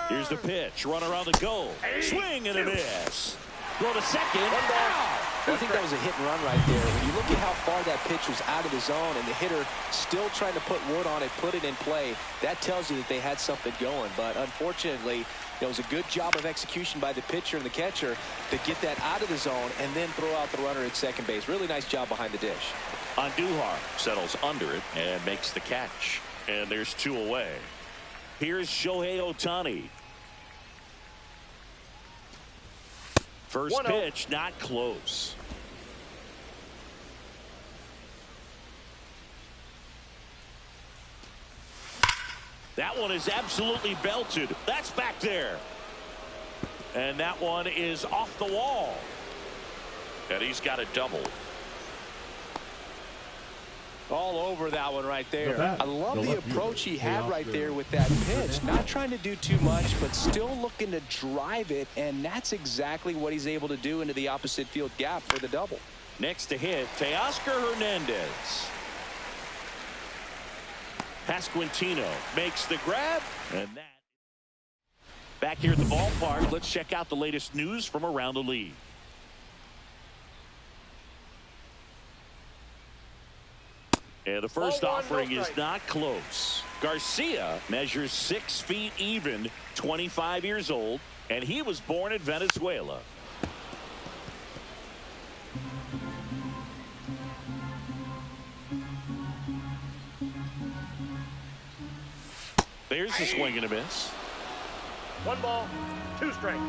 Here's the pitch. Runner on the go. Swing and a miss. Go to second. Well, I think that was a hit and run right there. When you look at how far that pitch was out of the zone and the hitter still trying to put wood on it, put it in play, that tells you that they had something going. But unfortunately, it was a good job of execution by the pitcher and the catcher to get that out of the zone and then throw out the runner at second base. Really nice job behind the dish. Andujar settles under it and makes the catch. And there's two away. Here's Shohei Ohtani. First pitch, not close. That one is absolutely belted. That's back there. And that one is off the wall. And he's got a double. All over that one right there. I love the approach he had right there with that pitch. Not trying to do too much, but still looking to drive it, and that's exactly what he's able to do into the opposite field gap for the double. Next to hit, Teoscar Hernandez. Pasquantino makes the grab, and that. Back here at the ballpark, let's check out the latest news from around the league. And the first offering is not close. Garcia measures 6 feet even, 25 years old, and he was born in Venezuela. There's the swing and a miss. 1 ball, 2 strikes.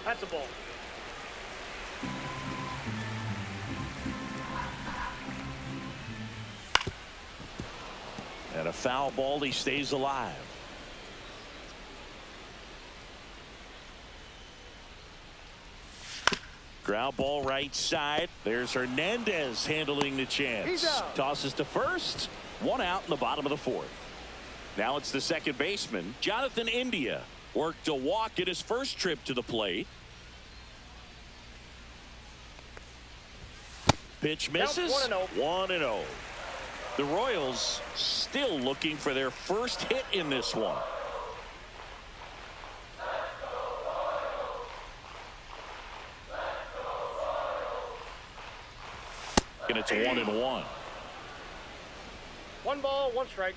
That's a ball. And a foul ball, he stays alive. Ground ball right side. There's Hernandez handling the chance. Tosses to first. 1 out in the bottom of the 4th. Now it's the second baseman, Jonathan India. Worked a walk in his first trip to the plate. Pitch misses. 1-0. The Royals still looking for their first hit in this one. And it's 1-1. 1 ball, 1 strike.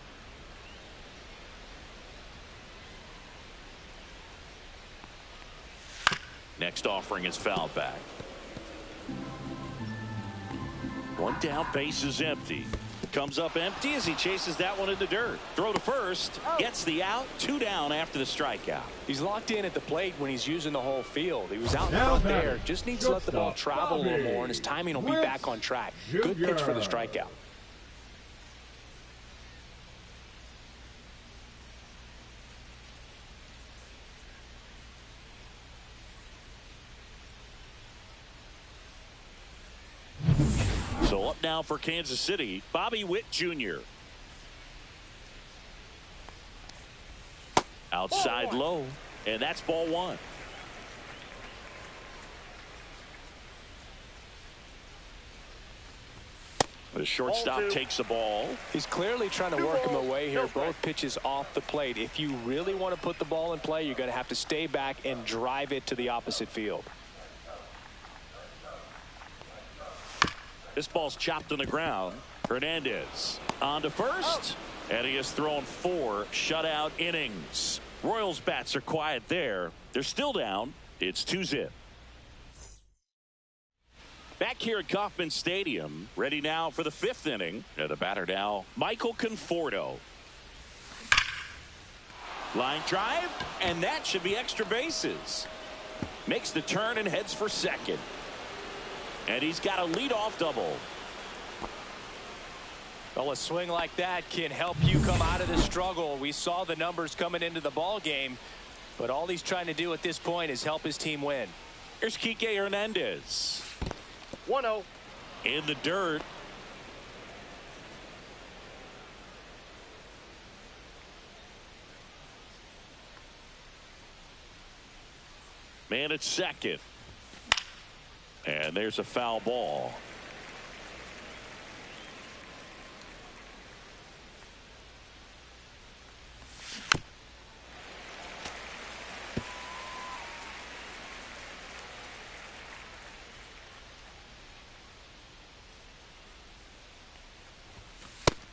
Next offering is fouled back. 1 down, base is empty. Comes up empty as he chases that one in the dirt. Throw to first, gets the out, 2 down after the strikeout. He's locked in at the plate when he's using the whole field. He was out in front there, just needs to let the ball travel a little more, and his timing will be back on track. Good pitch for the strikeout. So up now for Kansas City, Bobby Witt Jr. Outside low, and that's ball 1. The shortstop takes the ball. He's clearly trying to work him away here. Both pitches off the plate. If you really want to put the ball in play, you're going to have to stay back and drive it to the opposite field. This ball's chopped on the ground. Hernandez on to first. And he has thrown 4 shutout innings. Royals bats are quiet there. They're still down. It's 2-0. Back here at Kauffman Stadium, ready now for the 5th inning. And the batter now, Michael Conforto. Line drive, and that should be extra bases. Makes the turn and heads for second. And he's got a leadoff double. Well, a swing like that can help you come out of the struggle. We saw the numbers coming into the ball game, but all he's trying to do at this point is help his team win. Here's Kike Hernandez. 1-0. In the dirt. Man at second. And there's a foul ball.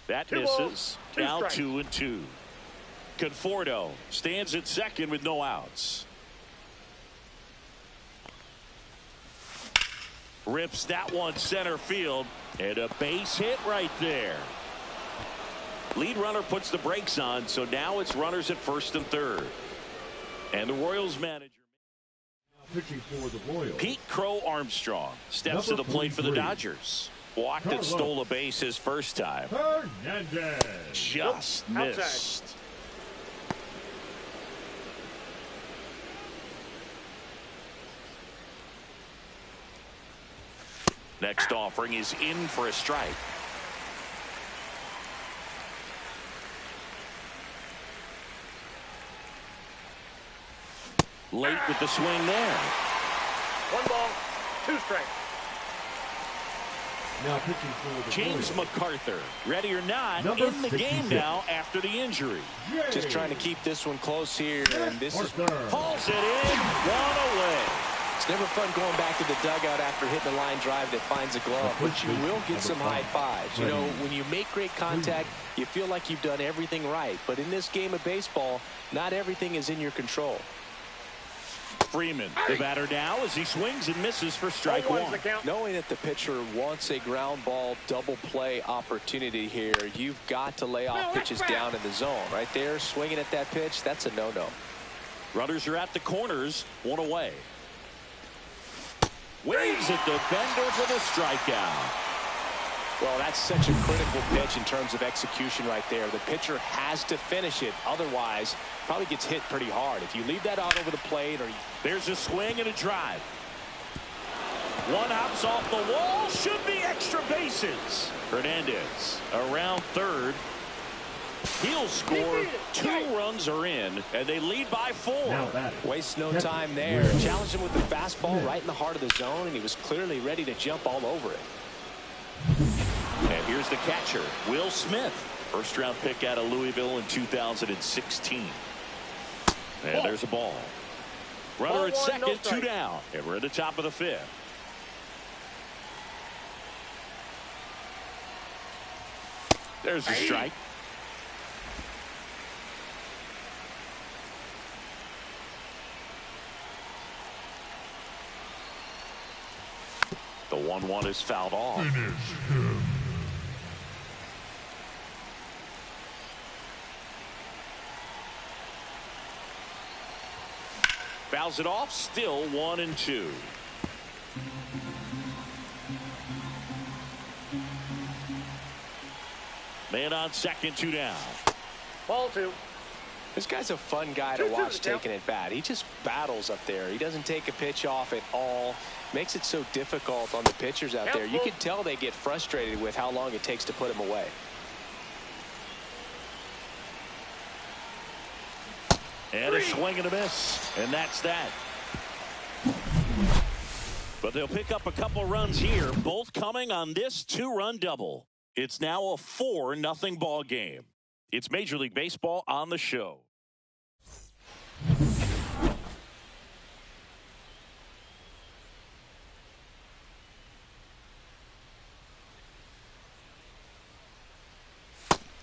That misses. Now 2-2. Conforto stands at second with no outs. Rips that one center field, and a base hit right there. Lead runner puts the brakes on, so now it's runners at first and third. And the Royals manager, Pitching for the Royals, Pete Crow Armstrong, steps to the plate for the Dodgers. Walked and stole a base his first time. Hernandez. Just missed. Next offering is in for a strike. Late with the swing there. 1 ball, 2 strikes. Now pitching for the James Royals, MacArthur, ready or not, Number in the 66. game now after the injury. Just trying to keep this one close here, and this is Hauls it in, 1 away. It's never fun going back to the dugout after hitting a line drive that finds a glove, but you will get some high fives. You know, when you make great contact, you feel like you've done everything right. But in this game of baseball, not everything is in your control. Freeman, the batter now as he swings and misses for strike 1. Knowing that the pitcher wants a ground ball double play opportunity here, you've got to lay off pitches down in the zone. Right there, swinging at that pitch, that's a no-no. Runners are at the corners, 1 away. Waves at the bender for the strikeout. Well, that's such a critical pitch in terms of execution right there. The pitcher has to finish it. Otherwise, probably gets hit pretty hard. If you leave that out over the plate, or there's a swing and a drive. One hops off the wall. Should be extra bases. Hernandez around third. He'll score. 2 runs are in, and they lead by 4. Waste no time there. Challenged him with the fastball right in the heart of the zone, and he was clearly ready to jump all over it. And here's the catcher, Will Smith. First-round pick out of Louisville in 2016. And there's a ball. Runner at second, 2 down. And we're at the top of the 5th. There's a strike. The 1-1 is fouled off. Fouls it off, still 1-2. Man on second, 2 down. Ball 2. This guy's a fun guy to watch taking it bat. He just battles up there. He doesn't take a pitch off at all. Makes it so difficult on the pitchers out there. You can tell they get frustrated with how long it takes to put him away. And a swing and a miss. And that's that. But they'll pick up a couple runs here, both coming on this 2-run double. It's now a 4-0 ball game. It's Major League Baseball on the show.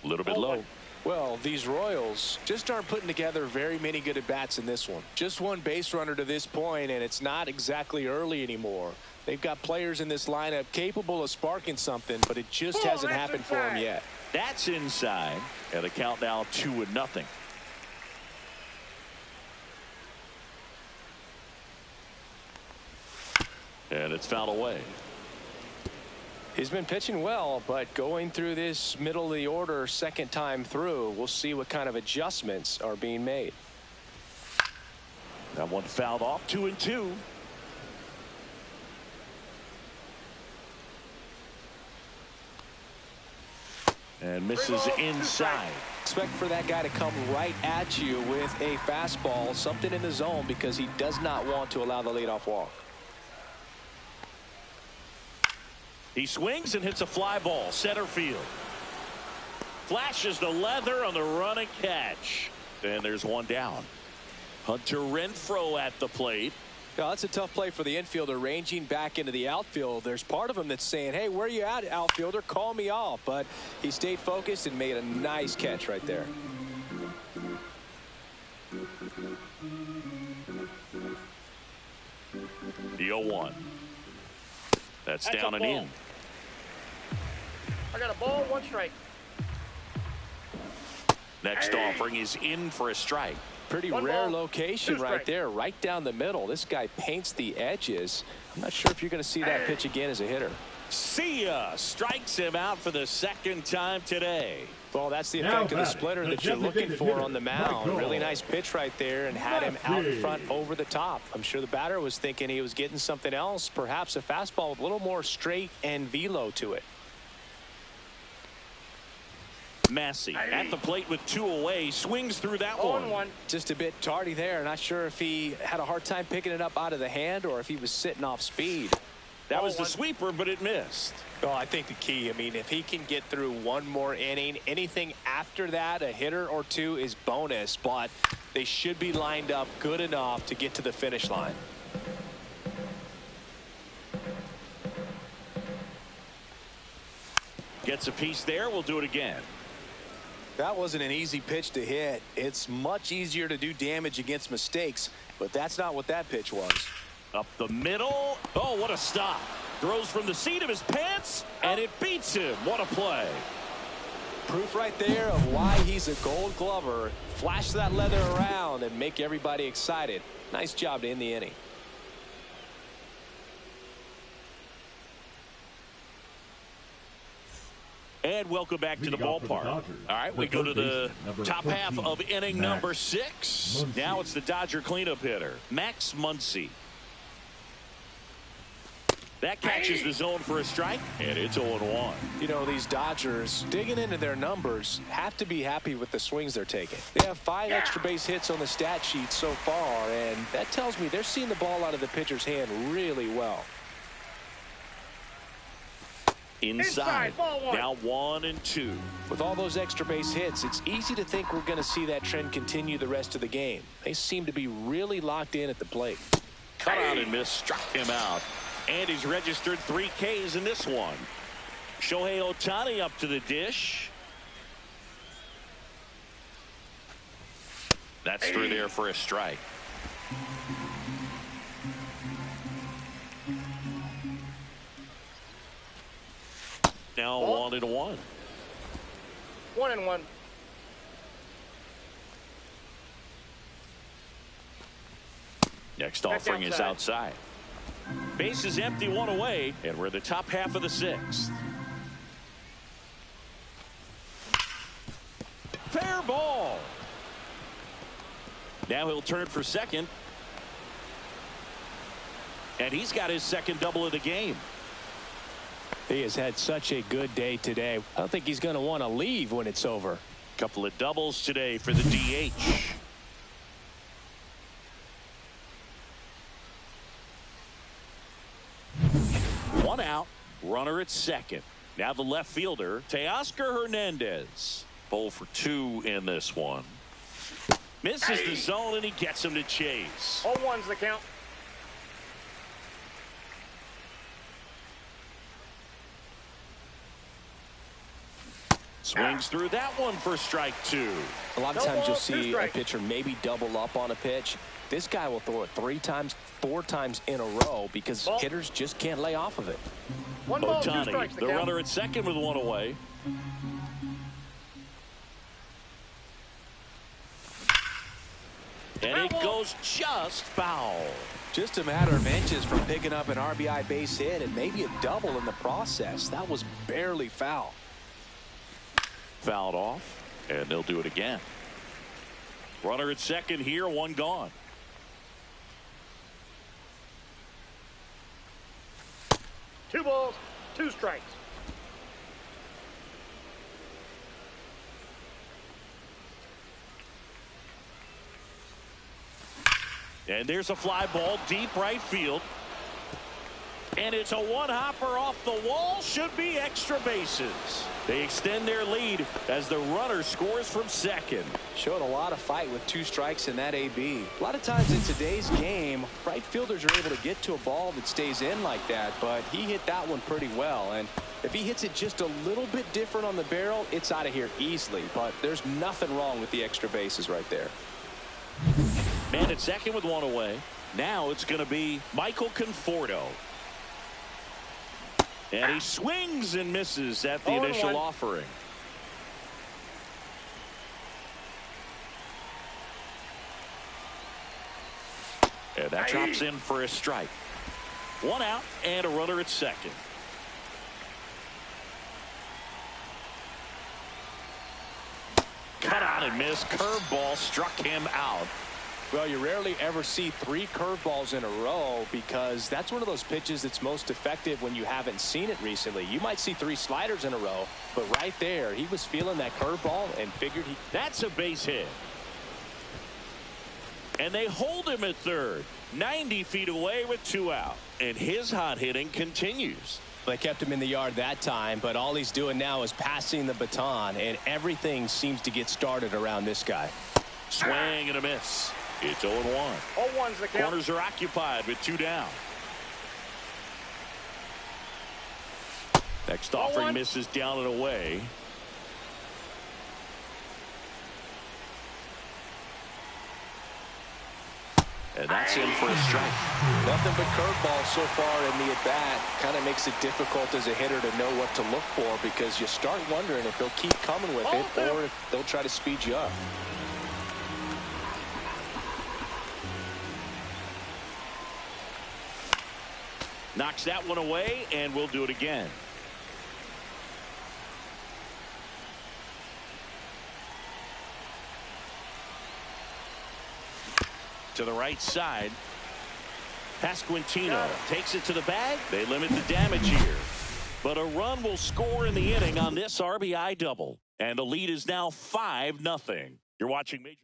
A little bit low. Well, these Royals just aren't putting together very many good at-bats in this one. Just one base runner to this point, and it's not exactly early anymore. They've got players in this lineup capable of sparking something, but it just hasn't happened for them yet. That's inside, and the count now 2-0. And it's fouled away. He's been pitching well, but going through this middle of the order second time through, we'll see what kind of adjustments are being made. That one fouled off. 2-2. And misses inside. Expect for that guy to come right at you with a fastball, something in the zone, because he does not want to allow the leadoff walk. He swings and hits a fly ball, center field. Flashes the leather on the running catch. And there's one down. Hunter Renfroe at the plate. Yeah, that's a tough play for the infielder, ranging back into the outfield. There's part of him that's saying, hey, where are you at, outfielder? Call me off. But he stayed focused and made a nice catch right there. The 0-1. That's down and in. I got a ball, 1 strike. Next offering is in for a strike. Pretty rare location right there, right down the middle. This guy paints the edges. I'm not sure if you're going to see that pitch again as a hitter. See ya. Strikes him out for the second time today. Well, that's the effect of the splitter that you're looking for on the mound. Really nice pitch right there, and had him out in front over the top. I'm sure the batter was thinking he was getting something else, perhaps a fastball with a little more straight and velo to it. Massey at the plate with 2 away, swings through that one. Just a bit tardy there. Not sure if he had a hard time picking it up out of the hand or if he was sitting off speed. That was the sweeper, but it missed. Well, I think the key, I mean, if he can get through one more inning, anything after that, a hitter or two is bonus, but they should be lined up good enough to get to the finish line. Gets a piece there. We'll do it again. That wasn't an easy pitch to hit. It's much easier to do damage against mistakes, but that's not what that pitch was. Up the middle. Oh, what a stop. Throws from the seat of his pants, and it beats him. What a play. Proof right there of why he's a Gold Glover. Flash that leather around and make everybody excited. Nice job to end the inning. And welcome back to the ballpark. All right, we go to the top half of inning number 6. Now it's the Dodger cleanup hitter, Max Muncy. That catches the zone for a strike, and it's 0-1. You know, these Dodgers, digging into their numbers, have to be happy with the swings they're taking. They have 5 extra base hits on the stat sheet so far, and that tells me they're seeing the ball out of the pitcher's hand really well. Inside. Now 1-2. With all those extra base hits, it's easy to think we're going to see that trend continue the rest of the game. They seem to be really locked in at the plate. Cut out and miss, struck him out. And he's registered 3 Ks in this one. Shohei Ohtani up to the dish. That's through there for a strike. Now 1-1. 1-1. Next offering is outside. Base is empty, 1 away, and we're the top half of the 6th. Fair ball. Now he'll turn for second. And he's got his second double of the game. He has had such a good day today. I don't think he's going to want to leave when it's over. Couple of doubles today for the DH. One out, runner at second. Now the left fielder, Teoscar Hernandez. 0 for 2 in this one. Misses the zone, and he gets him to chase. 0-1's the count. Swings through that one for strike 2. A lot of times you'll see a pitcher maybe double up on a pitch. This guy will throw it 3 times, 4 times in a row because hitters just can't lay off of it. 1 ball, 2 Ohtani, strikes, the runner at second with 1 away. And it goes just foul. Just a matter of inches from picking up an RBI base hit and maybe a double in the process. That was barely foul. Fouled off, and they'll do it again. Runner at second here, 1 gone. Two balls, 2 strikes. And there's a fly ball deep right field. And it's a 1-hopper off the wall. Should be extra bases. They extend their lead as the runner scores from second. Showed a lot of fight with 2 strikes in that AB. A lot of times in today's game, right fielders are able to get to a ball that stays in like that, but he hit that one pretty well. And if he hits it just a little bit different on the barrel, it's out of here easily. But there's nothing wrong with the extra bases right there. Man at second with 1 away. Now it's going to be Michael Conforto. And he swings and misses at the initial offering. And that drops in for a strike. 1 out and a runner at second. Cut on and miss. Curveball struck him out. Well, you rarely ever see 3 curveballs in a row because that's one of those pitches that's most effective when you haven't seen it recently. You might see 3 sliders in a row, but right there, he was feeling that curveball and figured he... That's a base hit. And they hold him at third. 90 feet away with 2 out. And his hot hitting continues. They kept him in the yard that time, but all he's doing now is passing the baton, and everything seems to get started around this guy. Swing and a miss. It's 0-1. 0-1's the count. Corners are occupied with 2 down. Next offering misses down and away. And that's in for a strike. Nothing but curveballs so far in the at-bat. Kind of makes it difficult as a hitter to know what to look for because you start wondering if they'll keep coming with it or if they'll try to speed you up. Knocks that one away, and we'll do it again. To the right side. Pasquantino takes it to the bag. They limit the damage here. But a run will score in the inning on this RBI double. And the lead is now 5-0. You're watching Major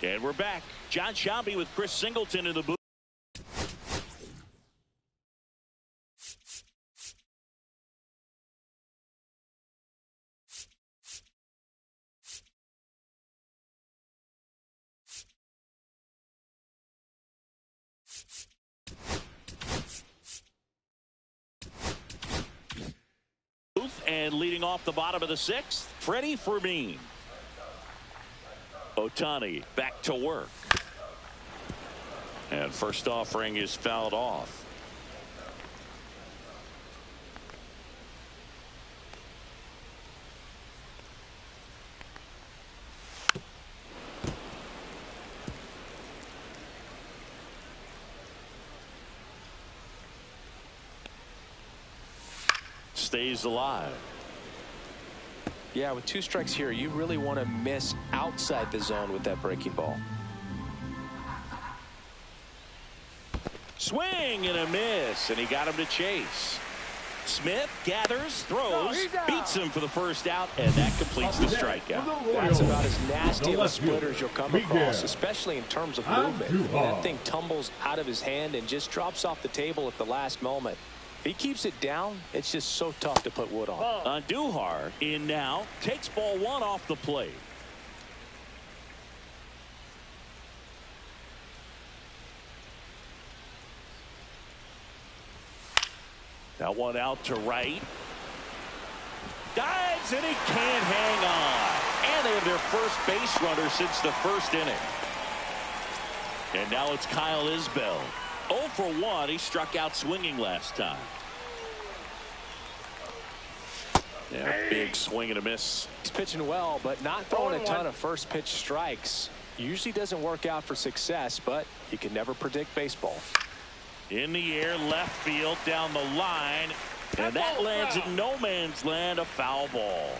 League. And we're back. John Sciambi with Chris Singleton in the booth. And leading off the bottom of the 6th, Freddie Fermin. Ohtani back to work. And first offering is fouled off. Stays alive. Yeah, with 2 strikes here, you really want to miss outside the zone with that breaking ball. Swing and a miss, and he got him to chase. Smith gathers, throws, beats him for the first out, and that completes the strikeout. That's about as nasty of a splitter as you'll come across, especially in terms of movement. That thing tumbles out of his hand and just drops off the table at the last moment. He keeps it down. It's just so tough to put wood on. Andujar in now. Takes ball one off the plate. That one out to right. Dives and he can't hang on. And they have their first base runner since the first inning. And now it's Kyle Isbell. 0 for 1. He struck out swinging last time. Yeah, big swing and a miss. He's pitching well, but not throwing a ton of first pitch strikes. Usually doesn't work out for success, but you can never predict baseball. In the air, left field, down the line. And that lands in no man's land, a foul ball.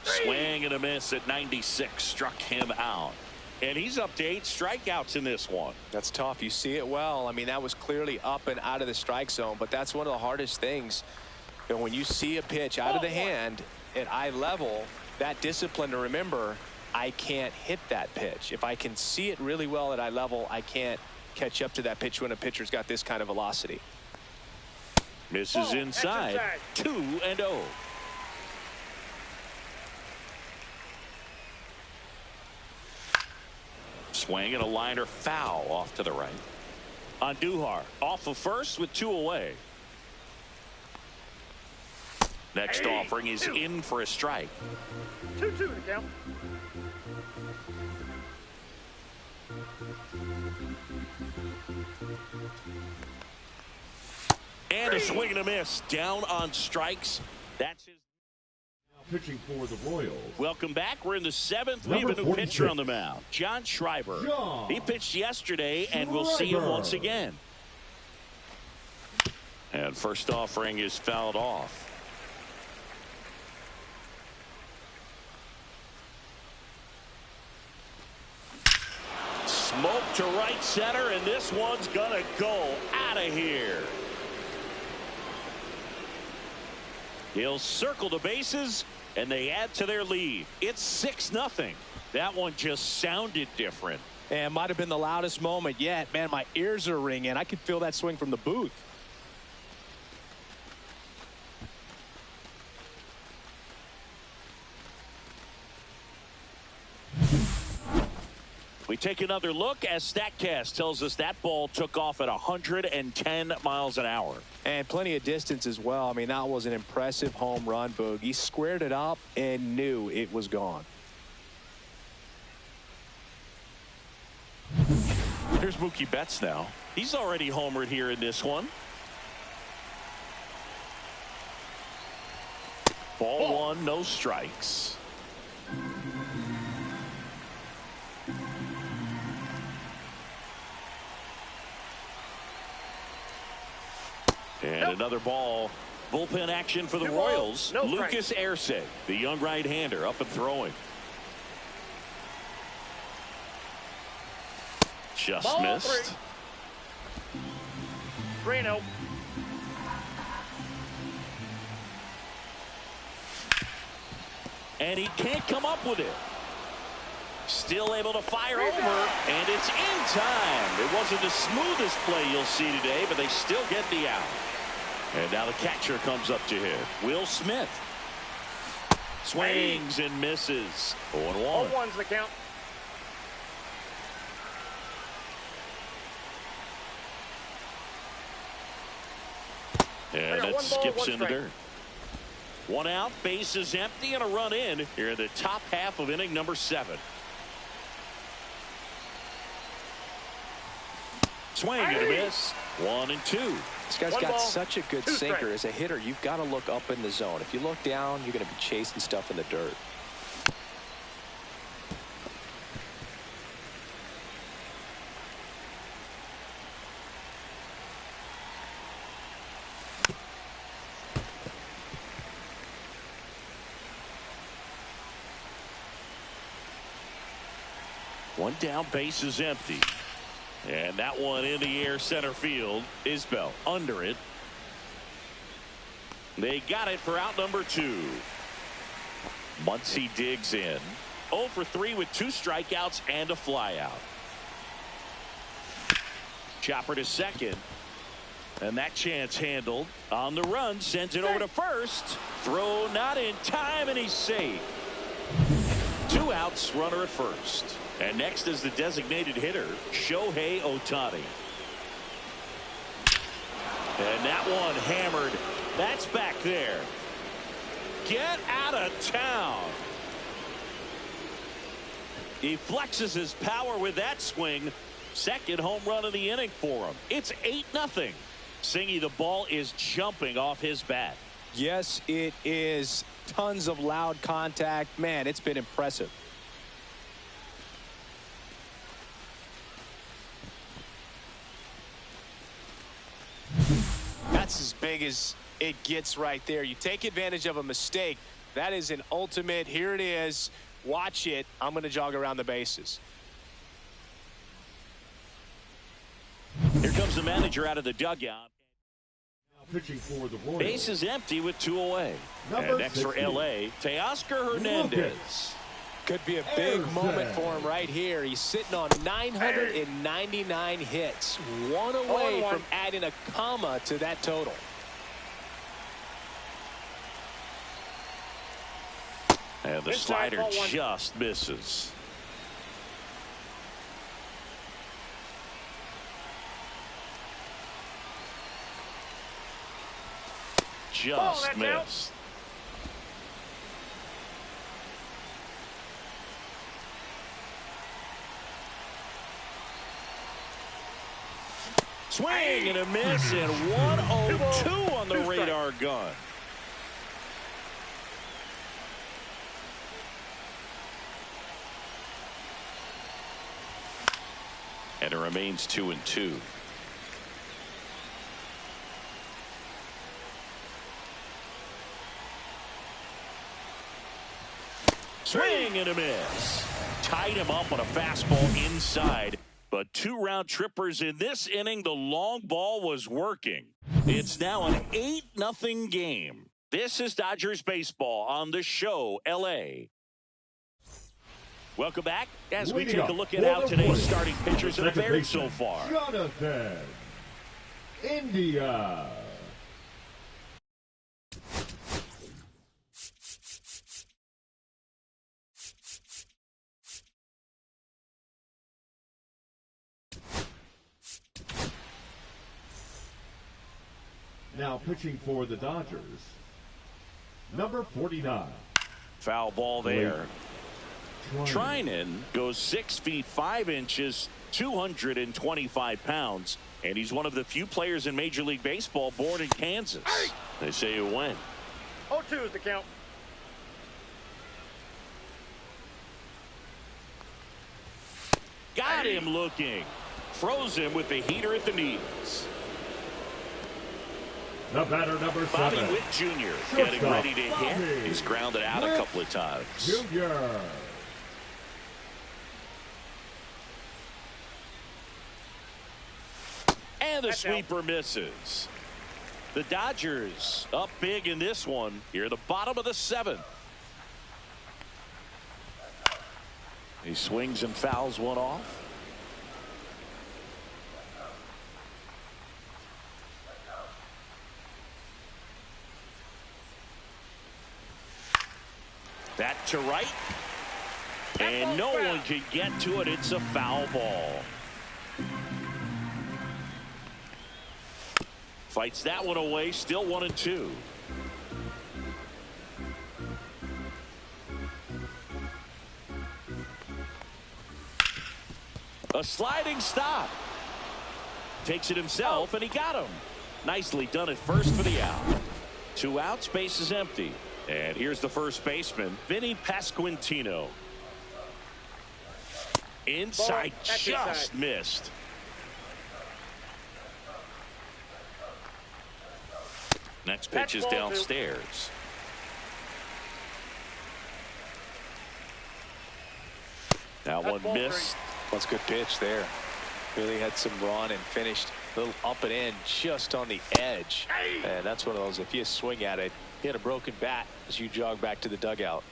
Swing and a miss at 96. Struck him out. And he's up to 8 strikeouts in this one. That's tough. You see it well. I mean, that was clearly up and out of the strike zone, but that's one of the hardest things. And when you see a pitch out of the hand at eye level, that discipline to remember, I can't hit that pitch. If I can see it really well at eye level, I can't catch up to that pitch when a pitcher's got this kind of velocity. Misses inside. 2-0. Swing and a liner foul off to the right. Andujar off of first with 2 away. Next offering is in for a strike. 2-2 to count. And a swing and a miss. Down on strikes. That's his. Pitching for the Royals. Welcome back. We're in the 7th. We have a new pitcher on the mound. John Schreiber. He pitched yesterday, and we'll see him once again. And first offering is fouled off. Smoke to right center, and this one's gonna go out of here. He'll circle the bases, and they add to their lead. It's 6-0. That one just sounded different. And might have been the loudest moment yet. Man, my ears are ringing. I could feel that swing from the booth. We take another look as StatCast tells us that ball took off at 110 miles an hour. And plenty of distance as well. I mean, that was an impressive home run, Boog. He squared it up and knew it was gone. Here's Mookie Betts now. He's already homered here in this one. Ball 1, no strikes. And another ball. Bullpen action for the Royals. Lucas Erceg, the young right-hander, up and throwing. Just Ball missed. 3-0. And he can't come up with it. Still able to fire over, and it's in time. It wasn't the smoothest play you'll see today, but they still get the out. And now the catcher comes up to hit. Will Smith swings and misses. 0-1. 0-1's the count. And that skips into dirt. 1 out, base is empty, and a run in here in the top half of inning number 7. Swing and a miss. 1 and 2. This guy's got such a good sinker. As a hitter, you've got to look up in the zone. If you look down, you're going to be chasing stuff in the dirt. One down, base is empty. And that one in the air center field. Isbell under it. They got it for out number 2. Muncy digs in. 0 for 3 with 2 strikeouts and a flyout. Chopper to second. And that chance handled. On the run, sends it over to first. Throw not in time, and he's safe. 2 outs, runner at first. And next is the designated hitter, Shohei Ohtani. And that one hammered. That's back there. Get out of town. He flexes his power with that swing. Second home run of the inning for him. It's 8-0. Singy, the ball is jumping off his bat. Yes, it is. Tons of loud contact. Man, it's been impressive. That's as big as it gets right there. You take advantage of a mistake. That is an ultimate. Here it is. Watch it. I'm going to jog around the bases. Here comes the manager out of the dugout. Pitching for the Royals. Base is empty with 2 away. And next for L.A., Teoscar Hernandez. Could be a big moment for him right here. He's sitting on 999 hits. 1 away from adding a comma to that total. And the slider just misses. Just missed. Swing and a miss, and 1-0-2 on the radar gun. And it remains 2-2. Swing and a miss. Tied him up on a fastball inside. But 2 round trippers in this inning. The long ball was working. It's now an 8-0 game. This is Dodgers baseball on the show, L.A. Welcome back as we take a look at how today's starting pitchers have fared so far. Jonathan India. Now pitching for the Dodgers, number 49. Foul ball there. Trinan goes 6 feet 5 inches, 225 pounds, and he's one of the few players in Major League Baseball born in Kansas. They say it went. 0-2 is the count. Got him looking. Froze him with the heater at the knees. The batter, number 7. Bobby Witt Jr. getting ready to hit. He's grounded out a couple of times. Jr. And the sweeper misses. The Dodgers up big in this one. Here at the bottom of the 7th. He swings and fouls one off. That to right. And no one can get to it. It's a foul ball. Fights that one away. Still 1-2. A sliding stop. Takes it himself, and he got him. Nicely done at first for the out. 2 outs, base is empty. And here's the first baseman, Vinny Pasquantino. Inside, just missed. Next pitch is downstairs. That one missed. That's a good pitch there. Really had some run and finished a little up and in just on the edge. And that's one of those, if you swing at it, you had a broken bat as you jog back to the dugout.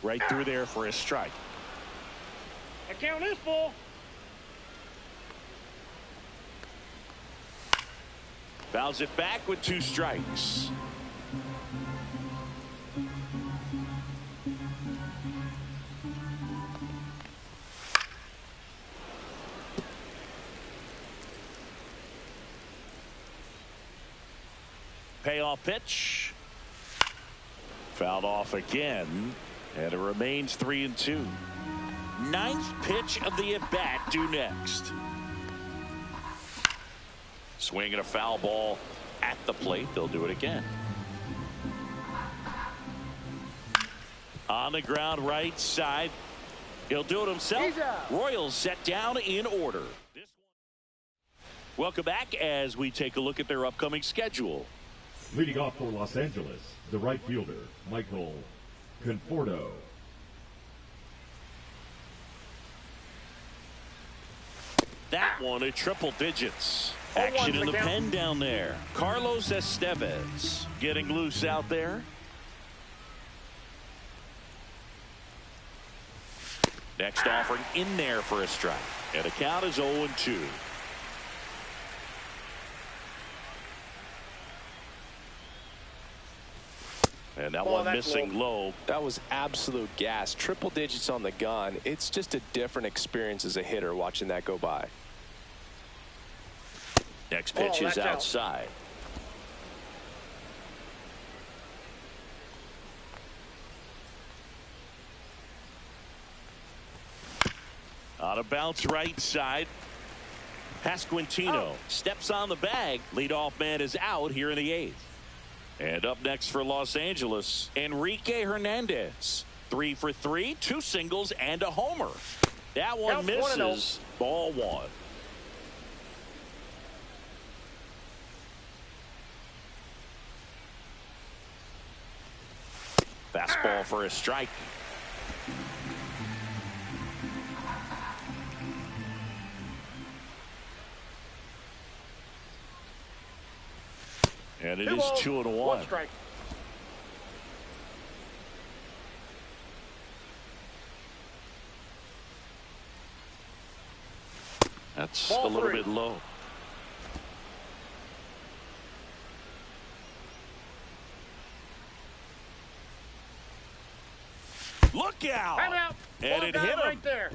Right through there for a strike. The count is full. Fouls it back with 2 strikes. Payoff pitch. Fouled off again, and it remains 3-2. 9th pitch of the at-bat due next. Swinging a foul ball at the plate. They'll do it again. On the ground right side. He'll do it himself. Royals set down in order. Welcome back as we take a look at their upcoming schedule. Leading off for Los Angeles, the right fielder, Michael Conforto. That one at triple digits. Action in the pen down there. Carlos Estevez getting loose out there. Next offering in there for a strike. And the count is 0-2. And that one missing low. That was absolute gas. Triple digits on the gun. It's just a different experience as a hitter watching that go by. Next pitch is outside. On a bounce right side. Pasquantino steps on the bag. Leadoff man is out here in the 8th. And up next for Los Angeles, Enrique Hernandez. 3 for 3, 2 singles and a homer. That one misses. Ball 1. Fastball for a strike. And it is 2-1. Strike. That's a little bit low. Look out! And it hit him. Right there.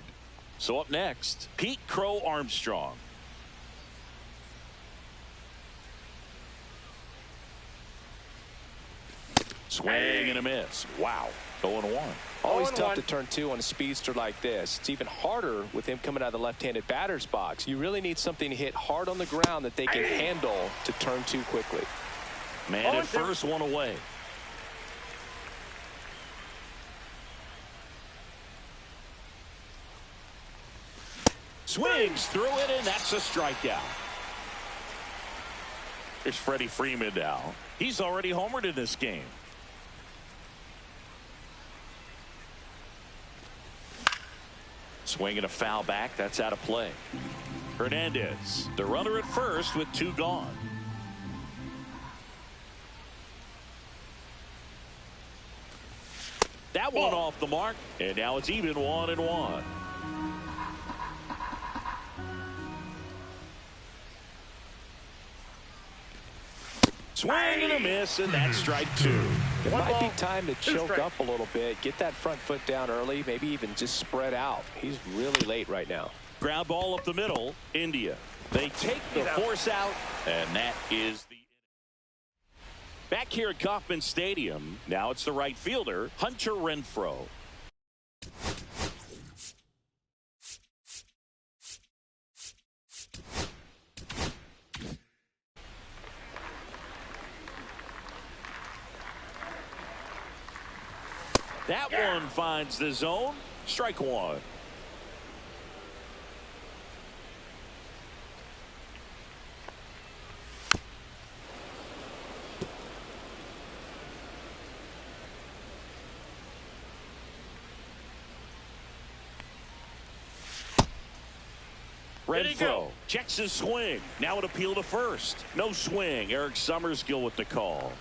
So up next, Pete Crow Armstrong. Swing and a miss. Wow. 0-1. Always tough to turn 2 on a speedster like this. It's even harder with him coming out of the left-handed batter's box. You really need something to hit hard on the ground that they can handle to turn 2 quickly. Man at first, one away. Swings through it, and that's a strikeout. Here's Freddie Freeman now. He's already homered in this game. Swinging a foul back. That's out of play. Hernandez, the runner at first with 2 gone. That one off the mark, and now it's even 1-1. Swing and a miss, and that's strike 2. It might be time to choke up a little bit, get that front foot down early, maybe even just spread out. He's really late right now. Ground ball up the middle. India. They take the force out, and that is the. Back here at Kauffman Stadium, now it's the right fielder, Hunter Renfroe. That one finds the zone. Strike 1. Renfroe checks his swing. Now an appeal to first. No swing. Eric Summerskill with the call.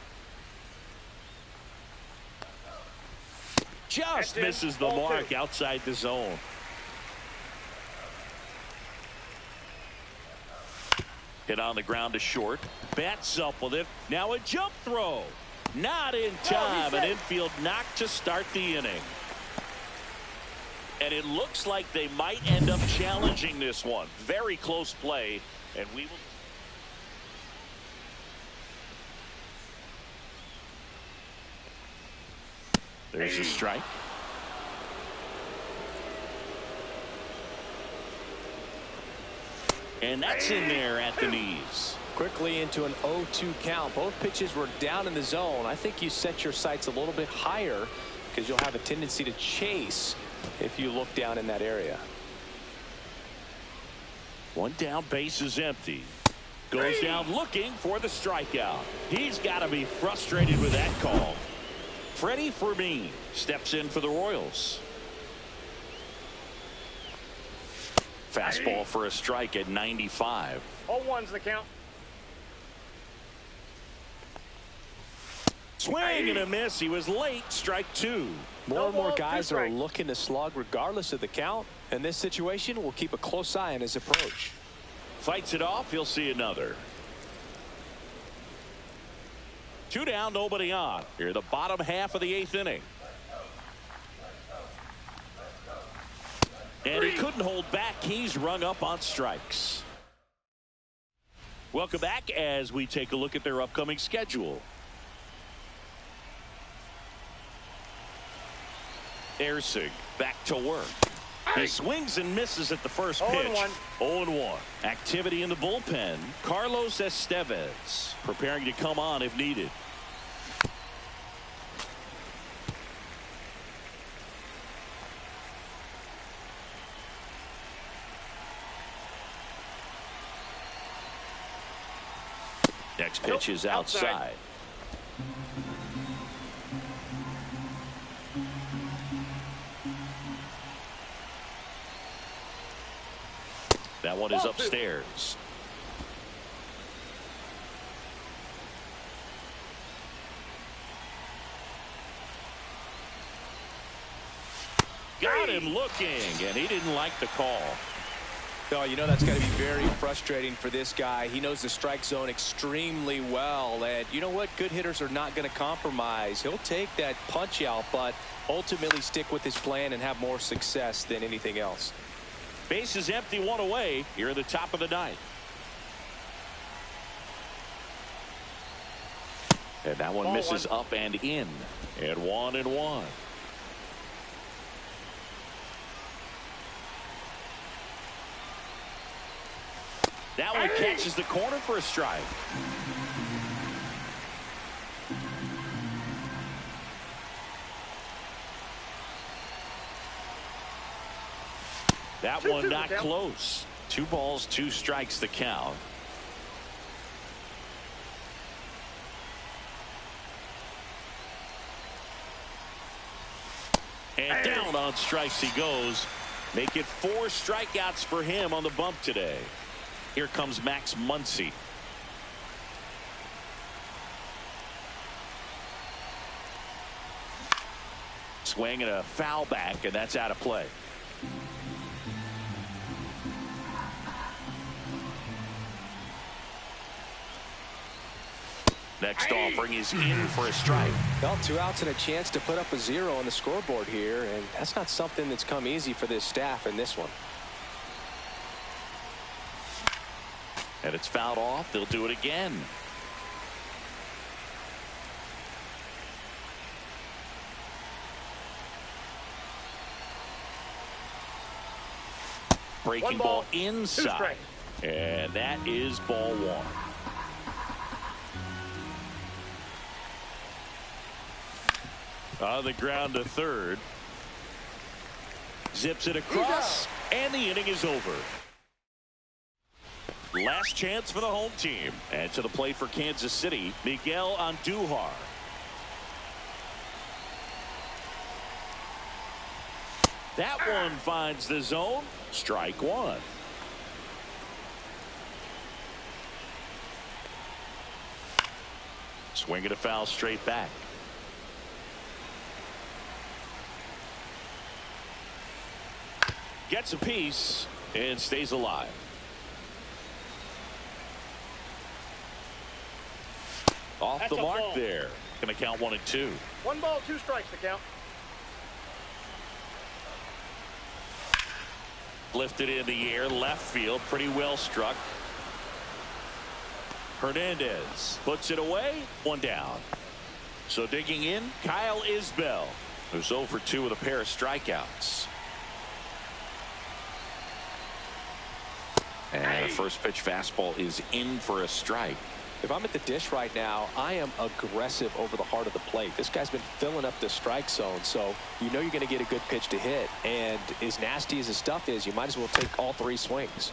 Just misses the mark outside the zone. Hit on the ground to short. Bats up with it. Now a jump throw. Not in time. An infield knock to start the inning. And it looks like they might end up challenging this one. Very close play. And we will. There's a strike. And that's in there at the knees. Quickly into an 0-2 count. Both pitches were down in the zone. I think you set your sights a little bit higher because you'll have a tendency to chase if you look down in that area. One down, base is empty. Goes down looking for the strikeout. He's got to be frustrated with that call. Freddie Fermin steps in for the Royals. Fastball for a strike at 95. 0-1's the count. Swing and a miss. He was late. Strike two. More and more guys are looking to slug regardless of the count. In this situation, we'll keep a close eye on his approach. Fights it off. He'll see another. 2 down, nobody on. Here, the bottom half of the 8th inning. And he couldn't hold back. He's rung up on strikes. Welcome back as we take a look at their upcoming schedule. Ersig back to work. He swings and misses at the first pitch. 0-1. Activity in the bullpen. Carlos Estevez preparing to come on if needed. Next pitch is outside. That one is upstairs. Got him looking, and he didn't like the call. Oh, you know that's got to be very frustrating for this guy. He knows the strike zone extremely well, and you know what? Good hitters are not going to compromise. He'll take that punch out, but ultimately stick with his plan and have more success than anything else. Base is empty, 1 away here in the top of the 9th. And that one misses up and in. And 1-1. That one catches the corner for a strike. That one not close. 2 balls, 2 strikes the count. And down on strikes he goes. Make it 4 strikeouts for him on the bump today. Here comes Max Muncy. Swing and a foul back, and that's out of play. Next offering is in for a strike. Well, 2 outs and a chance to put up a 0 on the scoreboard here, and that's not something that's come easy for this staff in this one. And it's fouled off. They'll do it again. Breaking ball inside. And that is ball 1. On the ground to third. Zips it across, and the inning is over. Last chance for the home team. And to the plate for Kansas City, Miguel Andujar. That one finds the zone. Strike 1. Swing and a foul straight back. Gets a piece and stays alive. Off That's the a mark ball. there. Going to count 1-2. 1 ball, 2 strikes to count. Lifted in the air, left field, pretty well struck. Hernandez puts it away, 1 down. So digging in, Kyle Isbell, who's 0 for 2 with a pair of strikeouts. And the first pitch fastball is in for a strike. If I'm at the dish right now, I am aggressive over the heart of the plate. This guy's been filling up the strike zone, so you know you're going to get a good pitch to hit. And as nasty as his stuff is, you might as well take all 3 swings.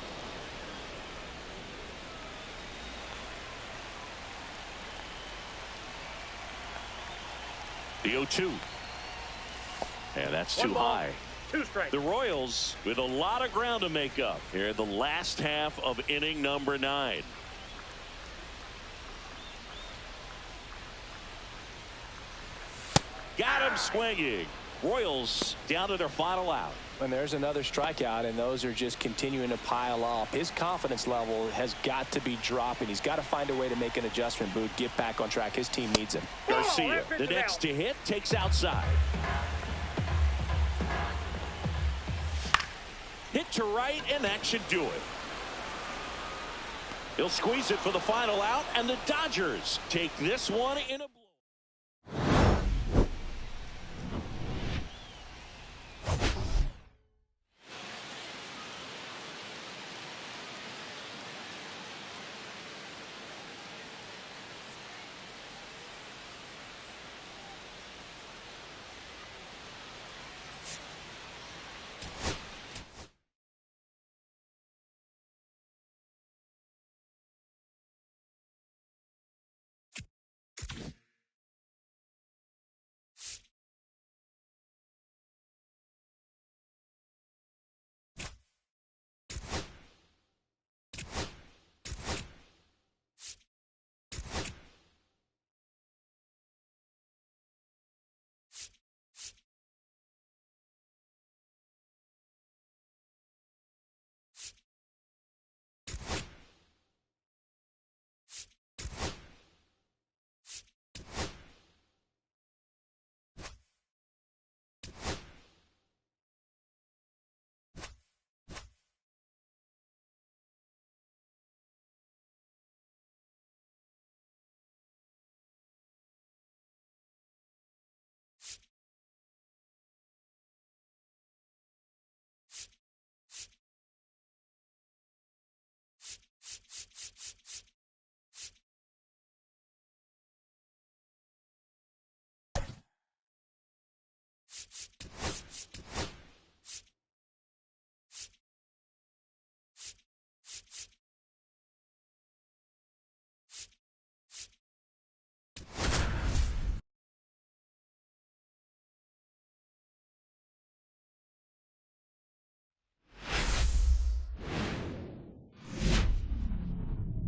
The 0-2. And that's 1 too ball, high. 2 strikes. The Royals with a lot of ground to make up here in the last half of inning number 9. Got him swinging. Royals down to their final out. And there's another strikeout, and those are just continuing to pile up. His confidence level has got to be dropping. He's got to find a way to make an adjustment, Boog, get back on track. His team needs him. Garcia, the next to hit, takes outside. Hit to right, and that should do it. He'll squeeze it for the final out, and the Dodgers take this one in a blow.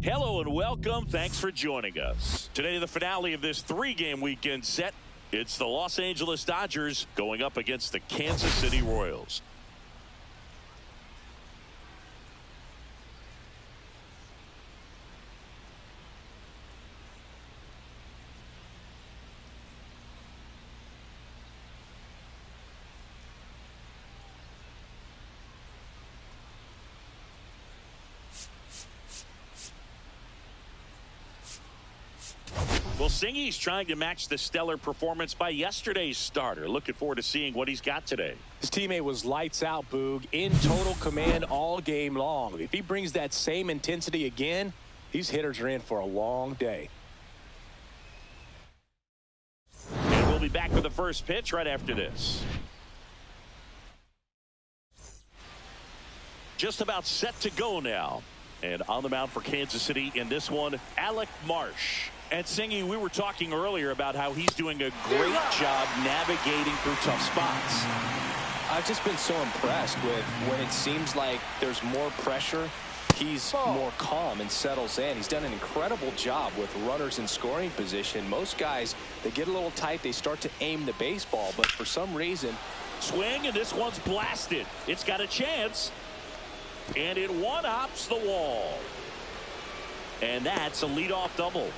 Hello and welcome. Thanks for joining us. Today, the finale of this 3-game weekend set. It's the Los Angeles Dodgers going up against the Kansas City Royals. Well, Singy's trying to match the stellar performance by yesterday's starter. Looking forward to seeing what he's got today. His teammate was lights out, Boog, in total command all game long. If he brings that same intensity again, these hitters are in for a long day. And we'll be back with the first pitch right after this. Just about set to go now. And on the mound for Kansas City in this one, Alec Marsh. And Singy, we were talking earlier about how he's doing a great job navigating through tough spots. I've just been so impressed with when it seems like there's more pressure, he's more calm and settles in. He's done an incredible job with runners in scoring position. Most guys, they get a little tight, they start to aim the baseball, but for some reason... Swing, and this one's blasted. It's got a chance. And it one-hops the wall. And that's a leadoff double.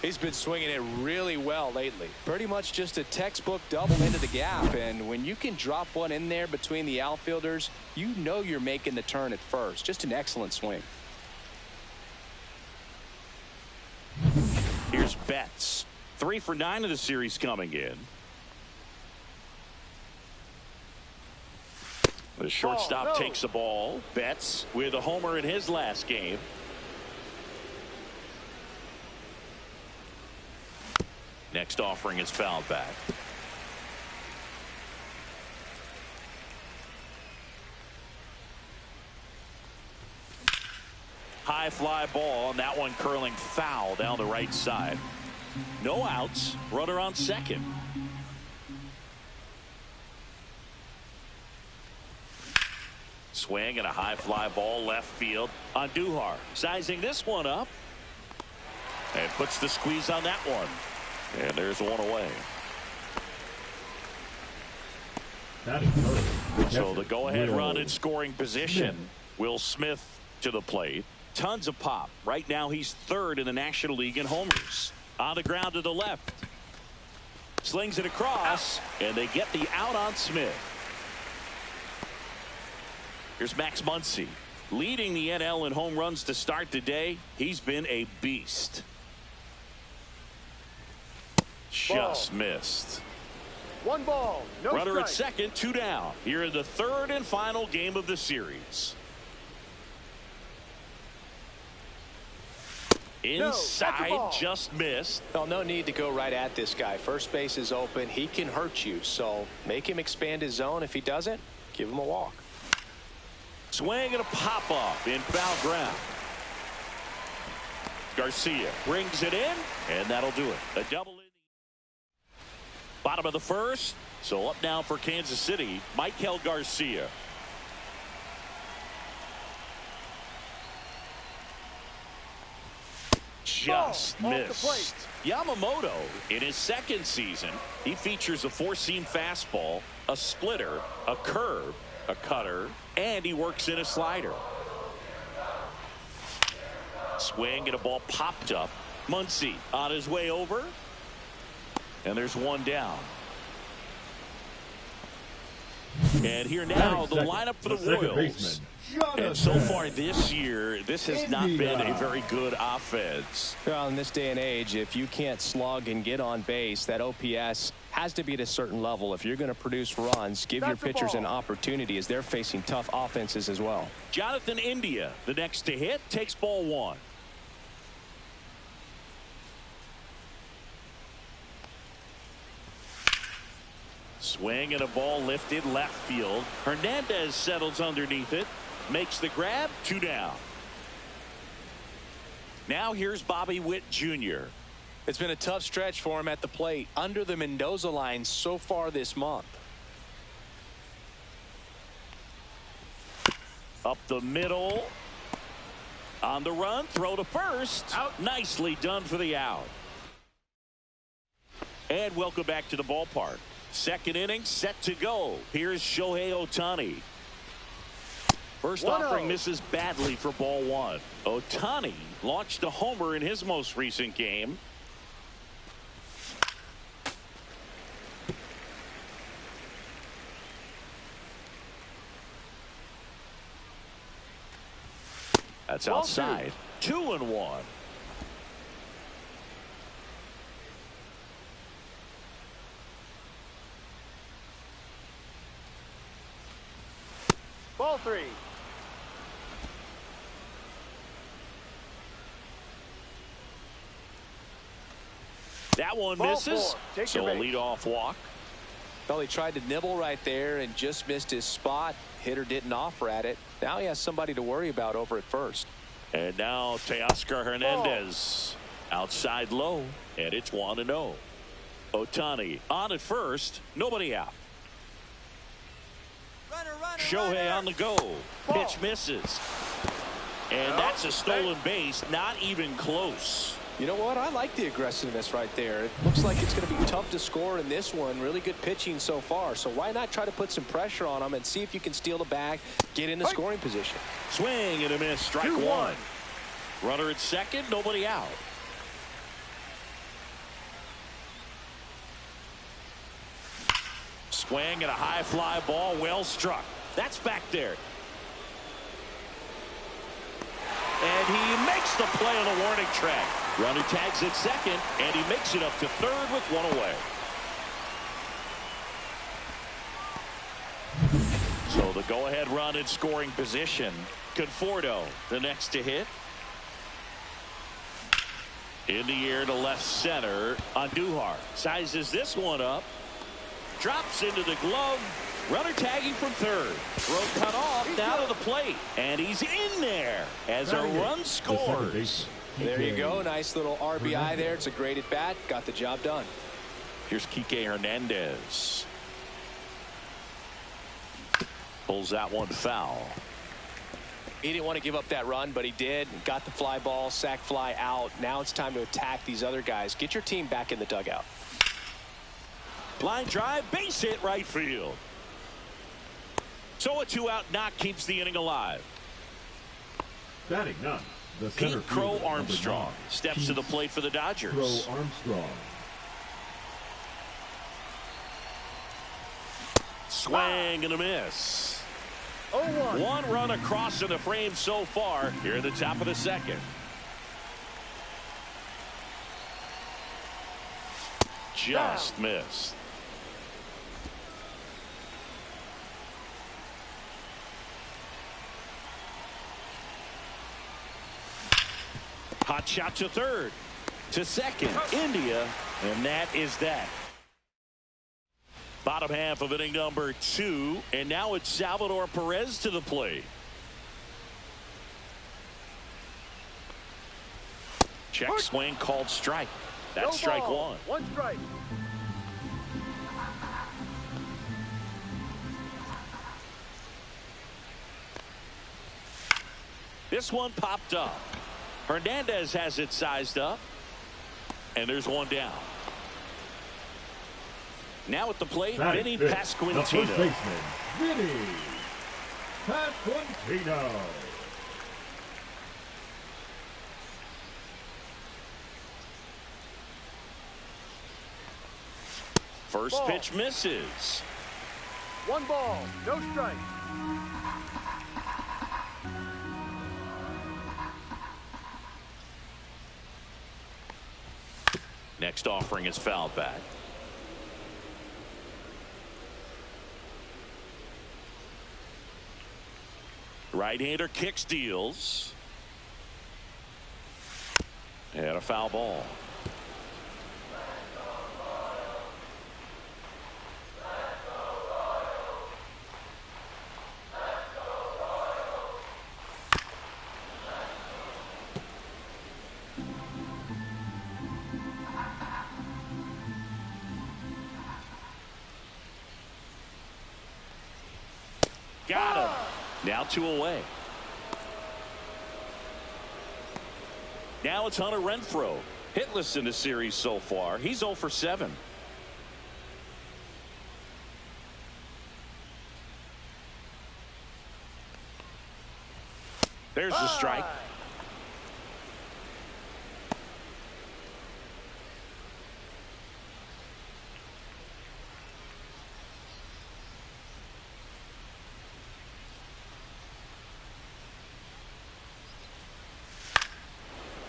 He's been swinging it really well lately. Pretty much just a textbook double into the gap. And when you can drop one in there between the outfielders, you know you're making the turn at first. Just an excellent swing. Here's Betts. 3 for 9 of the series coming in. The shortstop takes the ball. Betts with a homer in his last game. Next offering is fouled back. High fly ball, and that one curling foul down the right side. No outs. Runner on second. Swing and a high fly ball left field on Duhar. Sizing this one up. And puts the squeeze on that one. And there's one away. So the go-ahead run in scoring position. Will Smith to the plate. Tons of pop. Right now he's third in the National League in homers. On the ground to the left. Slings it across. And they get the out on Smith. Here's Max Muncy. Leading the NL in home runs to start the day. He's been a beast. Just missed. 1 ball, no runner strike. at second, 2 down. Here in the third and final game of the series. Inside, just missed. Well, no need to go right at this guy. First base is open. He can hurt you. So make him expand his zone. If he doesn't, give him a walk. Swing and a pop up in foul ground. Garcia brings it in, and that'll do it. A double in. Bottom of the first. So up now for Kansas City, Michael Garcia. Just missed. Yamamoto, in his second season, he features a 4-seam fastball, a splitter, a curve, a cutter, and he works in a slider. Swing and a ball popped up. Muncy on his way over. And there's one down. And here now the lineup for the Royals. And so far this year, this has not been a very good offense. Well, in this day and age, if you can't slug and get on base, that OPS has to be at a certain level. If you're going to produce runs, give your pitchers an opportunity as they're facing tough offenses as well. Jonathan India, the next to hit, takes ball 1. Swing and a ball lifted left field. Hernandez settles underneath it. Makes the grab. 2 down. Now here's Bobby Witt Jr. It's been a tough stretch for him at the plate under the Mendoza line so far this month. Up the middle. On the run. Throw to first. Out. Nicely done for the out. And welcome back to the ballpark. Second inning set to go. Here's Shohei Ohtani. First offering misses badly for ball 1. Ohtani launched a homer in his most recent game. That's outside. 2-1. Ball 3. That one Ball misses. 4. So a leadoff walk. Well, he tried to nibble right there and just missed his spot. Hitter didn't offer at it. Now he has somebody to worry about over at first. And now Teoscar Hernandez outside low, and it's 1-0. Ohtani on at first, nobody out. Shohei on the go. Pitch misses. And that's a stolen base, not even close. You know what? I like the aggressiveness right there. It looks like it's going to be tough to score in this one. Really good pitching so far. So why not try to put some pressure on him and see if you can steal the bag, get in the scoring position. Swing and a miss. Strike 1. Runner at second, nobody out. Swing and a high fly ball, well struck. That's back there. And he makes the play on the warning track. Runner tags at second, and he makes it up to third with one away. So the go-ahead run in scoring position. Conforto, the next to hit. In the air to left center. Andujar sizes this one up. Drops into the glove. Runner tagging from third. Throw cut off. Now to the plate. And he's in there as a run scores. There you go. Nice little RBI there. It's a great at bat. Got the job done. Here's Kike Hernandez. Pulls that one foul. He didn't want to give up that run, but he did. Got the fly ball, sac fly out. Now it's time to attack these other guys. Get your team back in the dugout. Line drive, base hit right field. So a 2-out knock keeps the inning alive. Batting ninth, the center Pete Crow fielder, Armstrong steps to the plate for the Dodgers. Crow Armstrong. Swing and a miss. 0-1. One run across in the frame so far here at the top of the second. Just missed. Hot shot to third, to second, India, and that is that. Bottom half of inning number 2, and now it's Salvador Perez to the plate. Check swing called strike. That's strike one. One strike. This one popped up. Hernandez has it sized up, and there's one down. Now at the plate, Vinny Pasquantino. The first baseman, Vinny Pasquantino. First pitch misses. 1 ball, no strike. Next offering is fouled back. Right-hander kick steals. And a foul ball. Got him. Now 2 away. Now it's Hunter Renfroe. Hitless in the series so far. He's 0 for 7. There's the strike.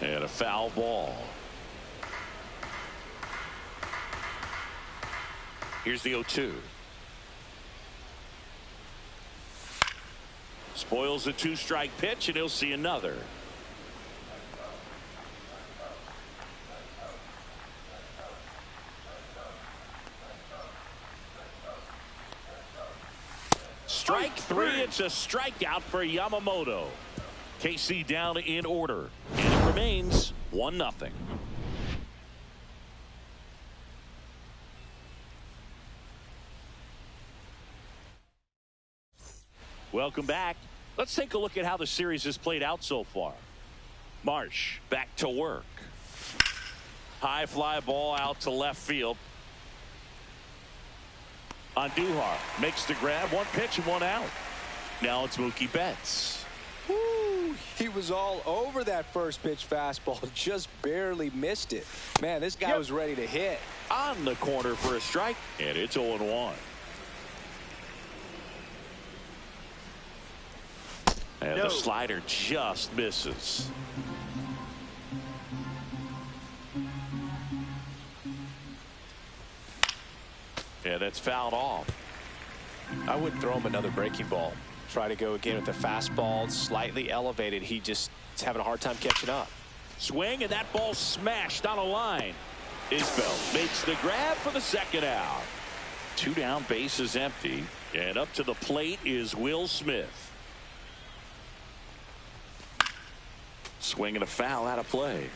And a foul ball. Here's the 0-2. Spoils a 2-strike pitch, and he'll see another. Strike 3. It's a strikeout for Yamamoto. KC down in order, and it remains 1-0. Welcome back. Let's take a look at how the series has played out so far. Marsh back to work. High fly ball out to left field. Andujar makes the grab. 1 pitch and 1 out. Now it's Mookie Betts. Woo, he was all over that first pitch fastball. Just barely missed it. Man, this guy was ready to hit. On the corner for a strike, and it's 0-1. And the slider just misses. And that's fouled off. I wouldn't throw him another breaking ball. Try to go again with the fastball, slightly elevated. He just is having a hard time catching up. Swing, and that ball smashed on a line. Isbell makes the grab for the second out. 2 down, bases empty. And up to the plate is Will Smith. Swing and a foul out of play.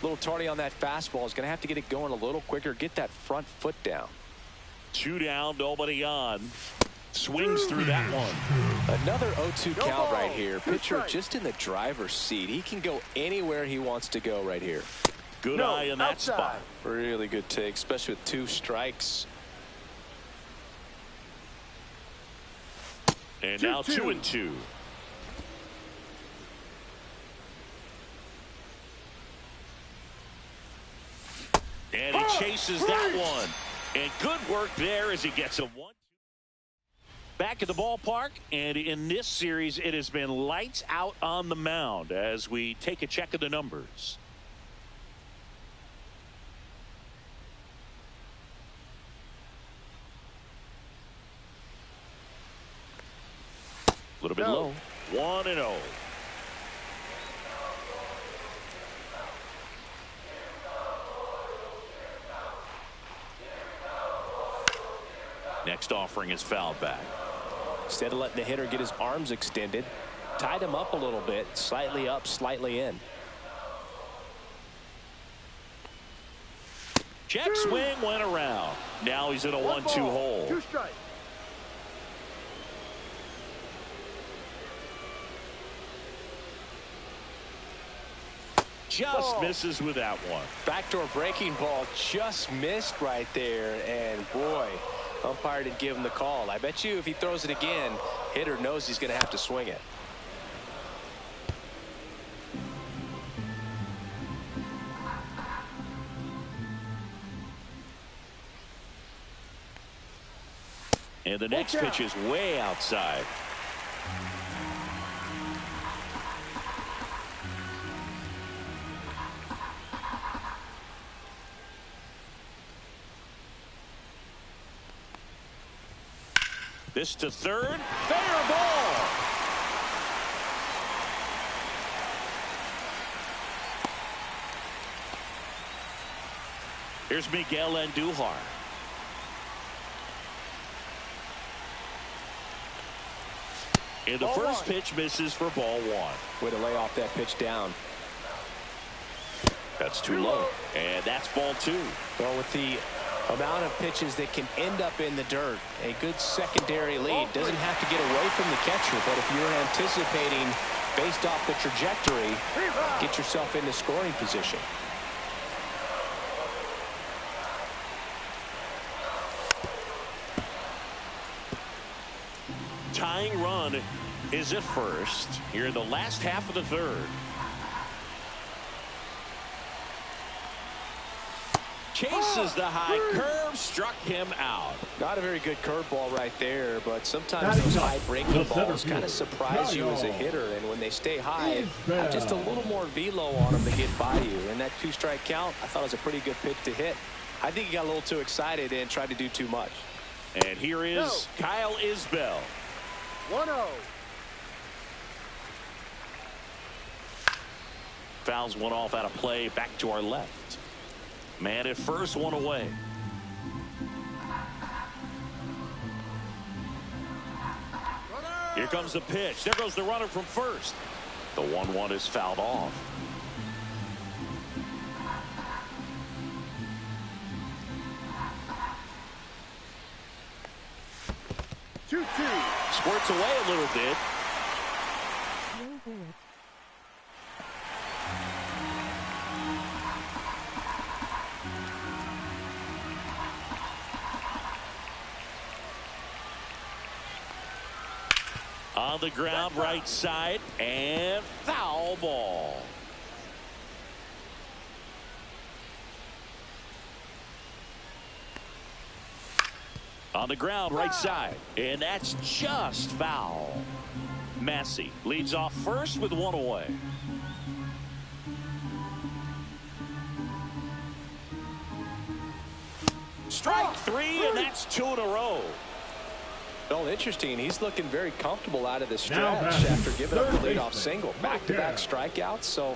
A little tardy on that fastball. Is going to have to get it going a little quicker. Get that front foot down. 2 down, nobody on. Swings through that one. Another 0-2 count right here. Pitcher just in the driver's seat. He can go anywhere he wants to go right here. Good eye in that spot. Really good take, especially with 2 strikes. And now 2-2. And he chases that one. And good work there as he gets a 1-2. Back at the ballpark, and in this series it has been lights out on the mound as we take a check of the numbers. A little bit low. 1-0. Next offering is fouled back. Instead of letting the hitter get his arms extended, tied him up a little bit, slightly up, slightly in. Check swing went around. Now he's in a 1-2 hole. 2 strikes. Just misses with that one. Backdoor breaking ball just missed right there, and boy, umpire didn't give him the call. I bet you if he throws it again, hitter knows he's going to have to swing it. And the next pitch is way outside. This to third. Fair ball. Here's Miguel Andujar. And the first pitch misses for ball 1. Way to lay off that pitch down. That's too low. And that's ball 2. Well, with the amount of pitches that can end up in the dirt, a good secondary lead. Doesn't have to get away from the catcher, but if you're anticipating based off the trajectory, get yourself into scoring position. Tying run is at first here in the last half of the third. Chases the high curve, struck him out. Not a very good curveball right there, but sometimes those high breaking balls kind of surprise you as a hitter, and when they stay high, have just a little more velo on them to get by you. And that 2-strike count, I thought was a pretty good pitch to hit. I think he got a little too excited and tried to do too much. And here is Kyle Isbell. 1-0. Fouls one off out of play, back to our left. Man at first, 1 away. Here comes the pitch. There goes the runner from first. The 1-1 is fouled off. Squirts away a little bit. On the ground, right side, and foul ball. On the ground, right side, and that's just foul. Massey leads off first with one away. Strike three, and that's 2 in a row. Well, interesting. He's looking very comfortable out of the stretch after giving up the leadoff single. Back-to-back strikeouts, so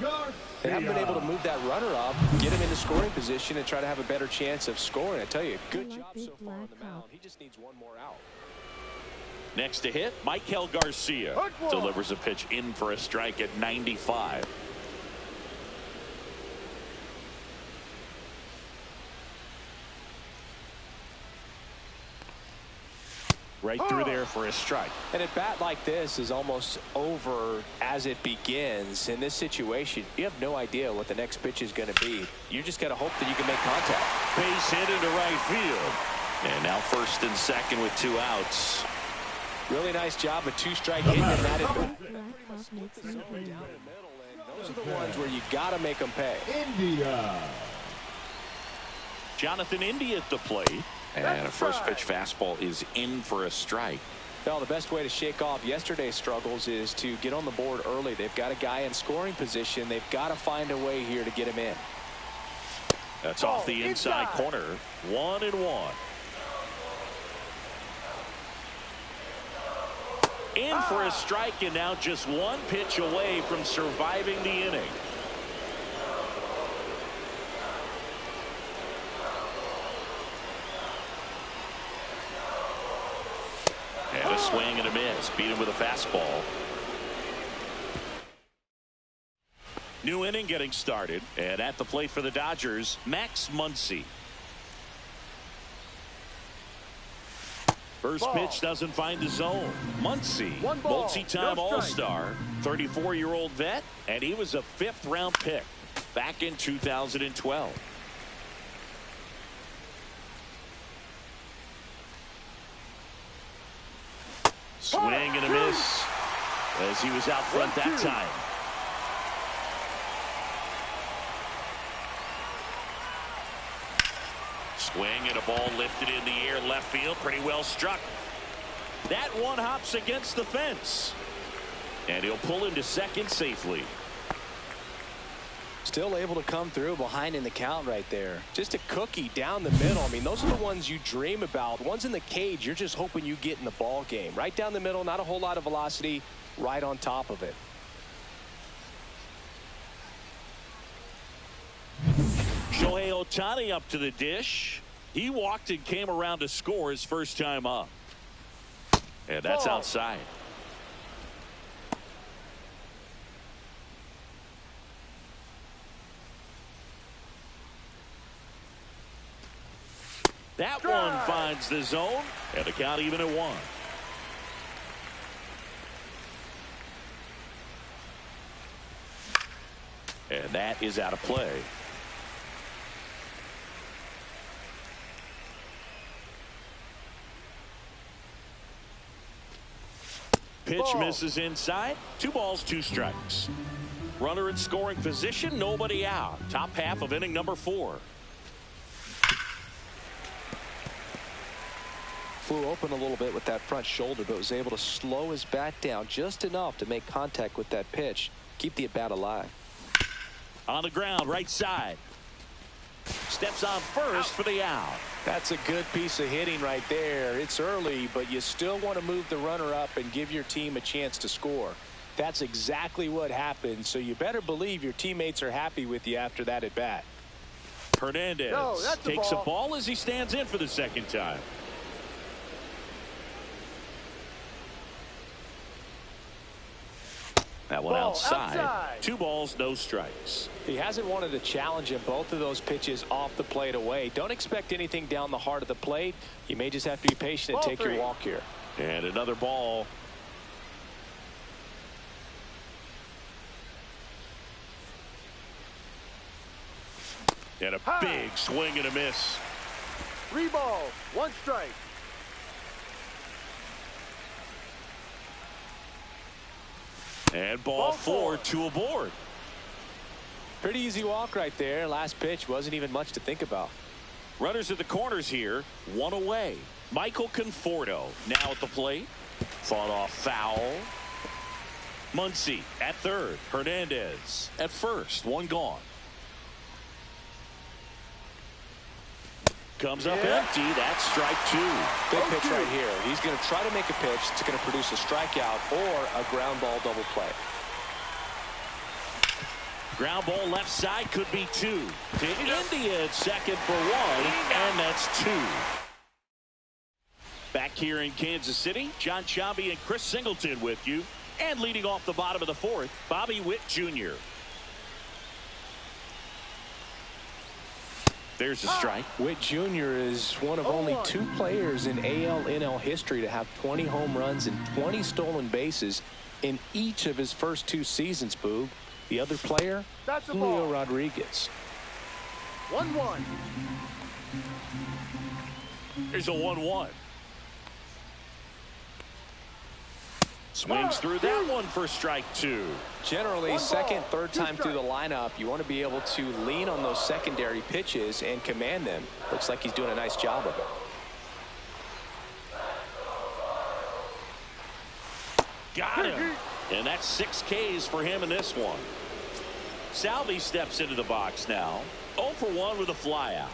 they haven't been able to move that runner up, get him into scoring position, and try to have a better chance of scoring. I tell you, good job so far on the mound. He just needs one more out. Next to hit, Michael Garcia delivers a pitch in for a strike at 95. Right through there for a strike. And a bat like this is almost over as it begins. In this situation, you have no idea what the next pitch is going to be. You just got to hope that you can make contact. Base hit into right field. And now first and second with 2 outs. Really nice job of 2-strike hitting in that at bat. Those are the ones where you got to make them pay. India. Jonathan India at the plate. And a first pitch fastball is in for a strike. Well, the best way to shake off yesterday's struggles is to get on the board early. They've got a guy in scoring position. They've got to find a way here to get him in. That's off the inside corner. 1-1. In for a strike, and now just 1 pitch away from surviving the inning. And a swing and a miss. Beat him with a fastball. New inning getting started. And at the plate for the Dodgers, Max Muncy. First pitch doesn't find the zone. Muncy, multi-time All-Star, 34-year-old vet, and he was a 5th-round pick back in 2012. Swing and a miss as he was out front that time. Swing and a ball lifted in the air left field. Pretty well struck. That one hops against the fence. And he'll pull into second safely. Still able to come through behind in the count right there. Just a cookie down the middle. I mean, those are the ones you dream about. Ones in the cage, you're just hoping you get in the ball game. Right down the middle, not a whole lot of velocity, right on top of it. Shohei Ohtani up to the dish. He walked and came around to score his first time up. And that's outside. That one finds the zone, and the count even at 1. And that is out of play. Pitch misses inside. 2 balls, 2 strikes. Runner in scoring position, nobody out. Top half of inning number 4. Flew open a little bit with that front shoulder, but was able to slow his bat down just enough to make contact with that pitch. Keep the at-bat alive. On the ground, right side. Steps on first for the out. That's a good piece of hitting right there. It's early, but you still want to move the runner up and give your team a chance to score. That's exactly what happened, so you better believe your teammates are happy with you after that at bat. Hernandez takes a ball as he stands in for the second time. That one outside. 2 balls, no strikes. He hasn't wanted to challenge him. Both of those pitches off the plate away. Don't expect anything down the heart of the plate. You may just have to be patient and take your walk here. And another ball. And a big swing and a miss. 3 balls, 1 strike. And ball 4, 2 aboard. Pretty easy walk right there. Last pitch wasn't even much to think about. Runners at the corners here, 1 away. Michael Conforto now at the plate. Fought off foul. Muncy at third. Hernandez at first. One gone. Comes up empty. That's strike two. Big pitch right here. He's going to try to make a pitch that's going to produce a strikeout or a ground ball double play. Ground ball left side, could be two. To India at second for one, and that's two. Back here in Kansas City, John Sciambi and Chris Singleton with you. And leading off the bottom of the fourth, Bobby Witt Jr. There's a strike. Witt Jr. is one of only two players in AL/NL history to have 20 home runs and 20 stolen bases in each of his first two seasons, Boog. The other player, Julio Rodriguez. 1-1. There's a 1-1. Swings through that one for strike two. Generally, second, third time through the lineup, you want to be able to lean on those secondary pitches and command them. Looks like he's doing a nice job of it. Got him. And that's 6 Ks for him in this one. Salvi steps into the box now. 0 for 1 with a fly out.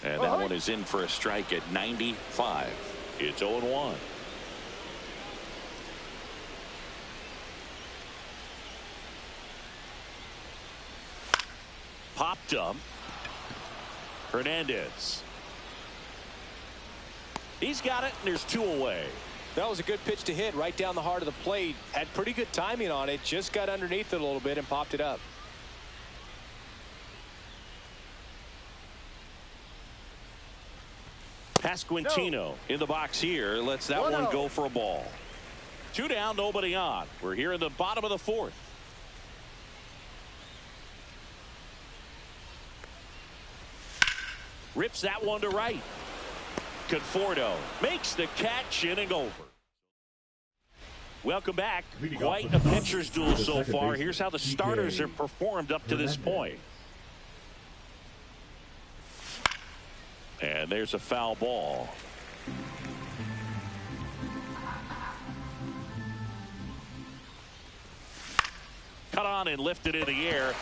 And that one is in for a strike at 95. It's 0-1. Popped up. Hernandez. He's got it, and there's 2 away. That was a good pitch to hit right down the heart of the plate. Had pretty good timing on it. Just got underneath it a little bit and popped it up. Pasquantino in the box here. Lets that one go for a ball. 2 down, nobody on. We're here in the bottom of the fourth. Rips that one to right. Conforto makes the catch, inning over. Welcome back. Quite a pitcher's duel so far. Here's how the starters have performed up to this point. And there's a foul ball. Cut on and lifted in the air.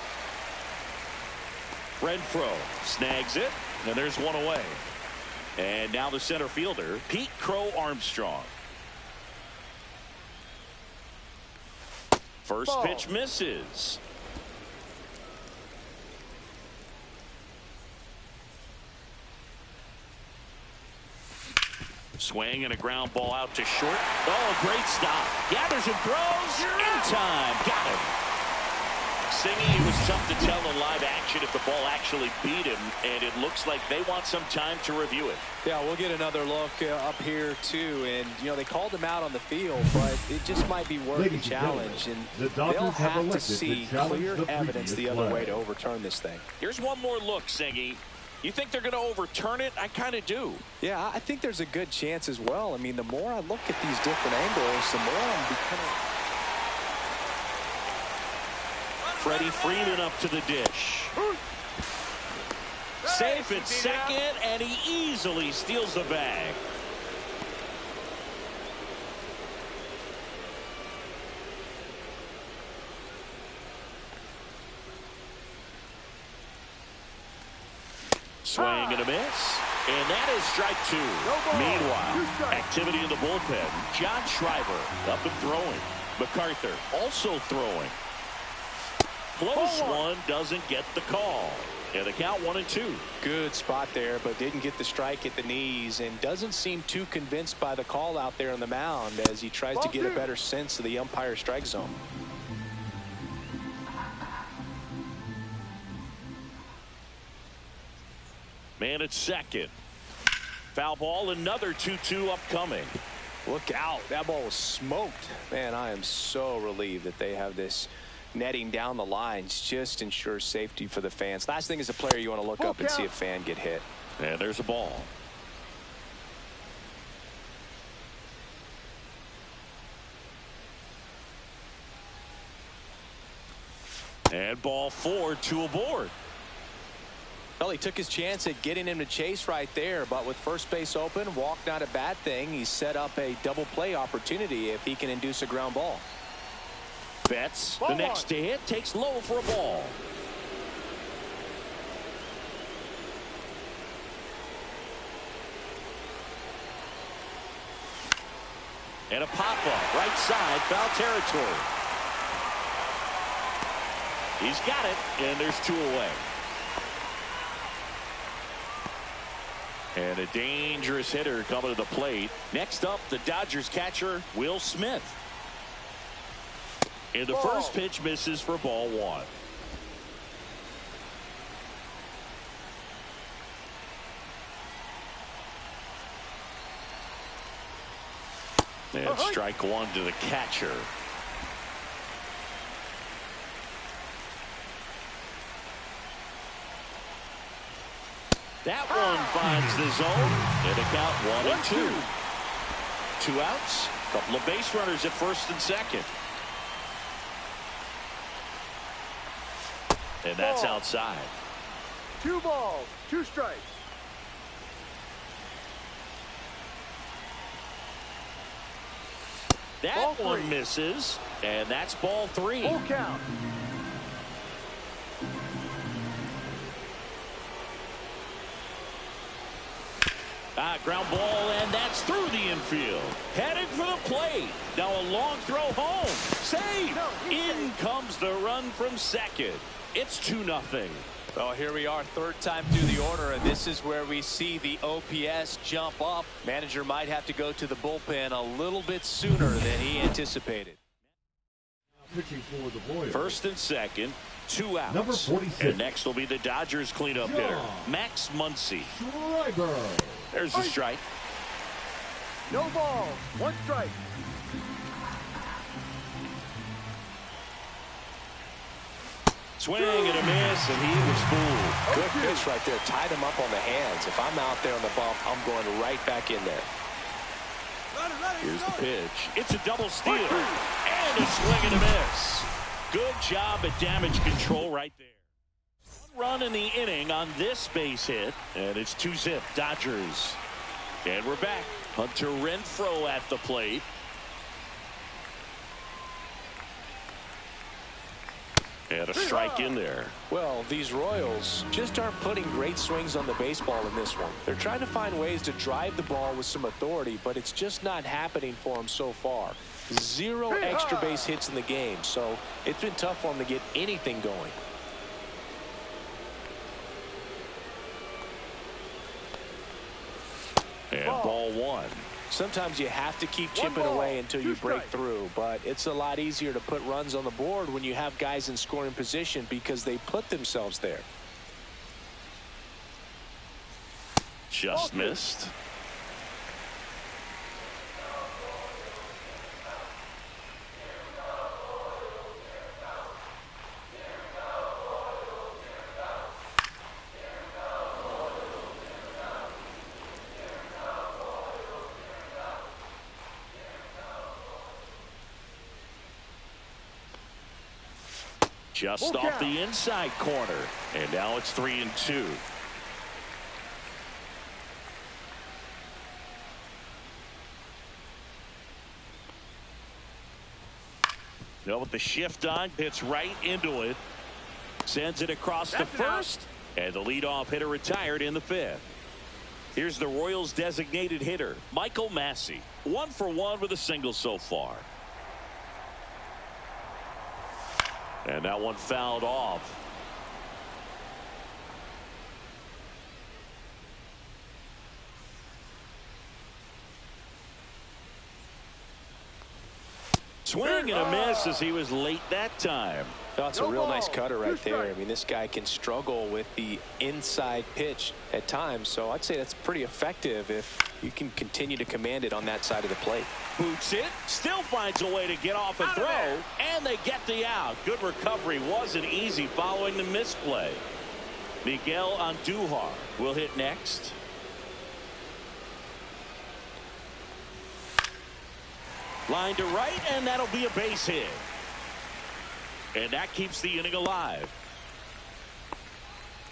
Renfroe snags it, and there's one away. And now the center fielder, Pete Crow Armstrong. First pitch misses. Swing and a ground ball out to short. Oh, great stop. Gathers and throws in time. Got him. Singy, it was tough to tell in live action if the ball actually beat him, and it looks like they want some time to review it. Yeah, we'll get another look up here too, and you know they called him out on the field, but it just might be worth the challenge, and they'll have to see clear evidence the other way to overturn this thing. Here's one more look, Singy. You think they're going to overturn it? I kind of do. Yeah, I think there's a good chance as well. I mean, the more I look at these different angles, the more I'm becoming. Freddie Freeman up to the dish. Safe at second, and he easily steals the bag. Swing and a miss. And that is strike two. Meanwhile, activity in the bullpen. John Schreiber up and throwing. MacArthur also throwing. Close one, doesn't get the call. And the count 1-2. Good spot there, but didn't get the strike at the knees, and doesn't seem too convinced by the call out there on the mound as he tries to get a better sense of the umpire strike zone. Man at second. Foul ball, another 2-2 upcoming. Look out. That ball was smoked. Man, I am so relieved that they have this netting down the lines. Just ensures safety for the fans. Last thing as a player, you want to look up and see a fan get hit. And there's a ball. And ball 4, 2 aboard. Well, he took his chance at getting him to chase right there, but with first base open, walk not a bad thing. He set up a double play opportunity if he can induce a ground ball. Betts, the next to hit, takes low for a ball. And a pop-up, right side, foul territory. He's got it, and there's 2 away. And a dangerous hitter coming to the plate. Next up, the Dodgers catcher, Will Smith. And the first pitch misses for ball 1. And strike 1 to the catcher. That one finds the zone. And a count 1-2. 2 outs. Couple of base runners at first and second. And that's outside. 2 balls, 2 strikes. That one misses, and that's ball 3. Full count. Ground ball, and that's through the infield. Headed for the plate. Now a long throw home. Save. In comes the run from second. It's 2-0. Well, here we are, third time through the order, and this is where we see the OPS jump up. Manager might have to go to the bullpen a little bit sooner than he anticipated. Pitching for the Royals. First and second, 2 outs. Number 46. And next will be the Dodgers cleanup hitter, Max Muncy. Schreiber. There's the strike. No balls, 1 strike. Swing and a miss, and he was fooled. Good pitch right there. Tied him up on the hands. If I'm out there on the bump, I'm going right back in there. Here's the pitch. It's a double steal. And a swing and a miss. Good job at damage control right there. 1 run in the inning on this base hit. And it's 2-0 Dodgers. And we're back. Hunter Renfroe at the plate. And a strike in there. Well, these Royals just aren't putting great swings on the baseball in this one. They're trying to find ways to drive the ball with some authority, but it's just not happening for them so far. 0 extra base hits in the game, so it's been tough for them to get anything going. And ball 1. Sometimes you have to keep chipping away until you break through, but it's a lot easier to put runs on the board when you have guys in scoring position because they put themselves there. Just missed. Just off the inside corner. And now it's 3-2. Now with the shift on, hits right into it. Sends it across the first. And the leadoff hitter retired in the 5th. Here's the Royals designated hitter, Michael Massey. 1 for 1 with a single so far. And that one fouled off. Swing and a miss as he was late that time. That's a real nice cutter right there. I mean, this guy can struggle with the inside pitch at times, so I'd say that's pretty effective if you can continue to command it on that side of the plate. Boots it, still finds a way to get off and throw, and they get the out. Good recovery, wasn't easy following the misplay. Miguel Andujar will hit next. Line to right, and that'll be a base hit. And that keeps the inning alive.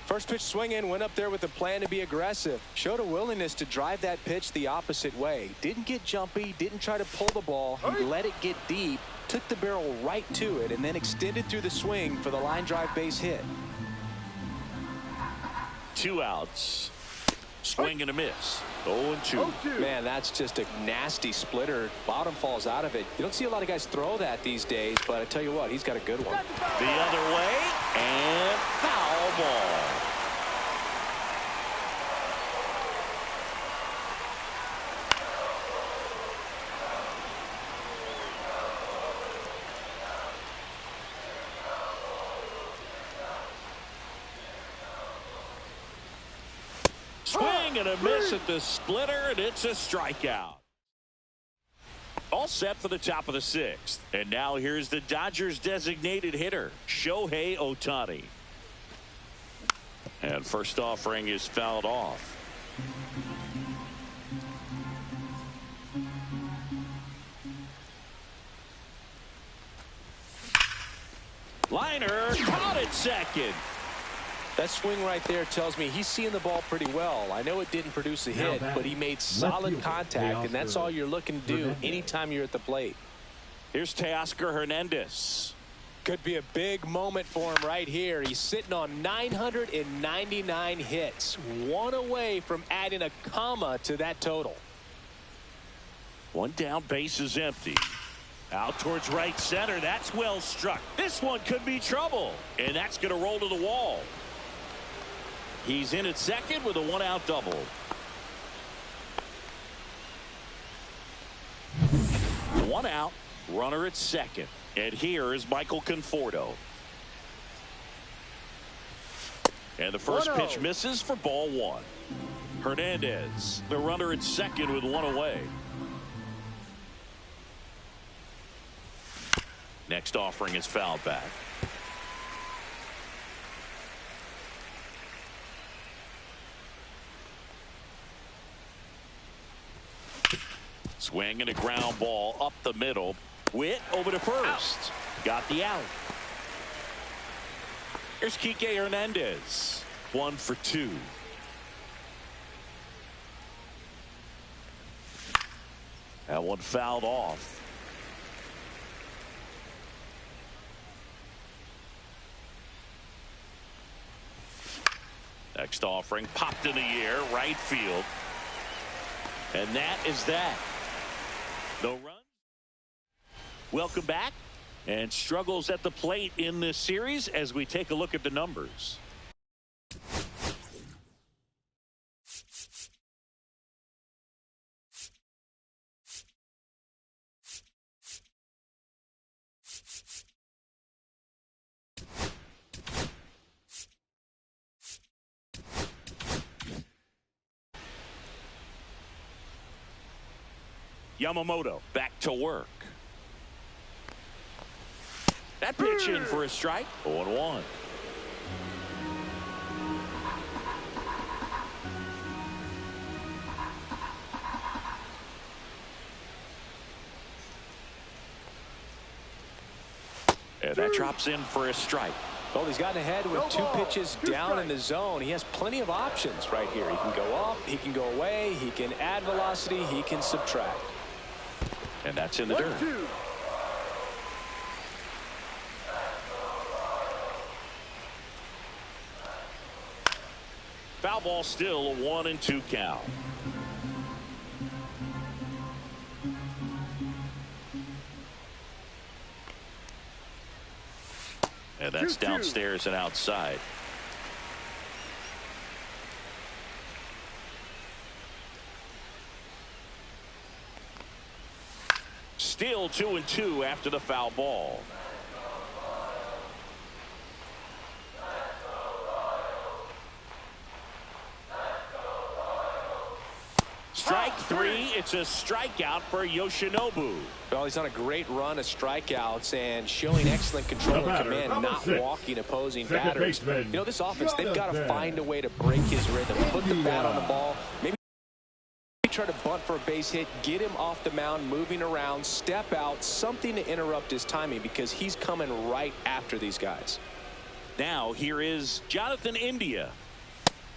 First pitch swinging, went up there with a plan to be aggressive. Showed a willingness to drive that pitch the opposite way. Didn't get jumpy, didn't try to pull the ball. He let it get deep, took the barrel right to it, and then extended through the swing for the line drive base hit. 2 outs. Swing and a miss. 0-2. Man, that's just a nasty splitter. Bottom falls out of it. You don't see a lot of guys throw that these days, but I tell you what, he's got a good one. The other way, and foul ball. Swing and a miss at the splitter, and it's a strikeout. All set for the top of the 6th. And now here's the Dodgers designated hitter, Shohei Ohtani. And first offering is fouled off. Liner caught at second. That swing right there tells me he's seeing the ball pretty well. I know it didn't produce a hit, but he made solid contact, and that's all you're looking to do anytime you're at the plate. Here's Teoscar Hernandez. Could be a big moment for him right here. He's sitting on 999 hits, one away from adding a comma to that total. One down, base is empty. Out towards right center. That's well struck. This one could be trouble, and that's going to roll to the wall. He's in at second with a 1-out double. One out, runner at second. And here is Michael Conforto. And the first pitch misses for ball 1. Hernandez, the runner at second with 1 away. Next offering is fouled back. Swing and a ground ball up the middle. Witt over to first. Got the out. Here's Kike Hernandez. 1 for 2. That one fouled off. Next offering popped in the air, right field. And that is that. No run. Welcome back. And struggles at the plate in this series as we take a look at the numbers. Yamamoto back to work. That pitch in for a strike. 0-1. And that drops in for a strike. Well, he's gotten ahead with 2 pitches down in the zone. He has plenty of options right here. He can go up, he can go away, he can add velocity, he can subtract. And that's in the dirt. 1-2. Foul ball, still a 1-2 count. And that's downstairs and outside. Still 2-2 after the foul ball. Strike 3. It's a strikeout for Yoshinobu. Well, he's on a great run of strikeouts and showing excellent control and command, not walking opposing batters. You know, this offense, they've got to find a way to break his rhythm, put the bat on the ball, maybe try to bunt for a base hit, get him off the mound, moving around, step out, something to interrupt his timing because he's coming right after these guys. Now here is Jonathan India.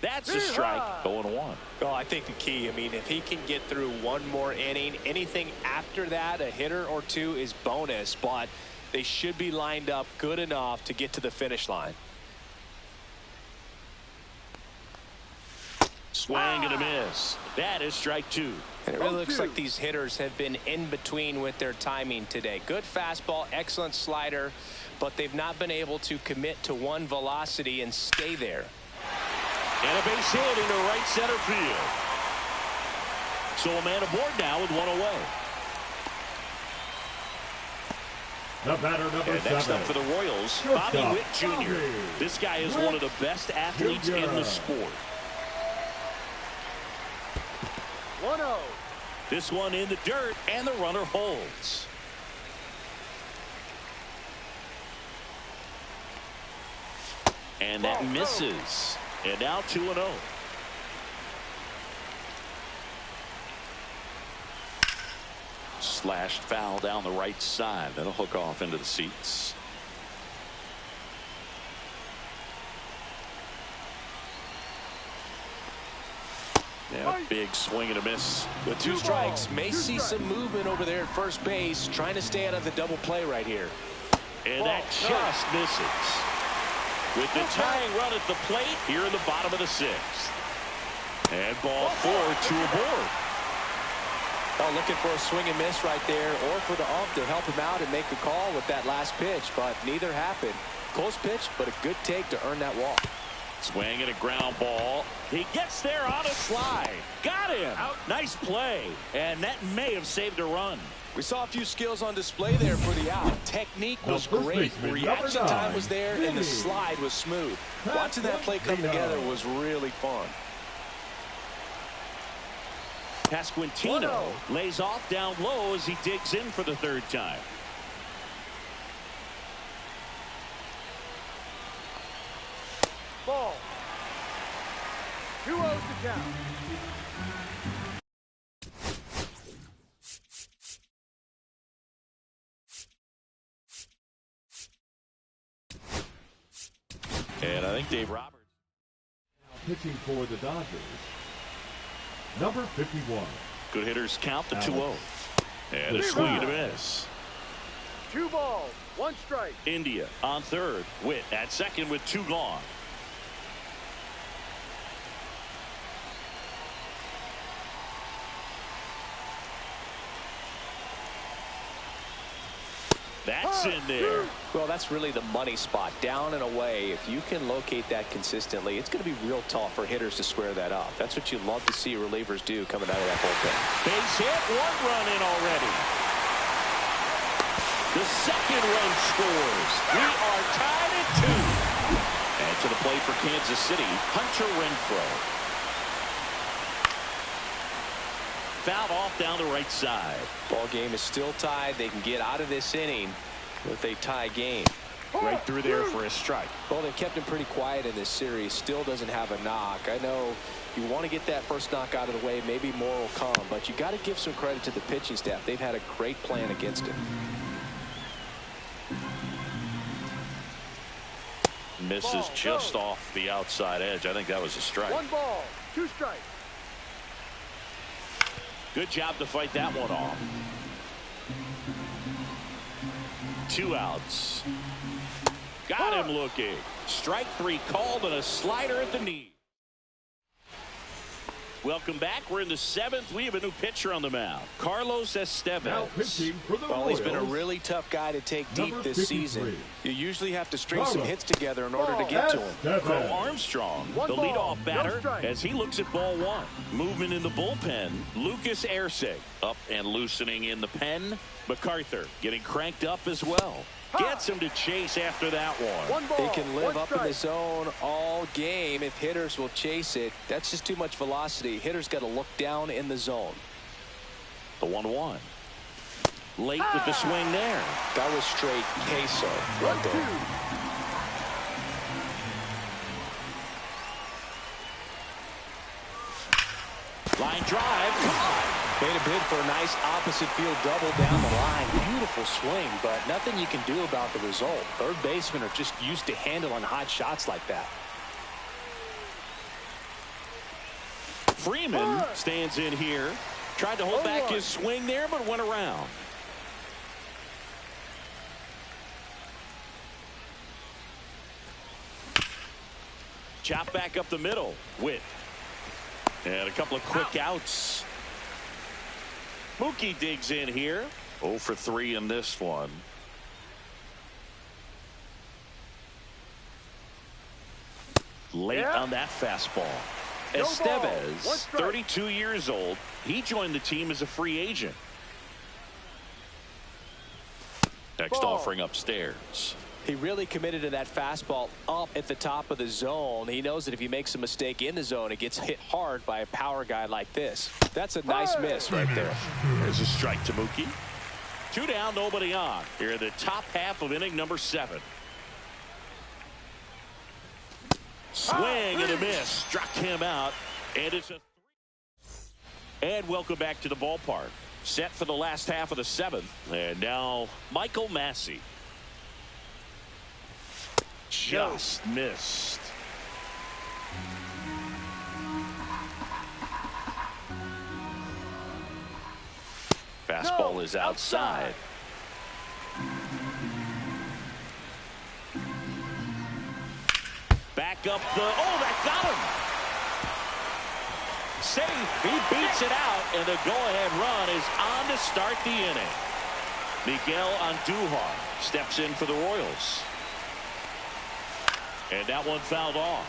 That's a strike. 0-1. Well, I think the key, I mean, if he can get through one more inning, anything after that, a hitter or two is bonus, but they should be lined up good enough to get to the finish line. Swing and a miss. That is strike 2. And it really looks like these hitters have been in between with their timing today. Good fastball, excellent slider, but they've not been able to commit to one velocity and stay there. And a base hit into right center field. So a man aboard now with one away. The batter, number And next 7. up for the Royals, Shortstop, Bobby Witt Jr. Bobby This guy is Witt one of the best athletes Jr. in the sport. 1-0. This one in the dirt, and the runner holds. And that misses. And now 2-0. Slashed foul down the right side. That'll hook off into the seats. Yeah, big swing and a miss. With 2 strikes, may see some movement over there at first base, trying to stay out of the double play right here. And that just misses. With the tying run at the plate here in the bottom of the 6th. And ball 4, 2 aboard. Oh, looking for a swing and miss right there, or for the ump to help him out and make a call with that last pitch, but neither happened. Close pitch, but a good take to earn that walk. Swing and a ground ball. He gets there on a slide. Got him. Nice play. And that may have saved a run. We saw a few skills on display there for the out. Technique was great. Reaction time was there, and the slide was smooth. Watching that play come together was really fun. Pasquantino lays off down low as he digs in for the 3rd time. Ball. 2-0 to count. And I think Dave Roberts. Pitching for the Dodgers, number 51. Good hitters count the 2-0. And a swing and a miss. 2 balls, 1 strike. India on 3rd. Witt at 2nd with 2 gone. That's in there. Well, that's really the money spot, down and away. If you can locate that consistently, it's going to be real tough for hitters to square that up. That's what you love to see relievers do coming out of that bullpen. Base hit, 1 run in already. The 2nd run scores. We are tied at 2. And to the plate for Kansas City, Hunter Renfroe. Fouled off down the right side. Ball game is still tied. They can get out of this inning with a tie game. Right through there for a strike. Well, they've kept him pretty quiet in this series. Still doesn't have a knock. I know you want to get that first knock out of the way. Maybe more will come. But you got to give some credit to the pitching staff. They've had a great plan against him. Misses just off the outside edge. I think that was a strike. 1 ball, 2 strikes. Good job to fight that one off. 2 outs. Got him looking. Strike 3 called and a slider at the knee. Welcome back. We're in the 7th. We have a new pitcher on the mound. Carlos Now Estevez. pitching for the Well, Royals, he's been a really tough guy to take deep number this 53. season. You usually have to string some Carlos hits together in order to get to him. Estevez. Crow Armstrong, 1 the ball, leadoff no batter, strike. as he looks at ball 1. Movement in the bullpen. Lucas Erceg up and loosening in the pen. MacArthur getting cranked up as well. Gets him to chase after that one. 1 ball, They can live 1 up in the strike. zone all game if hitters will chase it. That's just too much velocity. Hitters got to look down in the zone. The 1-1. Late with the swing there. That was straight queso right there. 1-2. Line drive. Come on. Made a bid for a nice opposite field double down the line. Beautiful swing, but nothing you can do about the result. Third basemen are just used to handling hot shots like that. Freeman stands in here. Tried to hold back his swing there, but went around. Chop back up the middle. Witt. And a couple of quick outs. Mookie digs in here. 0 for 3 in this one. Late on that fastball. No Estevez, ball. 32 years old. He joined the team as a free agent. Next Ball. offering upstairs. He really committed to that fastball up at the top of the zone. He knows that if he makes a mistake in the zone, it gets hit hard by a power guy like this. That's a nice miss right there. There's a strike to Mookie. 2 down, nobody on. Here in the top half of inning number 7. Swing and a miss. Struck him out. And it's a 3. And welcome back to the ballpark. Set for the last half of the 7th. And now Michael Massey. Just missed. Fastball is outside. Back up the, that got him. Safe, he beats it out, and the go-ahead run is on to start the inning. Miguel Andujar steps in for the Royals. And that one fouled off.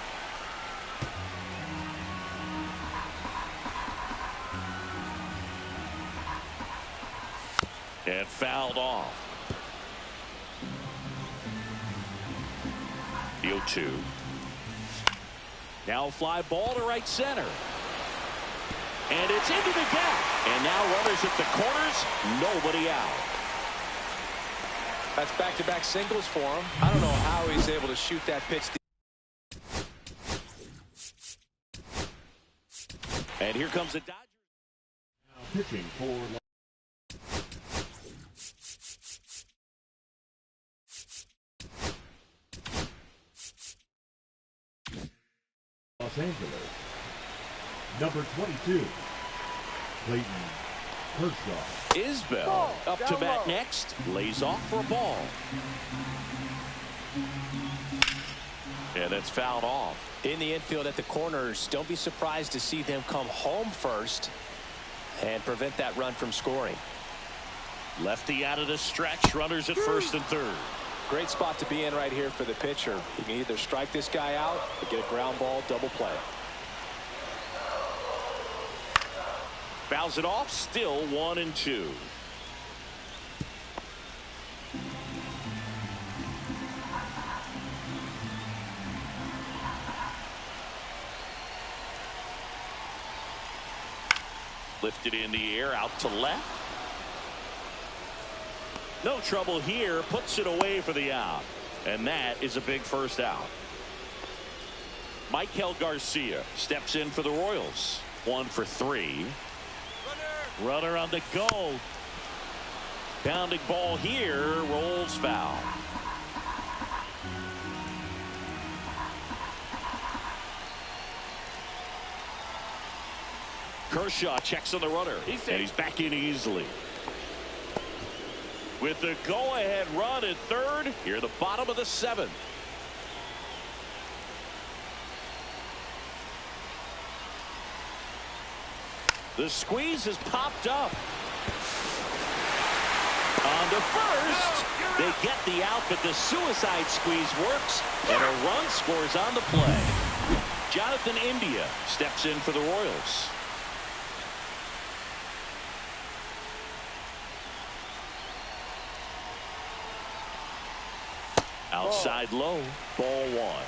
And fouled off. The 0-2. Now a fly ball to right center. And it's into the gap. And now runners at the corners, nobody out. That's back-to-back singles for him. I don't know how he's able to shoot that pitch. And here comes the Dodgers. Now pitching for Los Angeles. Number 22, Clayton Kershaw. Isbell Ball, up to down bat low. next. Lays off for a ball. And it's fouled off. In the infield at the corners, don't be surprised to see them come home first and prevent that run from scoring. Lefty out of the stretch. Runners at first and third. Great spot to be in right here for the pitcher. He can either strike this guy out or get a ground ball double play. Fouls it off. Still 1-2. Lifted in the air out to left. No trouble here. Puts it away for the out. And that is a big first out. Michael Garcia steps in for the Royals. 1 for 3. Runner on the go. Pounding ball here. Rolls foul. Kershaw checks on the runner. And he's back in easily. With the go-ahead run at third. Here at the bottom of the 7th. The squeeze has popped up. On to first. They get the out, but the suicide squeeze works, and a run scores on the play. Jonathan India steps in for the Royals. Outside low, ball 1.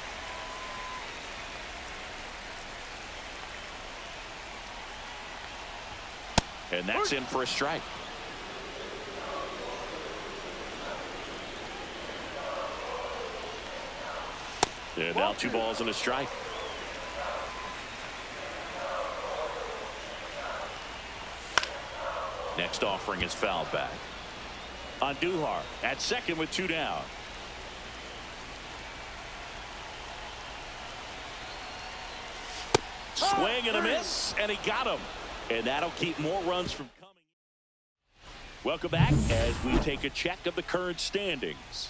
And that's in for a strike. And now 2 balls and a strike. Next offering is fouled back. On Duhar at second with 2 down. Swing and a miss, and he got him. And that'll keep more runs from coming. Welcome back as we take a check of the current standings.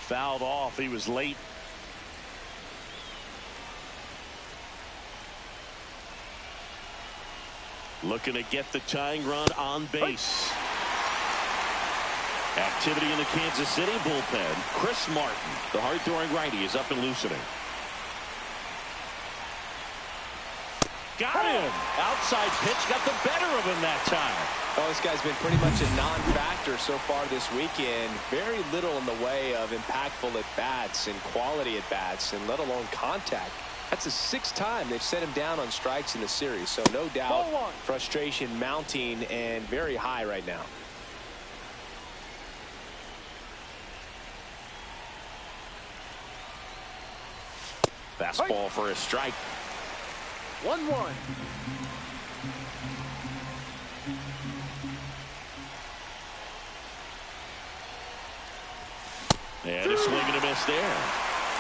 Fouled off. He was late. Looking to get the tying run on base. Activity in the Kansas City bullpen. Chris Martin, the hard-throwing righty, is up and loosening. Got him. Outside pitch got the better of him that time. Oh, this guy's been pretty much a non-factor so far this weekend. Very little in the way of impactful at-bats and quality at-bats, and let alone contact. That's the 6th time they've set him down on strikes in the series, so no doubt frustration mounting and very high right now. Fastball for a strike. 1-1. And a swing and a miss there.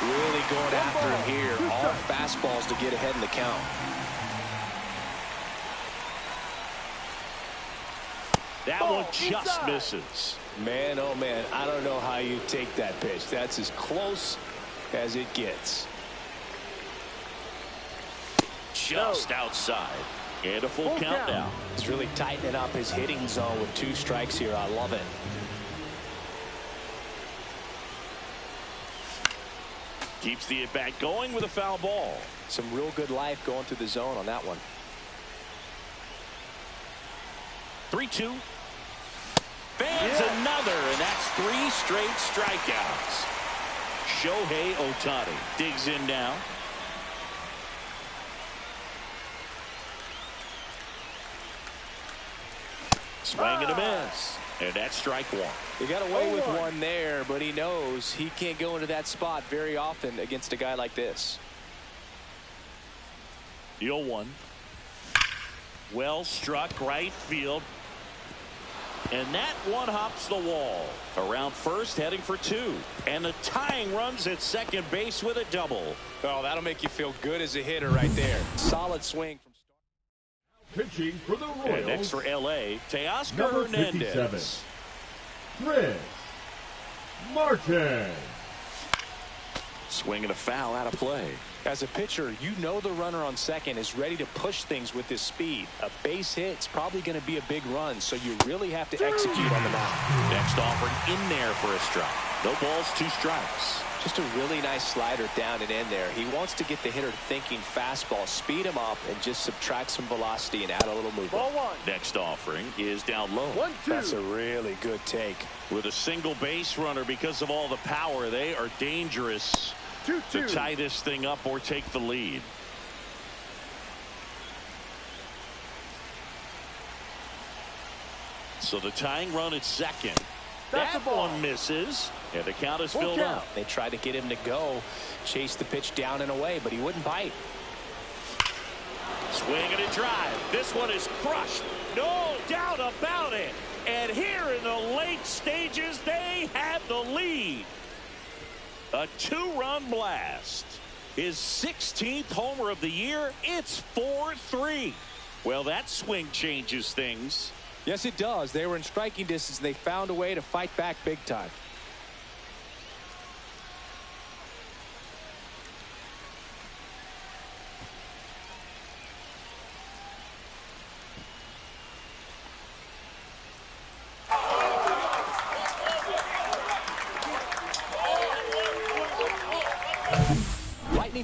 Really going after him here. All fastballs to get ahead in the count. That one just misses. Man, oh man, I don't know how you take that pitch. That's as close as it gets. Just outside. And a full count now. He's really tightening up his hitting zone with 2 strikes here. I love it. Keeps the at-bat going with a foul ball. Some real good life going through the zone on that one. 3-2. Fans another, and that's 3 straight strikeouts. Shohei Ohtani digs in now. Swing and a miss. And that's strike 1. He got away with one there, but he knows he can't go into that spot very often against a guy like this. The 0-1. Well struck right field. And that one hops the wall. Around first, heading for 2. And the tying runs at second base with a double. Oh, that'll make you feel good as a hitter right there. Solid swing from Pitching for the Royals. And next for L.A., Teoscar Number Hernandez. 57, Chris Martin. Swing and a foul out of play. As a pitcher, you know the runner on second is ready to push things with his speed. A base hit's probably going to be a big run, so you really have to execute on the mound. Next offering in there for a strike. No balls, 2 strikes. Just a really nice slider down and in there. He wants to get the hitter thinking fastball, speed him up, and just subtract some velocity and add a little movement. Ball 1. Next offering is down low. 1-2. That's a really good take. With a single base runner, because of all the power, they are dangerous 2-2. to tie this thing up or take the lead. So the tying run at second. That's That a ball. one misses, and the count is Full filled count. up. They tried to get him to go, chase the pitch down and away, but he wouldn't bite. Swing and a drive. This one is crushed. No doubt about it. And here in the late stages, they have the lead. A 2-run blast. His 16th homer of the year. It's 4-3. Well, that swing changes things. Yes, it does. They were in striking distance. They found a way to fight back big time.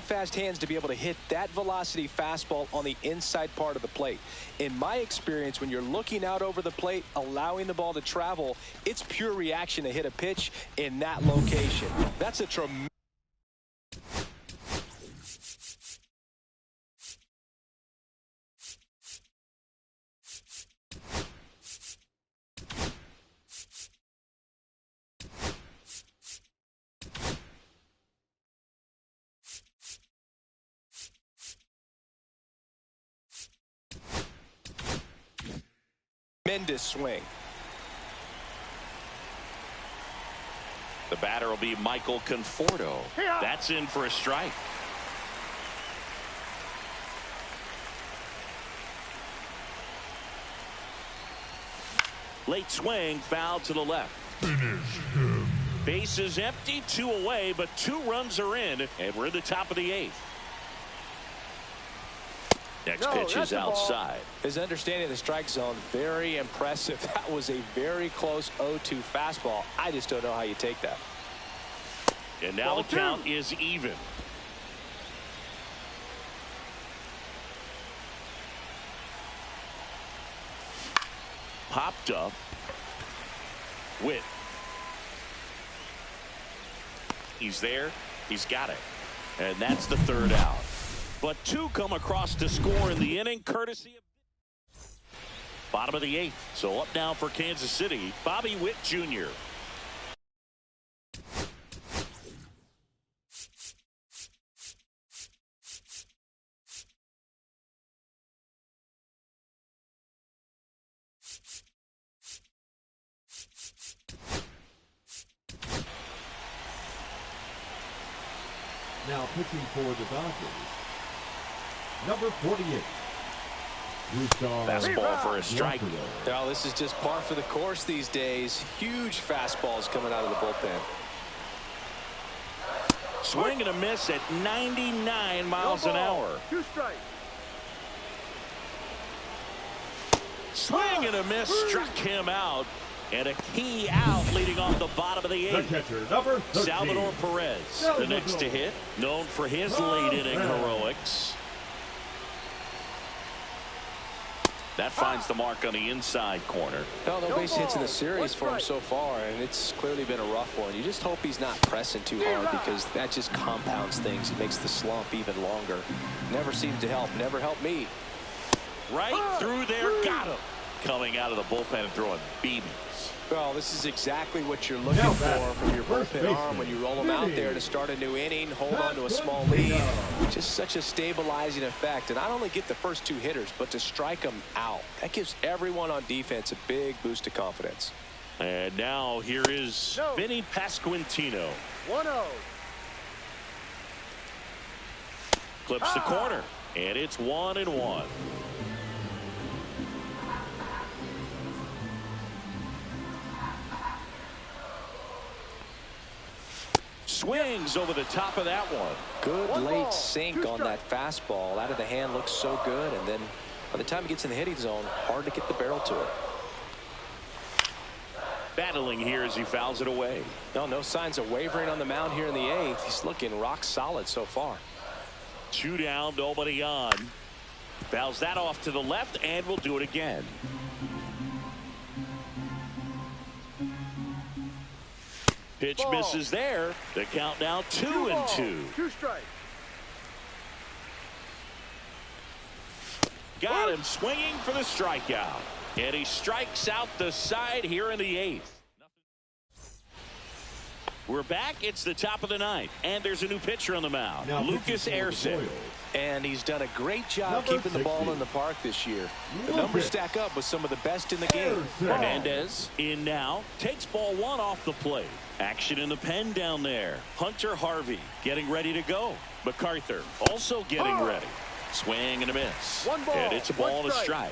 Fast hands to be able to hit that velocity fastball on the inside part of the plate. In my experience, when you're looking out over the plate, allowing the ball to travel, it's pure reaction to hit a pitch in that location. That's a tremendous tremendous swing. The batter will be Michael Conforto. That's in for a strike. Late swing, foul to the left. Base is empty, 2 away, but 2 runs are in, and we're in the top of the 8th. Next pitch is outside. His understanding of the strike zone, very impressive. That was a very close 0-2 fastball. I just don't know how you take that. And now the count is even. Popped up. Witt. He's there. He's got it. And that's the 3rd out. But 2 come across to score in the inning, courtesy of bottom of the 8th. So up now for Kansas City, Bobby Witt Jr. Now pitching for the Dodgers, number 48. Fastball for a strike. Well, this is just par for the course these days. Huge fastballs coming out of the bullpen. Swing and a miss at 99 miles an hour. 2 strikes. Swing and a miss struck him out. And a key out leading off the bottom of the 8th. The catcher, number 13. Salvador Perez, the next to hit, known for his late inning heroics. That finds the mark on the inside corner. No base hits in the series for him so far, and it's clearly been a rough one. You just hope he's not pressing too hard, because that just compounds things. It makes the slump even longer. Never seems to help. Never helped me. Right through there, got him. Coming out of the bullpen and throwing BBs. Well, this is exactly what you're looking for from your bullpen arm when you roll them out there to start a new inning, hold on to a small lead. Just such a stabilizing effect. And not only get the first 2 hitters, but to strike them out. That gives everyone on defense a big boost of confidence. And now here is Vinny Pasquantino. 1-0. Clips the corner, and it's 1-1. Swings over the top of that one. Good late sink on that fastball. Out of the hand looks so good, and then by the time it gets in the hitting zone, hard to get the barrel to it. Battling here as he fouls it away. No signs of wavering on the mound here in the 8th. He's looking rock solid so far. 2 down, nobody on. Fouls that off to the left, and will do it again. Pitch misses there. The count now 2-2. 2 strikes. Got him swinging for the strikeout. And he strikes out the side here in the 8th. We're back. It's the top of the 9th. And there's a new pitcher on the mound. Now Lucas Erceg. And he's done a great job keeping the ball in the park this year. The numbers stack up with some of the best in the game. Hernandez in now. Takes ball 1 off the plate. Action in the pen down there. Hunter Harvey getting ready to go. MacArthur also getting ready. Swing and a miss. 1 ball. And it's a ball and a strike.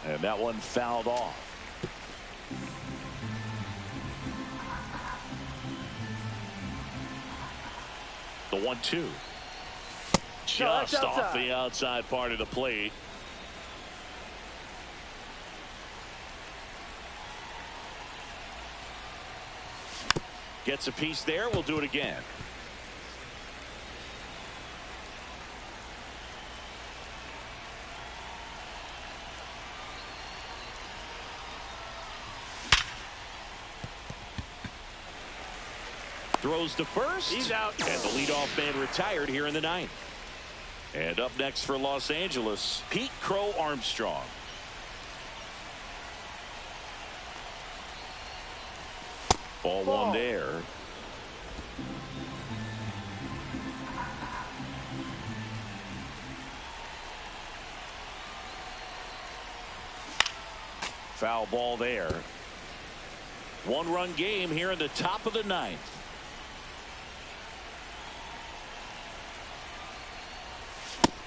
And that one fouled off. The 1-2. Just off the outside part of the plate. Gets a piece there. We'll do it again. Throws to first. He's out. And the leadoff man retired here in the 9th. And up next for Los Angeles, Pete Crow Armstrong. Ball 1 there. Foul ball there. One-run game here in the top of the ninth.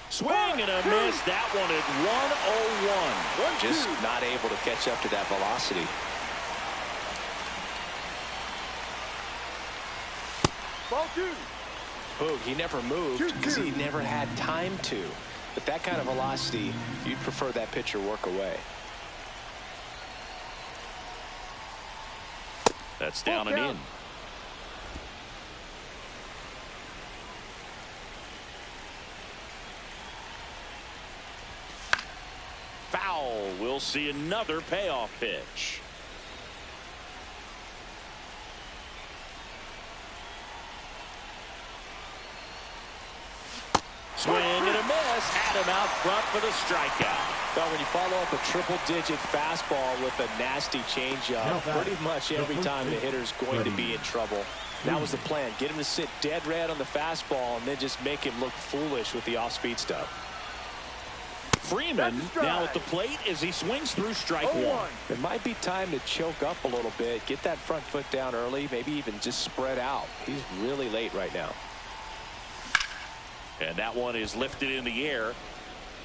Swing and a miss. That one at 101. Just not able to catch up to that velocity. Ball 2. Boog, he never moved because he never had time to. But that kind of velocity, you'd prefer that pitcher work away. That's down and in. Foul. We'll see another payoff pitch. Swing and a miss. Had him out front for the strikeout. Well, when you follow up a triple-digit fastball with a nasty changeup, pretty much every time the hitter's going to be in trouble. That was the plan. Get him to sit dead red on the fastball and then just make him look foolish with the off-speed stuff. Freeman now at the plate as he swings through strike one. It might be time to choke up a little bit, get that front foot down early, maybe even just spread out. He's really late right now. And that one is lifted in the air.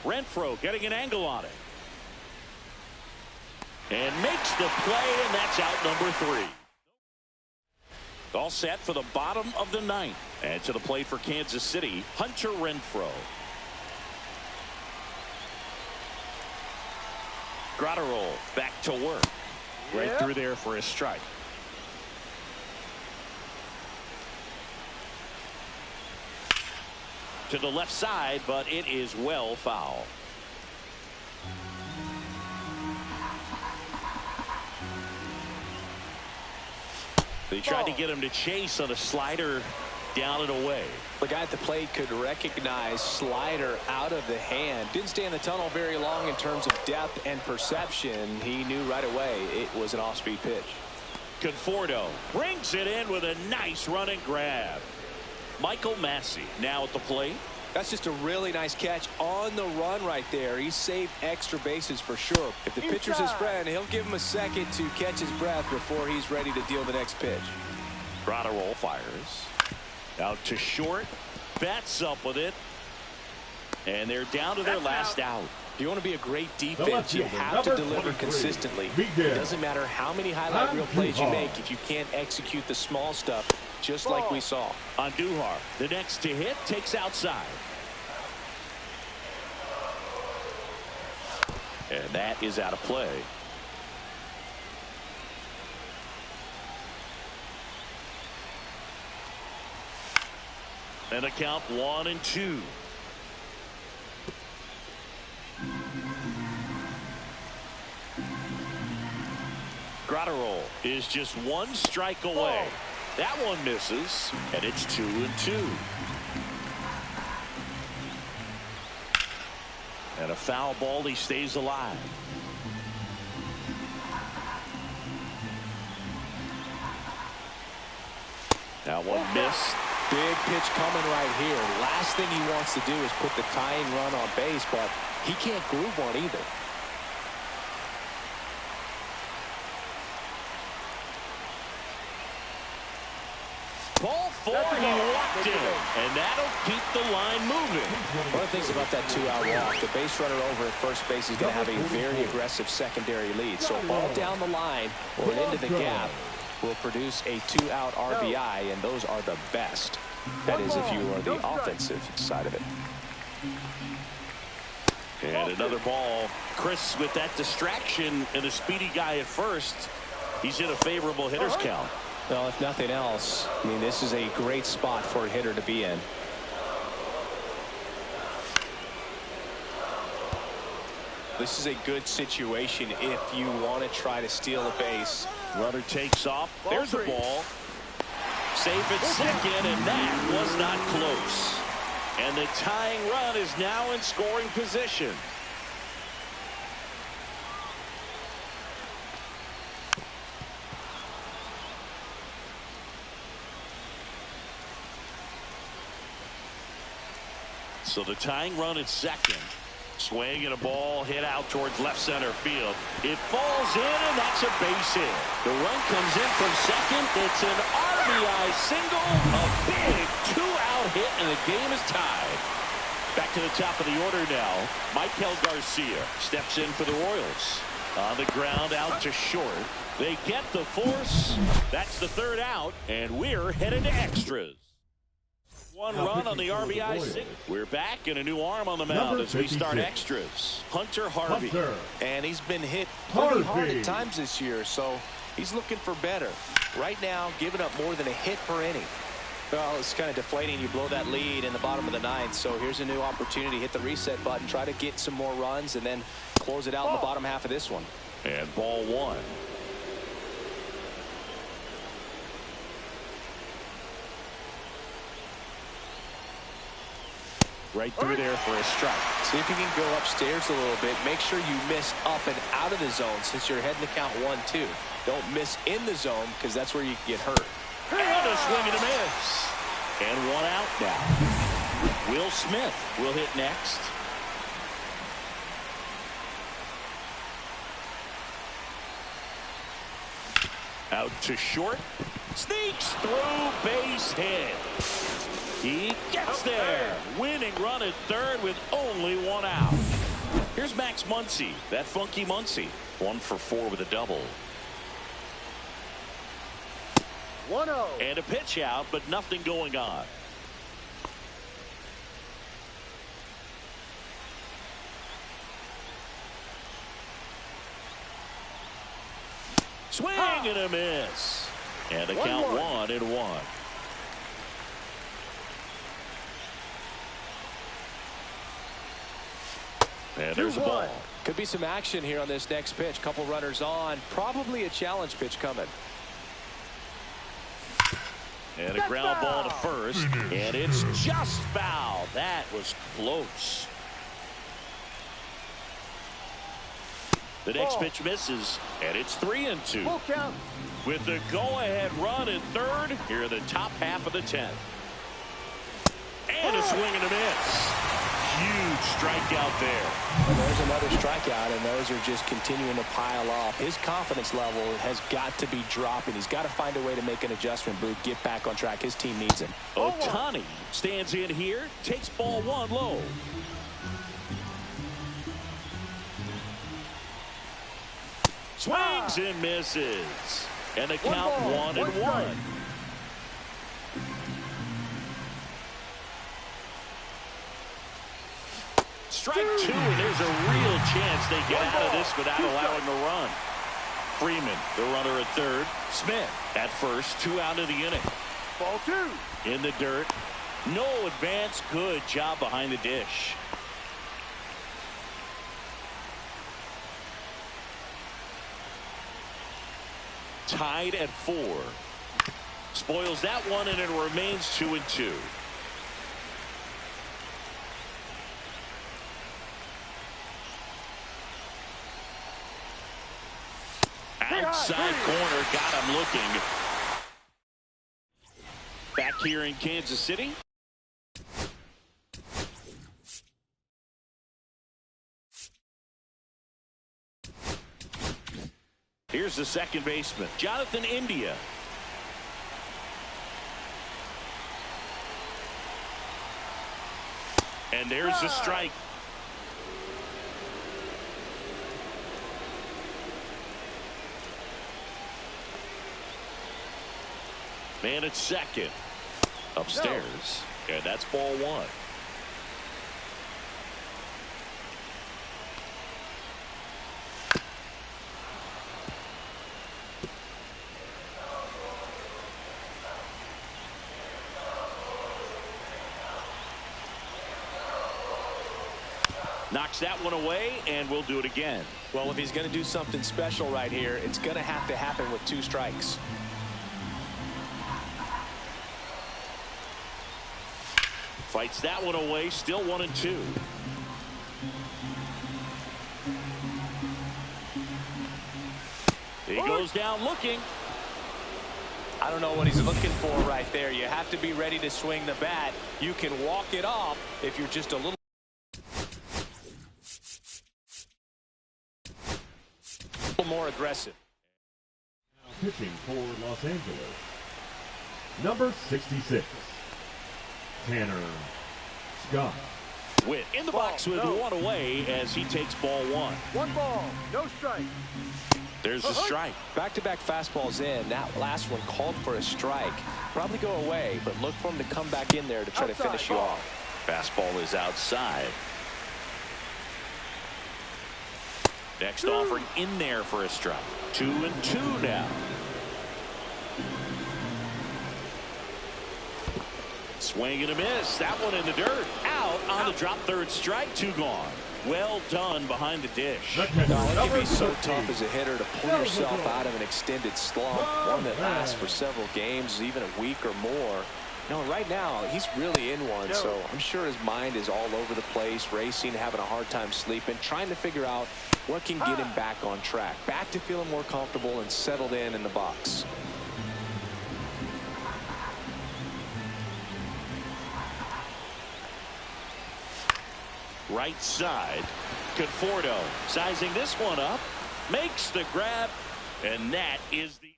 Renfroe getting an angle on it. And makes the play, and that's out number 3. All set for the bottom of the ninth. And to the plate for Kansas City, Hunter Renfroe. Gratterol back to work. Right through there for a strike. To the left side, but it is well foul. They tried to get him to chase on a slider down and away. The guy at the plate could recognize slider out of the hand. Didn't stay in the tunnel very long in terms of depth and perception. He knew right away it was an off-speed pitch. Conforto brings it in with a nice running grab. Michael Massey now at the plate. That's just a really nice catch on the run right there. He saved extra bases for sure. If the pitcher's his friend, he'll give him a second to catch his breath before he's ready to deal the next pitch. Gratterol fires. Out to short. Bats up with it. And they're down to their last out. If you want to be a great defense, you have to deliver consistently. It doesn't matter how many highlight reel plays you make if you can't execute the small stuff, just like we saw. Andujar, the next to hit, takes outside. And that is out of play. And a count 1-2. Gratterol is just one strike away. That one misses, and it's 2-2. And a foul ball, he stays alive. That one missed. Big pitch coming right here. Last thing he wants to do is put the tying run on base, but he can't groove one either. Ball 4, he walked in, and that'll keep the line moving. One of the things about that two-out walk, the base runner over at first base is going to have a very aggressive secondary lead. So a ball down the line or into the gap will produce a two-out RBI, and those are the best. That is if you are the offensive side of it. And another ball. Chris, with that distraction and a speedy guy at first, he's in a favorable hitter's count. Well, if nothing else, I mean, this is a great spot for a hitter to be in. This is a good situation if you want to try to steal a base. Runner takes off. There's the ball. Safe at second, and that was not close. And the tying run is now in scoring position. So the tying run at second. Swing and a ball hit out towards left center field. It falls in, and that's a base hit. The run comes in from second. It's an RBI single. A big two-out hit, and the game is tied. Back to the top of the order now. Michael Garcia steps in for the Royals. On the ground, out to short. They get the force. That's the third out, and we're headed to extras. One run on the RBI single. We're back, and a new arm on the mound as we start extras. Hunter Harvey. And he's been hit pretty hard at times this year, so he's looking for better. Right now, giving up more than a hit per inning. Well, it's kind of deflating. You blow that lead in the bottom of the ninth, so here's a new opportunity. Hit the reset button, try to get some more runs, and then close it out in the bottom half of this one. And ball one. Right through there for a strike. See if you can go upstairs a little bit. Make sure you miss up and out of the zone since you're heading to count 1-2. Don't miss in the zone because that's where you can get hurt. And a swing and a miss. And one out now. Will Smith will hit next. Out to short. Sneaks through, base hit. He gets there. Winning run at third with only one out. Here's Max Muncy, that funky Muncy. 1 for 4 with a double. 1-0. And a pitch out, but nothing going on. Swing and a miss. And a count 1-1. And there's a ball. Could be some action here on this next pitch. Couple runners on. Probably a challenge pitch coming. And a ground ball to first. And it's just foul. That was close. The next pitch misses. And it's 3-2. Full count. With the go-ahead run at third, here are the top half of the 10th. And a swing and a miss. Huge strikeout there. And there's another strikeout, and those are just continuing to pile up. His confidence level has got to be dropping. He's got to find a way to make an adjustment, Brute, get back on track. His team needs him. Ohtani stands in here, takes ball one low. Swings and misses. And the count 1-1. Strike 2, and there's a real chance they get out of this without allowing a run. Freeman, the runner at third. Smith at first, 2 out of the inning. Ball 2. In the dirt. No advance. Good job behind the dish. Tied at 4. Spoils that one, and it remains 2-2. Outside corner, got him looking. Back here in Kansas City. Here's the second baseman, Jonathan India. And there's the strike. Man at second. Upstairs. And that's ball 1. Knocks that one away, and we'll do it again. Well, if he's going to do something special right here, it's going to have to happen with 2 strikes. Fights that one away, still 1-2. He goes down looking. I don't know what he's looking for right there. You have to be ready to swing the bat. You can walk it off if you're just a little. aggressive. Pitching for Los Angeles, number 66, Tanner Scott. Witt in the box with one away as he takes ball one. 1 ball, no strike. There's the strike. Back-to-back fastballs in. That last one called for a strike. Probably go away, but look for him to come back in there to try to finish you off. Fastball is outside. Next offering in there for a strike. 2-2 now. Swing and a miss. That one in the dirt. Out on the drop, third strike. 2 gone. Well done behind the dish. It can be so tough as a hitter to pull yourself out of an extended slump, one that lasts for several games, even a week or more. No, right now he's really in one, so I'm sure his mind is all over the place, racing, having a hard time sleeping, trying to figure out what can get him back on track, back to feeling more comfortable and settled in the box. Right side. Conforto sizing this one up. Makes the grab. And that is the...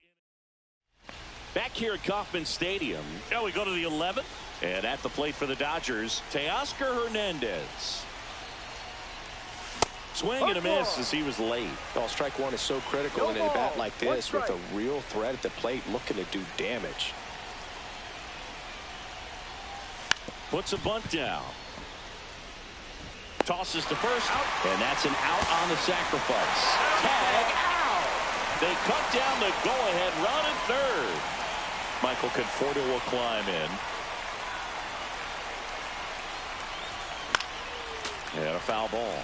Back here at Kauffman Stadium. Now we go to the 11th. And at the plate for the Dodgers, Teoscar Hernandez. Swing and a miss as he was late. Oh, strike one is so critical in a bat like this with a real threat at the plate looking to do damage. Puts a bunt down. Tosses to first, and that's an out on the sacrifice. Tag out. They cut down the go-ahead run at third. Michael Conforto will climb in. And a foul ball.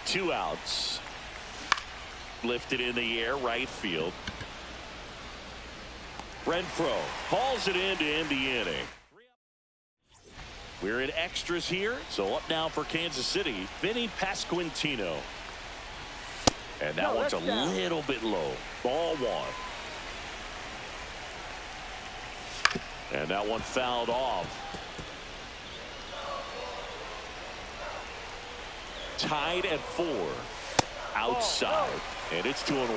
Two outs. Lifted in the air, right field. Renfroe hauls it in to end the inning. We're in extras here, so up now for Kansas City, Vinny Pasquantino. And that one's a little bit low. Ball one. And that one fouled off. Tied at 4. Outside. And it's 2-1.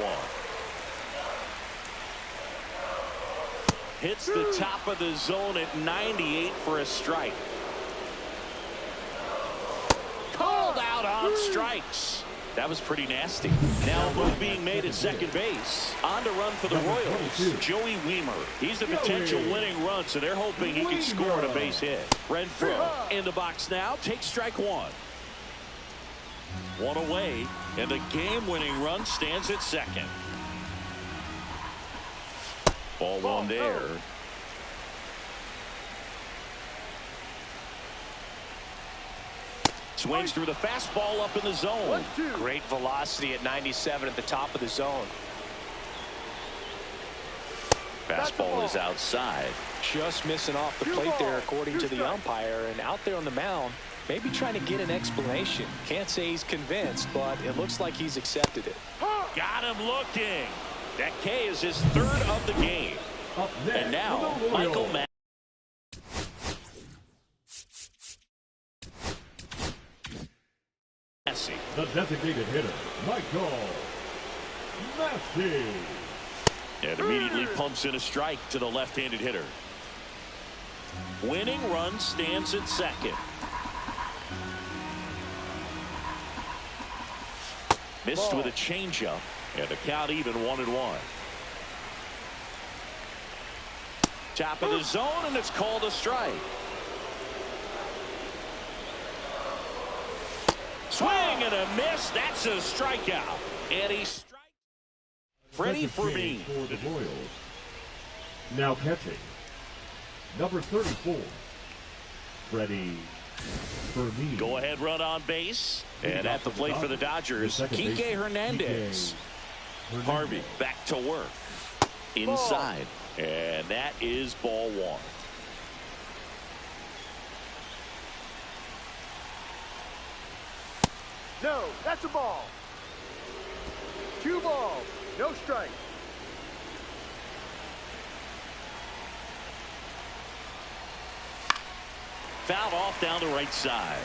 Hits the top of the zone at 98 for a strike. Called out on strikes. That was pretty nasty. Now a move being made at second base. On to run for the Royals. Joey Weimer. He's a potential winning run, so they're hoping he can score on a base hit. Renfroe in the box now. Takes strike one. One away, and the game-winning run stands at second. Ball one there. Swings through the fastball up in the zone. Great velocity at 97 at the top of the zone. Fastball is outside. Just missing off the plate there according to the umpire, and out there on the mound maybe trying to get an explanation. Can't say he's convinced, but it looks like he's accepted it. Got him looking. That K is his third of the game. And now, Michael Massey. The designated hitter, Michael Massey. And immediately pumps in a strike to the left-handed hitter. Winning run stands at second. Missed with a changeup, and the count even 1-1. Top of the zone, and it's called a strike. Swing and a miss. That's a strikeout. And he strikes Freddie Fermin. For the Royals. Now catching, number 34, Freddie Fermin. Go ahead run on base. And at the plate for the Dodgers, Kike Hernandez. Harvey back to work. Inside. And that is ball one. No, that's a ball. 2 balls, no strike. Fouled off down the right side.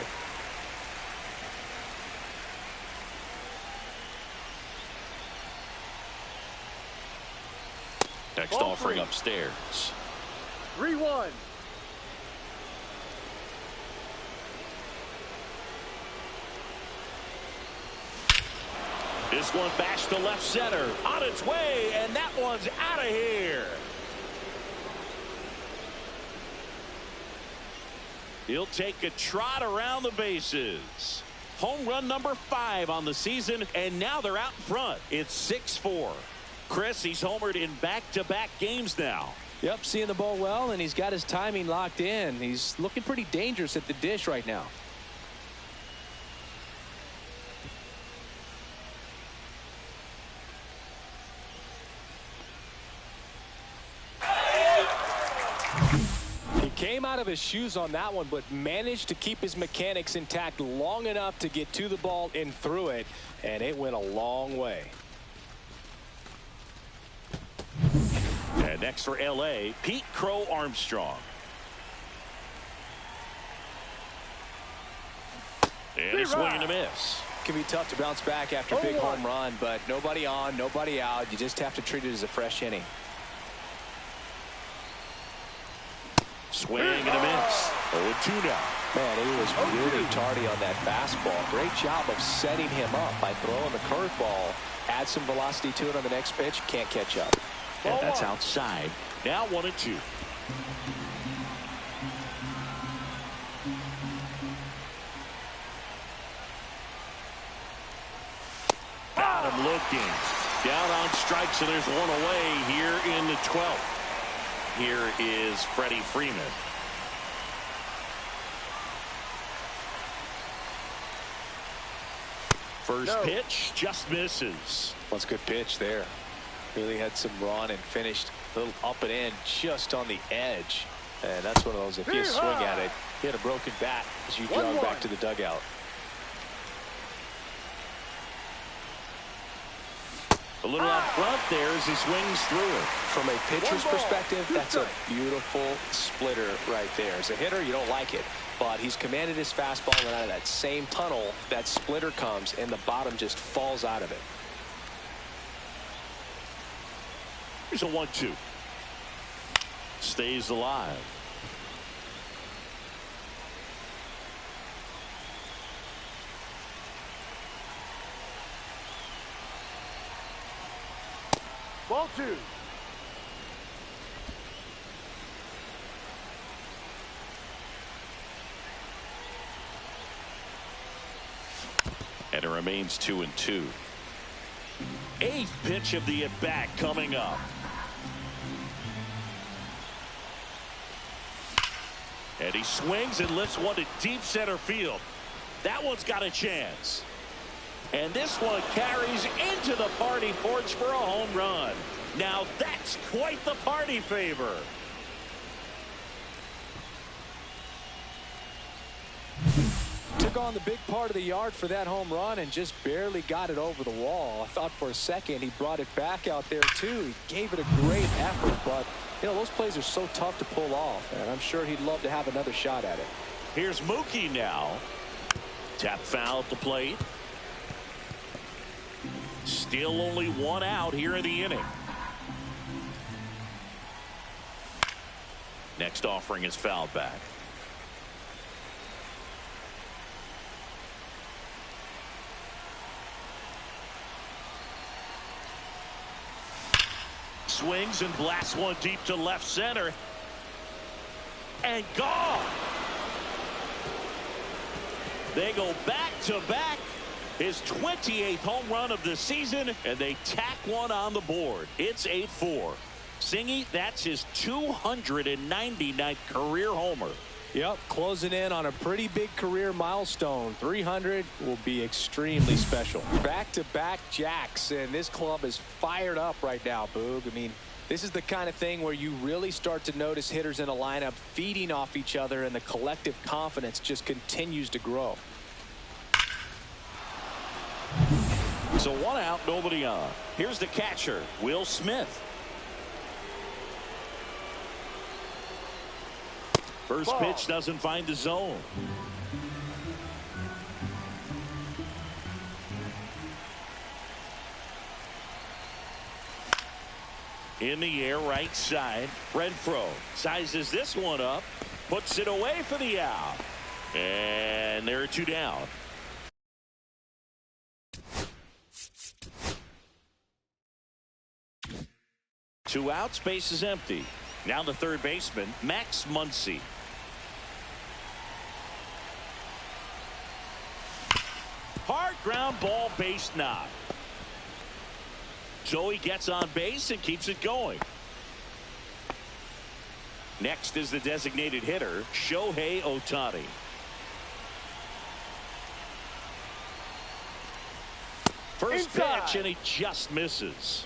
Next Ball offering three. upstairs. 3-1. This one bashed to left center. On its way, and that one's out of here. He'll take a trot around the bases. Home run number 5 on the season, and now they're out in front. It's 6-4. Chris, he's homered in back-to-back games now. Yep, seeing the ball well, and he's got his timing locked in. He's looking pretty dangerous at the dish right now. He came out of his shoes on that one, but managed to keep his mechanics intact long enough to get to the ball and through it, and it went a long way. And next for L.A., Pete Crow Armstrong. And a swing and a miss. Can be tough to bounce back after a big home run, but nobody on, nobody out. You just have to treat it as a fresh inning. Swing and a miss. 0-2 now. Man, he was really tardy on that fastball. Great job of setting him up by throwing the curveball. Add some velocity to it on the next pitch. Can't catch up. And that's outside. Now 1-2. Got him looking. Down on strikes, and there's one away here in the 12th. Here is Freddie Freeman. First pitch just misses. That's a good pitch there. Really had some run and finished a little up and in just on the edge. And that's one of those, if you swing at it, hit a broken bat as you jog back to the dugout. A little out front there as he swings through it. From a pitcher's perspective, that's a beautiful splitter right there. As a hitter, you don't like it. But he's commanded his fastball, and out of that same tunnel, that splitter comes, and the bottom just falls out of it. Here's a 1-2. Stays alive. Ball 2. And it remains 2-2. 8th pitch of the at-bat coming up. And he swings and lifts one to deep center field. That one's got a chance. And this one carries into the party porch for a home run. Now that's quite the party favor. Took on the big part of the yard for that home run and just barely got it over the wall. I thought for a second he brought it back out there too. He gave it a great effort, but you know, those plays are so tough to pull off, and I'm sure he'd love to have another shot at it. Here's Mookie now. Tap foul at the plate. Still only one out here in the inning. Next offering is fouled back. Swings and blasts one deep to left center. And gone. They go back to back. His 28th home run of the season, and they tack one on the board. It's 8-4. Singy, that's his 299th career homer. Yep, closing in on a pretty big career milestone. 300 will be extremely special. Back-to-back jacks, and this club is fired up right now, Boog. I mean, this is the kind of thing where you really start to notice hitters in a lineup feeding off each other, and the collective confidence just continues to grow. So one out, nobody on. Here's the catcher, Will Smith. First pitch doesn't find the zone. In the air, right side. Renfroe sizes this one up, puts it away for the out. And there are 2 down. Two out, space is empty. Now the third baseman, Max Muncy. Hard ground ball, base knock. So he gets on base and keeps it going. Next is the designated hitter, Shohei Ohtani. First pitch, and he just misses.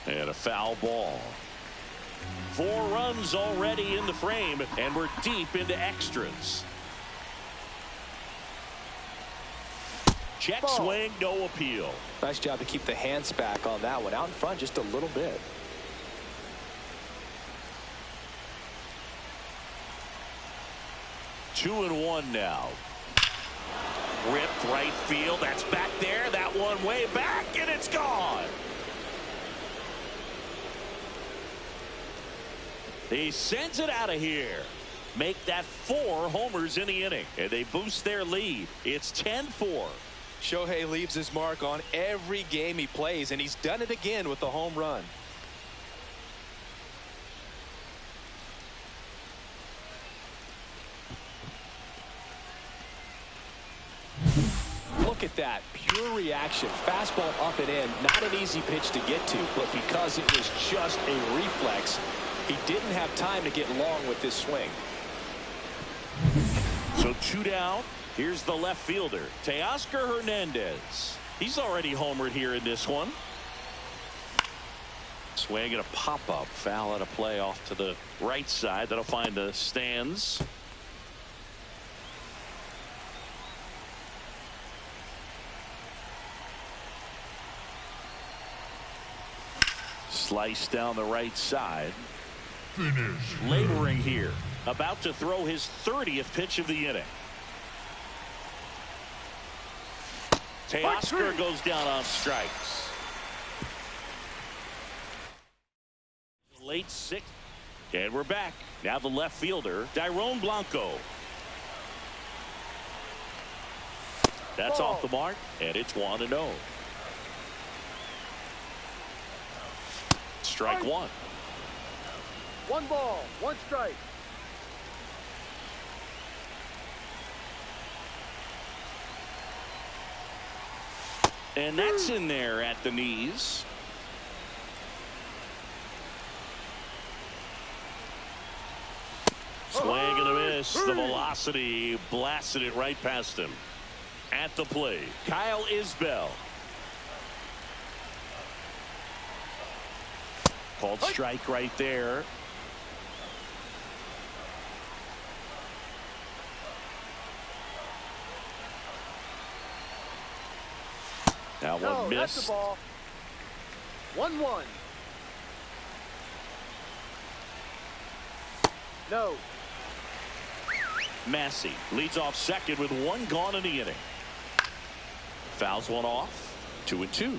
And a foul ball. 4 runs already in the frame, and we're deep into extras. Check swing, no appeal. Nice job to keep the hands back on that one. Out in front just a little bit. Two and one now. Ripped right field. That's back there. That one way back, and it's gone. He sends it out of here. Make that 4 homers in the inning, and they boost their lead. It's 10-4. Shohei leaves his mark on every game he plays, and he's done it again with the home run. Look at that pure reaction. Fastball up and in. Not an easy pitch to get to, but because it was just a reflex, he didn't have time to get long with this swing. So 2 down. Here's the left fielder, Teoscar Hernandez. He's already homered here in this one. Swing and a pop-up. Foul out of play off to the right side. That'll find the stands. Slice down the right side. Finish. Laboring here. About to throw his 30th pitch of the inning. Teoscar goes down on strikes. Late 6th. And we're back. Now the left fielder, Dairon Blanco. That's off the mark, and it's 1-0. Strike 1. 1 ball, 1 strike. And that's in there at the knees. Swing and a miss. The velocity blasted it right past him. At the plate, Kyle Isbell. Called strike right there. That one missed. That's the ball. 1-1. No. Massey leads off second with 1 gone in the inning. Fouls one off. 2-2.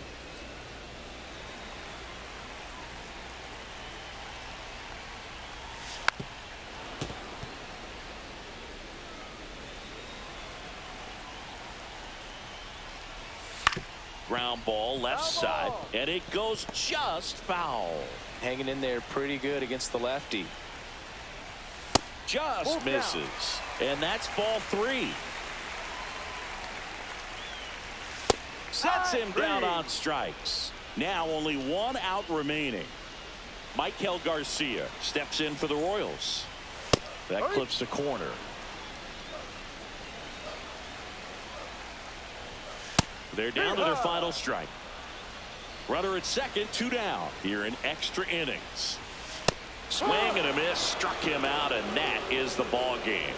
Ground ball left side, and it goes just foul. Hanging in there pretty good against the lefty. Just misses, and that's ball 3. Sets him down on strikes. Now only 1 out remaining. Michael Garcia steps in for the Royals. That clips the corner. They're down to their final strike. Runner at second, 2 down here in extra innings. Swing and a miss, struck him out, and that is the ball game.